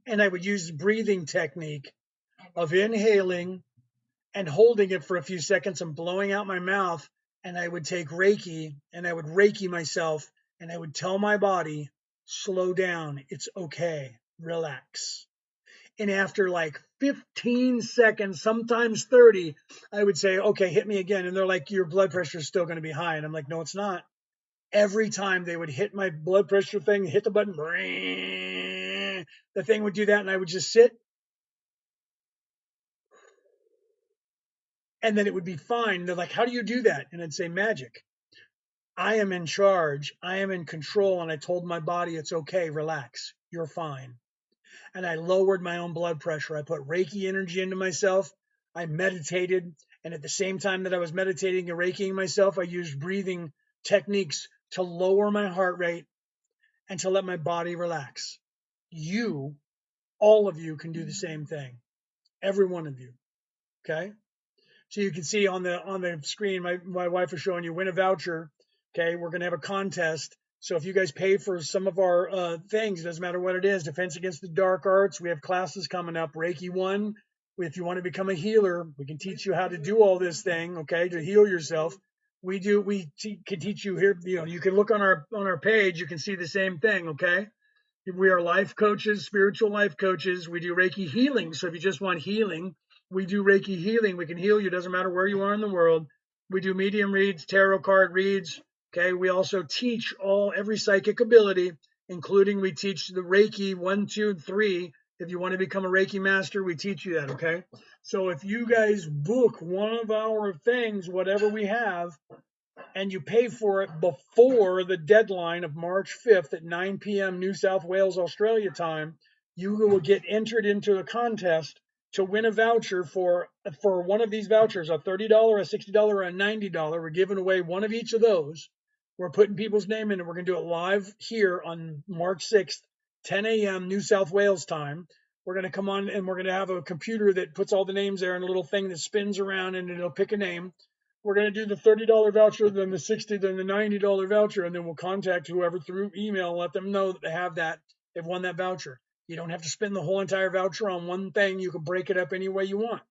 And I would use the breathing technique of inhaling and holding it for a few seconds and blowing out my mouth. And I would take Reiki and I would Reiki myself and I would tell my body, slow down. It's okay. Relax. And after like 15 seconds, sometimes 30, I would say, okay, hit me again. And they're like, your blood pressure is still going to be high. And I'm like, no, it's not. Every time they would hit my blood pressure thing, hit the button, the thing would do that. And I would just sit. And then it would be fine. They're like, how do you do that? And I'd say magic. I am in charge. I am in control. And I told my body, it's okay. Relax. You're fine. And I lowered my own blood pressure. I put Reiki energy into myself. I meditated. And at the same time that I was meditating and Reikiing myself, I used breathing techniques to lower my heart rate and to let my body relax. You, all of you, can do the same thing. Every one of you. Okay. So you can see on the screen, my wife is showing you win a voucher. Okay, we're going to have a contest. So if you guys pay for some of our things, it doesn't matter what it is, Defense Against the Dark Arts, we have classes coming up, Reiki 1. If you want to become a healer, we can teach you how to do all this thing, okay, to heal yourself. Can teach you here, you can look on our page, you can see the same thing, okay? We are life coaches, spiritual life coaches. We do Reiki healing. So if you just want healing, we do Reiki healing. We can heal you. Doesn't matter where you are in the world. We do medium reads, tarot card reads. Okay. We also teach every psychic ability, including we teach the Reiki 1, 2, and 3. If you want to become a Reiki master, we teach you that. Okay. So if you guys book one of our things, whatever we have, and you pay for it before the deadline of March 5th at 9 p.m. New South Wales, Australia time, you will get entered into a contest to win a voucher for one of these vouchers, a $30, a $60, or a $90. We're giving away one of each of those. We're putting people's name in it. We're going to do it live here on March 6th, 10 a.m. New South Wales time. We're going to come on and we're going to have a computer that puts all the names there and a little thing that spins around and it'll pick a name. We're going to do the $30 voucher, then the $60, then the $90 voucher, and then we'll contact whoever through email and let them know that they have that, they've won that voucher. You don't have to spend the whole entire voucher on one thing. You can break it up any way you want.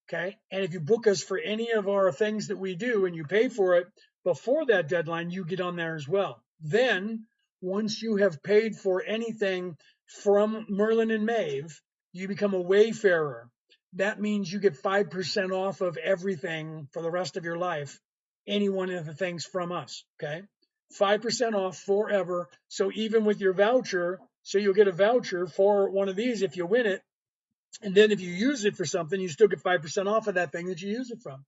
Okay. And if you book us for any of our things that we do and you pay for it before that deadline, you get on there as well. Then, once you have paid for anything from Merlin and Maeve, you become a wayfarer. That means you get 5% off of everything for the rest of your life, any one of the things from us. Okay. 5% off forever. So even with your voucher, so you'll get a voucher for one of these if you win it. And then if you use it for something, you still get 5% off of that thing that you use it from.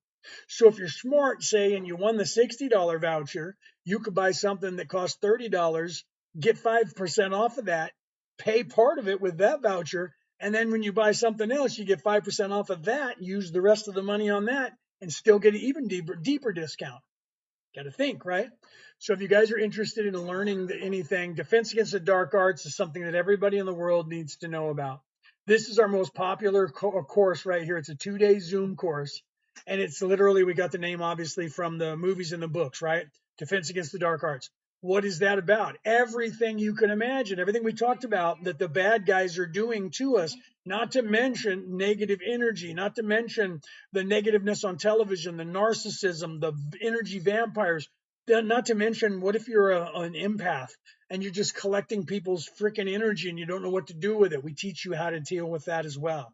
So if you're smart, say, and you won the $60 voucher, you could buy something that costs $30, get 5% off of that, pay part of it with that voucher. And then when you buy something else, you get 5% off of that, use the rest of the money on that, and still get an even deeper discount. Got to think, right? So if you guys are interested in learning anything, Defense Against the Dark Arts is something that everybody in the world needs to know about. This is our most popular course right here. It's a 2-day Zoom course. And it's literally, we got the name obviously from the movies and the books, right? Defense Against the Dark Arts. What is that about? Everything you can imagine, everything we talked about that the bad guys are doing to us, not to mention negative energy, not to mention the negativeness on television, the narcissism, the energy vampires, not to mention, what if you're an empath and you're just collecting people's freaking energy and you don't know what to do with it? We teach you how to deal with that as well.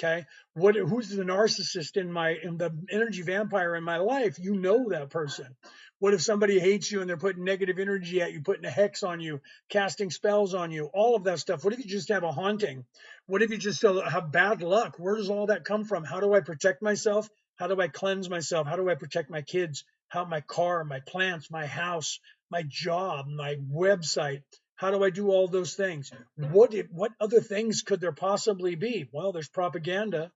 Okay. Who's the narcissist in the energy vampire in my life? You know that person. What if somebody hates you and they're putting negative energy at you, putting a hex on you, casting spells on you, all of that stuff? What if you just have a haunting? What if you just have bad luck? Where does all that come from? How do I protect myself? How do I cleanse myself? How do I protect my kids? My car, my plants, my house, my job, my website? How do I do all those things? What other things could there possibly be? Well, there's propaganda,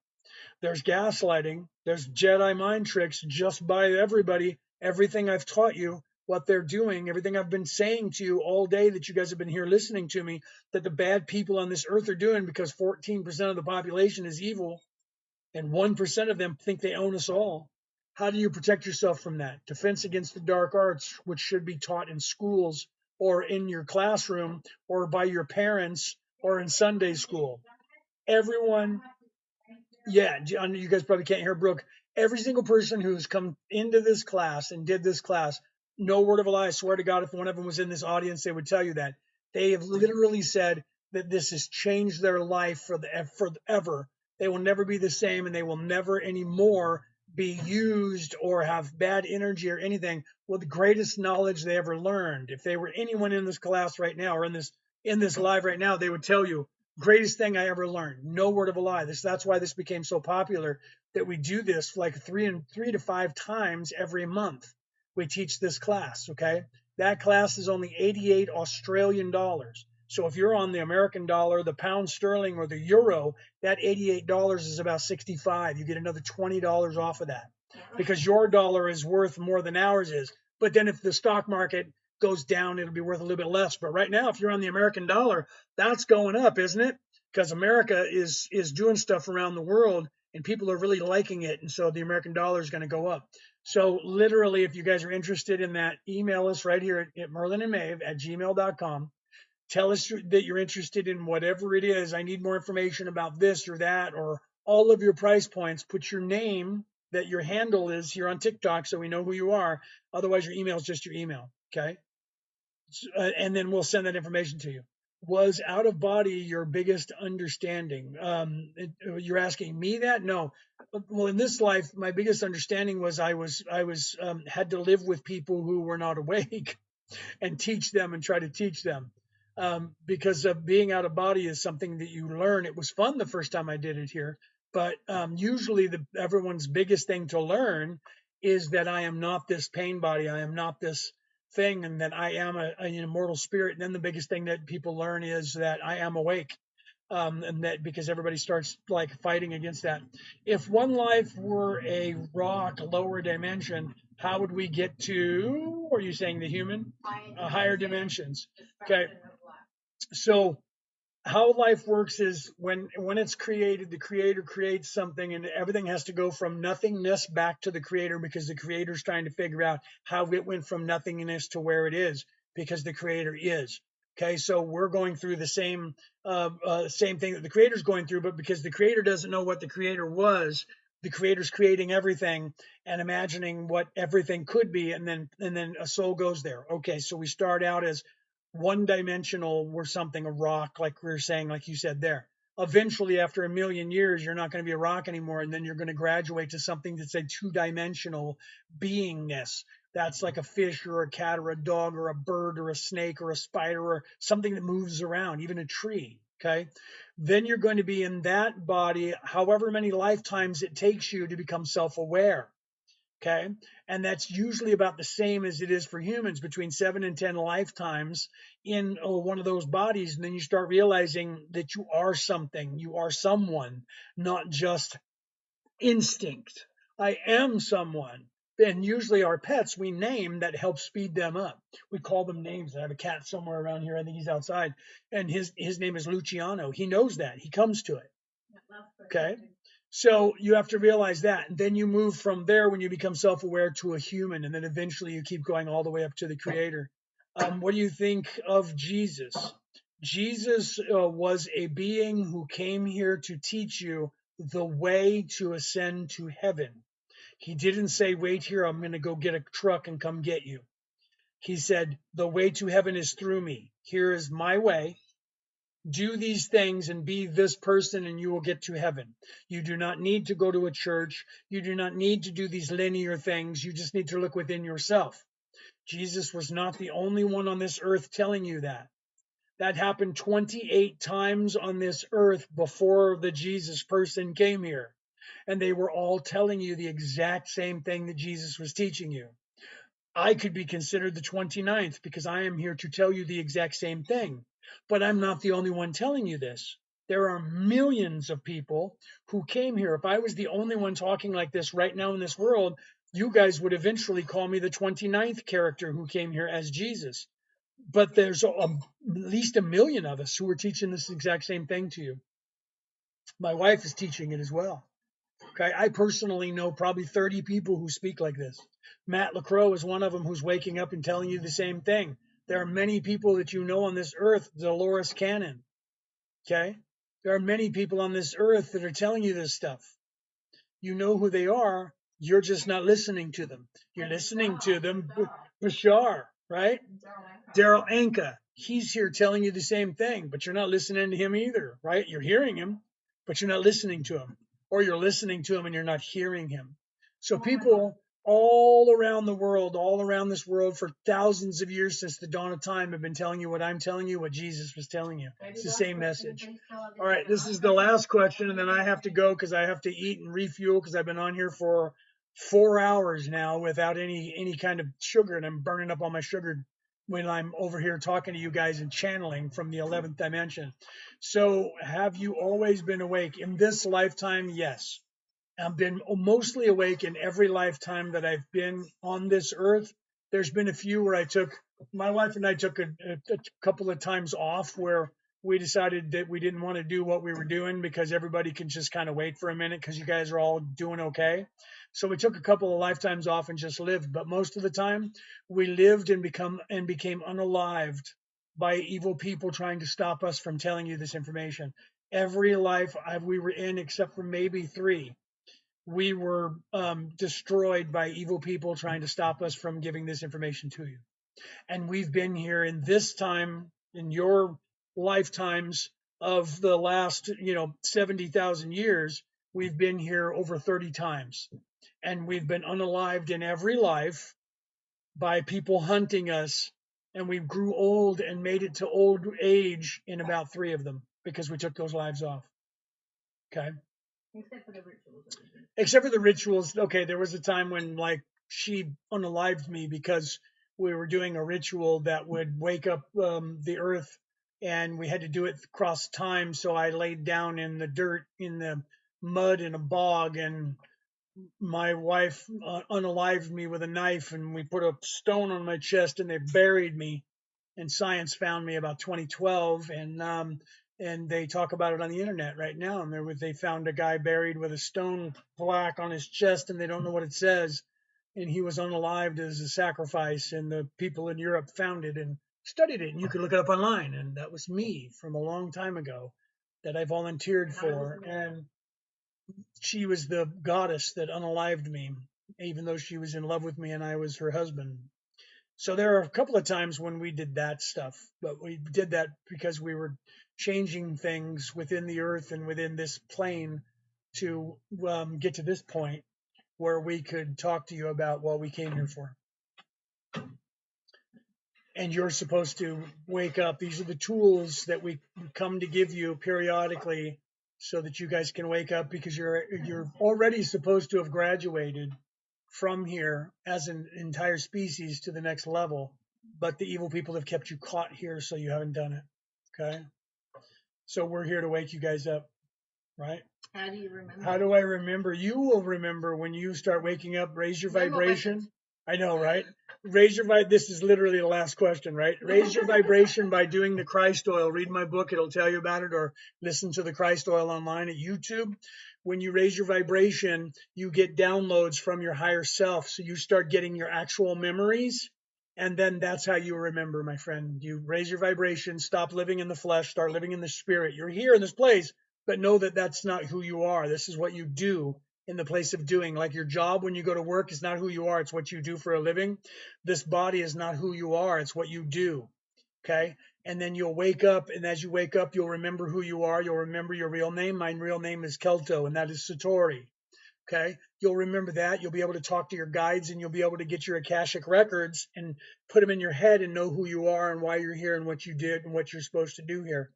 there's gaslighting, there's Jedi mind tricks just by everybody. Everything I've taught you, what they're doing, everything I've been saying to you all day that you guys have been here listening to me, that the bad people on this earth are doing, because 14% of the population is evil and 1% of them think they own us all. How do you protect yourself from that? Defense Against the Dark Arts, which should be taught in schools or in your classroom or by your parents or in Sunday school. Everyone, yeah, you guys probably can't hear Brooke. Every single person who's come into this class and did this class, no word of a lie, I swear to God, if one of them was in this audience, they would tell you that. They have literally said that this has changed their life forever. They will never be the same, and they will never anymore be used or have bad energy or anything with the greatest knowledge they ever learned. If they were anyone in this class right now or in this live right now, they would tell you, greatest thing I ever learned. No word of a lie. That's why this became so popular, that we do this like three to five times every month. we teach this class, okay? That class is only 88 Australian dollars. So if you're on the American dollar, the pound sterling, or the euro, that $88 is about 65. You get another $20 off of that because your dollar is worth more than ours is. But then if the stock market goes down, it'll be worth a little bit less. But right now, if you're on the American dollar, that's going up, isn't it? Because America is doing stuff around the world and people are really liking it. And so the American dollar is going to go up. So literally, if you guys are interested in that, email us right here at merlinandmaeve@gmail.com. Tell us that you're interested in whatever it is. I need more information about this or that, or all of your price points. Put your name that your handle is here on TikTok so we know who you are. Otherwise, your email is just your email. Okay. And then we'll send that information to you. Was out of body your biggest understanding? You're asking me that? No. Well, in this life, my biggest understanding was I had to live with people who were not awake and teach them and try to teach them. Because of being out of body is something that you learn. It was fun the first time I did it here, but usually everyone's biggest thing to learn is that I am not this pain body. I am not this thing, and that I am an immortal spirit. And then the biggest thing that people learn is that I am awake. And that because everybody starts like fighting against that. If one life were a rock, lower dimension, how would we get to? Are you saying the human? Higher dimensions. Okay. So how life works is when it's created, the creator creates something, and everything has to go from nothingness back to the creator because the creator's trying to figure out how it went from nothingness to where it is because the creator is. Okay, so we're going through the same thing that the creator's going through, but because the creator doesn't know what the creator was, the creator's creating everything and imagining what everything could be, and then a soul goes there. Okay, so we start out as one dimensional, we're something, a rock, like we were saying, like you said there. Eventually, after a million years, you're not going to be a rock anymore, and then you're going to graduate to something that's a two-dimensional beingness. That's like a fish or a cat or a dog or a bird or a snake or a spider or something that moves around, even a tree. Okay. Then you're going to be in that body, however many lifetimes it takes you to become self-aware. Okay. And that's usually about the same as it is for humans, between 7 and 10 lifetimes in one of those bodies. And then you start realizing that you are something, you are someone, not just instinct. I am someone. And usually our pets we name that helps speed them up. We call them names. I have a cat somewhere around here. I think he's outside. And his name is Luciano. He knows that. He comes to it. Okay. So you have to realize that. And then you move from there when you become self-aware to a human. And then eventually you keep going all the way up to the creator. What do you think of Jesus? Jesus was a being who came here to teach you the way to ascend to heaven. He didn't say, wait here, I'm going to go get a truck and come get you. He said, the way to heaven is through me. Here is my way. Do these things and be this person and you will get to heaven. You do not need to go to a church. You do not need to do these linear things. You just need to look within yourself. Jesus was not the only one on this earth telling you that. That happened 28 times on this earth before the Jesus person came here. And they were all telling you the exact same thing that Jesus was teaching you. I could be considered the 29th because I am here to tell you the exact same thing. But I'm not the only one telling you this. There are millions of people who came here. If I was the only one talking like this right now in this world, you guys would eventually call me the 29th character who came here as Jesus. But there's at least a million of us who are teaching this exact same thing to you. My wife is teaching it as well. Okay, I personally know probably 30 people who speak like this. Matt LaCroix is one of them who's waking up and telling you the same thing. There are many people that you know on this earth, Dolores Cannon. Okay, there are many people on this earth that are telling you this stuff. You know who they are. You're just not listening to them. You're listening to them. Bashar, right? Daryl Anka. He's here telling you the same thing, but you're not listening to him either, right? You're hearing him, but you're not listening to him. Or you're listening to him and you're not hearing him. So people all around the world, all around this world for thousands of years since the dawn of time have been telling you what I'm telling you, what Jesus was telling you. It's the same message. All right, this is the last question, and then I have to go because I have to eat and refuel because I've been on here for 4 hours now without any kind of sugar, and I'm burning up all my sugar when I'm over here talking to you guys and channeling from the 11th dimension. So, have you always been awake in this lifetime? Yes. I've been mostly awake in every lifetime that I've been on this earth. There's been a few where my wife and I took a couple of times off where we decided that we didn't want to do what we were doing because everybody can just kind of wait for a minute because you guys are all doing okay. So we took a couple of lifetimes off and just lived. But most of the time, we lived and became unalived by evil people trying to stop us from telling you this information. Every life we were in, except for maybe 3, we were destroyed by evil people trying to stop us from giving this information to you. And we've been here in this time, in your lifetimes of the last, 70,000 years, we've been here over 30 times. And we've been unalived in every life by people hunting us. And we grew old and made it to old age in about 3 of them because we took those lives off. Okay. Except for the rituals. Except for the rituals. Okay, there was a time when like she unalived me because we were doing a ritual that would wake up the earth, and we had to do it across time. So I laid down in the dirt, in the mud, in a bog, and my wife unalived me with a knife, and we put a stone on my chest, and they buried me. And science found me about 2012, and they talk about it on the internet right now. And they found a guy buried with a stone plaque on his chest, and they don't know what it says. And he was unalived as a sacrifice, and the people in Europe found it and studied it. And you can look it up online. And that was me from a long time ago that I volunteered for. And she was the goddess that unalived me, even though she was in love with me and I was her husband. So there are a couple of times when we did that stuff, but we did that because we were changing things within the earth and within this plane to get to this point where we could talk to you about what we came here for. And you're supposed to wake up. These are the tools that we come to give you periodically so that you guys can wake up, because you're already supposed to have graduated from here as an entire species to the next level, but the evil people have kept you caught here, so you haven't done it. Okay, so we're here to wake you guys up, right? How do you remember? How do I remember? You will remember when you start waking up. Raise your vibration. I know, right? Raise your This is literally the last question, right? Raise your vibration by doing the Christ oil. Read my book; it'll tell you about it, or listen to the Christ oil online at YouTube. When you raise your vibration, you get downloads from your higher self, so you start getting your actual memories, and then that's how you remember, my friend. You raise your vibration, stop living in the flesh, start living in the spirit. You're here in this place, but know that that's not who you are. This is what you do in the place of doing. Like your job when you go to work is not who you are, it's what you do for a living. This body is not who you are, it's what you do. Okay? And then you'll wake up, and as you wake up, you'll remember who you are. You'll remember your real name. My real name is Kelto, and that is Satori. Okay, you'll remember that. You'll be able to talk to your guides, and you'll be able to get your Akashic records and put them in your head and know who you are and why you're here and what you did and what you're supposed to do here.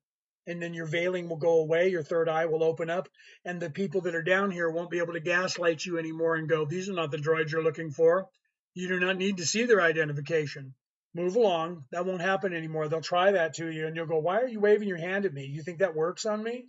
And then your veiling will go away, your third eye will open up, and the people that are down here won't be able to gaslight you anymore and go, these are not the droids you're looking for. You do not need to see their identification. Move along. That won't happen anymore. They'll try that to you, and you'll go, why are you waving your hand at me? You think that works on me?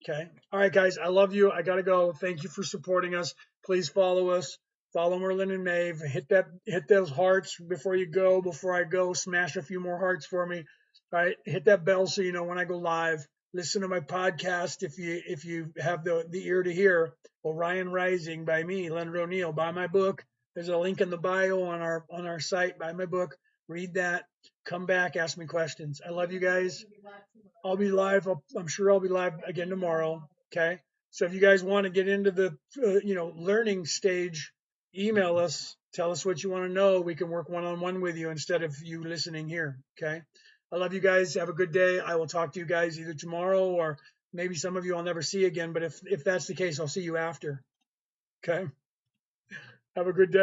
Okay. All right, guys. I love you. I gotta go. Thank you for supporting us. Please follow us. Follow Merlin and Maeve. Hit those hearts before you go. Before I go, smash a few more hearts for me. All right. Hit that bell so you know when I go live. Listen to my podcast if you have the ear to hear. Orion Rising by me, Leonard O'Neill. Buy my book. There's a link in the bio on our site. Buy my book. Read that. Come back. Ask me questions. I love you guys. I'll be live. I'm sure I'll be live again tomorrow. Okay. So if you guys want to get into the, learning stage, email us. Tell us what you want to know. We can work one-on-one with you instead of you listening here. Okay. I love you guys. Have a good day. I will talk to you guys either tomorrow, or maybe some of you I'll never see again. But if that's the case, I'll see you after. Okay. Have a good day.